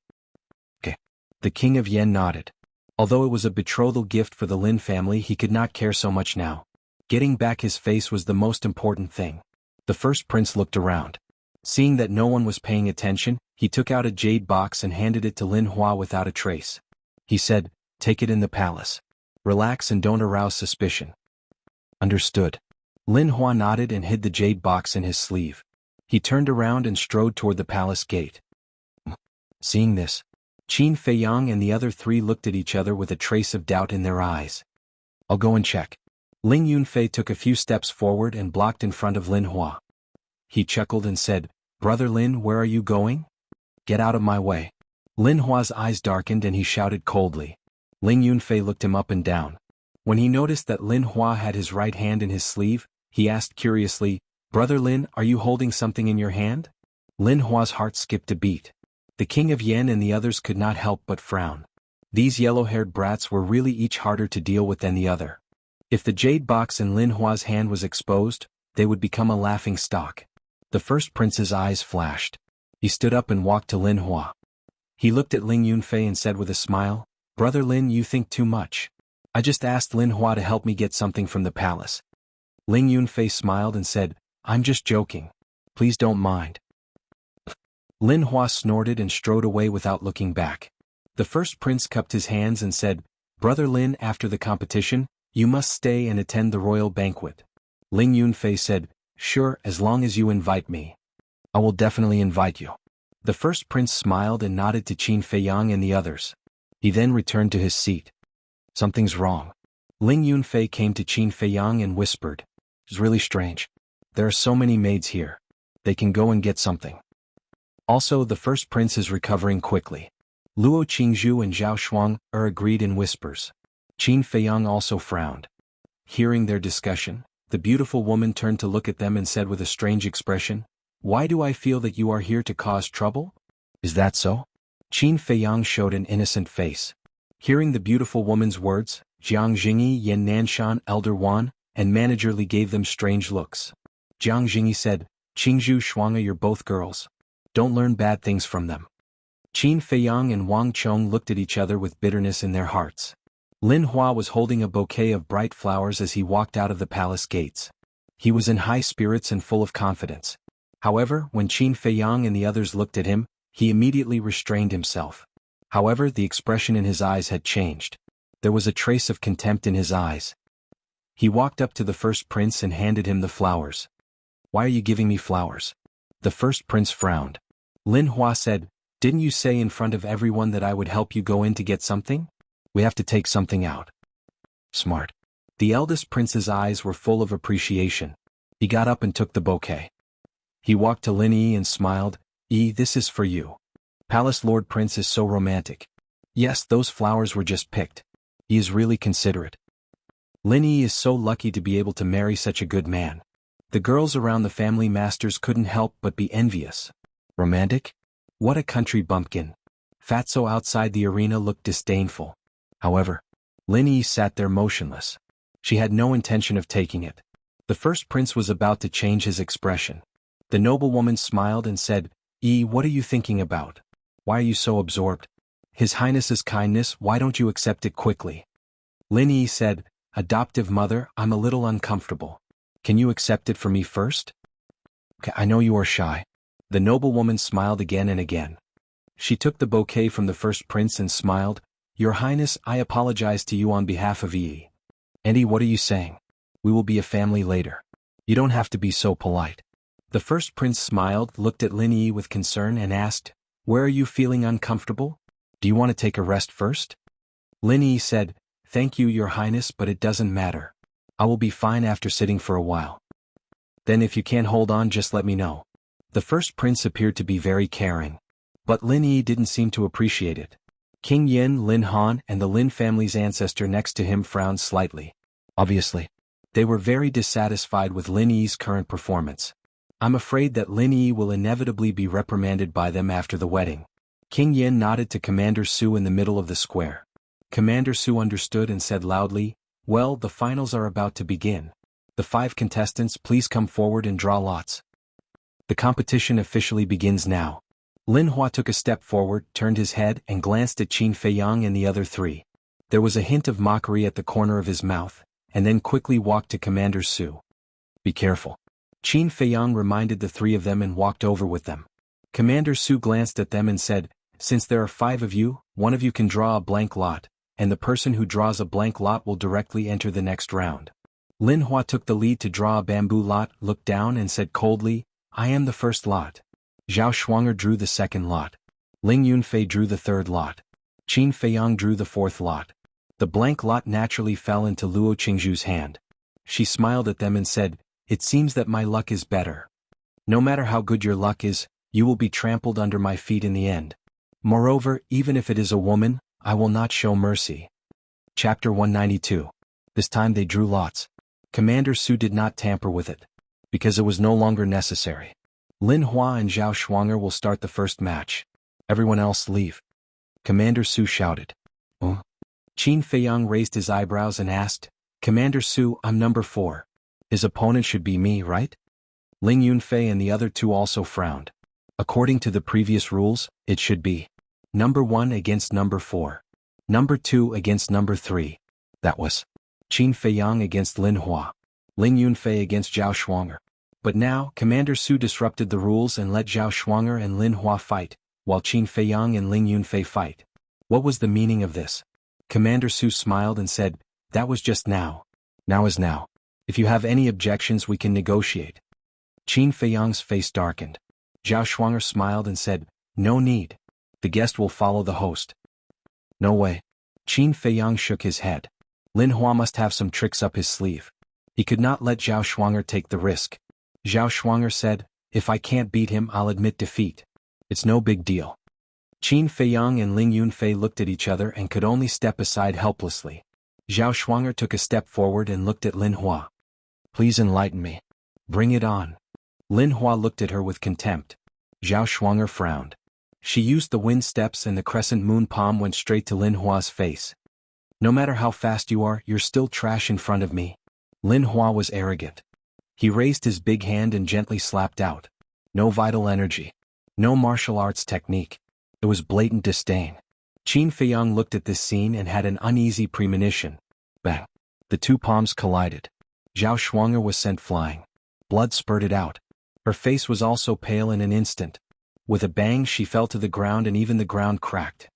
Speaker 1: Okay. The King of Yen nodded. Although it was a betrothal gift for the Lin family, he could not care so much now. Getting back his face was the most important thing. The first prince looked around. Seeing that no one was paying attention, he took out a jade box and handed it to Lin Hua without a trace. He said, take it in the palace. Relax and don't arouse suspicion. Understood. Lin Hua nodded and hid the jade box in his sleeve. He turned around and strode toward the palace gate. Seeing this, Qin Feiyang and the other 3 looked at each other with a trace of doubt in their eyes. I'll go and check. Ling Yunfei took a few steps forward and blocked in front of Lin Hua. He chuckled and said, Brother Lin, where are you going? Get out of my way. Lin Hua's eyes darkened and he shouted coldly. Ling Yunfei looked him up and down. When he noticed that Lin Hua had his right hand in his sleeve, he asked curiously, Brother Lin, are you holding something in your hand? Lin Hua's heart skipped a beat. The King of Yen and the others could not help but frown. These yellow-haired brats were really each harder to deal with than the other. If the jade box in Lin Hua's hand was exposed, they would become a laughing stock. The first prince's eyes flashed. He stood up and walked to Lin Hua. He looked at Ling Yunfei and said with a smile, Brother Lin, you think too much. I just asked Lin Hua to help me get something from the palace. Ling Yunfei smiled and said, I'm just joking. Please don't mind. Lin Hua snorted and strode away without looking back. The first prince cupped his hands and said, Brother Lin, after the competition, you must stay and attend the royal banquet. Ling Yunfei said, Sure, as long as you invite me. I will definitely invite you. The first prince smiled and nodded to Qin Feiyang and the others. He then returned to his seat. Something's wrong. Ling Yunfei came to Qin Feiyang and whispered, It's really strange. There are so many maids here. They can go and get something. Also, the first prince is recovering quickly. Luo Qingzhu and Zhao Shuang are agreed in whispers. Qin Feiyang also frowned. Hearing their discussion, the beautiful woman turned to look at them and said with a strange expression, Why do I feel that you are here to cause trouble? Is that so? Qin Feiyang showed an innocent face. Hearing the beautiful woman's words, Jiang Jingyi, Yan Nanshan, Elder Wan, and Manager Li gave them strange looks. Jiang Jingyi said, Qingzhu Shuanga, you're both girls. Don't learn bad things from them. Qin Feiyang and Wang Chong looked at each other with bitterness in their hearts. Lin Hua was holding a bouquet of bright flowers as he walked out of the palace gates. He was in high spirits and full of confidence. However, when Qin Feiyang and the others looked at him, he immediately restrained himself. However, the expression in his eyes had changed. There was a trace of contempt in his eyes. He walked up to the first prince and handed him the flowers. Why are you giving me flowers? The first prince frowned. Lin Hua said, Didn't you say in front of everyone that I would help you go in to get something? We have to take something out. Smart. The eldest prince's eyes were full of appreciation. He got up and took the bouquet. He walked to Lin Yi and smiled. This is for you. Palace Lord Prince is so romantic. Yes, those flowers were just picked. He is really considerate. Lin Yi is so lucky to be able to marry such a good man. The girls around the family masters couldn't help but be envious. Romantic? What a country bumpkin. Fatso outside the arena looked disdainful. However, Lin Yi sat there motionless. She had no intention of taking it. The first prince was about to change his expression. The noblewoman smiled and said, what are you thinking about? Why are you so absorbed? His Highness's kindness, why don't you accept it quickly? Lin Yi said, adoptive mother, I'm a little uncomfortable. Can you accept it for me first? Okay, I know you are shy. The noblewoman smiled again and again. She took the bouquet from the first prince and smiled. Your Highness, I apologize to you on behalf of Yi. Andy, what are you saying? We will be a family later. You don't have to be so polite. The first prince smiled, looked at Lin Yi with concern and asked, where are you feeling uncomfortable? Do you want to take a rest first? Lin Yi said, thank you, Your Highness, but it doesn't matter. I will be fine after sitting for a while. Then if you can't hold on, just let me know. The first prince appeared to be very caring. But Lin Yi didn't seem to appreciate it. King Yin, Lin Han, and the Lin family's ancestor next to him frowned slightly. Obviously, they were very dissatisfied with Lin Yi's current performance. I'm afraid that Lin Yi will inevitably be reprimanded by them after the wedding. King Yin nodded to Commander Su in the middle of the square. Commander Su understood and said loudly, well, the finals are about to begin. The 5 contestants, please come forward and draw lots. The competition officially begins now. Lin Hua took a step forward, turned his head, and glanced at Qin Feiyang and the other 3. There was a hint of mockery at the corner of his mouth, and then quickly walked to Commander Su. Be careful. Qin Feiyang reminded the 3 of them and walked over with them. Commander Su glanced at them and said, since there are 5 of you, one of you can draw a blank lot, and the person who draws a blank lot will directly enter the next round. Lin Hua took the lead to draw a bamboo lot, looked down and said coldly, I am the first lot. Zhao Shuanger drew the second lot. Ling Yunfei drew the third lot. Qin Feiyang drew the 4th lot. The blank lot naturally fell into Luo Qingzhu's hand. She smiled at them and said, it seems that my luck is better. No matter how good your luck is, you will be trampled under my feet in the end. Moreover, even if it is a woman, I will not show mercy. Chapter 192. This time they drew lots. Commander Su did not tamper with it, because it was no longer necessary. Lin Hua and Zhao Shuanger will start the first match. Everyone else leave. Commander Su shouted. Oh? Qin Feiyang raised his eyebrows and asked, Commander Su, I'm number 4. His opponent should be me, right? Ling Yunfei and the other 2 also frowned. According to the previous rules, it should be number 1 against number 4. Number 2 against number 3. That was Qin Feiyang against Lin Hua. Ling Yunfei against Zhao Shuanger. But now, Commander Su disrupted the rules and let Zhao Shuanger and Lin Hua fight, while Qin Feiyang and Ling Yunfei fight. What was the meaning of this? Commander Su smiled and said, that was just now. Now is now. If you have any objections, we can negotiate. Qin Feiyang's face darkened. Zhao Shuanger smiled and said, no need. The guest will follow the host. No way. Qin Feiyang shook his head. Lin Hua must have some tricks up his sleeve. He could not let Zhao Shuanger take the risk. Zhao Shuanger said, if I can't beat him, I'll admit defeat. It's no big deal. Qin Feiyang and Ling Yunfei looked at each other and could only step aside helplessly. Zhao Shuanger took a step forward and looked at Lin Hua. Please enlighten me. Bring it on. Lin Hua looked at her with contempt. Zhao Shuanger frowned. She used the wind steps and the crescent moon palm went straight to Lin Hua's face. No matter how fast you are, you're still trash in front of me. Lin Hua was arrogant. He raised his big hand and gently slapped out. No vital energy. No martial arts technique. It was blatant disdain. Qin Feiyang looked at this scene and had an uneasy premonition. Bang. The 2 palms collided. Zhao Shuanger was sent flying. Blood spurted out. Her face was also pale in an instant. With a bang she fell to the ground and even the ground cracked.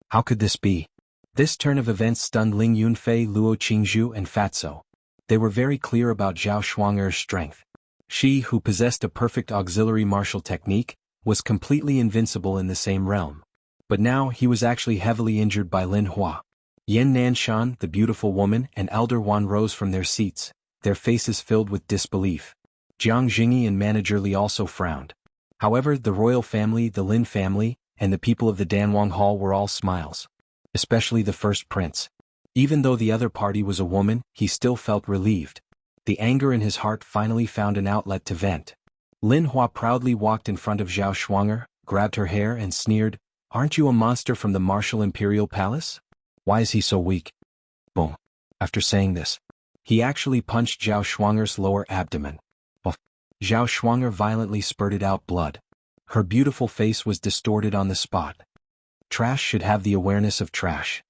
Speaker 1: How could this be? This turn of events stunned Ling Yunfei, Luo Qingzhu and Fatso. They were very clear about Zhao Shuanger's strength. She, who possessed a perfect auxiliary martial technique, was completely invincible in the same realm. But now he was actually heavily injured by Lin Hua. Yan Nanshan, the beautiful woman, and Elder Wan rose from their seats, their faces filled with disbelief. Jiang Jingyi and Manager Li also frowned. However, the royal family, the Lin family, and the people of the Danwang Hall were all smiles. Especially the first prince. Even though the other party was a woman, he still felt relieved. The anger in his heart finally found an outlet to vent. Lin Hua proudly walked in front of Zhao Shuang'er, grabbed her hair and sneered, "Aren't you a monster from the martial imperial palace? Why is he so weak?" Boom. After saying this, he actually punched Zhao Shuang'er's lower abdomen. Zhao Shuang'er violently spurted out blood. Her beautiful face was distorted on the spot. Trash should have the awareness of trash.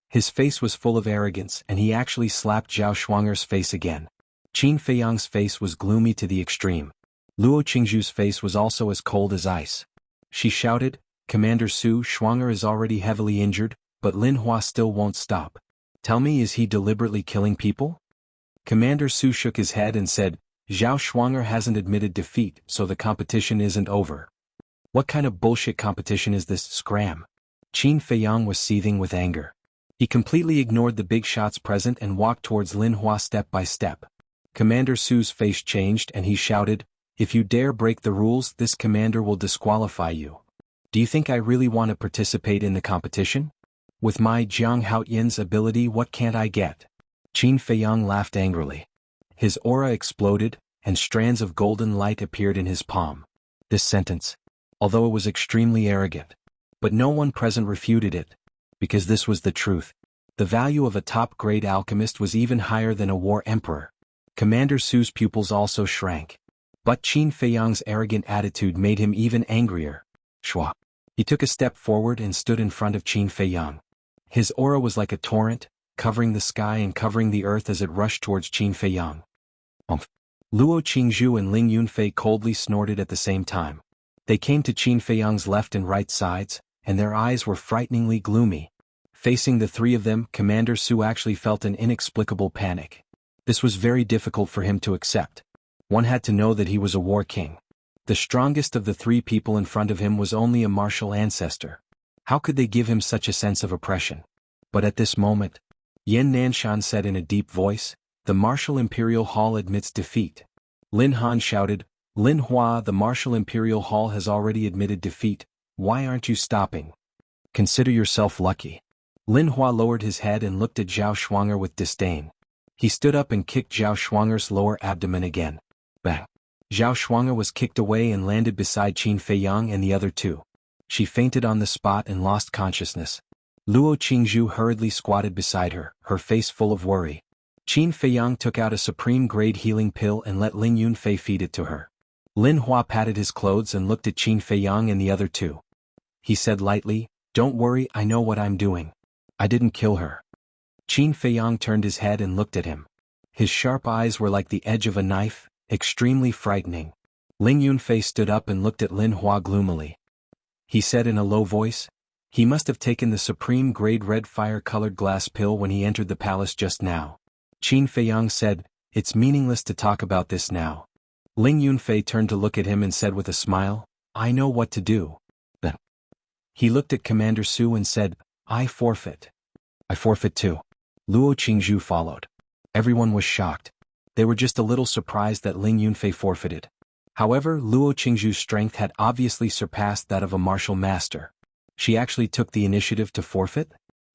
Speaker 1: His face was full of arrogance and he actually slapped Zhao Shuang'er's face again. Qin Feiyang's face was gloomy to the extreme. Luo Qingzhu's face was also as cold as ice. She shouted, "Commander Su, Shuang'er is already heavily injured, but Lin Hua still won't stop. Tell me, is he deliberately killing people?" Commander Su shook his head and said, "Zhao Shuang'er hasn't admitted defeat, so the competition isn't over." What kind of bullshit competition is this, scram? Qin Feiyang was seething with anger. He completely ignored the big shots present and walked towards Lin Hua step by step. Commander Su's face changed and he shouted, "If you dare break the rules, this commander will disqualify you. Do you think I really want to participate in the competition? With my Jiang Haoyin's ability, what can't I get?" Qin Feiyang laughed angrily. His aura exploded, and strands of golden light appeared in his palm. This sentence, although it was extremely arrogant, but no one present refuted it, because this was the truth. The value of a top-grade alchemist was even higher than a war emperor. Commander Su's pupils also shrank. But Qin Feiyang's arrogant attitude made him even angrier. Shua. He took a step forward and stood in front of Qin Feiyang. His aura was like a torrent, covering the sky and covering the earth as it rushed towards Qin Feiyang. Luo Qingzhu and Ling Yunfei coldly snorted at the same time. They came to Qin Feiyang's left and right sides, and their eyes were frighteningly gloomy. Facing the three of them, Commander Su actually felt an inexplicable panic. This was very difficult for him to accept. One had to know that he was a war king. The strongest of the three people in front of him was only a martial ancestor. How could they give him such a sense of oppression? But at this moment, Yan Nanshan said in a deep voice, "The Martial Imperial Hall admits defeat." Lin Han shouted, "Lin Hua, the Martial Imperial Hall has already admitted defeat. Why aren't you stopping? Consider yourself lucky." Lin Hua lowered his head and looked at Zhao Shuang'er with disdain. He stood up and kicked Zhao Shuang'er's lower abdomen again. Bang! Zhao Shuang'er was kicked away and landed beside Qin Feiyang and the other two. She fainted on the spot and lost consciousness. Luo Qingzhu hurriedly squatted beside her, her face full of worry. Qin Feiyang took out a supreme-grade healing pill and let Ling Yunfei feed it to her. Lin Hua patted his clothes and looked at Qin Feiyang and the other two. He said lightly, "Don't worry, I know what I'm doing. I didn't kill her." Qin Feiyang turned his head and looked at him. His sharp eyes were like the edge of a knife, extremely frightening. Ling Yunfei stood up and looked at Lin Hua gloomily. He said in a low voice, "He must have taken the supreme-grade red fire-colored glass pill when he entered the palace just now." Qin Feiyang said, "It's meaningless to talk about this now." Ling Yunfei turned to look at him and said with a smile, "I know what to do." Then he looked at Commander Su and said, "I forfeit." "I forfeit too." Luo Qingzhu followed. Everyone was shocked. They were just a little surprised that Ling Yunfei forfeited. However, Luo Qingzhu's strength had obviously surpassed that of a martial master. She actually took the initiative to forfeit?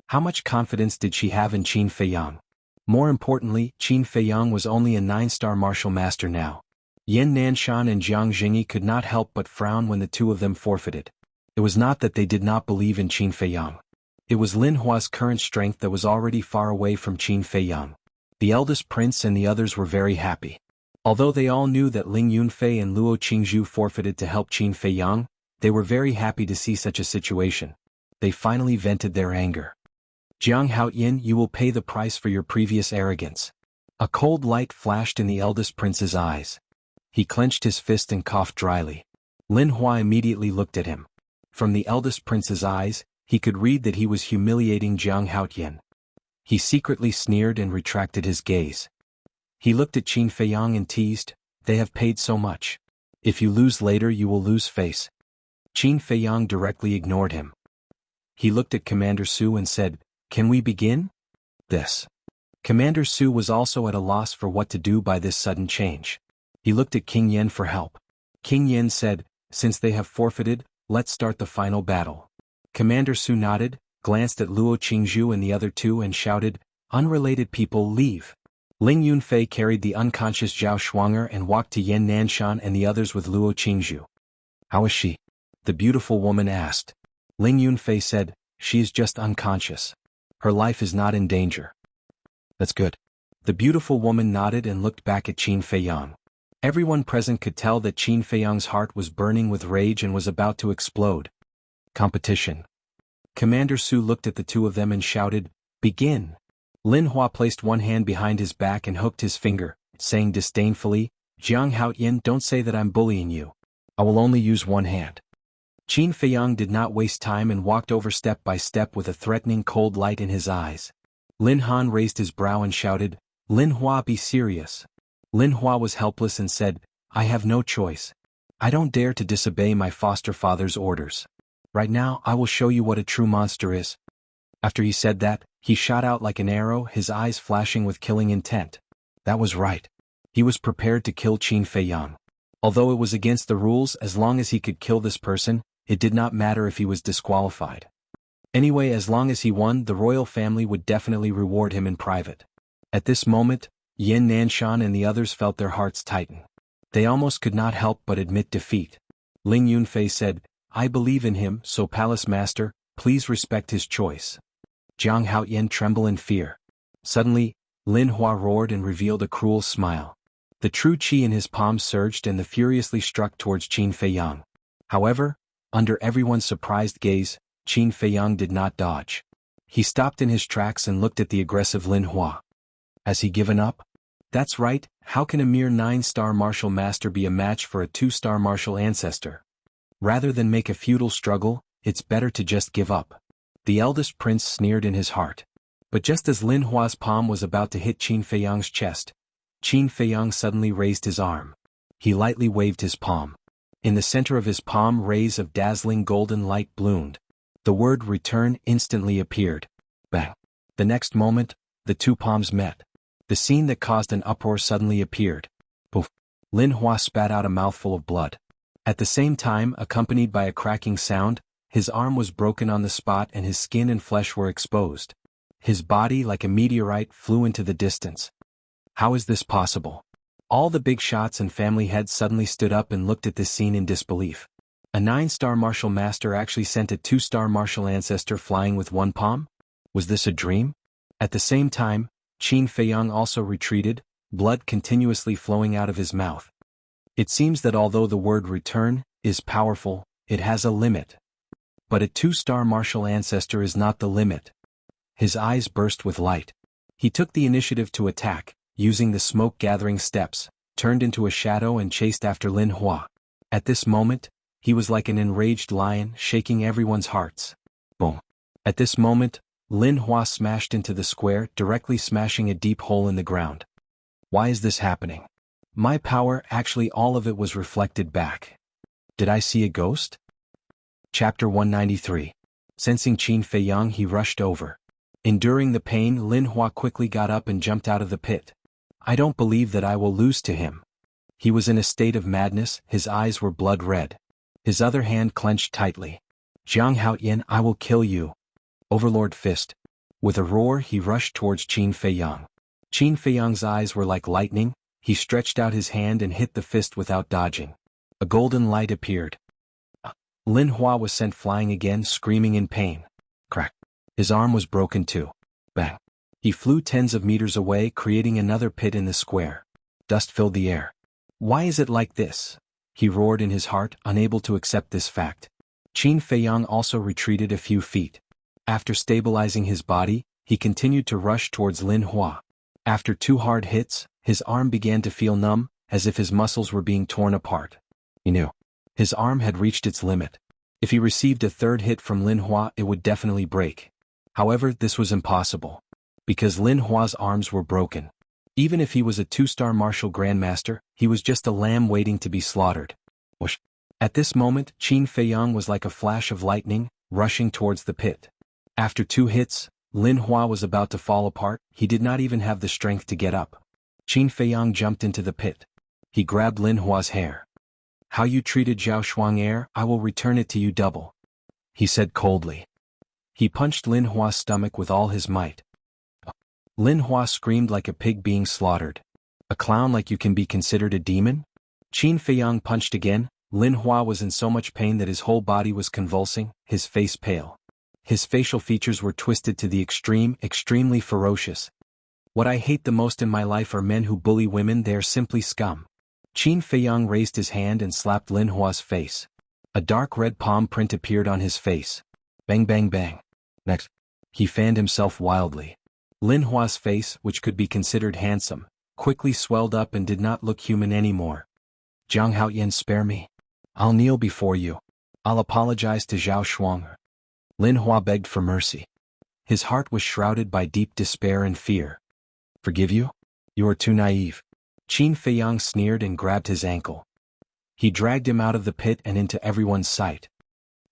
Speaker 1: How much confidence did she have in Qin Feiyang? More importantly, Qin Feiyang was only a 9-star martial master now. Yan Nanshan and Jiang Jingyi could not help but frown when the two of them forfeited. It was not that they did not believe in Qin Feiyang. It was Lin Hua's current strength that was already far away from Qin Feiyang. The eldest prince and the others were very happy. Although they all knew that Ling Yunfei and Luo Qingzhu forfeited to help Qin Feiyang, they were very happy to see such a situation. They finally vented their anger. "Jiang Haoyin, you will pay the price for your previous arrogance." A cold light flashed in the eldest prince's eyes. He clenched his fist and coughed dryly. Lin Hua immediately looked at him. From the eldest prince's eyes, he could read that he was humiliating Jiang Haoyin. He secretly sneered and retracted his gaze. He looked at Qin Feiyang and teased, "They have paid so much. If you lose later, you will lose face." Qin Feiyang directly ignored him. He looked at Commander Su and said, "Can we begin?" This. Commander Su was also at a loss for what to do by this sudden change. He looked at King Yen for help. King Yen said, "Since they have forfeited, let's start the final battle." Commander Su nodded, glanced at Luo Qingzhu and the other two and shouted, "Unrelated people leave." Ling Yunfei carried the unconscious Zhao Shuanger and walked to Yan Nanshan and the others with Luo Qingzhu. "How is she?" the beautiful woman asked. Ling Yunfei said, "She is just unconscious. Her life is not in danger." "That's good." The beautiful woman nodded and looked back at Qin Feiyang. Everyone present could tell that Qin Feiyang's heart was burning with rage and was about to explode. Competition. Commander Su looked at the two of them and shouted, "Begin!" Lin Hua placed one hand behind his back and hooked his finger, saying disdainfully, "Jiang Haoyin, don't say that I'm bullying you. I will only use one hand." Qin Feiyang did not waste time and walked over step by step with a threatening cold light in his eyes. Lin Han raised his brow and shouted, "Lin Hua, be serious." Lin Hua was helpless and said, "I have no choice. I don't dare to disobey my foster father's orders. Right now I will show you what a true monster is." After he said that, he shot out like an arrow, his eyes flashing with killing intent. That was right. He was prepared to kill Qin Feiyang. Although it was against the rules, as long as he could kill this person, it did not matter if he was disqualified. Anyway, as long as he won, the royal family would definitely reward him in private. At this moment, Yan Nanshan and the others felt their hearts tighten. They almost could not help but admit defeat. Ling Yunfei said, "I believe in him, so Palace Master, please respect his choice." Jiang Haoyin trembled in fear. Suddenly, Lin Hua roared and revealed a cruel smile. The true qi in his palm surged and the furiously struck towards Qin Feiyang. However, under everyone's surprised gaze, Qin Feiyang did not dodge. He stopped in his tracks and looked at the aggressive Lin Hua. Has he given up? That's right, how can a mere 9-star martial master be a match for a 2-star martial ancestor? Rather than make a futile struggle, it's better to just give up. The eldest prince sneered in his heart. But just as Lin Hua's palm was about to hit Qin Feiyang's chest, Qin Feiyang suddenly raised his arm. He lightly waved his palm. In the center of his palm, rays of dazzling golden light bloomed. The word "return" instantly appeared. Bang! The next moment, the two palms met. The scene that caused an uproar suddenly appeared. Poof! Lin Hua spat out a mouthful of blood. At the same time, accompanied by a cracking sound, his arm was broken on the spot and his skin and flesh were exposed. His body, like a meteorite, flew into the distance. How is this possible? All the big shots and family heads suddenly stood up and looked at this scene in disbelief. A 9-star martial master actually sent a 2-star martial ancestor flying with one palm? Was this a dream? At the same time, Qin Feiyang also retreated, blood continuously flowing out of his mouth. It seems that although the word "return" is powerful, it has a limit. But a 2-star martial ancestor is not the limit. His eyes burst with light. He took the initiative to attack, using the smoke-gathering steps, turned into a shadow and chased after Lin Hua. At this moment, he was like an enraged lion, shaking everyone's hearts. Boom! At this moment, Lin Hua smashed into the square, directly smashing a deep hole in the ground. Why is this happening? My power, actually all of it was reflected back. Did I see a ghost? Chapter 193. Sensing Qin Feiyang, he rushed over. Enduring the pain, Lin Hua quickly got up and jumped out of the pit. I don't believe that I will lose to him. He was in a state of madness, his eyes were blood red. His other hand clenched tightly. Jiang Haoyin, I will kill you. Overlord Fist. With a roar, he rushed towards Qin Feiyang. Qin Feiyang's eyes were like lightning, he stretched out his hand and hit the fist without dodging. A golden light appeared. Lin Hua was sent flying again, screaming in pain. Crack! His arm was broken too. Bang! He flew tens of meters away, creating another pit in the square. Dust filled the air. Why is it like this? He roared in his heart, unable to accept this fact. Qin Feiyang also retreated a few feet. After stabilizing his body, he continued to rush towards Lin Hua. After 2 hard hits, his arm began to feel numb, as if his muscles were being torn apart. He knew. His arm had reached its limit. If he received a 3rd hit from Lin Hua, it would definitely break. However, this was impossible. Because Lin Hua's arms were broken. Even if he was a 2-star martial grandmaster, he was just a lamb waiting to be slaughtered. Whoosh! At this moment, Qin Feiyang was like a flash of lightning, rushing towards the pit. After 2 hits, Lin Hua was about to fall apart, he did not even have the strength to get up. Qin Feiyang jumped into the pit. He grabbed Lin Hua's hair. "How you treated Zhao Shuang'er, I will return it to you double," he said coldly. He punched Lin Hua's stomach with all his might. Lin Hua screamed like a pig being slaughtered. "A clown like you can be considered a demon?" Qin Feiyang punched again. Lin Hua was in so much pain that his whole body was convulsing, his face pale. His facial features were twisted to the extreme, extremely ferocious. "What I hate the most in my life are men who bully women, they are simply scum." Qin Feiyang raised his hand and slapped Lin Hua's face. A dark red palm print appeared on his face. Bang bang bang. Next, he fanned himself wildly. Lin Hua's face, which could be considered handsome, quickly swelled up and did not look human anymore. "Jiang Haoyan, spare me. I'll kneel before you. I'll apologize to Zhao Shuang." Lin Hua begged for mercy. His heart was shrouded by deep despair and fear. "Forgive you? You are too naive." Qin Feiyang sneered and grabbed his ankle. He dragged him out of the pit and into everyone's sight.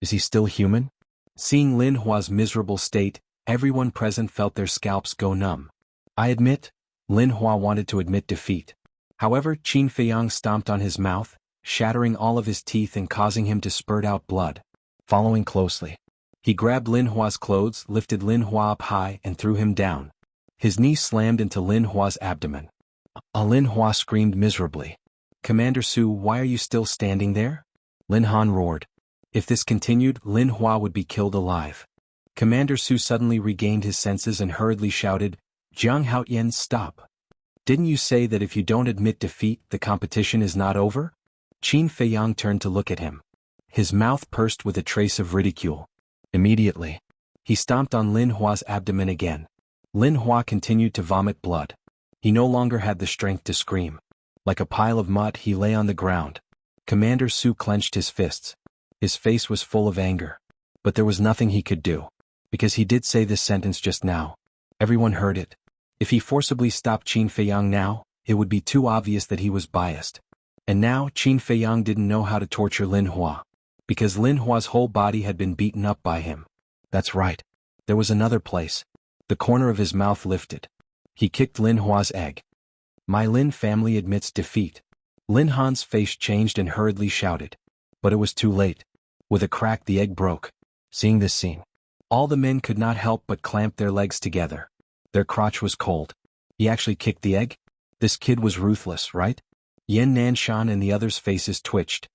Speaker 1: Is he still human? Seeing Lin Hua's miserable state, everyone present felt their scalps go numb. "I admit," Lin Hua wanted to admit defeat. However, Qin Feiyang stomped on his mouth, shattering all of his teeth and causing him to spurt out blood. Following closely, he grabbed Lin Hua's clothes, lifted Lin Hua up high and threw him down. His knee slammed into Lin Hua's abdomen. Lin Hua screamed miserably. "Commander Su, why are you still standing there?" Lin Han roared. If this continued, Lin Hua would be killed alive. Commander Su suddenly regained his senses and hurriedly shouted, "Jiang Haoyan, stop. Didn't you say that if you don't admit defeat, the competition is not over?" Qin Feiyang turned to look at him. His mouth pursed with a trace of ridicule. Immediately, he stomped on Lin Hua's abdomen again. Lin Hua continued to vomit blood. He no longer had the strength to scream. Like a pile of mud, he lay on the ground. Commander Su clenched his fists. His face was full of anger. But there was nothing he could do. Because he did say this sentence just now. Everyone heard it. If he forcibly stopped Qin Feiyang now, it would be too obvious that he was biased. And now Qin Feiyang didn't know how to torture Lin Hua. Because Lin Hua's whole body had been beaten up by him. That's right. There was another place. The corner of his mouth lifted. He kicked Lin Hua's egg. "My Lin family admits defeat." Lin Han's face changed and hurriedly shouted. But it was too late. With a crack, the egg broke. Seeing this scene, all the men could not help but clamp their legs together. Their crotch was cold. He actually kicked the egg? This kid was ruthless, right? Yan Nanshan and the others' faces twitched.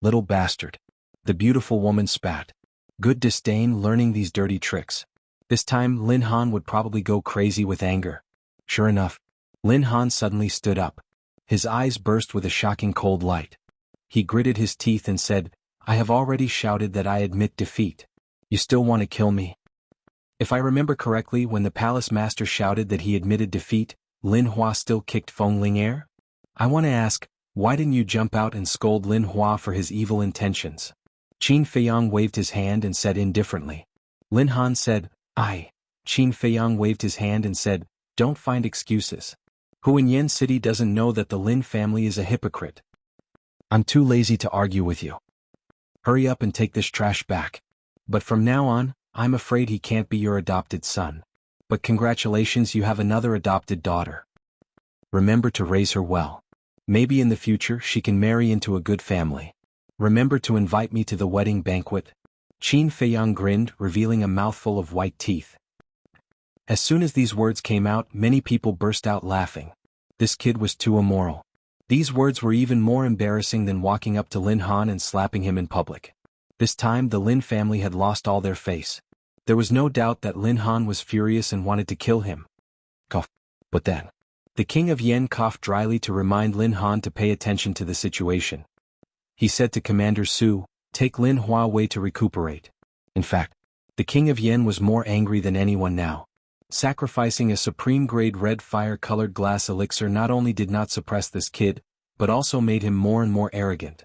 Speaker 1: "Little bastard." The beautiful woman spat. Good disdain learning these dirty tricks. This time Lin Han would probably go crazy with anger. Sure enough, Lin Han suddenly stood up. His eyes burst with a shocking cold light. He gritted his teeth and said, "I have already shouted that I admit defeat. You still want to kill me?" If I remember correctly, when the palace master shouted that he admitted defeat, Lin Hua still kicked Feng Ling'er? I want to ask, why didn't you jump out and scold Lin Hua for his evil intentions? Qin Feiyang waved his hand and said indifferently. Lin Han said, "I." Qin Feiyang waved his hand and said, "Don't find excuses. Who in Yen City doesn't know that the Lin family is a hypocrite? I'm too lazy to argue with you. Hurry up and take this trash back. But from now on, I'm afraid he can't be your adopted son. But congratulations, you have another adopted daughter. Remember to raise her well. Maybe in the future she can marry into a good family. Remember to invite me to the wedding banquet." Qin Feiyang grinned, revealing a mouthful of white teeth. As soon as these words came out, many people burst out laughing. This kid was too immoral. These words were even more embarrassing than walking up to Lin Han and slapping him in public. This time the Lin family had lost all their face. There was no doubt that Lin Han was furious and wanted to kill him. Cough. But then, the king of Yen coughed dryly to remind Lin Han to pay attention to the situation. He said to Commander Su, "Take Lin Hua away to recuperate." In fact, the king of Yen was more angry than anyone now. Sacrificing a supreme-grade red fire-colored glass elixir not only did not suppress this kid, but also made him more and more arrogant.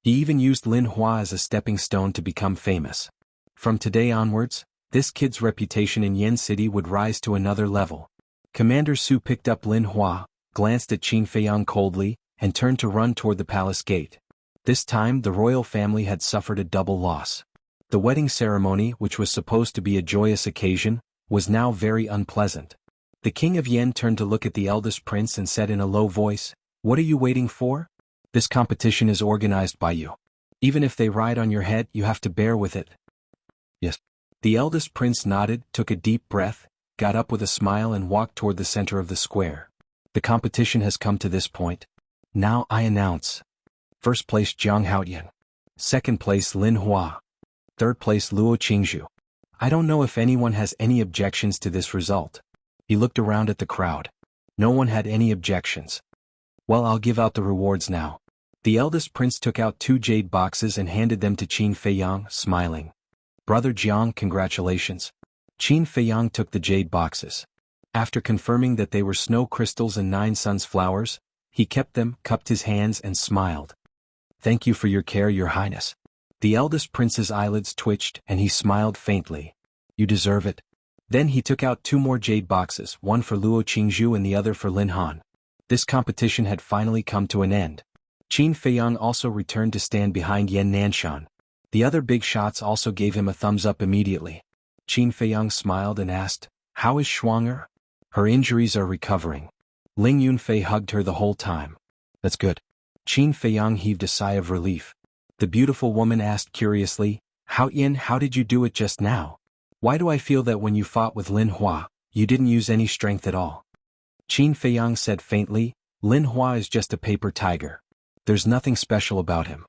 Speaker 1: He even used Lin Hua as a stepping stone to become famous. From today onwards, this kid's reputation in Yen City would rise to another level. Commander Su picked up Lin Hua, glanced at Qin Feiyang coldly, and turned to run toward the palace gate. This time the royal family had suffered a double loss. The wedding ceremony, which was supposed to be a joyous occasion, was now very unpleasant. The king of Yen turned to look at the eldest prince and said in a low voice, What are you waiting for? This competition is organized by you. Even if they ride on your head, you have to bear with it. Yes. The eldest prince nodded, took a deep breath, got up with a smile and walked toward the center of the square. The competition has come to this point. Now I announce. First place Jiang Haoyan. Second place Lin Hua. Third place Luo Qingzhu. I don't know if anyone has any objections to this result. He looked around at the crowd. No one had any objections. Well, I'll give out the rewards now. The eldest prince took out 2 jade boxes and handed them to Qin Feiyang, smiling. Brother Jiang, congratulations. Qin Feiyang took the jade boxes. After confirming that they were snow crystals and 9 suns flowers, he kept them, cupped his hands and smiled. Thank you for your care, Your Highness. The eldest prince's eyelids twitched and he smiled faintly. You deserve it. Then he took out 2 more jade boxes, one for Luo Qingzhu and the other for Lin Han. This competition had finally come to an end. Qin Feiyang also returned to stand behind Yan Nanshan. The other big shots also gave him a thumbs up immediately. Qin Feiyang smiled and asked, How is Shuang'er? Her injuries are recovering. Ling Yunfei hugged her the whole time. That's good. Qin Feiyang heaved a sigh of relief. The beautiful woman asked curiously, Haoyan, how did you do it just now? Why do I feel that when you fought with Lin Hua, you didn't use any strength at all? Qin Feiyang said faintly, Lin Hua is just a paper tiger. There's nothing special about him.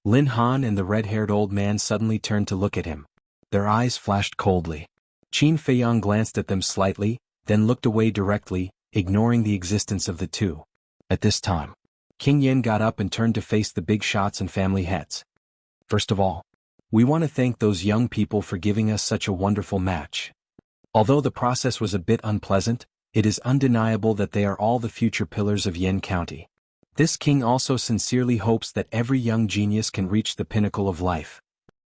Speaker 1: Lin Han and the red-haired old man suddenly turned to look at him. Their eyes flashed coldly. Qin Feiyang glanced at them slightly, then looked away directly, ignoring the existence of the two. At this time, King Yin got up and turned to face the big shots and family heads. First of all, we want to thank those young people for giving us such a wonderful match. Although the process was a bit unpleasant, it is undeniable that they are all the future pillars of Yin County. This king also sincerely hopes that every young genius can reach the pinnacle of life.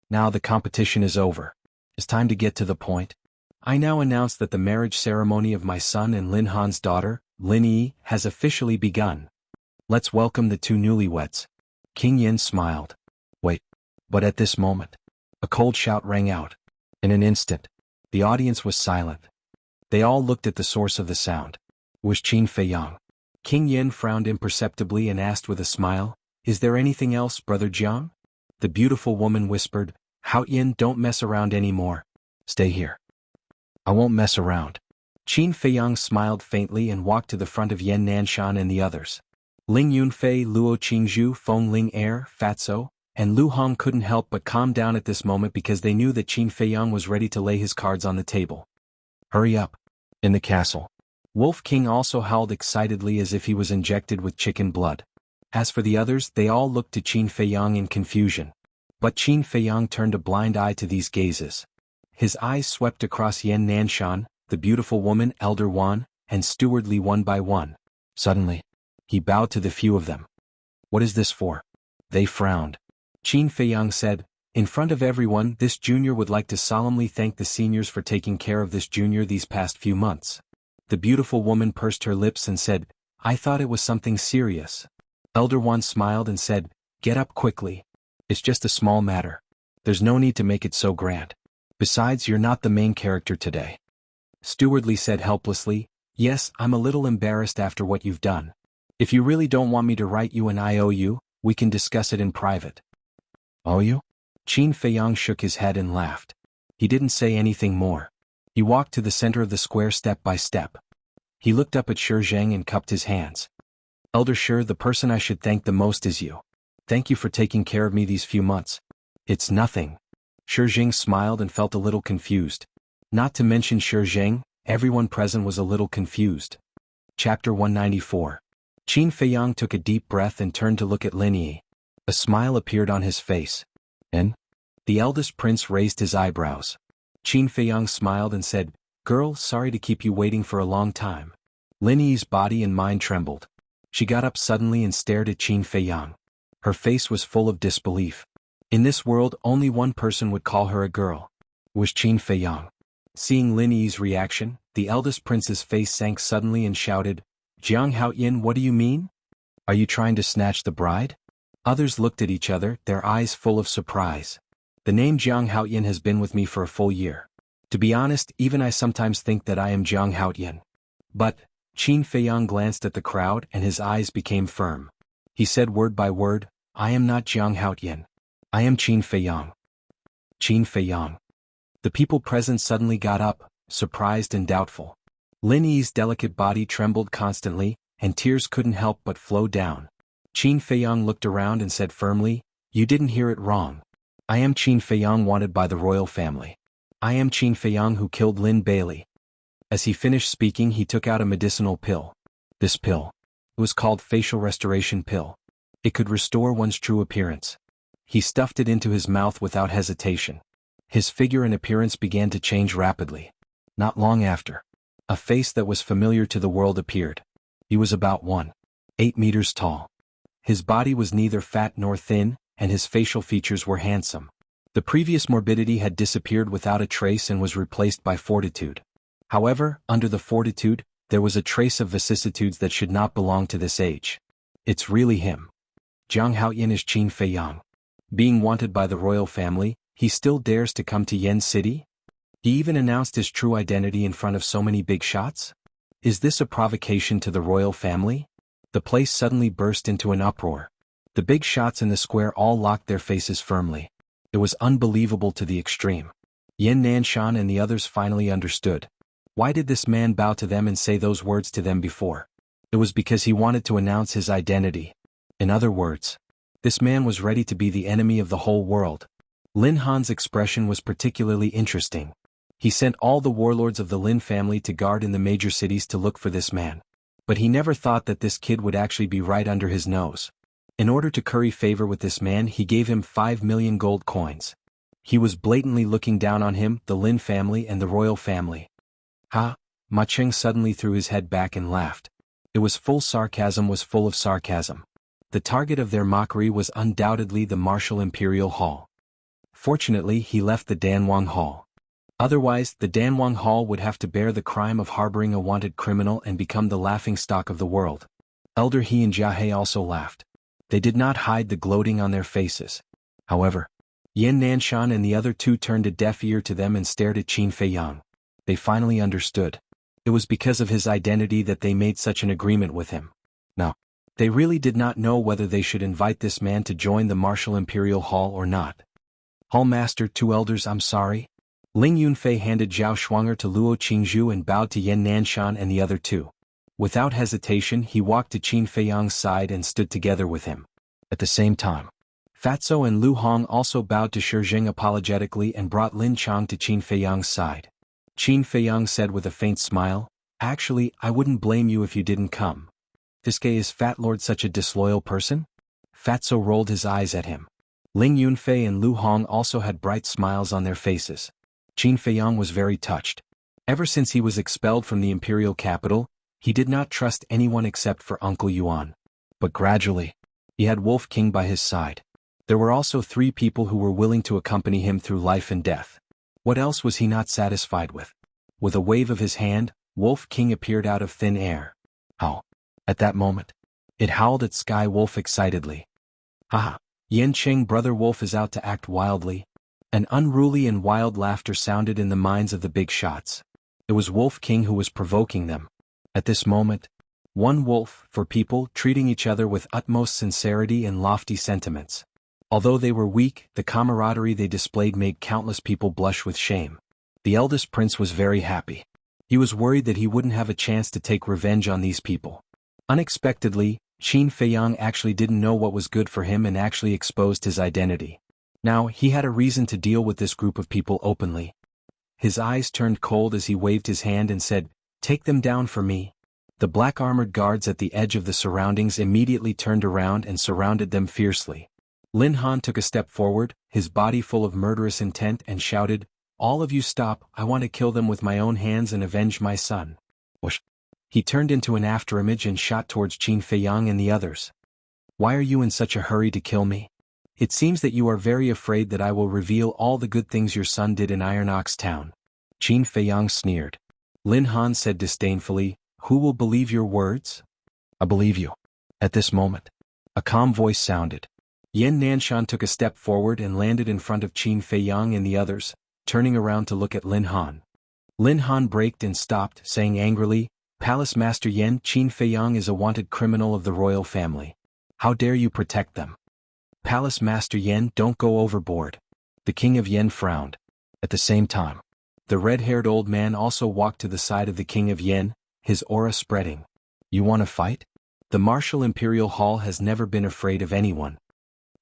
Speaker 1: Now the competition is over. It's time to get to the point. I now announce that the marriage ceremony of my son and Lin Han's daughter, Lin Yi, has officially begun. Let's welcome the 2 newlyweds. King Yin smiled. Wait. But at this moment, a cold shout rang out. In an instant, the audience was silent. They all looked at the source of the sound. It was Qin Feiyang. King Yin frowned imperceptibly and asked with a smile, Is there anything else, Brother Jiang? The beautiful woman whispered, Haoyan, don't mess around anymore. Stay here. I won't mess around. Qin Feiyang smiled faintly and walked to the front of Yan Nanshan and the others. Ling Yunfei, Luo Qingzhu, Feng Ling Er, Fatso, and Lu Hong couldn't help but calm down at this moment because they knew that Qin Feiyang was ready to lay his cards on the table. Hurry up. In the castle. Wolf King also howled excitedly as if he was injected with chicken blood. As for the others, they all looked to Qin Feiyang in confusion. But Qin Feiyang turned a blind eye to these gazes. His eyes swept across Yan Nanshan, the beautiful woman, Elder Wan, and Steward Li one by one. Suddenly, he bowed to the few of them. What is this for? They frowned. Qin Feiyang said, In front of everyone, this junior would like to solemnly thank the seniors for taking care of this junior these past few months. The beautiful woman pursed her lips and said, I thought it was something serious. Elder Wan smiled and said, Get up quickly. It's just a small matter. There's no need to make it so grand. Besides, you're not the main character today. Steward Li said helplessly, Yes, I'm a little embarrassed after what you've done. If you really don't want me to write you an IOU, we can discuss it in private. Oh, you? Qin Feiyang shook his head and laughed. He didn't say anything more. He walked to the center of the square step by step. He looked up at Shi Zheng and cupped his hands. Elder Shi, the person I should thank the most is you. Thank you for taking care of me these few months. It's nothing. Shi Zheng smiled and felt a little confused. Not to mention Shi Zheng, everyone present was a little confused. Chapter 194. Qin Feiyang took a deep breath and turned to look at Lin Yi. A smile appeared on his face. And? The eldest prince raised his eyebrows. Qin Feiyang smiled and said, Girl, sorry to keep you waiting for a long time. Lin Yi's body and mind trembled. She got up suddenly and stared at Qin Feiyang. Her face was full of disbelief. In this world, only one person would call her a girl. It was Qin Feiyang. Seeing Lin Yi's reaction, the eldest prince's face sank suddenly and shouted, Jiang Haoyan, what do you mean? Are you trying to snatch the bride? Others looked at each other, their eyes full of surprise. The name Jiang Haoyan has been with me for a full year. To be honest, even I sometimes think that I am Jiang Haoyan. But, Qin Feiyang glanced at the crowd and his eyes became firm. He said word by word, I am not Jiang Haotian. I am Qin Feiyang. Qin Feiyang. The people present suddenly got up, surprised and doubtful. Lin Yi's delicate body trembled constantly, and tears couldn't help but flow down. Qin Feiyang looked around and said firmly, You didn't hear it wrong. I am Qin Feiyang wanted by the royal family. I am Qin Feiyang who killed Lin Bailey. As he finished speaking he took out a medicinal pill. This pill. It was called Facial Restoration Pill. It could restore one's true appearance. He stuffed it into his mouth without hesitation. His figure and appearance began to change rapidly. Not long after, a face that was familiar to the world appeared. He was about 1.8 meters tall. His body was neither fat nor thin, and his facial features were handsome. The previous morbidity had disappeared without a trace and was replaced by fortitude. However, under the fortitude, there was a trace of vicissitudes that should not belong to this age. It's really him. Jiang Haoyan is Qin Feiyang. Being wanted by the royal family, he still dares to come to Yen City? He even announced his true identity in front of so many big shots? Is this a provocation to the royal family? The place suddenly burst into an uproar. The big shots in the square all locked their faces firmly. It was unbelievable to the extreme. Yen Nanshan and the others finally understood. Why did this man bow to them and say those words to them before? It was because he wanted to announce his identity. In other words, this man was ready to be the enemy of the whole world. Lin Han's expression was particularly interesting. He sent all the warlords of the Lin family to guard in the major cities to look for this man. But he never thought that this kid would actually be right under his nose. In order to curry favor with this man he gave him 5 million gold coins. He was blatantly looking down on him, the Lin family and the royal family. Ha! Ma Cheng suddenly threw his head back and laughed. It was full of sarcasm. The target of their mockery was undoubtedly the Martial Imperial Hall. Fortunately he left the Danwang Hall. Otherwise, the Danwang Hall would have to bear the crime of harboring a wanted criminal and become the laughingstock of the world. Elder He and Jiahe also laughed. They did not hide the gloating on their faces. However, Yen Nanshan and the other two turned a deaf ear to them and stared at Qin Feiyang. They finally understood. It was because of his identity that they made such an agreement with him. Now, they really did not know whether they should invite this man to join the Martial Imperial Hall or not. Hall Master, two elders, I'm sorry. Ling Yunfei handed Zhao Shuanger to Luo Qingzhu and bowed to Yen Nanshan and the other two. Without hesitation he walked to Qin Feiyang's side and stood together with him. At the same time, Fatso and Lu Hong also bowed to Shizheng apologetically and brought Lin Chang to Qin Feiyang's side. Qin Feiyang said with a faint smile, Actually, I wouldn't blame you if you didn't come. This guy is Fat Lord such a disloyal person? Fatso rolled his eyes at him. Ling Yunfei and Lu Hong also had bright smiles on their faces. Qin Feiyang was very touched. Ever since he was expelled from the imperial capital, he did not trust anyone except for Uncle Yuan. But gradually, he had Wolf King by his side. There were also 3 people who were willing to accompany him through life and death. What else was he not satisfied with? With a wave of his hand, Wolf King appeared out of thin air. Howl. At that moment, it howled at Sky Wolf excitedly. Haha, Yen Qing Brother Wolf is out to act wildly. An unruly and wild laughter sounded in the minds of the big shots. It was Wolf King who was provoking them. At this moment, one wolf, for people, treating each other with utmost sincerity and lofty sentiments. Although they were weak, the camaraderie they displayed made countless people blush with shame. The eldest prince was very happy. He was worried that he wouldn't have a chance to take revenge on these people. Unexpectedly, Qin Feiyang actually didn't know what was good for him and actually exposed his identity. Now, he had a reason to deal with this group of people openly. His eyes turned cold as he waved his hand and said, Take them down for me. The black armored guards at the edge of the surroundings immediately turned around and surrounded them fiercely. Lin Han took a step forward, his body full of murderous intent, and shouted, All of you stop, I want to kill them with my own hands and avenge my son. Whoosh. He turned into an afterimage and shot towards Qin Feiyang and the others. Why are you in such a hurry to kill me? It seems that you are very afraid that I will reveal all the good things your son did in Iron Ox Town. Qin Feiyang sneered. Lin Han said disdainfully, Who will believe your words? I believe you. At this moment, a calm voice sounded. Yen Nanshan took a step forward and landed in front of Qin Feiyang and the others, turning around to look at Lin Han. Lin Han braked and stopped, saying angrily, Palace Master Yen, Qin Feiyang is a wanted criminal of the royal family. How dare you protect them? Palace Master Yen, don't go overboard. The King of Yen frowned. At the same time, the red-haired old man also walked to the side of the King of Yen, his aura spreading. You want to fight? The martial Imperial Hall has never been afraid of anyone.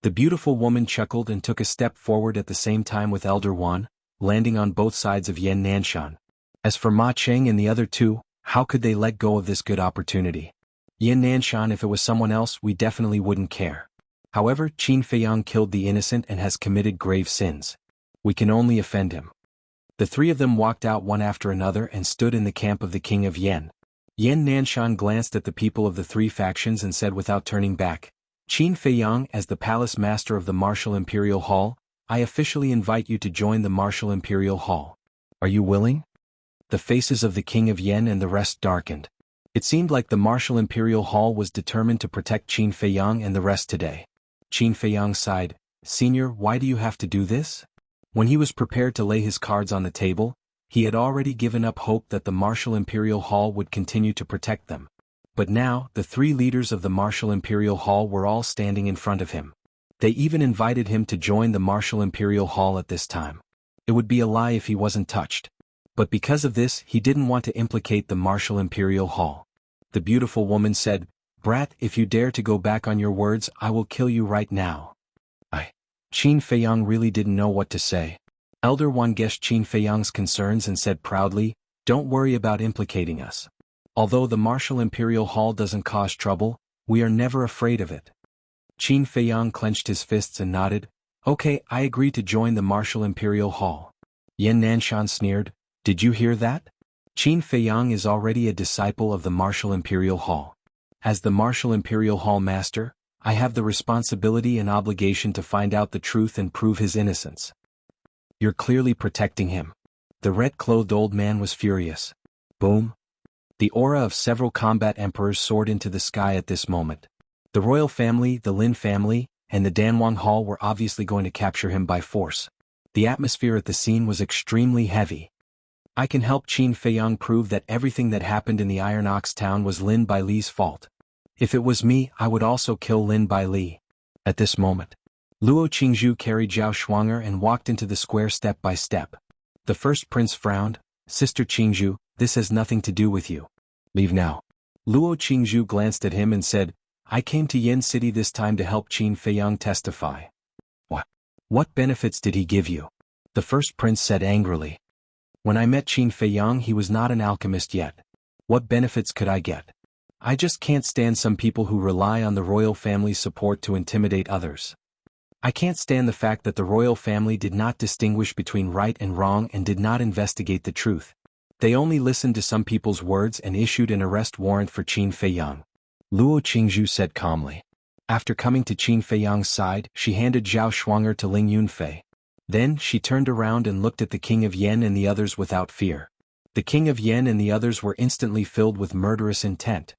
Speaker 1: The beautiful woman chuckled and took a step forward at the same time with Elder Wan, landing on both sides of Yen Nanshan. As for Ma Cheng and the other two, how could they let go of this good opportunity? Yen Nanshan, if it was someone else, we definitely wouldn't care. However, Qin Feiyang killed the innocent and has committed grave sins. We can only offend him. The three of them walked out one after another and stood in the camp of the King of Yen. Yen Nanshan glanced at the people of the three factions and said without turning back, Qin Feiyang, as the Palace Master of the Martial Imperial Hall, I officially invite you to join the Martial Imperial Hall. Are you willing? The faces of the King of Yen and the rest darkened. It seemed like the Martial Imperial Hall was determined to protect Qin Feiyang and the rest today. Qin Feiyang sighed, Senior, why do you have to do this? When he was prepared to lay his cards on the table, he had already given up hope that the Martial Imperial Hall would continue to protect them. But now, the three leaders of the Martial Imperial Hall were all standing in front of him. They even invited him to join the Martial Imperial Hall at this time. It would be a lie if he wasn't touched. But because of this, he didn't want to implicate the Martial Imperial Hall. The beautiful woman said, Brat, if you dare to go back on your words, I will kill you right now. Qin Feiyang really didn't know what to say. Elder Wan guessed Qin Feiyang's concerns and said proudly, Don't worry about implicating us. Although the Martial Imperial Hall doesn't cause trouble, we are never afraid of it. Qin Feiyang clenched his fists and nodded, Okay, I agree to join the Martial Imperial Hall. Yen Nanshan sneered, Did you hear that? Qin Feiyang is already a disciple of the Martial Imperial Hall. As the Martial Imperial Hall Master, I have the responsibility and obligation to find out the truth and prove his innocence. You're clearly protecting him. The red-clothed old man was furious. Boom. The aura of several combat emperors soared into the sky at this moment. The royal family, the Lin family, and the Danwang Hall were obviously going to capture him by force. The atmosphere at the scene was extremely heavy. I can help Qin Feiyang prove that everything that happened in the Iron Ox town was Lin Baile's fault. If it was me, I would also kill Lin Baile. At this moment, Luo Qingzhu carried Zhao Shuanger and walked into the square step by step. The first prince frowned, Sister Qingzhu, this has nothing to do with you. Leave now. Luo Qingzhu glanced at him and said, I came to Yen City this time to help Qin Feiyang testify. What benefits did he give you? The first prince said angrily. When I met Qin Feiyang, he was not an alchemist yet. What benefits could I get? I just can't stand some people who rely on the royal family's support to intimidate others. I can't stand the fact that the royal family did not distinguish between right and wrong and did not investigate the truth. They only listened to some people's words and issued an arrest warrant for Qin Feiyang. Luo Qingzhu said calmly. After coming to Qin Feiyang's side, she handed Zhao Shuanger to Ling Yunfei. Then, she turned around and looked at the King of Yen and the others without fear. The King of Yen and the others were instantly filled with murderous intent.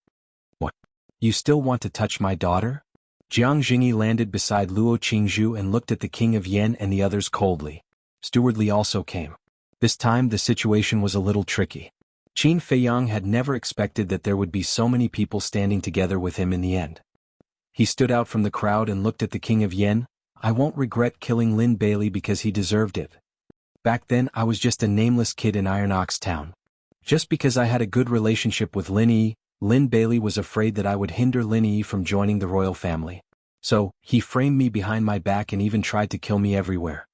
Speaker 1: What? You still want to touch my daughter? Jiang Jingyi landed beside Luo Qingzhu and looked at the King of Yen and the others coldly. Steward Li also came. This time the situation was a little tricky. Qin Feiyang had never expected that there would be so many people standing together with him in the end. He stood out from the crowd and looked at the King of Yen. I won't regret killing Lin Baile because he deserved it. Back then I was just a nameless kid in Iron Ox Town. Just because I had a good relationship with Lin Yi, Lin Baile was afraid that I would hinder Lin Yi from joining the royal family. So, he framed me behind my back and even tried to kill me everywhere.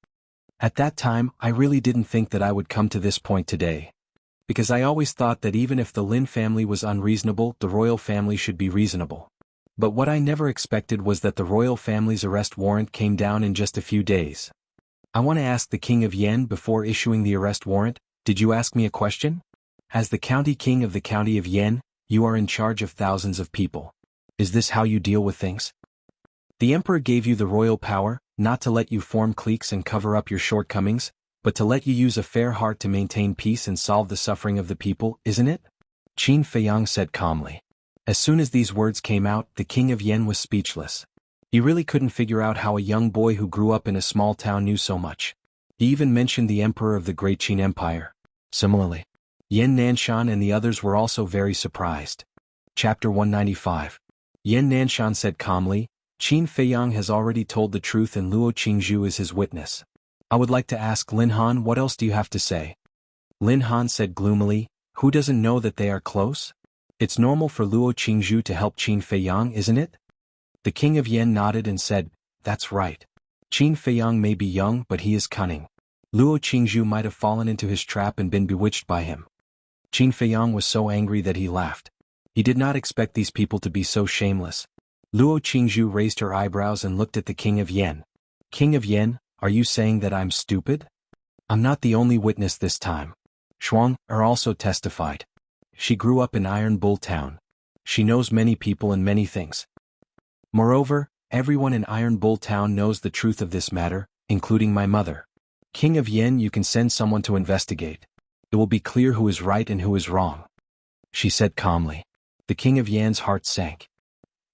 Speaker 1: At that time, I really didn't think that I would come to this point today. Because I always thought that even if the Lin family was unreasonable, the royal family should be reasonable. But what I never expected was that the royal family's arrest warrant came down in just a few days. I want to ask the King of Yen before issuing the arrest warrant, did you ask me a question? As the county king of the county of Yen, you are in charge of thousands of people. Is this how you deal with things? The emperor gave you the royal power, not to let you form cliques and cover up your shortcomings, but to let you use a fair heart to maintain peace and solve the suffering of the people, isn't it? Qin Feiyang said calmly. As soon as these words came out, the King of Yen was speechless. He really couldn't figure out how a young boy who grew up in a small town knew so much. He even mentioned the emperor of the Great Qin Empire. Similarly, Yan Nanshan and the others were also very surprised. Chapter 195. Yan Nanshan said calmly, Qin Feiyang has already told the truth and Luo Qingzhu is his witness. I would like to ask Lin Han, what else do you have to say? Lin Han said gloomily, who doesn't know that they are close? It's normal for Luo Qingzhu to help Qin Feiyang, isn't it? The king of Yan nodded and said, that's right. Qin Feiyang may be young but he is cunning. Luo Qingzhu might have fallen into his trap and been bewitched by him. Qin Feiyang was so angry that he laughed. He did not expect these people to be so shameless. Luo Qingzhu raised her eyebrows and looked at the king of Yan. King of Yan, are you saying that I'm stupid? I'm not the only witness this time. Shuang also testified. She grew up in Iron Bull Town. She knows many people and many things. Moreover, everyone in Iron Bull Town knows the truth of this matter, including my mother. King of Yan, you can send someone to investigate. It will be clear who is right and who is wrong. She said calmly. The king of Yan's heart sank.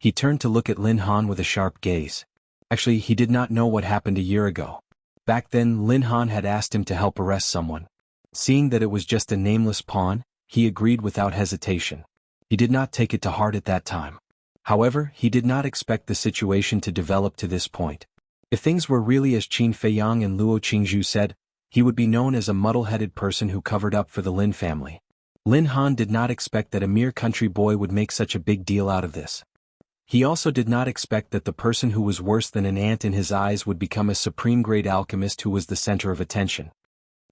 Speaker 1: He turned to look at Lin Han with a sharp gaze. Actually, he did not know what happened a year ago. Back then, Lin Han had asked him to help arrest someone. Seeing that it was just a nameless pawn, he agreed without hesitation. He did not take it to heart at that time. However, he did not expect the situation to develop to this point. If things were really as Qin Feiyang and Luo Qingzhu said, he would be known as a muddle-headed person who covered up for the Lin family. Lin Han did not expect that a mere country boy would make such a big deal out of this. He also did not expect that the person who was worse than an ant in his eyes would become a supreme-grade alchemist who was the center of attention.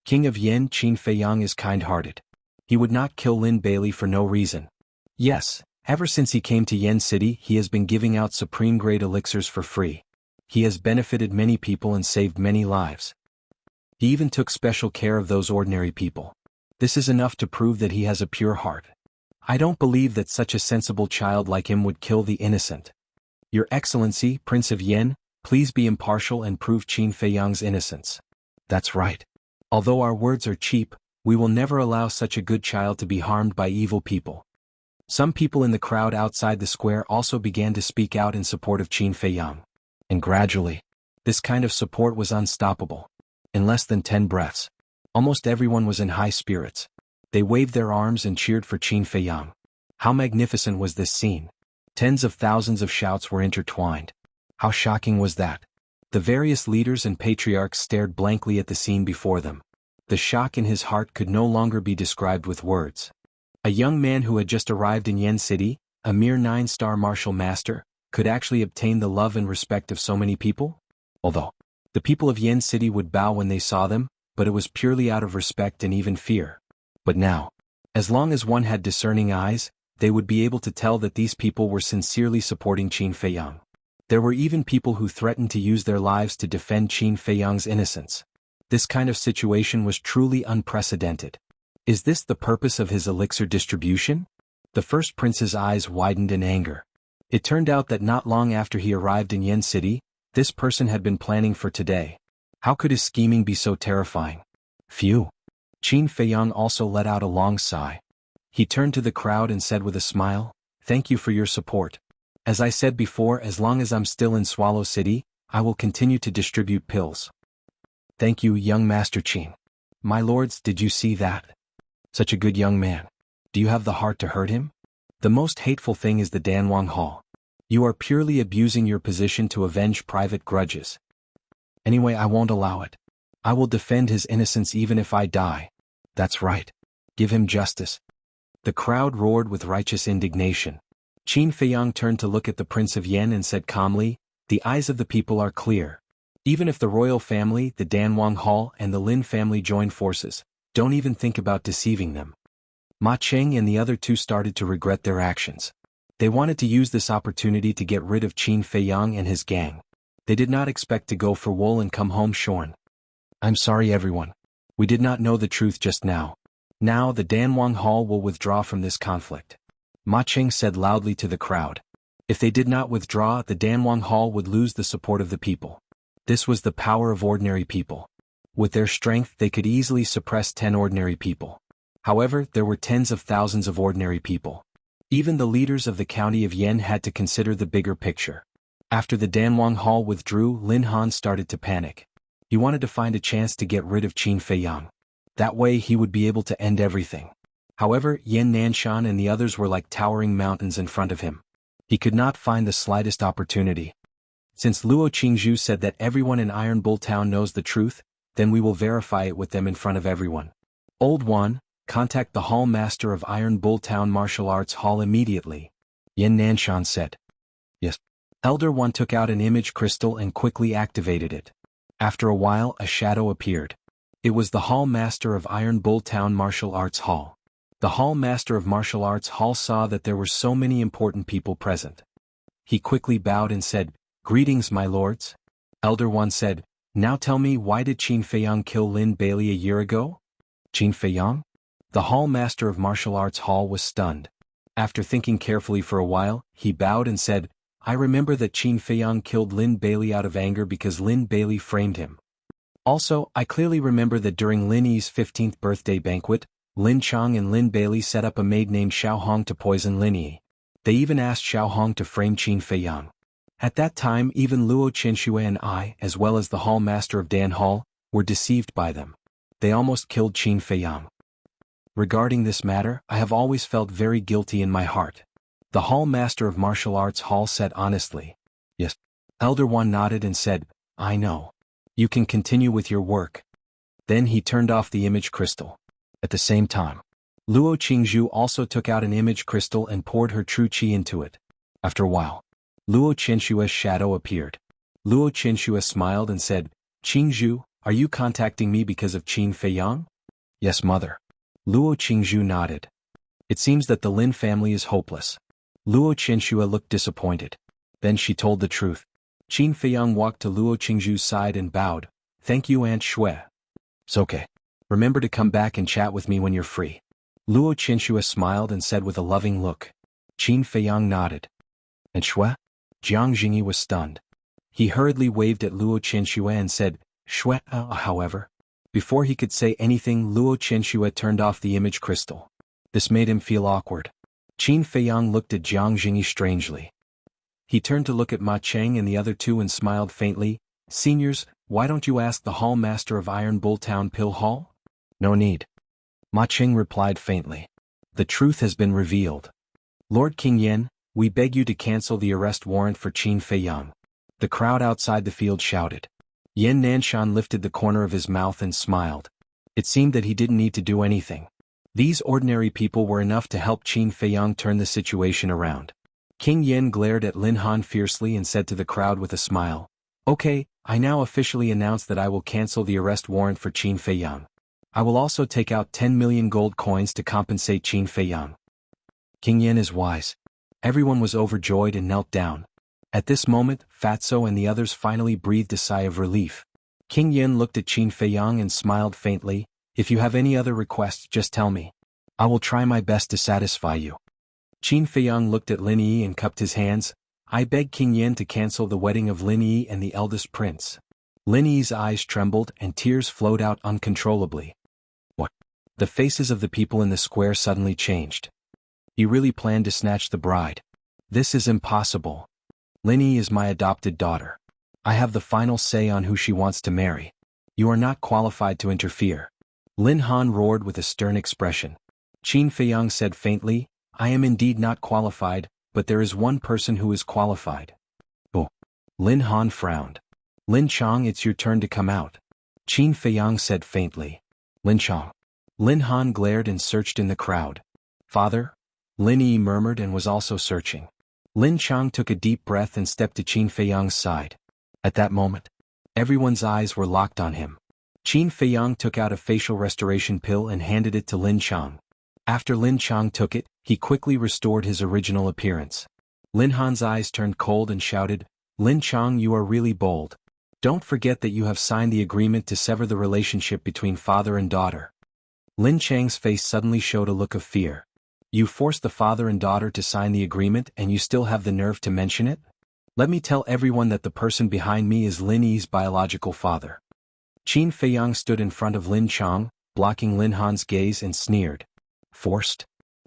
Speaker 1: King of Yan, Qin Feiyang is kind-hearted. He would not kill Lin Bailey for no reason. Yes, ever since he came to Yan City he has been giving out supreme-grade elixirs for free. He has benefited many people and saved many lives. He even took special care of those ordinary people. This is enough to prove that he has a pure heart. I don't believe that such a sensible child like him would kill the innocent. Your Excellency, Prince of Yan, please be impartial and prove Qin Feiyang's innocence. That's right. Although our words are cheap, we will never allow such a good child to be harmed by evil people. Some people in the crowd outside the square also began to speak out in support of Qin Feiyang. And gradually, this kind of support was unstoppable. In less than 10 breaths, almost everyone was in high spirits. They waved their arms and cheered for Qin Feiyang. How magnificent was this scene! Tens of thousands of shouts were intertwined. How shocking was that! The various leaders and patriarchs stared blankly at the scene before them. The shock in his heart could no longer be described with words. A young man who had just arrived in Yan City, a mere 9-star martial master, could actually obtain the love and respect of so many people? Although the people of Yan City would bow when they saw them, but it was purely out of respect and even fear. But now, as long as one had discerning eyes, they would be able to tell that these people were sincerely supporting Qin Feiyang. There were even people who threatened to use their lives to defend Qin Feiyang's innocence. This kind of situation was truly unprecedented. Is this the purpose of his elixir distribution? The first prince's eyes widened in anger. It turned out that not long after he arrived in Yan City, this person had been planning for today. How could his scheming be so terrifying? Phew. Qin Feiyang also let out a long sigh. He turned to the crowd and said with a smile, "Thank you for your support. As I said before, as long as I'm still in Swallow City, I will continue to distribute pills." Thank you, young Master Qin. My lords, did you see that? Such a good young man. Do you have the heart to hurt him? The most hateful thing is the Danwang Hall. You are purely abusing your position to avenge private grudges. Anyway, I won't allow it. I will defend his innocence even if I die. That's right. Give him justice. The crowd roared with righteous indignation. Qin Feiyang turned to look at the Prince of Yan and said calmly, "The eyes of the people are clear. Even if the royal family, the Danwang Hall, and the Lin family join forces, don't even think about deceiving them." Ma Cheng and the other two started to regret their actions. They wanted to use this opportunity to get rid of Qin Feiyang and his gang. They did not expect to go for wool and come home shorn. I'm sorry everyone. We did not know the truth just now. Now the Danwang Hall will withdraw from this conflict. Ma Cheng said loudly to the crowd. If they did not withdraw, the Danwang Hall would lose the support of the people. This was the power of ordinary people. With their strength they could easily suppress 10 ordinary people. However, there were tens of thousands of ordinary people. Even the leaders of the county of Yan had to consider the bigger picture. After the Danwang Hall withdrew, Lin Han started to panic. He wanted to find a chance to get rid of Qin Feiyang. That way he would be able to end everything. However, Yan Nanshan and the others were like towering mountains in front of him. He could not find the slightest opportunity. Since Luo Qingzhu said that everyone in Iron Bull Town knows the truth, then we will verify it with them in front of everyone. Old One, contact the Hall Master of Iron Bull Town Martial Arts Hall immediately. Yan Nanshan said. Yes. Elder One took out an image crystal and quickly activated it. After a while, a shadow appeared. It was the Hall Master of Iron Bull Town Martial Arts Hall. The Hall Master of Martial Arts Hall saw that there were so many important people present. He quickly bowed and said, "Greetings, my lords." Elder One said, "Now tell me, why did Qin Feiyang kill Lin Bailey a year ago?" Qin Feiyang? The Hall Master of Martial Arts Hall was stunned. After thinking carefully for a while, he bowed and said, "I remember that Qin Feiyang killed Lin Bailey out of anger because Lin Bailey framed him. Also, I clearly remember that during Lin Yi's 15th birthday banquet, Lin Chang and Lin Bailey set up a maid named Xiao Hong to poison Lin Yi. They even asked Xiao Hong to frame Qin Feiyang. At that time, even Luo Qianxue and I, as well as the Hall Master of Dan Hall, were deceived by them. They almost killed Qin Feiyang. Regarding this matter, I have always felt very guilty in my heart." The Hall Master of Martial Arts Hall said honestly. Yes. Elder One nodded and said, "I know. You can continue with your work." Then he turned off the image crystal. At the same time, Luo Qingzhu also took out an image crystal and poured her true qi into it. After a while, Luo Qianshue's shadow appeared. Luo Qianxue smiled and said, "Qingzhu, are you contacting me because of Qin Feiyang?" "Yes, mother." Luo Qingzhu nodded. "It seems that the Lin family is hopeless." Luo Qianxue looked disappointed. Then she told the truth. Qin Feiyang walked to Luo Qingzhu's side and bowed. "Thank you, Aunt Xue. It's okay. Remember to come back and chat with me when you're free." Luo Qianxue smiled and said with a loving look. Qin Feiyang nodded. "Aunt Xue?" Jiang Jingyi was stunned. He hurriedly waved at Luo Qianxue and said, "Xue." However, before he could say anything, Luo Qianxue turned off the image crystal. This made him feel awkward. Qin Feiyang looked at Jiang Jingyi strangely. He turned to look at Ma Cheng and the other two and smiled faintly. "Seniors, why don't you ask the Hall Master of Iron Bull Town Pill Hall?" "No need." Ma Cheng replied faintly. "The truth has been revealed. Lord King Yen, we beg you to cancel the arrest warrant for Qin Feiyang." The crowd outside the field shouted. Yan Nanshan lifted the corner of his mouth and smiled. It seemed that he didn't need to do anything. These ordinary people were enough to help Qin Feiyang turn the situation around. King Yen glared at Lin Han fiercely and said to the crowd with a smile, "Okay, I now officially announce that I will cancel the arrest warrant for Qin Feiyang. I will also take out 10 million gold coins to compensate Qin Feiyang." King Yen is wise. Everyone was overjoyed and knelt down. At this moment, Fatso and the others finally breathed a sigh of relief. King Yen looked at Qin Feiyang and smiled faintly. "If you have any other requests, just tell me. I will try my best to satisfy you." Qin Feiyang looked at Lin Yi and cupped his hands. "I beg King Yen to cancel the wedding of Lin Yi and the eldest prince." Lin Yi's eyes trembled and tears flowed out uncontrollably. What? The faces of the people in the square suddenly changed. He really planned to snatch the bride. This is impossible. Lin Yi is my adopted daughter. I have the final say on who she wants to marry. You are not qualified to interfere. Lin Han roared with a stern expression. Qin Feiyang said faintly, "I am indeed not qualified, but there is one person who is qualified." "Oh." Lin Han frowned. "Lin Chang, it's your turn to come out." Qin Feiyang said faintly. "Lin Chang." Lin Han glared and searched in the crowd. "Father?" Lin Yi murmured and was also searching. Lin Chang took a deep breath and stepped to Qin Feiyang's side. At that moment, everyone's eyes were locked on him. Qin Feiyang took out a facial restoration pill and handed it to Lin Chang. After Lin Chang took it, he quickly restored his original appearance. Lin Han's eyes turned cold and shouted, "Lin Chang, you are really bold. Don't forget that you have signed the agreement to sever the relationship between father and daughter." Lin Chang's face suddenly showed a look of fear. "You forced the father and daughter to sign the agreement and you still have the nerve to mention it? Let me tell everyone that the person behind me is Lin Yi's biological father." Qin Feiyang stood in front of Lin Chang, blocking Lin Han's gaze and sneered. "Forced?"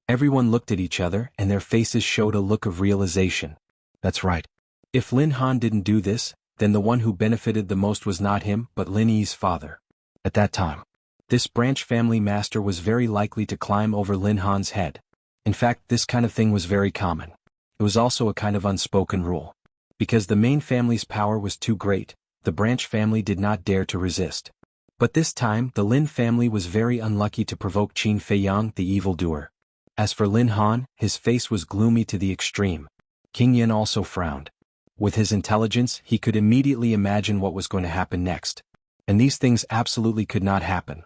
Speaker 1: Everyone looked at each other and their faces showed a look of realization. That's right. If Lin Han didn't do this, then the one who benefited the most was not him but Lin Yi's father. At that time, This branch family master was very likely to climb over Lin Han's head. In fact, this kind of thing was very common. It was also a kind of unspoken rule. Because the main family's power was too great, the branch family did not dare to resist. But this time, the Lin family was very unlucky to provoke Qin Feiyang, the evildoer. As for Lin Han, his face was gloomy to the extreme. King Yin also frowned. With his intelligence, he could immediately imagine what was going to happen next. And these things absolutely could not happen.